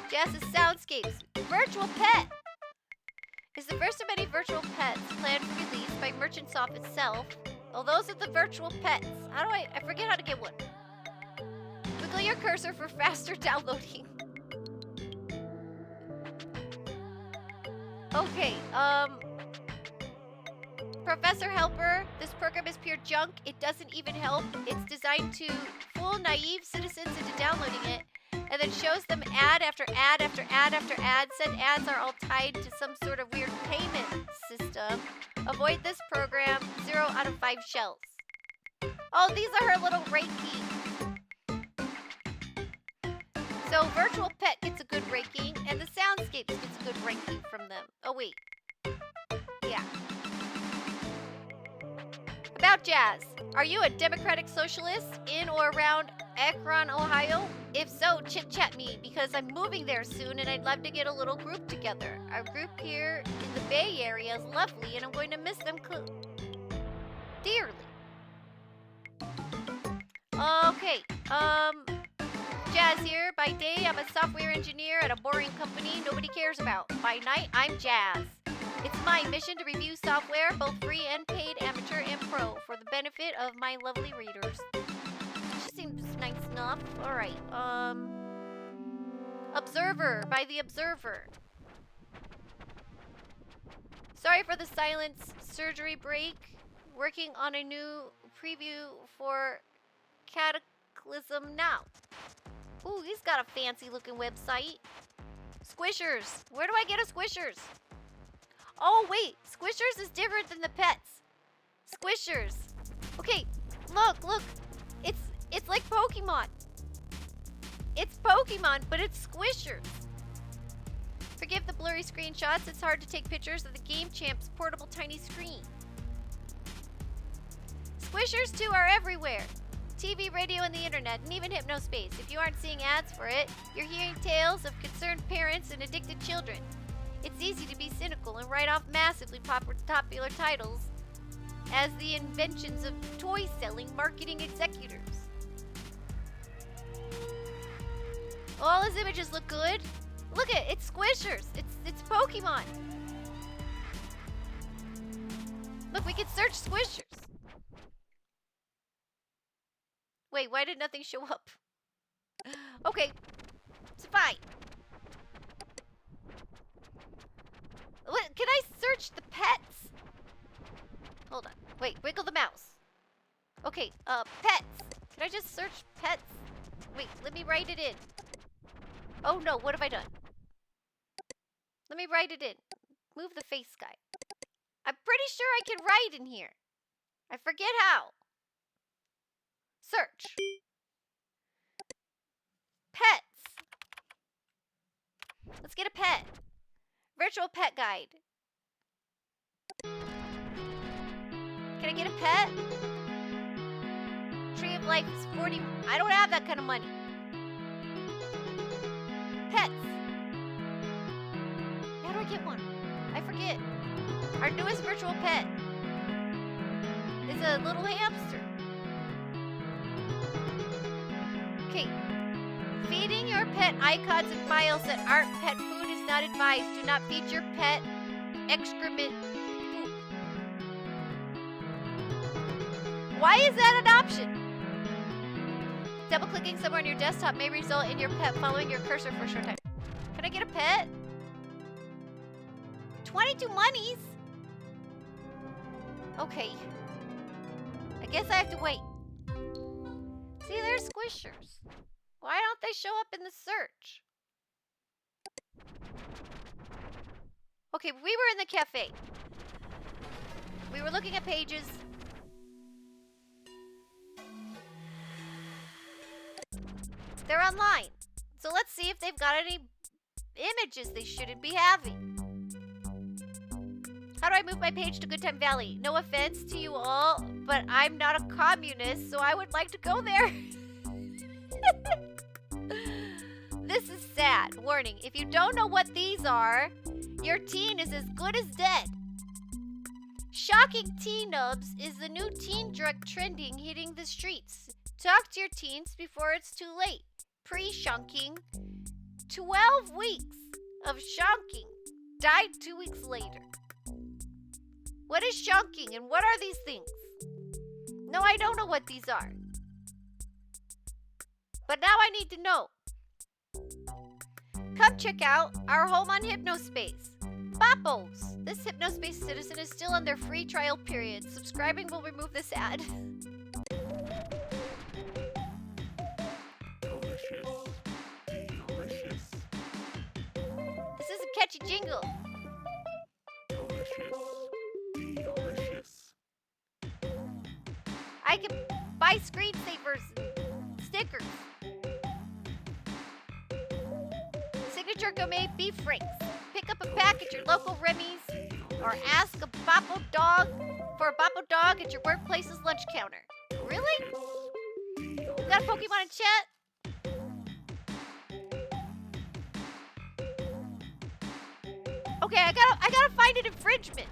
Jazz's Soundscapes. Virtual Pet is the first of many virtual pets planned for release by Merchantsoft itself. Oh, those are the virtual pets. How do I forget how to get one. Wiggle your cursor for faster downloading. Okay, Professor Helper, this program is pure junk. It doesn't even help. It's designed to fool naive citizens into downloading it, and then shows them ad after ad after ad after ad. Said ads are all tied to some sort of weird payment system. Avoid this program. 0 out of 5 shells. Oh, these are her little rankings. So Virtual Pet gets a good ranking, and the Soundscapes gets a good ranking from them. Oh, wait. Yeah. About Jazz. Are you a democratic socialist in or around Akron, Ohio? If so, chit-chat me, because I'm moving there soon and I'd love to get a little group together. Our group here in the Bay Area is lovely and I'm going to miss them dearly. Okay, Jazz here by By day, I'm a software engineer at a boring company nobody cares about. By night, I'm Jazz. It's my mission to review software, both free and paid, amateur and pro, for the benefit of my lovely readers. She seems nice enough. Alright, Observer, by the Observer. Sorry for the silence surgery break. Working on a new preview for Cataclysm now. Ooh, he's got a fancy looking website. Squishers. Where do I get a Squishers? Oh, wait. Squishers is different than the pets. Squishers. Okay, look. It's like Pokemon. It's Pokemon, but it's Squishers. Forgive the blurry screenshots. It's hard to take pictures of the Game Champ's portable tiny screen. Squishers, too, are everywhere. TV, radio, and the internet, and even Hypnospace. If you aren't seeing ads for it, you're hearing tales of concerned parents and addicted children. It's easy to be cynical and write off massively popular titles as the inventions of toy-selling marketing executives. All his images look good. Look at it, it's Squishers. It's Pokemon. Look, we can search Squishers. Wait, why did nothing show up? Okay, it's fine. What, can I search the pets? Hold on. Wait, wiggle the mouse. Okay, pets. Can I just search pets? Wait, let me write it in. Oh no, what have I done? Let me write it in. Move the face guy. I'm pretty sure I can write in here. I forget how. Search. Pets. Let's get a pet. Virtual pet guide. Can I get a pet? Tree of Life is 40. I don't have that kind of money. Pets. How do I get one? I forget. Our newest virtual pet is a little hamster. Okay. Feeding your pet icons and files that aren't pet food is not advised. Do not feed your pet excrement poop. Why is that an option? Double-clicking somewhere on your desktop may result in your pet following your cursor for a short time. Can I get a pet? 22 monies? Okay. I guess I have to wait. See, there's Squishers. Why don't they show up in the search? Okay, we were in the cafe. We were looking at pages. They're online. So let's see if they've got any images they shouldn't be having. How do I move my page to Good Time Valley? No offense to you all, but I'm not a communist, so I would like to go there. This is sad. Warning, if you don't know what these are, your teen is as good as dead. Shocking teen nubs is the new teen drug trending hitting the streets. Talk to your teens before it's too late. Pre-shunking. 12 weeks of shunking. Died 2 weeks later. What is shunking and what are these things? No, I don't know what these are. But now I need to know. Come check out our home on Hypnospace. Boppos! This Hypnospace citizen is still on their free trial period. Subscribing will remove this ad. This is a catchy jingle. I can buy screensavers and stickers. Signature gourmet beef rings. Pick up a pack at your local Remy's or ask a Boppo dog for a Boppo dog at your workplace's lunch counter. Really? You got a Pokemon in chat? Okay, I gotta find an infringement.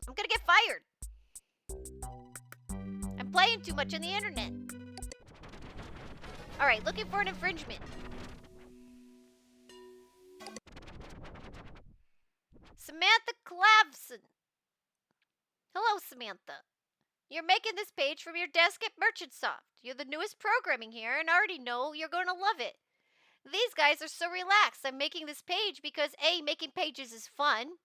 I'm gonna get fired. I'm playing too much on the internet. Alright, looking for an infringement. Samantha Clavson. Hello, Samantha. You're making this page from your desk at Merchantsoft. You're the newest programming here and already know you're going to love it. These guys are so relaxed. I'm making this page because A, making pages is fun,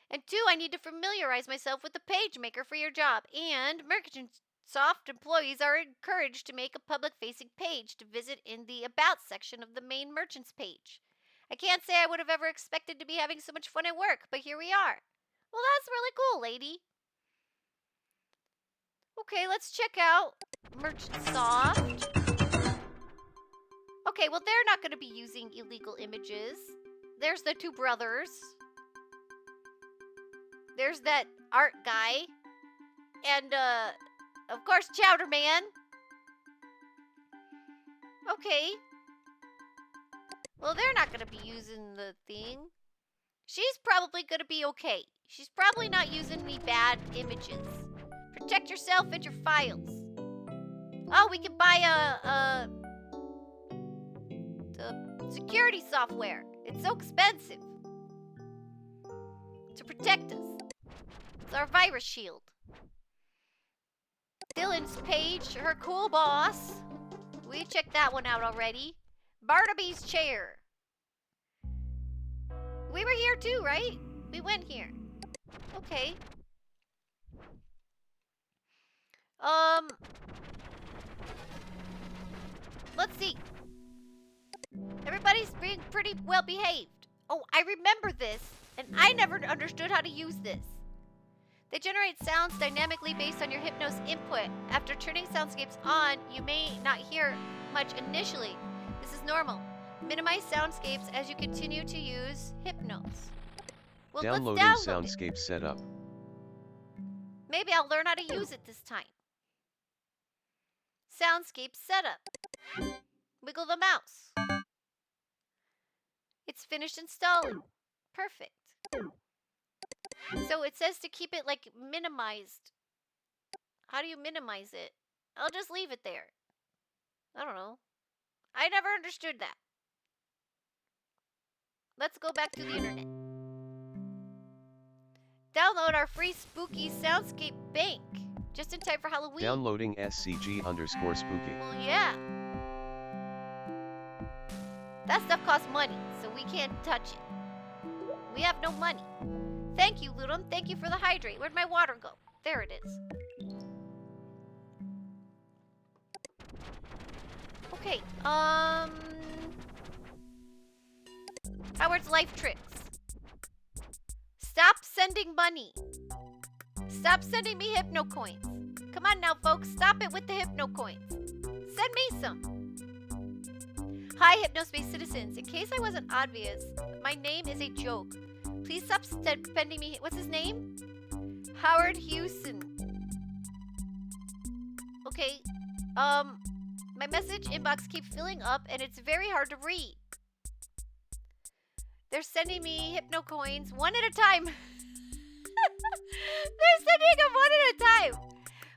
and 2, I need to familiarize myself with the page maker for your job. And Merchantsoft employees are encouraged to make a public-facing page to visit in the About section of the main Merchants page. I can't say I would have ever expected to be having so much fun at work, but here we are. Well, that's really cool, lady. Okay, let's check out Merchantsoft. Okay, well, they're not going to be using illegal images. There's the two brothers. There's that art guy. And, of course, Chowder Man. Okay. Well, they're not going to be using the thing. She's probably going to be okay. She's probably not using any bad images. Protect yourself and your files. Oh, we can buy a security software. It's so expensive to protect us. It's our virus shield. Dylan's page, her cool boss. We checked that one out already. Barnaby's chair. We were here too, right? We went here. Okay. Let's see. Everybody's being pretty well behaved. Oh, I remember this, and I never understood how to use this. They generate sounds dynamically based on your Hypnos input. After turning soundscapes on, you may not hear much initially. This is normal. Minimize soundscapes as you continue to use Hypnos. Well, Downloading let's download soundscape it. setup. Maybe I'll learn how to use it this time. Soundscape setup. Wiggle the mouse. It's finished installing. Perfect. So it says to keep it like minimized. How do you minimize it? I'll just leave it there. I don't know. I never understood that. Let's go back to the internet. Download our free spooky soundscape bank. Just in time for Halloween. Downloading SCG_spooky. Well, yeah. That stuff costs money, so we can't touch it. We have no money. Thank you, Ludum. Thank you for the hydrate. Where'd my water go? There it is. Okay, Howard's life tricks. Stop sending money. Stop sending me Hypno coins. Come on now, folks. Stop it with the Hypno coins. Send me some. Hi, Hypnospace citizens. In case I wasn't obvious, my name is a joke. Please stop sending me... What's his name? Howard Hewson. Okay. My message inbox keeps filling up, and it's very hard to read. They're sending me Hypno coins one at a time. They're sending them one at a time.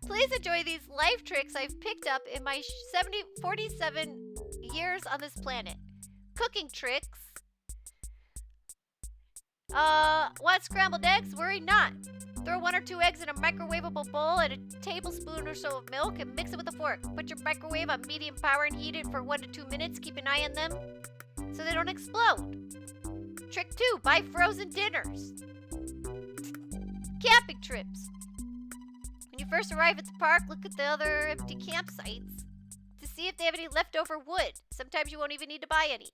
Please enjoy these life tricks I've picked up in my 47 years on this planet. Cooking tricks. Want scrambled eggs? Worry not. Throw 1 or 2 eggs in a microwavable bowl and a tablespoon or so of milk and mix it with a fork. Put your microwave on medium power and heat it for 1 to 2 minutes. Keep an eye on them so they don't explode. Trick 2, buy frozen dinners. Camping trips. When you first arrive at the park, look at the other empty campsites to see if they have any leftover wood. Sometimes you won't even need to buy any.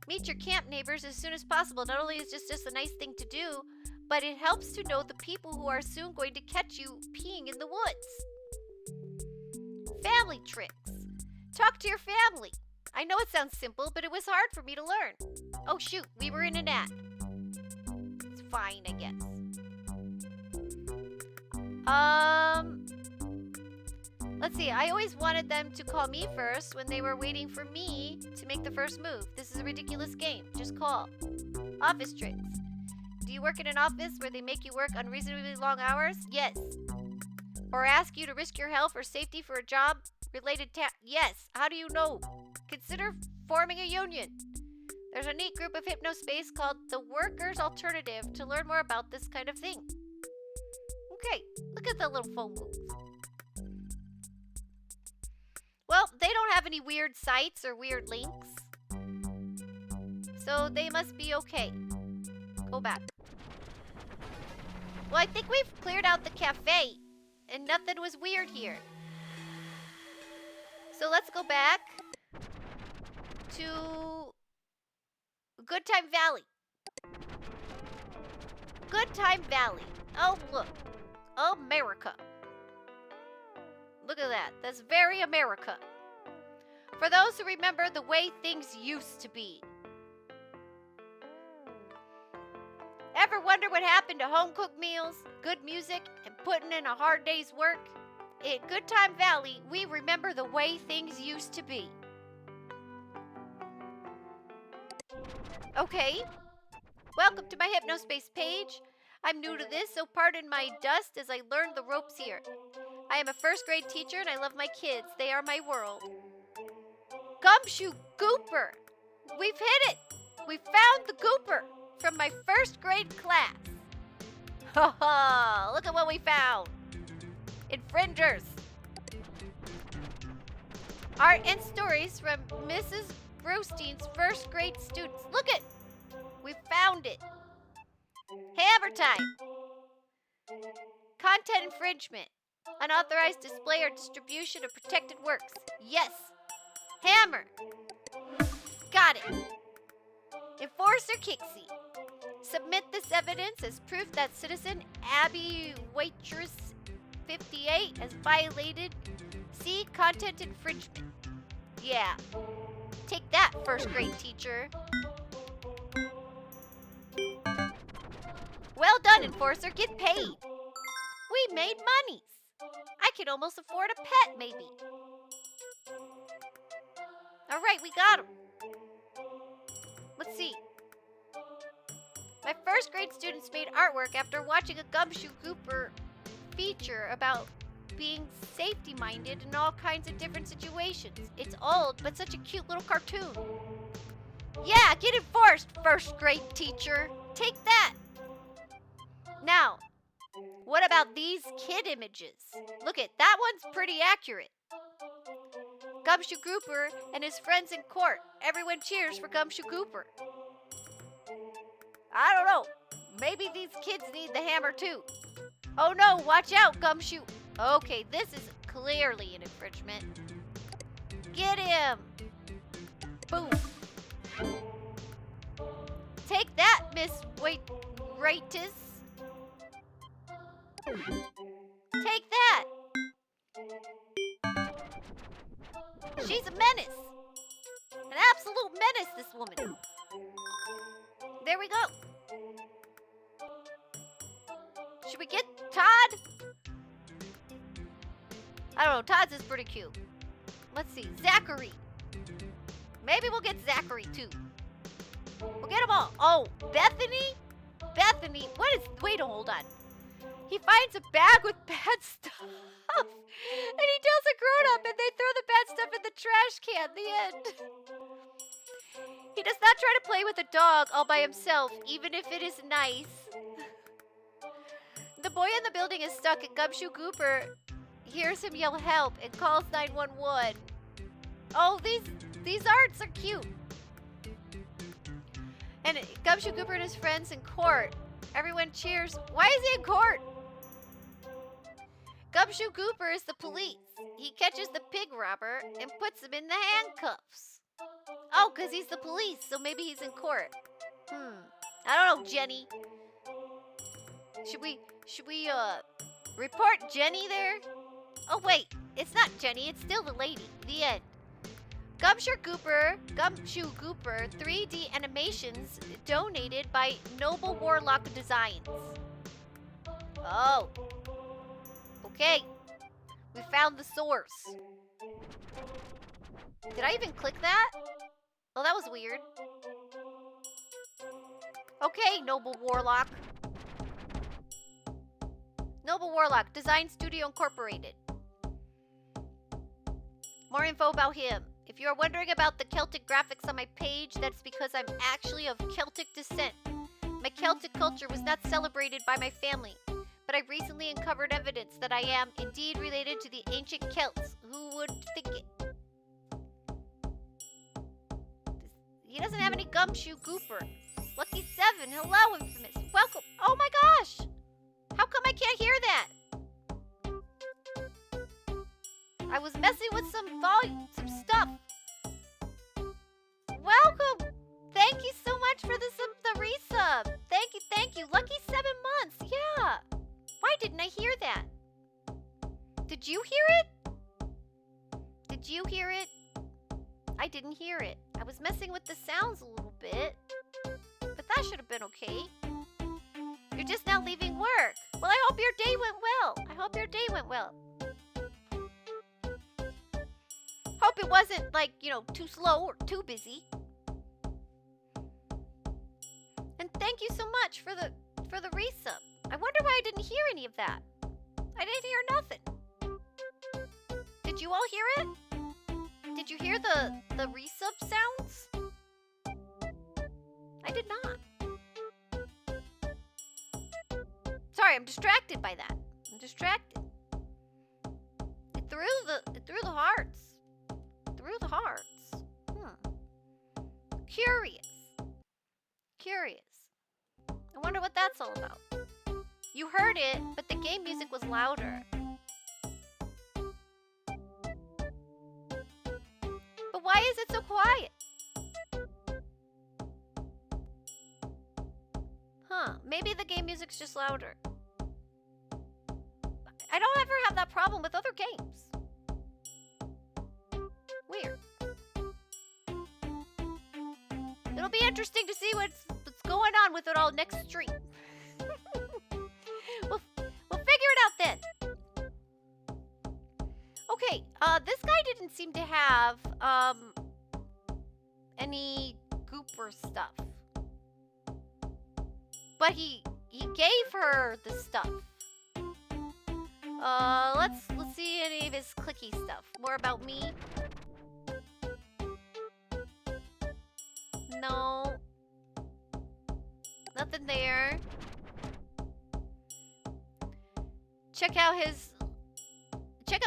Meet your camp neighbors as soon as possible. Not only is this just a nice thing to do, but it helps to know the people who are soon going to catch you peeing in the woods. Family tricks. Talk to your family. I know it sounds simple, but it was hard for me to learn. Oh shoot, we were in an ad. It's fine, I guess. Let's see, I always wanted them to call me first when they were waiting for me to make the first move. This is a ridiculous game. Just call. Office tricks. Do you work in an office where they make you work unreasonably long hours? Yes. Or ask you to risk your health or safety for a job related Yes, how do you know? Consider forming a union. There's a neat group of Hypnospace called the Workers' Alternative to learn more about this kind of thing. Okay, look at that little phone booth. Well, they don't have any weird sites or weird links. So they must be okay. Go back. Well, I think we've cleared out the cafe. And nothing was weird here. So let's go back to Good Time Valley. Good Time Valley. Oh, look. America. Look at that. That's very America. For those who remember the way things used to be. Ever wonder what happened to home-cooked meals, good music, and putting in a hard day's work? In Good Time Valley, we remember the way things used to be. Okay. Welcome to my Hypnospace page. I'm new to this, so pardon my dust as I learn the ropes here. I am a first-grade teacher, and I love my kids. They are my world. Gumshoe Gooper! We've hit it! We found the Gooper from my first-grade class. Ha ha! Look at what we found. Infringers. Art and stories from Mrs. Brostein's first-grade students. Look it! We found it. Hammer time. Content infringement. Unauthorized display or distribution of protected works. Yes. Hammer. Got it. Enforcer Kixie. Submit this evidence as proof that citizen Abby Waitress 58 has violated C content infringement. Yeah. Take that, first grade teacher. Well done, Enforcer. Get paid. We made monies. I could almost afford a pet, maybe. All right, we got him. Let's see. My first grade students made artwork after watching a Gumshoe Gooper feature about being safety-minded in all kinds of different situations. It's old, but such a cute little cartoon. Yeah, get enforced, first grade teacher. Take that. Now, what about these kid images? Look at that one's pretty accurate. Gumshoe Gooper and his friends in court. Everyone cheers for Gumshoe Gooper. I don't know. Maybe these kids need the hammer too. Oh no, watch out, Gumshoe. Okay, this is clearly an infringement. Get him. Boom. Take that, Miss Waitress. Take that. She's a menace. An absolute menace, this woman. There we go. Should we get Todd? I don't know. Todd's is pretty cute. Let's see. Zachary. Maybe we'll get Zachary too. We'll get them all. Oh, Bethany? Bethany. What is... Wait, hold on. He finds a bag with bad stuff. And he tells a grown-up and they throw the bad stuff in the trash can. The end. He does not try to play with a dog all by himself, even if it is nice. The boy in the building is stuck and Gumshoe Gooper hears him yell help and calls 911. Oh, these arts are cute. And Gumshoe Gooper and his friends in court. Everyone cheers. Why is he in court? Gumshoe Gooper is the police. He catches the pig robber and puts him in the handcuffs. Oh, because he's the police, so maybe he's in court. I don't know, Jenny. Should we report Jenny there? Oh, wait. It's not Jenny. It's still the lady. The end. Gumshoe Gooper 3D animations donated by Noble Warlock Designs. Oh. Okay. We found the source. Did I even click that? Oh, that was weird. Okay, Noble Warlock. Noble Warlock Design Studio Incorporated. More info about him. If you are wondering about the Celtic graphics on my page, that's because I'm actually of Celtic descent. My Celtic culture was not celebrated by my family, but I've recently uncovered evidence that I am indeed related to the ancient Celts. Who would think it? He doesn't have any gumshoe gooper. Lucky 7, hello, Infamous. Welcome. Oh my gosh! How come I can't hear that? I was messing with some stuff. Welcome. Thank you so much for the resub. Thank you. Lucky 7 months. Yeah. Why didn't I hear that? Did you hear it? Did you hear it? I didn't hear it. I was messing with the sounds a little bit, but that should have been okay. You're just now leaving work. Well, I hope your day went well. I hope your day went well. Hope it wasn't, like, you know, too slow or too busy. And thank you so much for the resub. I wonder why I didn't hear any of that. I didn't hear nothing. Did you all hear it? Did you hear the resub sounds? I did not. Sorry, I'm distracted by that. I'm distracted. It threw the hearts. Through the hearts. Curious. I wonder what that's all about. You heard it, but the game music was louder. But why is it so quiet? Maybe the game music's just louder. I don't ever have that problem with other games. Weird. It'll be interesting to see what's going on with it all next stream. we'll figure it out then. Okay, this guy didn't seem to have any gooper stuff. But he gave her the stuff. Let's see any of his clicky stuff. More about me. No. Nothing there. Check out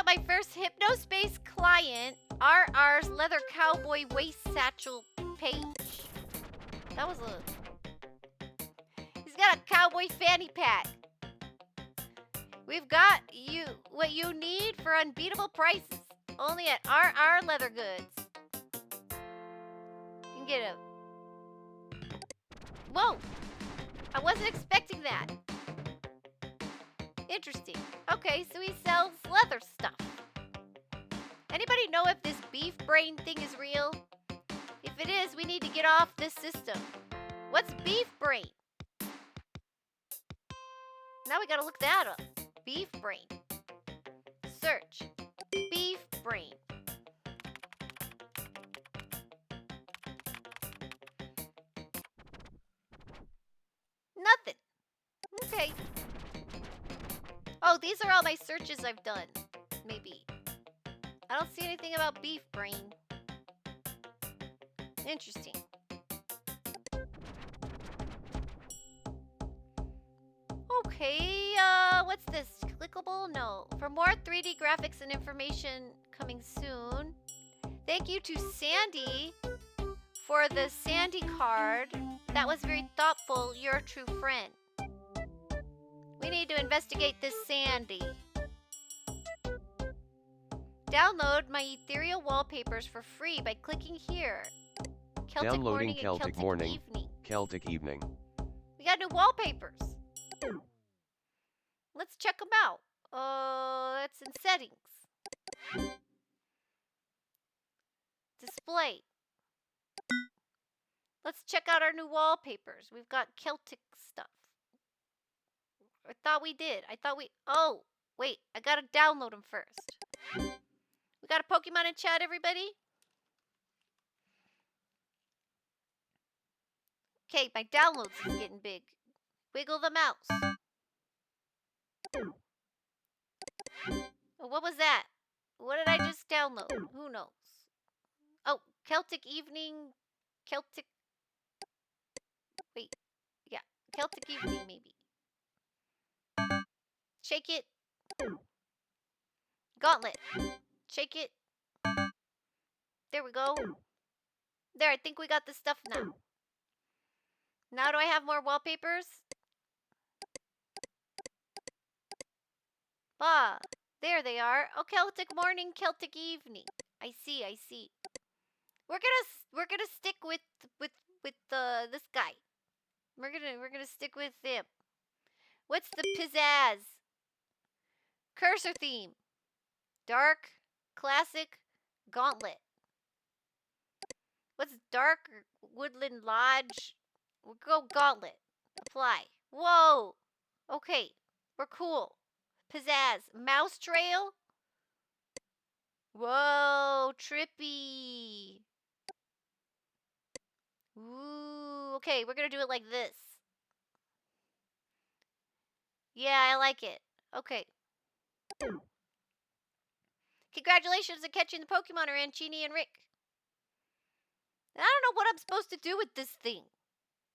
my first Hypnospace client, RR's leather cowboy waist satchel page. That was he's got a cowboy fanny pack. We've got what you need for unbeatable prices. Only at RR Leather Goods. You can get a... Whoa! I wasn't expecting that. Interesting. Okay, so he sells leather stuff. Anybody know if this beef brain thing is real? If it is, we need to get off this system. What's beef brain? Now we gotta look that up. Beef brain. Search. Beef brain. Nothing. Okay. Oh, these are all my searches I've done. Maybe. I don't see anything about beef brain. Interesting. Okay, what's this? Clickable? No. For more 3D graphics and information coming soon. Thank you to Sandy for the Sandy card. That was very thoughtful. You're a true friend. We need to investigate this Sandy. Download my ethereal wallpapers for free by clicking here. Celtic Downloading morning Celtic and morning. evening. Celtic evening. We got new wallpapers. Let's check them out. That's in settings. Display. Let's check out our new wallpapers. We've got Celtic stuff. I thought we did. Oh, wait. I gotta download them first. We got a Pokemon in chat, everybody? Okay, my downloads is getting big. Wiggle the mouse. Oh, what was that? What did I just download? Who knows? Oh, Celtic Evening. Celtic. Wait. Yeah. Celtic Evening, maybe. Shake it. Gauntlet. Shake it. There we go. There, I think we got the stuff now. Now do I have more wallpapers? Ah, there they are. Oh, Celtic morning, Celtic evening. I see, I see. We're gonna stick with this guy. We're gonna stick with him. What's the pizzazz? Cursor theme. Dark, classic, gauntlet. What's dark? Woodland Lodge. We'll go gauntlet. Apply. Whoa. Okay, we're cool. Pizzazz. Mouse trail. Whoa, trippy. Ooh, okay, we're gonna do it like this. Yeah, I like it. Okay. Congratulations on catching the Pokemon, Arancini and Rick. I don't know what I'm supposed to do with this thing.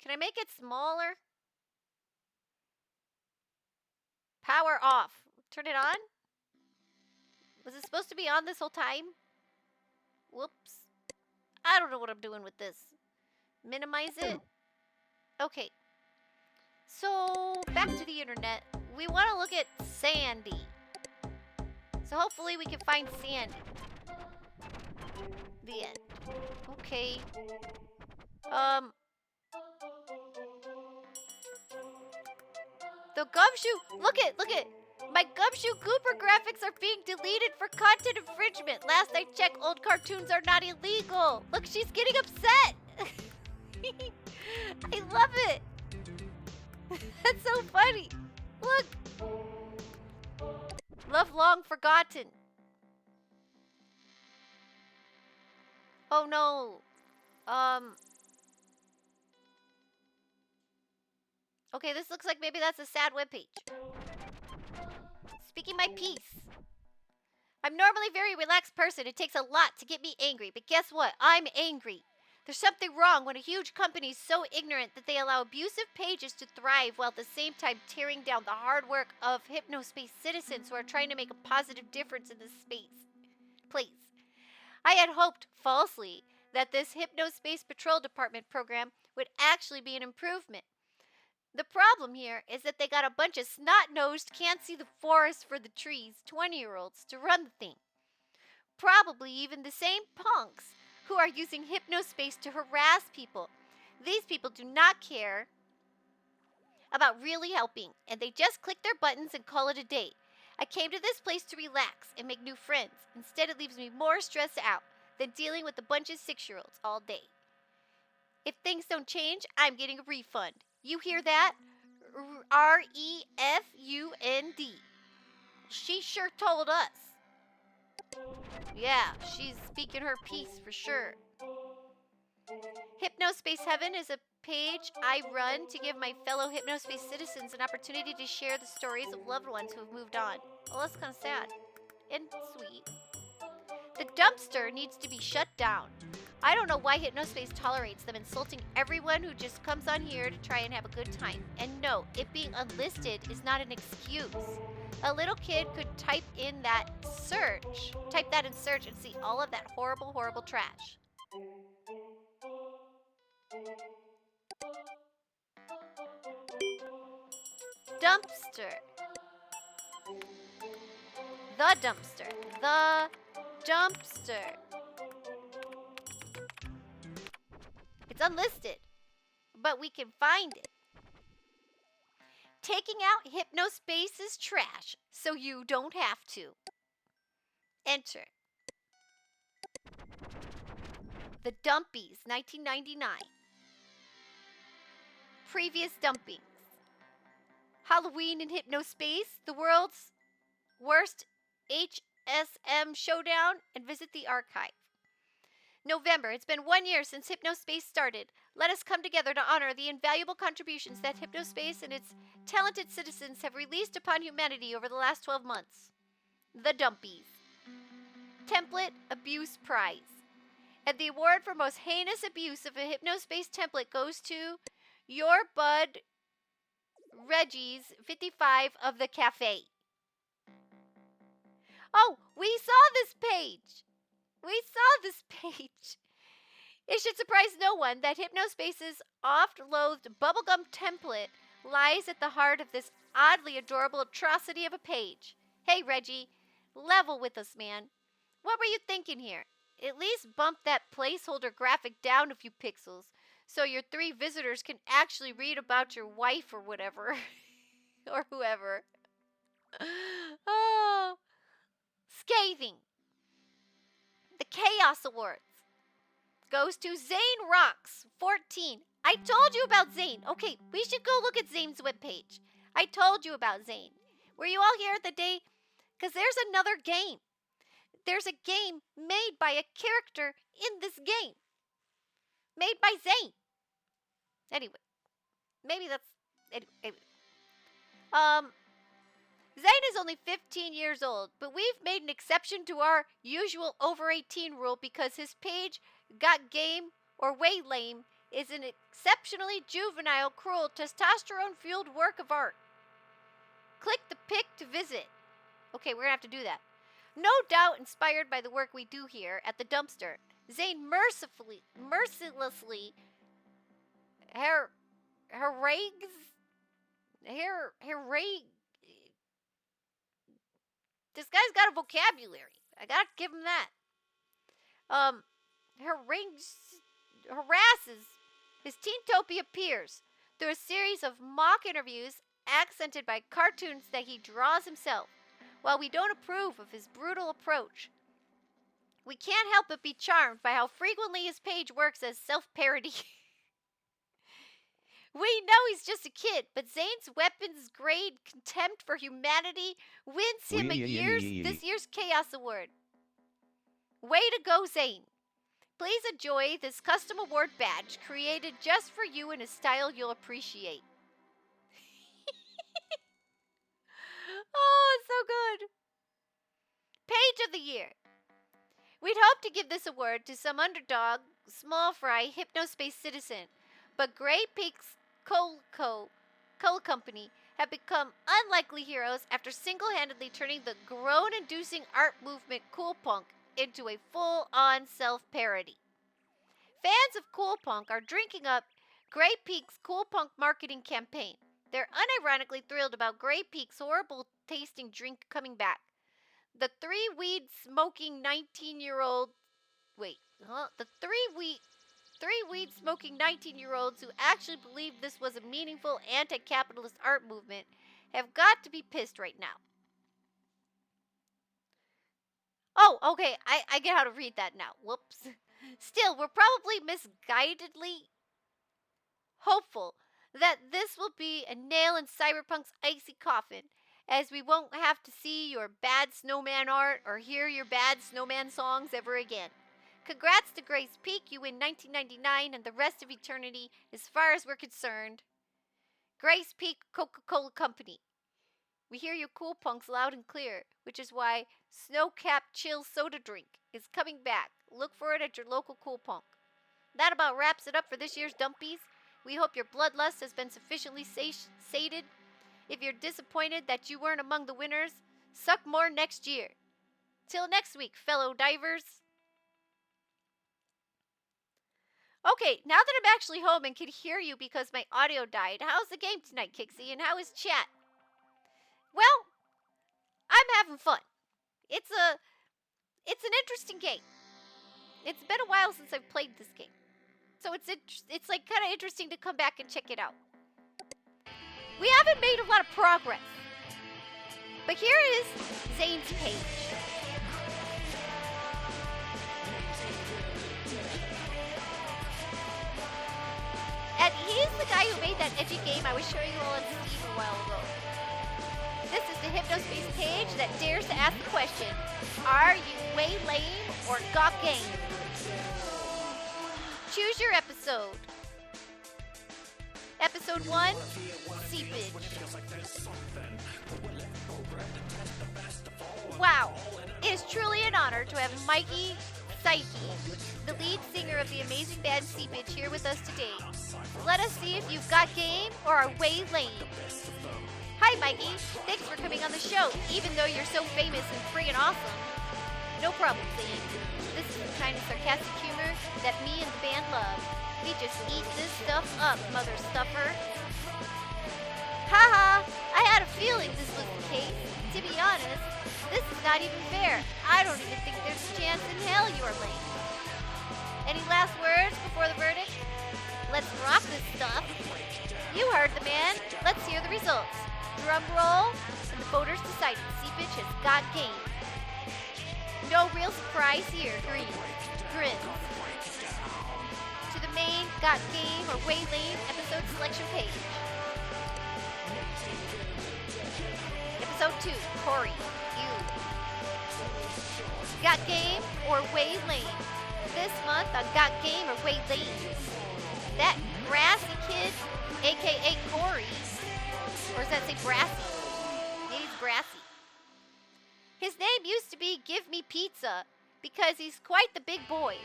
Can I make it smaller? Power off. Turn it on? Was it supposed to be on this whole time? Whoops. I don't know what I'm doing with this. Minimize it. Okay. So, back to the internet. We want to look at Sandy. So hopefully we can find Sandy. The end. Okay. The Gumshoe. Look it. My Gumshoe Gooper graphics are being deleted for content infringement. Last I checked, old cartoons are not illegal. Look, she's getting upset. I love it. That's so funny. Look. Love long forgotten. Oh no. Okay, this looks like maybe that's a sad webpage. Speaking my piece. I'm normally a very relaxed person. It takes a lot to get me angry, but guess what? I'm angry. There's something wrong when a huge company is so ignorant that they allow abusive pages to thrive while at the same time tearing down the hard work of Hypnospace citizens who are trying to make a positive difference in this place. I had hoped, falsely, that this Hypnospace Patrol Department program would actually be an improvement. The problem here is that they got a bunch of snot-nosed, can't see the forest for the trees 20-year-olds to run the thing. Probably even the same punks who are using Hypnospace to harass people. These people do not care about really helping, and they just click their buttons and call it a day. I came to this place to relax and make new friends. Instead, it leaves me more stressed out than dealing with a bunch of 6-year-olds all day. If things don't change, I'm getting a refund. You hear that? R-E-F-U-N-D. She sure told us. Yeah, she's speaking her piece for sure. Hypnospace Heaven is a page I run to give my fellow Hypnospace citizens an opportunity to share the stories of loved ones who have moved on. Well, that's kind of sad and sweet. The dumpster needs to be shut down. I don't know why Hypnospace tolerates them insulting everyone who just comes on here to try and have a good time. And no, it being unlisted is not an excuse. A little kid could type that in search and see all of that horrible, horrible trash. Dumpster. The dumpster. The dumpster. It's unlisted, but we can find it. Taking out Hypnospace's trash so you don't have to. Enter. The Dumpies, 1999. Previous dumpings. Halloween in Hypnospace, the world's worst HSM showdown, and visit the archive. November, it's been 1 year since Hypnospace started. Let us come together to honor the invaluable contributions that Hypnospace and its talented citizens have released upon humanity over the last 12 months. The Dumpies. Template Abuse Prize. And the award for most heinous abuse of a Hypnospace template goes to your bud Reggie's 55 of the cafe. Oh, we saw this page. We saw this page. It should surprise no one that Hypnospace's oft-loathed bubblegum template lies at the heart of this oddly adorable atrocity of a page. Hey, Reggie, level with us, man. What were you thinking here? At least bump that placeholder graphic down a few pixels so your 3 visitors can actually read about your wife or whatever. Or whoever. Oh. Scathing. The Chaos Awards goes to Zane Rocks 14. I told you about Zane. Okay, we should go look at Zane's webpage. I told you about Zane. Were you all here the day? Because there's another game. There's a game made by a character in this game. Made by Zane. Anyway. Maybe that's... Anyway. Zane is only 15 years old, but we've made an exception to our usual over 18 rule because his page, Got Game or Way Lame, is an exceptionally juvenile, cruel, testosterone-fueled work of art. Click the pic to visit. Okay, we're gonna have to do that. No doubt inspired by the work we do here at the dumpster, Zane mercilessly this guy's got a vocabulary. I gotta give him that. Harasses his Teentopia peers through a series of mock interviews accented by cartoons that he draws himself. While we don't approve of his brutal approach, we can't help but be charmed by how frequently his page works as self-parody. We know he's just a kid, but Zane's weapons-grade contempt for humanity wins him this year's Chaos Award. Way to go, Zane. Please enjoy this custom award badge created just for you in a style you'll appreciate. Oh, it's so good. Page of the Year. We'd hoped to give this award to some underdog, small fry, Hypnospace citizen, but Grey Peaks Coal Company have become unlikely heroes after single-handedly turning the groan-inducing art movement Cool Punk into a full-on self-parody. Fans of Cool Punk are drinking up Grey Peaks Cool Punk marketing campaign. They're unironically thrilled about Grey Peaks' horrible-tasting drink coming back. The three weed-smoking 19-year-olds who actually believed this was a meaningful anti-capitalist art movement have got to be pissed right now. Oh, okay, I get how to read that now. Whoops. Still, we're probably misguidedly hopeful that this will be a nail in Cyberpunk's icy coffin, as we won't have to see your bad snowman art or hear your bad snowman songs ever again. Congrats to Grace Peak, you win 1999 and the rest of eternity as far as we're concerned. Grace Peak Coca-Cola Company. We hear your Cool Punks loud and clear, which is why Snow-Capped Chill Soda Drink is coming back. Look for it at your local Cool Punk. That about wraps it up for this year's Dumpies. We hope your bloodlust has been sufficiently sated. If you're disappointed that you weren't among the winners, suck more next year. Till next week, fellow divers. Okay, now that I'm actually home and can hear you because my audio died, how's the game tonight, Kixie, and how is chat? Well, I'm having fun. It's an interesting game. It's been a while since I've played this game, so it's like kind of interesting to come back and check it out. We haven't made a lot of progress, but here is Zane's page. And he's the guy who made that edgy game I was showing you all on Steam a while ago. This is the Hypnospace page that dares to ask the question, are you way lame or got game? Choose your episode. Episode 1, Seepage. Wow, it is truly an honor honor to have Mikey Psyche, the lead singer of the amazing band Seepage, here with us today. Let us see if you've got game or are way lame. Hi, Mikey. Thanks for coming on the show, even though you're so famous and friggin' awesome. No problem, Zane. This is the kind of sarcastic humor that me and the band love. We just eat this stuff up, mother stuffer. Haha, I had a feeling this was the case. To be honest, this is not even fair. I don't even think there's a chance in hell you're lame. Any last words before the verdict? Let's rock this stuff. You heard the man. Let's hear the results. Drum roll, and the voters decided Seepage has got game. No real surprise here, grins. To the main Got Game or Way Lame episode selection page. Episode 2, Corey, you. Got Game or Way Lame. This month on Got Game or Way Lame. That grassy kid, aka Corey, or does that say brassy? Maybe it's brassy. His name used to be Give Me Pizza because he's quite the big boy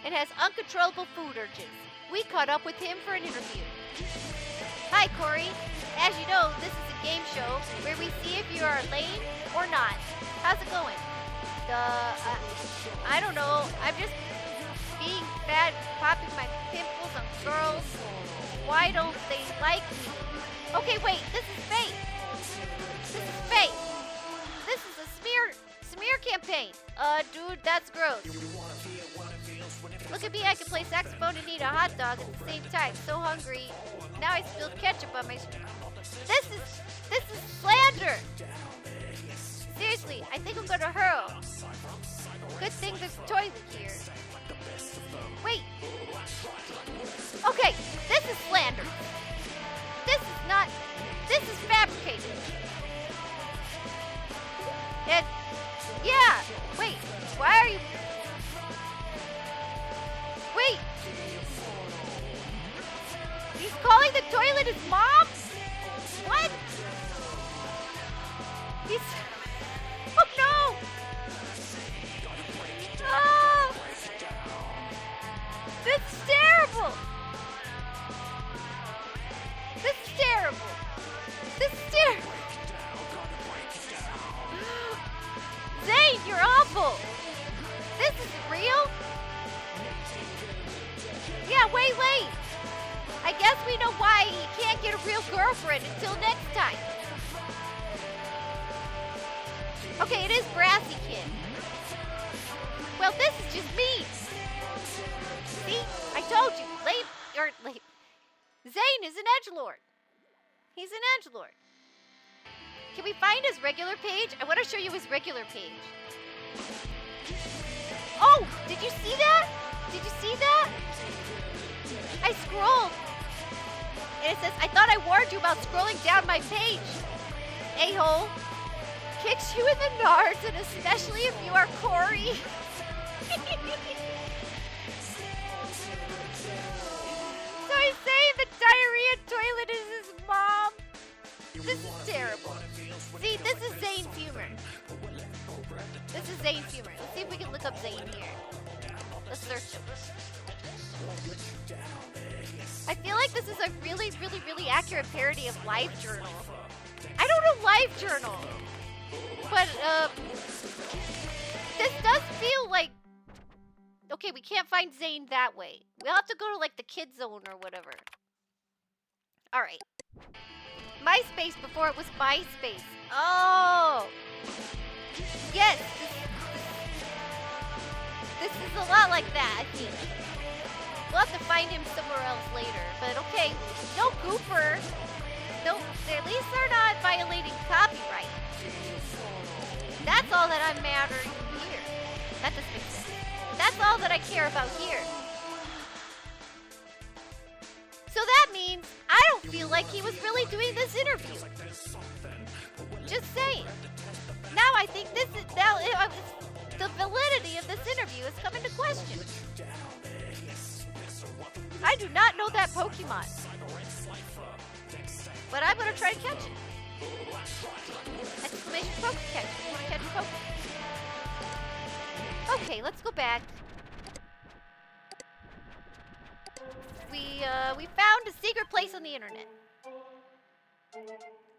and has uncontrollable food urges. We caught up with him for an interview. Hi, Corey. As you know, this is a game show where we see if you are lame or not. How's it going? I don't know. I'm just being fat, popping my pimples on girls. Why don't they like me? Okay, wait. This is fake. This is fake. This is a smear campaign. Dude, that's gross. Look at me, I can play saxophone and eat a hot dog at the same time. So hungry. Now I spilled ketchup on my... This is slander! Seriously, I think I'm gonna hurl. Good thing there's a toilet here. Wait. Okay, this is slander. This is not... This is fabricated. And... Yeah! Wait, why are you... Wait! He's calling the toilet his mom? What? He's... Oh no! Oh! This is terrible! This is terrible! This is terrible! Zane, you're awful! This isn't real? Yeah, wait. I guess we know why he can't get a real girlfriend until next time. Okay, it is Brassy Kid. Well, this is just me. See? I told you. Zane is an edgelord. He's an edgelord. Can we find his regular page? I want to show you his regular page. Oh, did you see that? Did you see that? I scrolled. And it says, I thought I warned you about scrolling down my page. A-hole. Kicks you in the nards, and especially if you are Corey. So he's saying the diarrhea toilet is his mom. This is terrible. See, this is Zane's humor. This is Zane's humor. Let's see if we can look up Zane here. Let's search him. I feel like this is a really, really, really accurate parody of LiveJournal. I don't know LiveJournal, but this does feel like... Okay, we can't find Zane that way. We'll have to go to like the Kid Zone or whatever. All right. MySpace before it was MySpace. Oh! Yes! This is a lot like that, I think. We'll have to find him somewhere else later. But okay, no Gooper. No, at least they're not violating copyright. That's all that I'm mattering here. That doesn't make sense. That's all that I care about here. So that means I don't feel like he was really doing this interview. Just saying. Now I think this is the validity of this interview is coming to question. I do not know that Pokemon, but I'm gonna try to catch it. Exclamation Pokecatch. You wanna catch a Pokemon? Okay, let's go back. We found a secret place on the internet.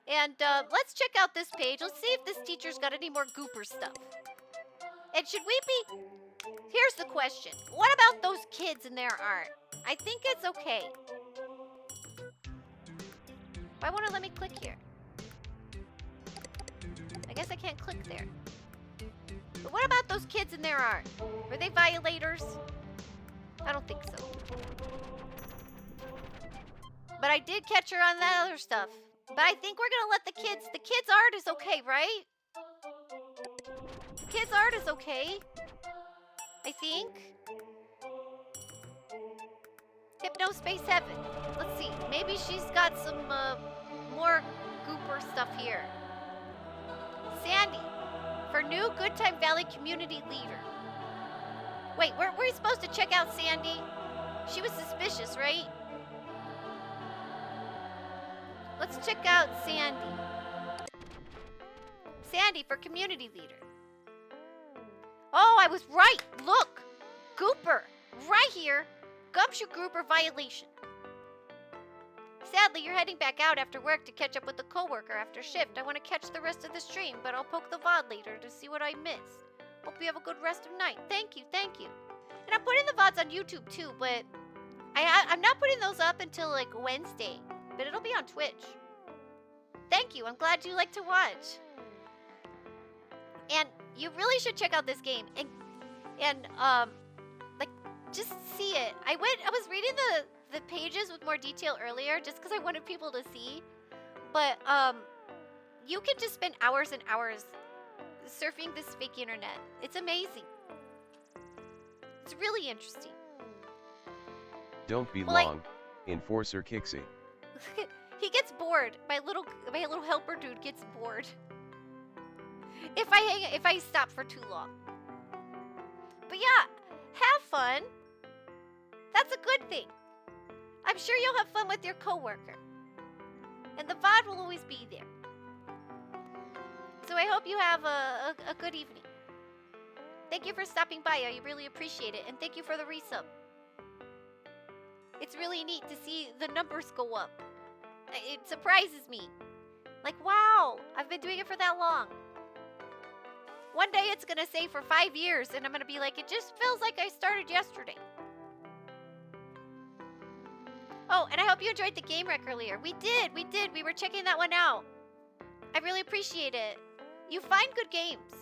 And let's check out this page. Let's see if this teacher's got any more gooper stuff. And should we be... Here's the question. What about those kids and their art? I think it's okay. Why won't it let me click here? I guess I can't click there. But what about those kids and their art? Were they violators? I don't think so. But I did catch her on that other stuff. But I think we're gonna let the kids' art is okay, right? The kids' art is okay. I think. Hypnospace Heaven. Let's see. Maybe she's got some more gooper stuff here. Sandy, for new Good Time Valley community leader. Wait, were we supposed to check out Sandy? She was suspicious, right? Let's check out Sandy. Sandy for community leader. Oh, I was right. Look. Gooper. Right here. Gumshoe Grouper violation. Sadly, you're heading back out after work to catch up with a coworker after shift. I want to catch the rest of the stream, but I'll poke the VOD later to see what I missed. Hope you have a good rest of night. Thank you, thank you. And I'm putting the VODs on YouTube too, but I'm not putting those up until like Wednesday, but it'll be on Twitch. Thank you. I'm glad you like to watch. And you really should check out this game and like just see it. I was reading the pages with more detail earlier just because I wanted people to see. But you can just spend hours and hours surfing this fake internet. It's amazing. It's really interesting. Don't be long. Enforcer Kixie. He gets bored. My little helper dude gets bored. If I stop for too long. But yeah, have fun. That's a good thing. I'm sure you'll have fun with your coworker. And the VOD will always be there. So I hope you have a good evening. Thank you for stopping by. I really appreciate it. And thank you for the resub. It's really neat to see the numbers go up. It surprises me. Like, wow, I've been doing it for that long. One day it's going to say for 5 years, and I'm going to be like, it just feels like I started yesterday. Oh, and I hope you enjoyed the game rec earlier. We did. We were checking that one out. I really appreciate it. You find good games.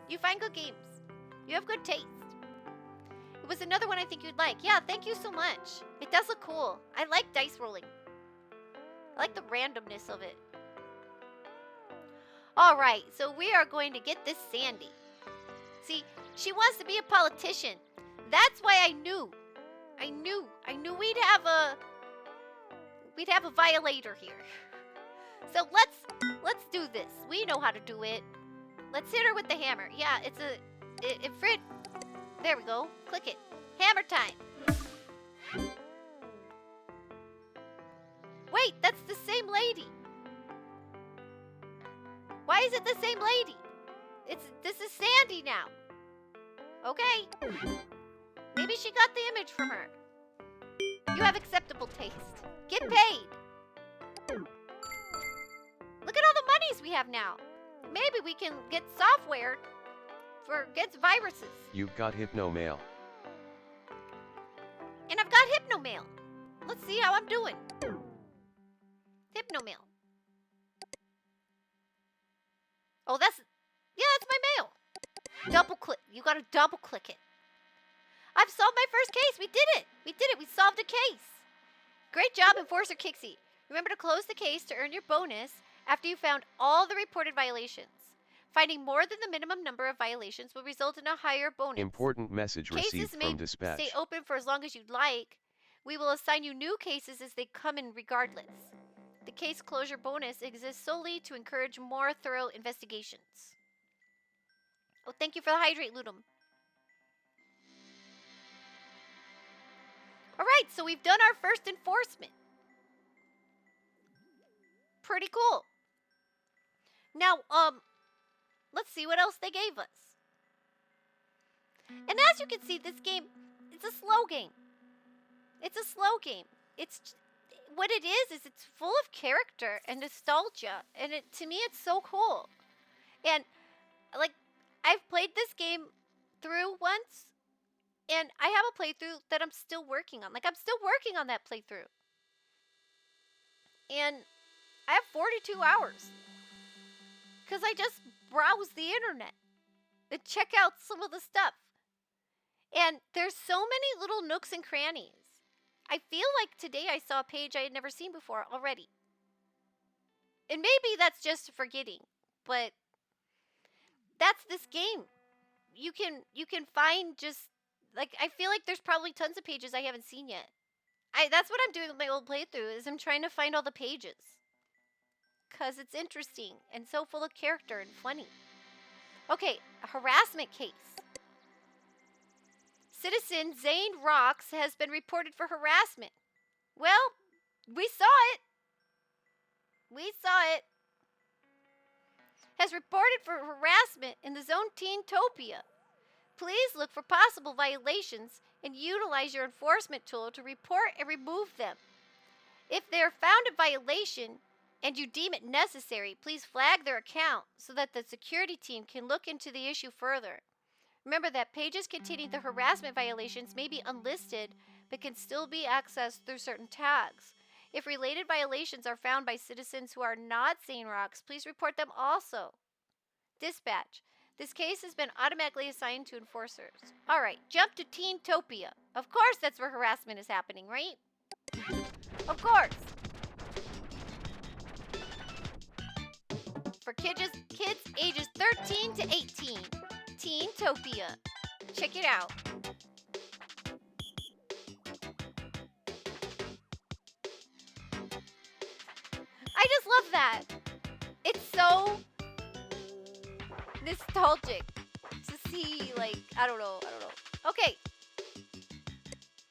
You have good taste. It was another one I think you'd like. Yeah, thank you so much. It does look cool. I like dice rolling. I like the randomness of it. All right, so we are going to get this Sandy. See, she wants to be a politician. That's why I knew we'd have a violator here. So let's do this. We know how to do it. Let's hit her with the hammer. Yeah, there we go. Click it. Hammer time. Wait, that's the same lady. Why is it the same lady? This is Sandy now. Okay. Maybe she got the image from her. You have acceptable taste. Get paid. Look at all the monies we have now. Maybe we can get software for against viruses. You've got Hypnomail. And I've got Hypnomail. Let's see how I'm doing. Hypnomail. Oh, that's my mail. Double click. You gotta double click it. I've solved my first case. We did it. We solved a case. Great job, Enforcer Kixie. Remember to close the case to earn your bonus after you found all the reported violations. Finding more than the minimum number of violations will result in a higher bonus. Important message received from dispatch. Stay open for as long as you'd like. We will assign you new cases as they come in regardless. The case closure bonus exists solely to encourage more thorough investigations. Oh, thank you for the hydrate, Ludum. All right, so we've done our first enforcement. Pretty cool. Now, let's see what else they gave us. And as you can see, this game, it's a slow game. It's a slow game. It's what it is it's full of character and nostalgia, and to me it's so cool. And like, I've played this game through once, and I have a playthrough that I'm still working on. Like, I'm still working on that playthrough. And I have 42 hours. Because I just browse the internet and check out some of the stuff. And there's so many little nooks and crannies. I feel like today I saw a page I had never seen before already. And maybe that's just forgetting, but that's this game. You can find just, like, I feel like there's probably tons of pages I haven't seen yet. That's what I'm doing with my old playthrough, is I'm trying to find all the pages. Because it's interesting and so full of character and funny. Okay, a harassment case. Citizen Zane Rocks has been reported for harassment. Well, we saw it. We saw it. Has reported for harassment in the zone Teentopia. Please look for possible violations and utilize your enforcement tool to report and remove them. If they are found in violation and you deem it necessary, please flag their account so that the security team can look into the issue further. Remember that pages containing the harassment violations may be unlisted, but can still be accessed through certain tags. If related violations are found by citizens who are not Zane Rocks, please report them also. Dispatch. This case has been automatically assigned to enforcers. Alright, jump to Teentopia. Of course that's where harassment is happening, right? Of course. For kids ages 13 to 18. Teentopia. Check it out. I just love that. It's so nostalgic to see, like, I don't know. Okay.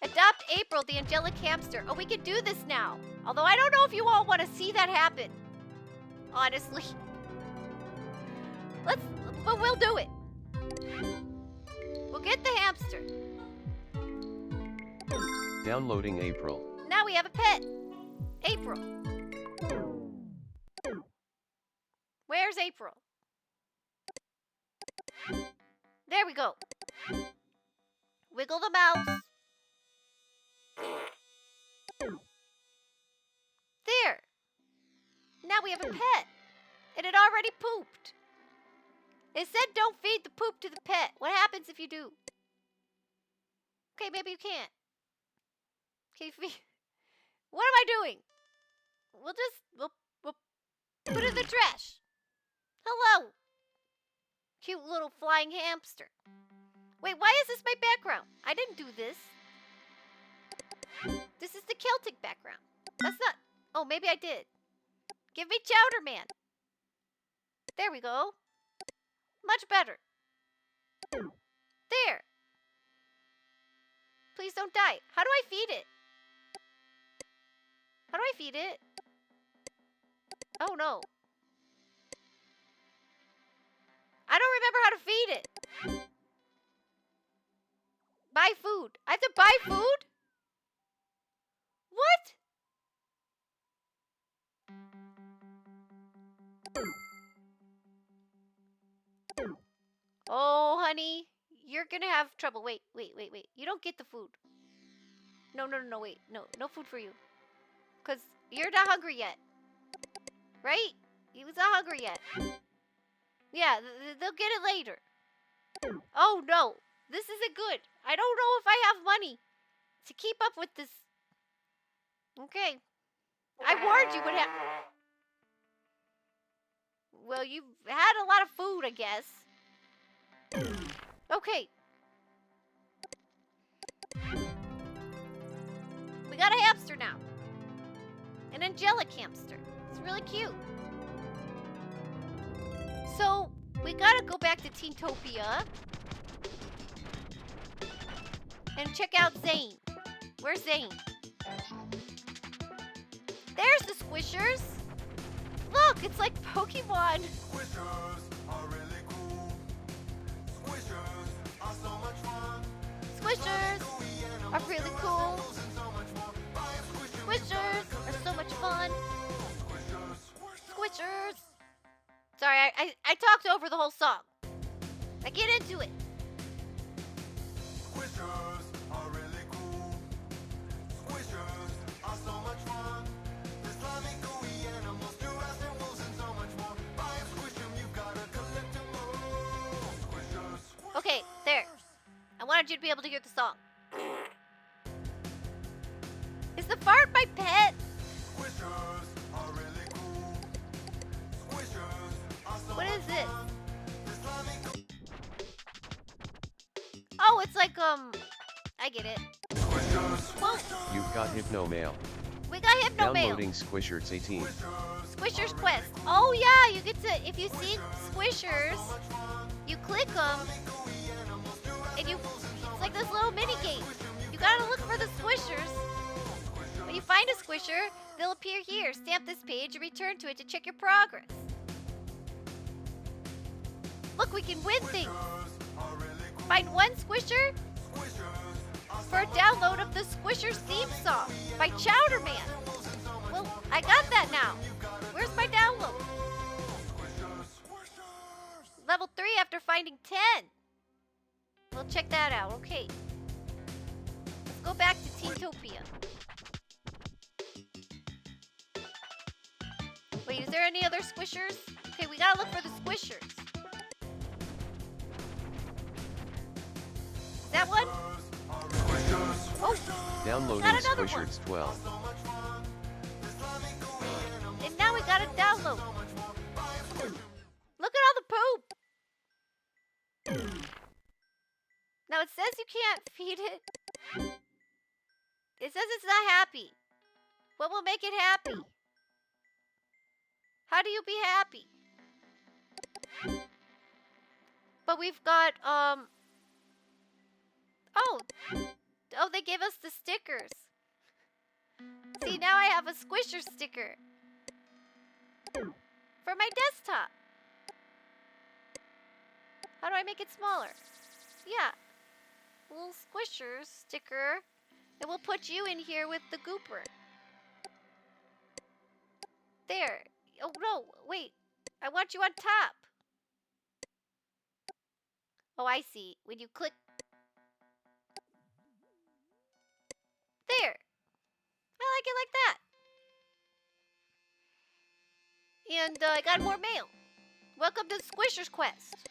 Adopt April, the angelic hamster. Oh, we can do this now. Although I don't know if you all want to see that happen. Honestly. But we'll do it. We'll get the hamster. Downloading April. Now we have a pet. April. Where's April? There we go. Wiggle the mouse. There. Now we have a pet. And it already pooped. It said don't feed the poop to the pet. What happens if you do? Okay, maybe you can't. Okay, what am I doing? We'll put it in the trash. Hello. Cute little flying hamster. Wait, why is this my background? I didn't do this. This is the Celtic background. That's not... Oh, maybe I did. Give me Chowder Man. There we go. Much better. There. Please don't die. How do I feed it? How do I feed it? Oh, no. I don't remember how to feed it. Buy food. I have to buy food? What? Oh, honey. You're gonna have trouble. Wait. You don't get the food. No, wait. No food for you. Because you're not hungry yet. Right? He was not hungry yet. Yeah, they'll get it later. Oh, no. This isn't good. I don't know if I have money to keep up with this. Okay. I warned you would have... Well, you've had a lot of food, I guess. Okay. We got a hamster now. An angelic hamster. It's really cute. So, we gotta go back to Teentopia and check out Zane. Where's Zane? There's the squishers. Look, it's like Pokemon. Squishers are really cool. Squishers are so much fun. are really cool. Squishers are so much fun. Squishers. Sorry, I talked over the whole song. I get into it. Squishers are really cool. Squishers are so much fun. The slimy, gooey animals, giraffes and wolves and so much more. Buy and squish them, you gotta collect them all. Squishers. Okay, there. I wanted you to be able to hear the song. Is the fart my pet? Squishers are really cool. Squishers are so What is this? The slimy, Oh, it's like, I get it. Whoa, You've got Hypno Mail. we got Hypno Mail. Downloading Squishers 18. Squishers Quest. Oh yeah, you get to, if you see Squishers, you click them, and you, it's like this little mini game. You gotta look for the Squishers. When you find a Squisher, they'll appear here. Stamp this page and return to it to check your progress. Look, we can win things. Find one Squisher for a download of the Squishers theme song by Chowderman. Well, I got that now. Where's my download? Level 3 after finding 10. We'll check that out. Okay. Let's go back to Teentopia. Wait, is there any other Squishers? Okay, we gotta look for the Squishers. Is that one? Oh, Downloading got another one. Squishers 12. And now we gotta download. Look at all the poop. Now it says you can't feed it. It says it's not happy. What will make it happy? How do you be happy? But we've got, Oh, they give us the stickers. See, now I have a Squisher sticker for my desktop. How do I make it smaller? Yeah, little Squisher sticker. And we'll put you in here with the gooper. There. Oh, no, wait. I want you on top. Oh, I see. When you click. There. I like it like that. And I got more mail. Welcome to the Squishers Quest.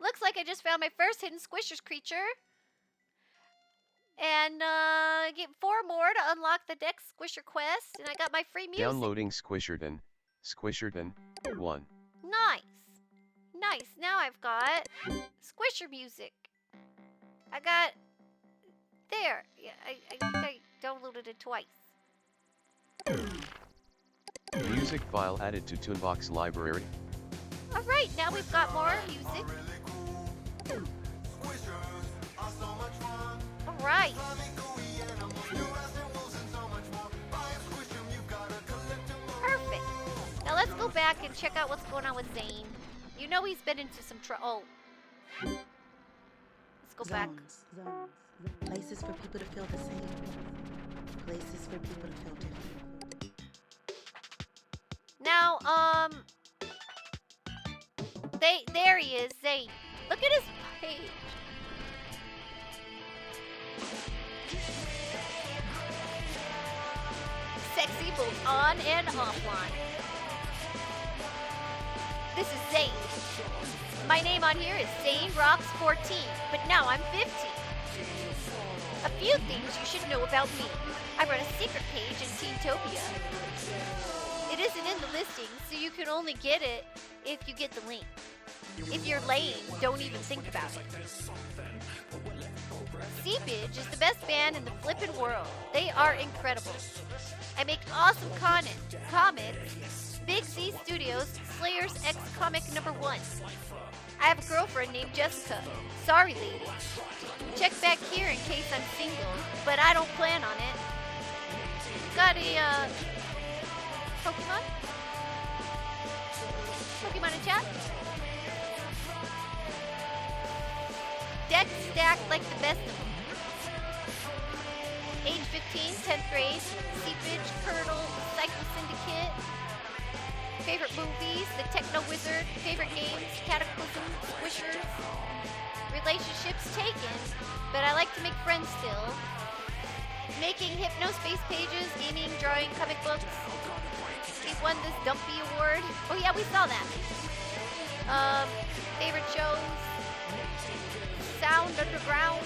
Looks like I just found my first hidden Squishers creature. And get 4 more to unlock the next Squisher Quest. And I got my free music. Downloading Squisherton. Squisherton 1. Nice. Nice. Now I've got Squisher music. I got... There. Yeah, I think I downloaded it twice. Music file added to Toonbox library. Alright, now we've got more music. Alright. Perfect. Now let's go back and check out what's going on with Zane. You know he's been into some trouble. Oh. Let's go back. Zones. Places for people to feel the same. Places for people to feel different. Now, there he is, Zane. Look at his page. Sexy both on and offline. This is Zane. My name on here is Zane Rocks 14, but now I'm 15. A few things you should know about me. I run a secret page in Teentopia. It isn't in the listing, so you can only get it if you get the link. If you're lame, don't even think about it. Seepage is the best band in the flippin' world. They are incredible. I make awesome comics. Big Z Studios, Slayer's X comic #1. I have a girlfriend named Jessica. Sorry, lady. Check back here in case I'm single, but I don't plan on it. Got a, Pokemon? Pokemon in chat? deck stacked like the best of them. Age 15, 10th grade, Seepage, Colonel, Cycle Syndicate. Favorite movies, The Techno Wizard. Favorite games, Cataclysm, Squishers. Relationships taken, but I like to make friends still. Making Hypnospace pages, gaming, drawing, comic books. He won this Dumpy Award. Oh yeah, we saw that. Favorite shows. Sound Underground.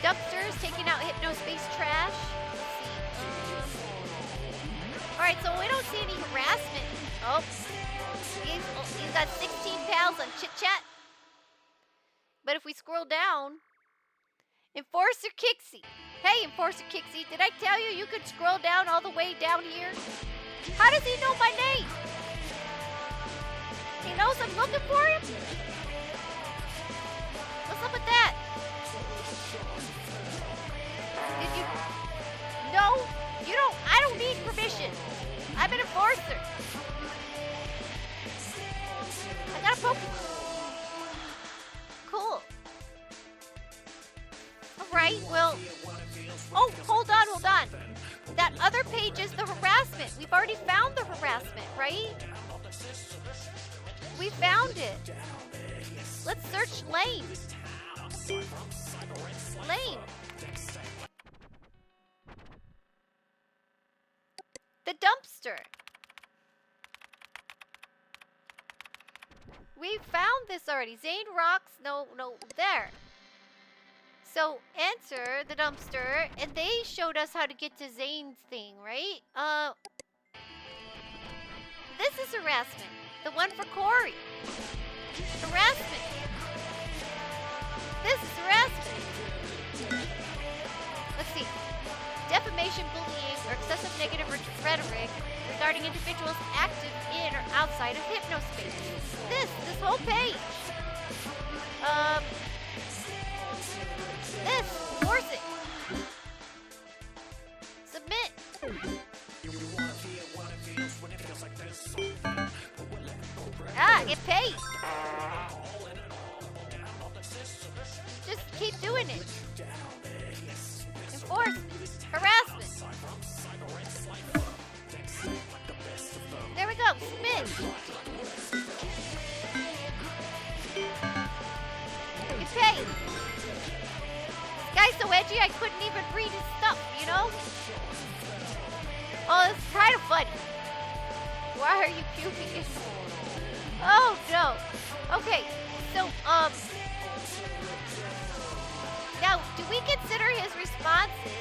Dumpsters, taking out Hypnospace trash. Alright, so we don't see any harassment. Oh. He's got 16 pals on Chit Chat. But if we scroll down, Enforcer Kixie. Hey, Enforcer Kixie, did I tell you you could scroll down all the way down here? How does he know my name? He knows I'm looking for him? What's up with that? Did you... No, you don't... I don't need permission. I'm an enforcer. I got a Pokemon. Cool. Alright, well... Oh, hold on. That other page is the harassment. We've already found the harassment, right? We found it. Let's search Lane. Lane. The dumpster. We found this already. Zane rocks. No, there. So enter the dumpster, and they showed us how to get to Zane's thing, right? This is harassment. The one for Corey. Harassment. This is harassment. Let's see. Defamation, bullying, or excessive negative rhetoric regarding individuals active in or outside of Hypnospace. This whole page. This, force it. Submit. Get paid. Just keep doing it. Enforcement. Harassment. There we go. Submit. Get paid. This guy's so edgy I couldn't even read his stuff, you know? Oh, it's kind of funny. Why are you puking? Oh, no. Okay, so, now, do we consider his responses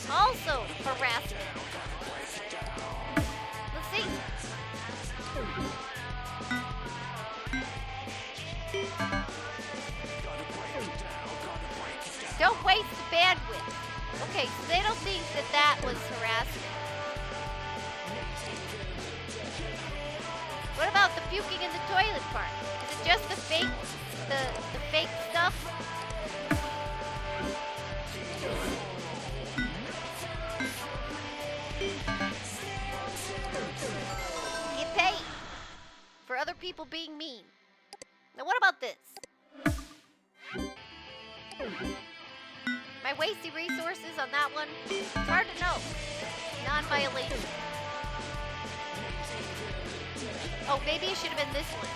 also harassment? Let's see. Don't waste the bandwidth. Okay, so they don't think that was harassment. What about the puking in the toilet part? Is it just the fake stuff? Get paid for other people being mean. Now what about this? Am I wasting resources on that one? It's hard to know. Non-violation. Oh, maybe it should have been this one.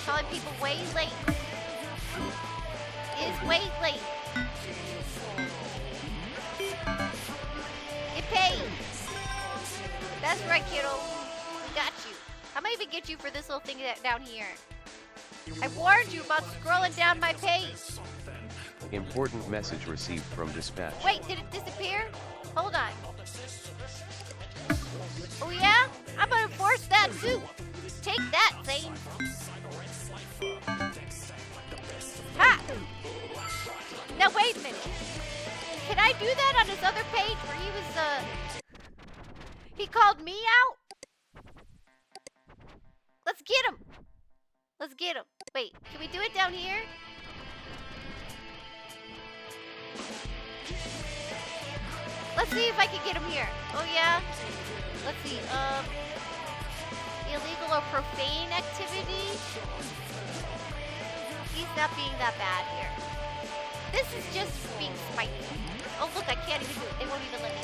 Calling people way late. Is way late. Get paid. That's right, kiddo. We got you. How am I even get you for this little thing down here? I warned you about scrolling down my page. Important message received from dispatch. Wait, did it disappear? Hold on. Oh yeah? I'm gonna enforce that too. Take that, Zane. Ha! Now wait a minute. Can I do that on his other page where he was, he called me out? Let's get him. Let's get him. Wait, can we do it down here? Let's see if I can get him here. Oh yeah? Let's see, illegal or profane activity. He's not being that bad here. This is just being spiteful. Oh, look, I can't even do it. They won't even let me.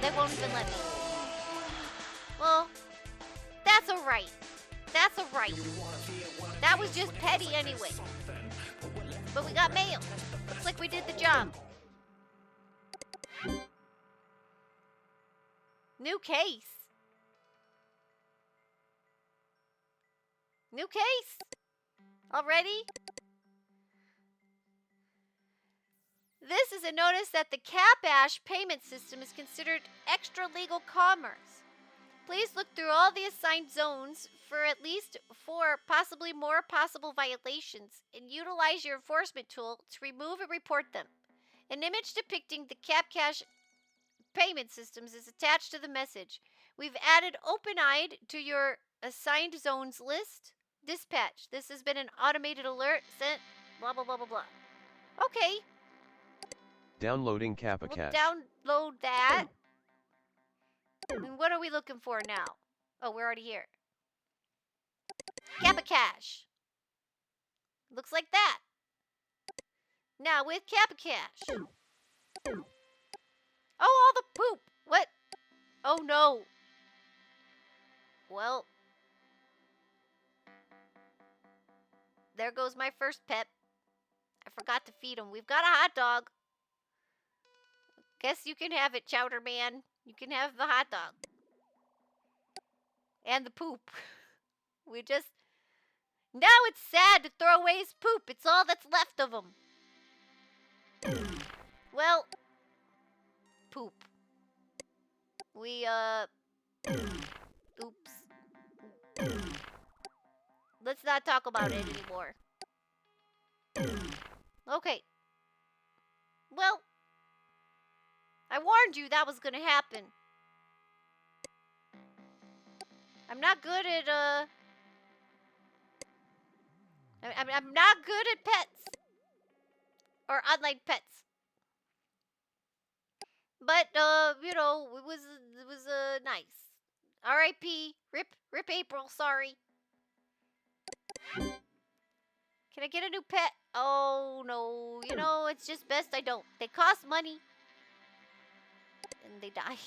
They won't even let me. Well, that's alright. That's alright. That was just petty anyway. But we got mail. Looks like we did the job. New case. New case? Already? This is a notice that the Capash payment system is considered extra legal commerce. Please look through all the assigned zones for at least 4, possibly more possible violations, and utilize your enforcement tool to remove and report them. An image depicting the Capash payment systems is attached to the message. We've added open-eyed to your assigned zones list. Dispatch. This has been an automated alert sent. Blah, blah, blah, blah, blah. Okay. Downloading Kappa We'll Cash. download that. And what are we looking for now? Oh, we're already here. Kappa Cash. Looks like that. Now with Kappa Cash. Oh, all the poop. What? Oh, no. Well. There goes my first pet. I forgot to feed him. We've got a hot dog. Guess you can have it, Chowder Man. You can have the hot dog. And the poop. We just... Now it's sad to throw away his poop. It's all that's left of him. Well... Poop. We, Oops. Let's not talk about it anymore. Okay. Well... I warned you that was gonna happen. I'm not good at, I'm not good at pets. Or unlike pets. But, you know, it was nice. R.I.P. Rip April, sorry. Can I get a new pet? Oh, no. You know, it's just best I don't. They cost money. And they die.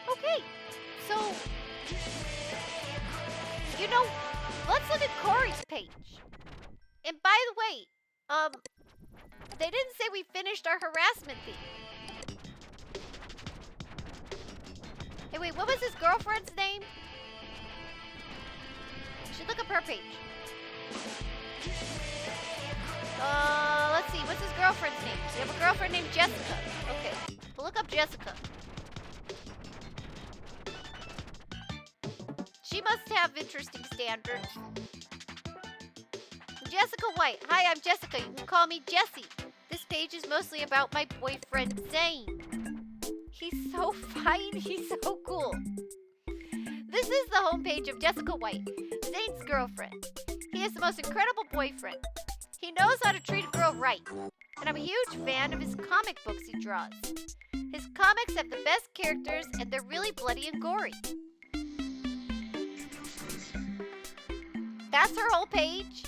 Okay, so, you know, let's look at Corey's page. And by the way, they didn't say we finished our harassment thing. Hey, wait, what was his girlfriend's name? You should look up her page. Let's see, what's his girlfriend's name? We have a girlfriend named Jessica. Okay, we'll look up Jessica. She must have interesting standards. Jessica White. Hi, I'm Jessica. You can call me Jessie. This page is mostly about my boyfriend, Zane. He's so fine. He's so cool. This is the homepage of Jessica White, Zane's girlfriend. He is the most incredible boyfriend. He knows how to treat a girl right. And I'm a huge fan of his comic books he draws. His comics have the best characters and they're really bloody and gory. That's her whole page.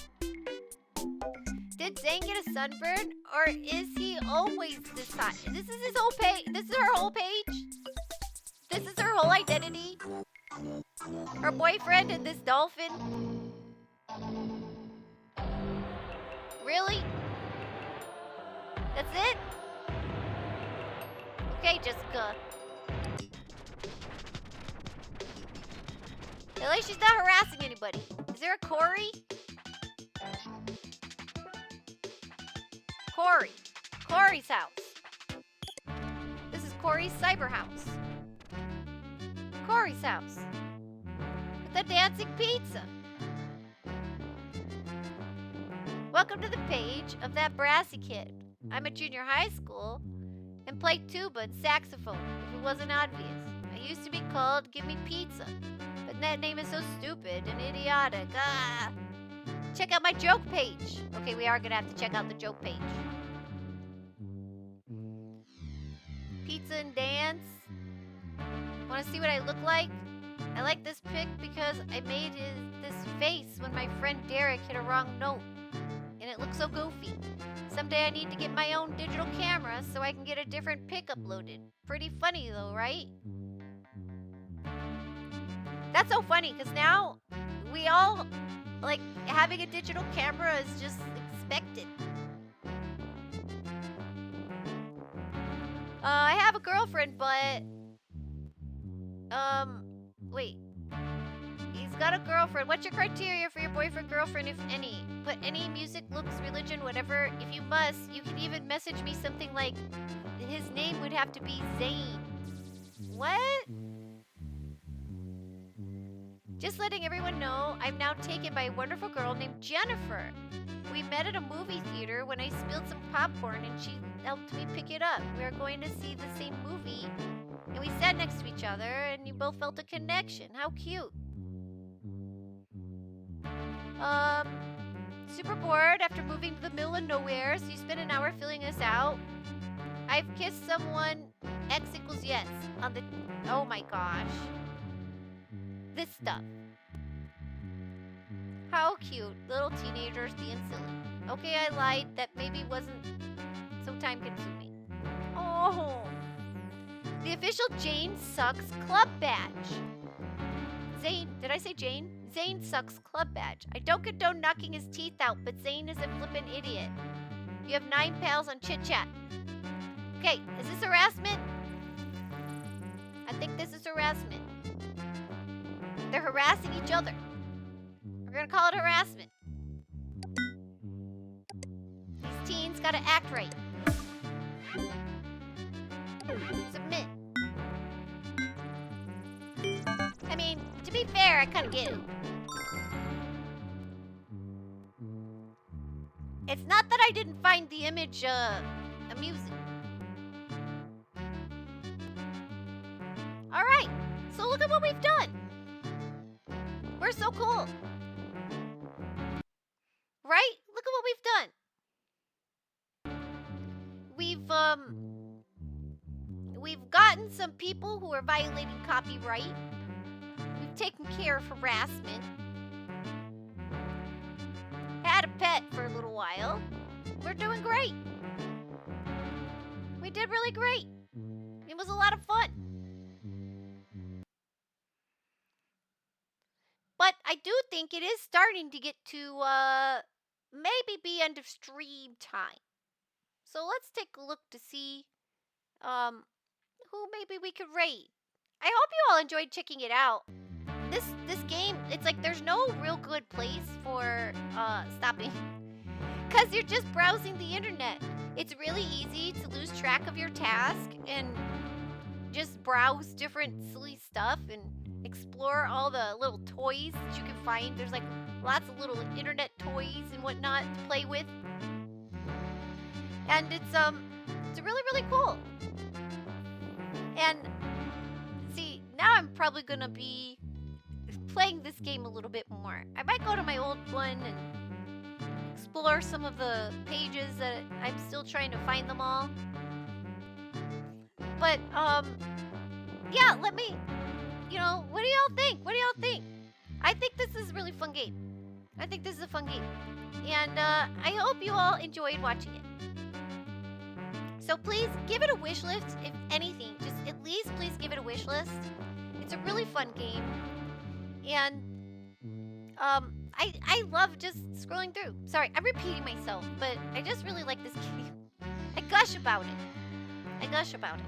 Did Zane get a sunburn, or is he always this hot? This is his whole page. This is her whole page. This is her whole identity. Her boyfriend and this dolphin. Really? That's it? Okay, Jessica. At least she's not harassing anybody. Is there a Corey? Corey. Corey's house. This is Corey's cyber house. Corey's house. With the dancing pizza. Welcome to the page of that brassy kid. I'm at junior high school and play tuba and saxophone, if it wasn't obvious. I used to be called Give Me Pizza, but that name is so stupid and idiotic. Ah! Check out my joke page. Okay, we are gonna have to check out the joke page. Pizza and dance. Want to see what I look like? I like this pic because I made this face when my friend Derek hit a wrong note. And it looks so goofy. Someday I need to get my own digital camera so I can get a different pic uploaded. Pretty funny though, right? That's so funny because now we all, like, having a digital camera is just expected. I have a girlfriend, but wait. He's got a girlfriend. What's your criteria for your boyfriend, girlfriend, if any? Put any music, looks, religion, whatever. If you must, you can even message me something like, his name would have to be Zane. What? Just letting everyone know, I'm now taken by a wonderful girl named Jennifer. We met at a movie theater when I spilled some popcorn and she helped me pick it up. We were going to see the same movie and we sat next to each other and you both felt a connection. How cute. Super bored after moving to the middle of nowhere, so you spent an hour filling us out. I've kissed someone, X equals yes, on the, oh my gosh. This stuff. How cute, little teenagers being silly. Okay, I lied, that maybe wasn't so time consuming. Oh, the official Jane Sucks Club badge. Zane, did I say Jane? Zane Sucks Club badge. I don't condone knocking his teeth out, but Zane is a flippin' idiot. You have 9 pals on Chit Chat. Okay, is this harassment? I think this is harassment. They're harassing each other. We're gonna call it harassment. These teens gotta act right. Submit. I mean, to be fair, I kinda get it. It's not that I didn't find the image amusing. Alright, so look at what we've done. We're so cool. Right? Look at what we've done. We've gotten some people who are violating copyright. We've taken care of harassment. Had a pet for a little while. We're doing great. We did really great. It was a lot of fun. But I do think it is starting to get to maybe be end of stream time. So let's take a look to see who maybe we could raid. I hope you all enjoyed checking it out. This game, it's like there's no real good place for stopping. Because you're just browsing the internet. It's really easy to lose track of your task and just browse different silly stuff and explore all the little toys that you can find. There's like lots of little internet toys and whatnot to play with. And it's really, really cool. And see, now I'm probably gonna be playing this game a little bit more. I might go to my old one and explore some of the pages that I'm still trying to find them all. But yeah, let me, you know, what do y'all think? What do y'all think? I think this is a really fun game. I think this is a fun game. And I hope you all enjoyed watching it. So please give it a wish list, if anything. Just at least please give it a wish list. It's a really fun game. And I love just scrolling through. Sorry, I'm repeating myself, but I just really like this game. I gush about it. I gush about it.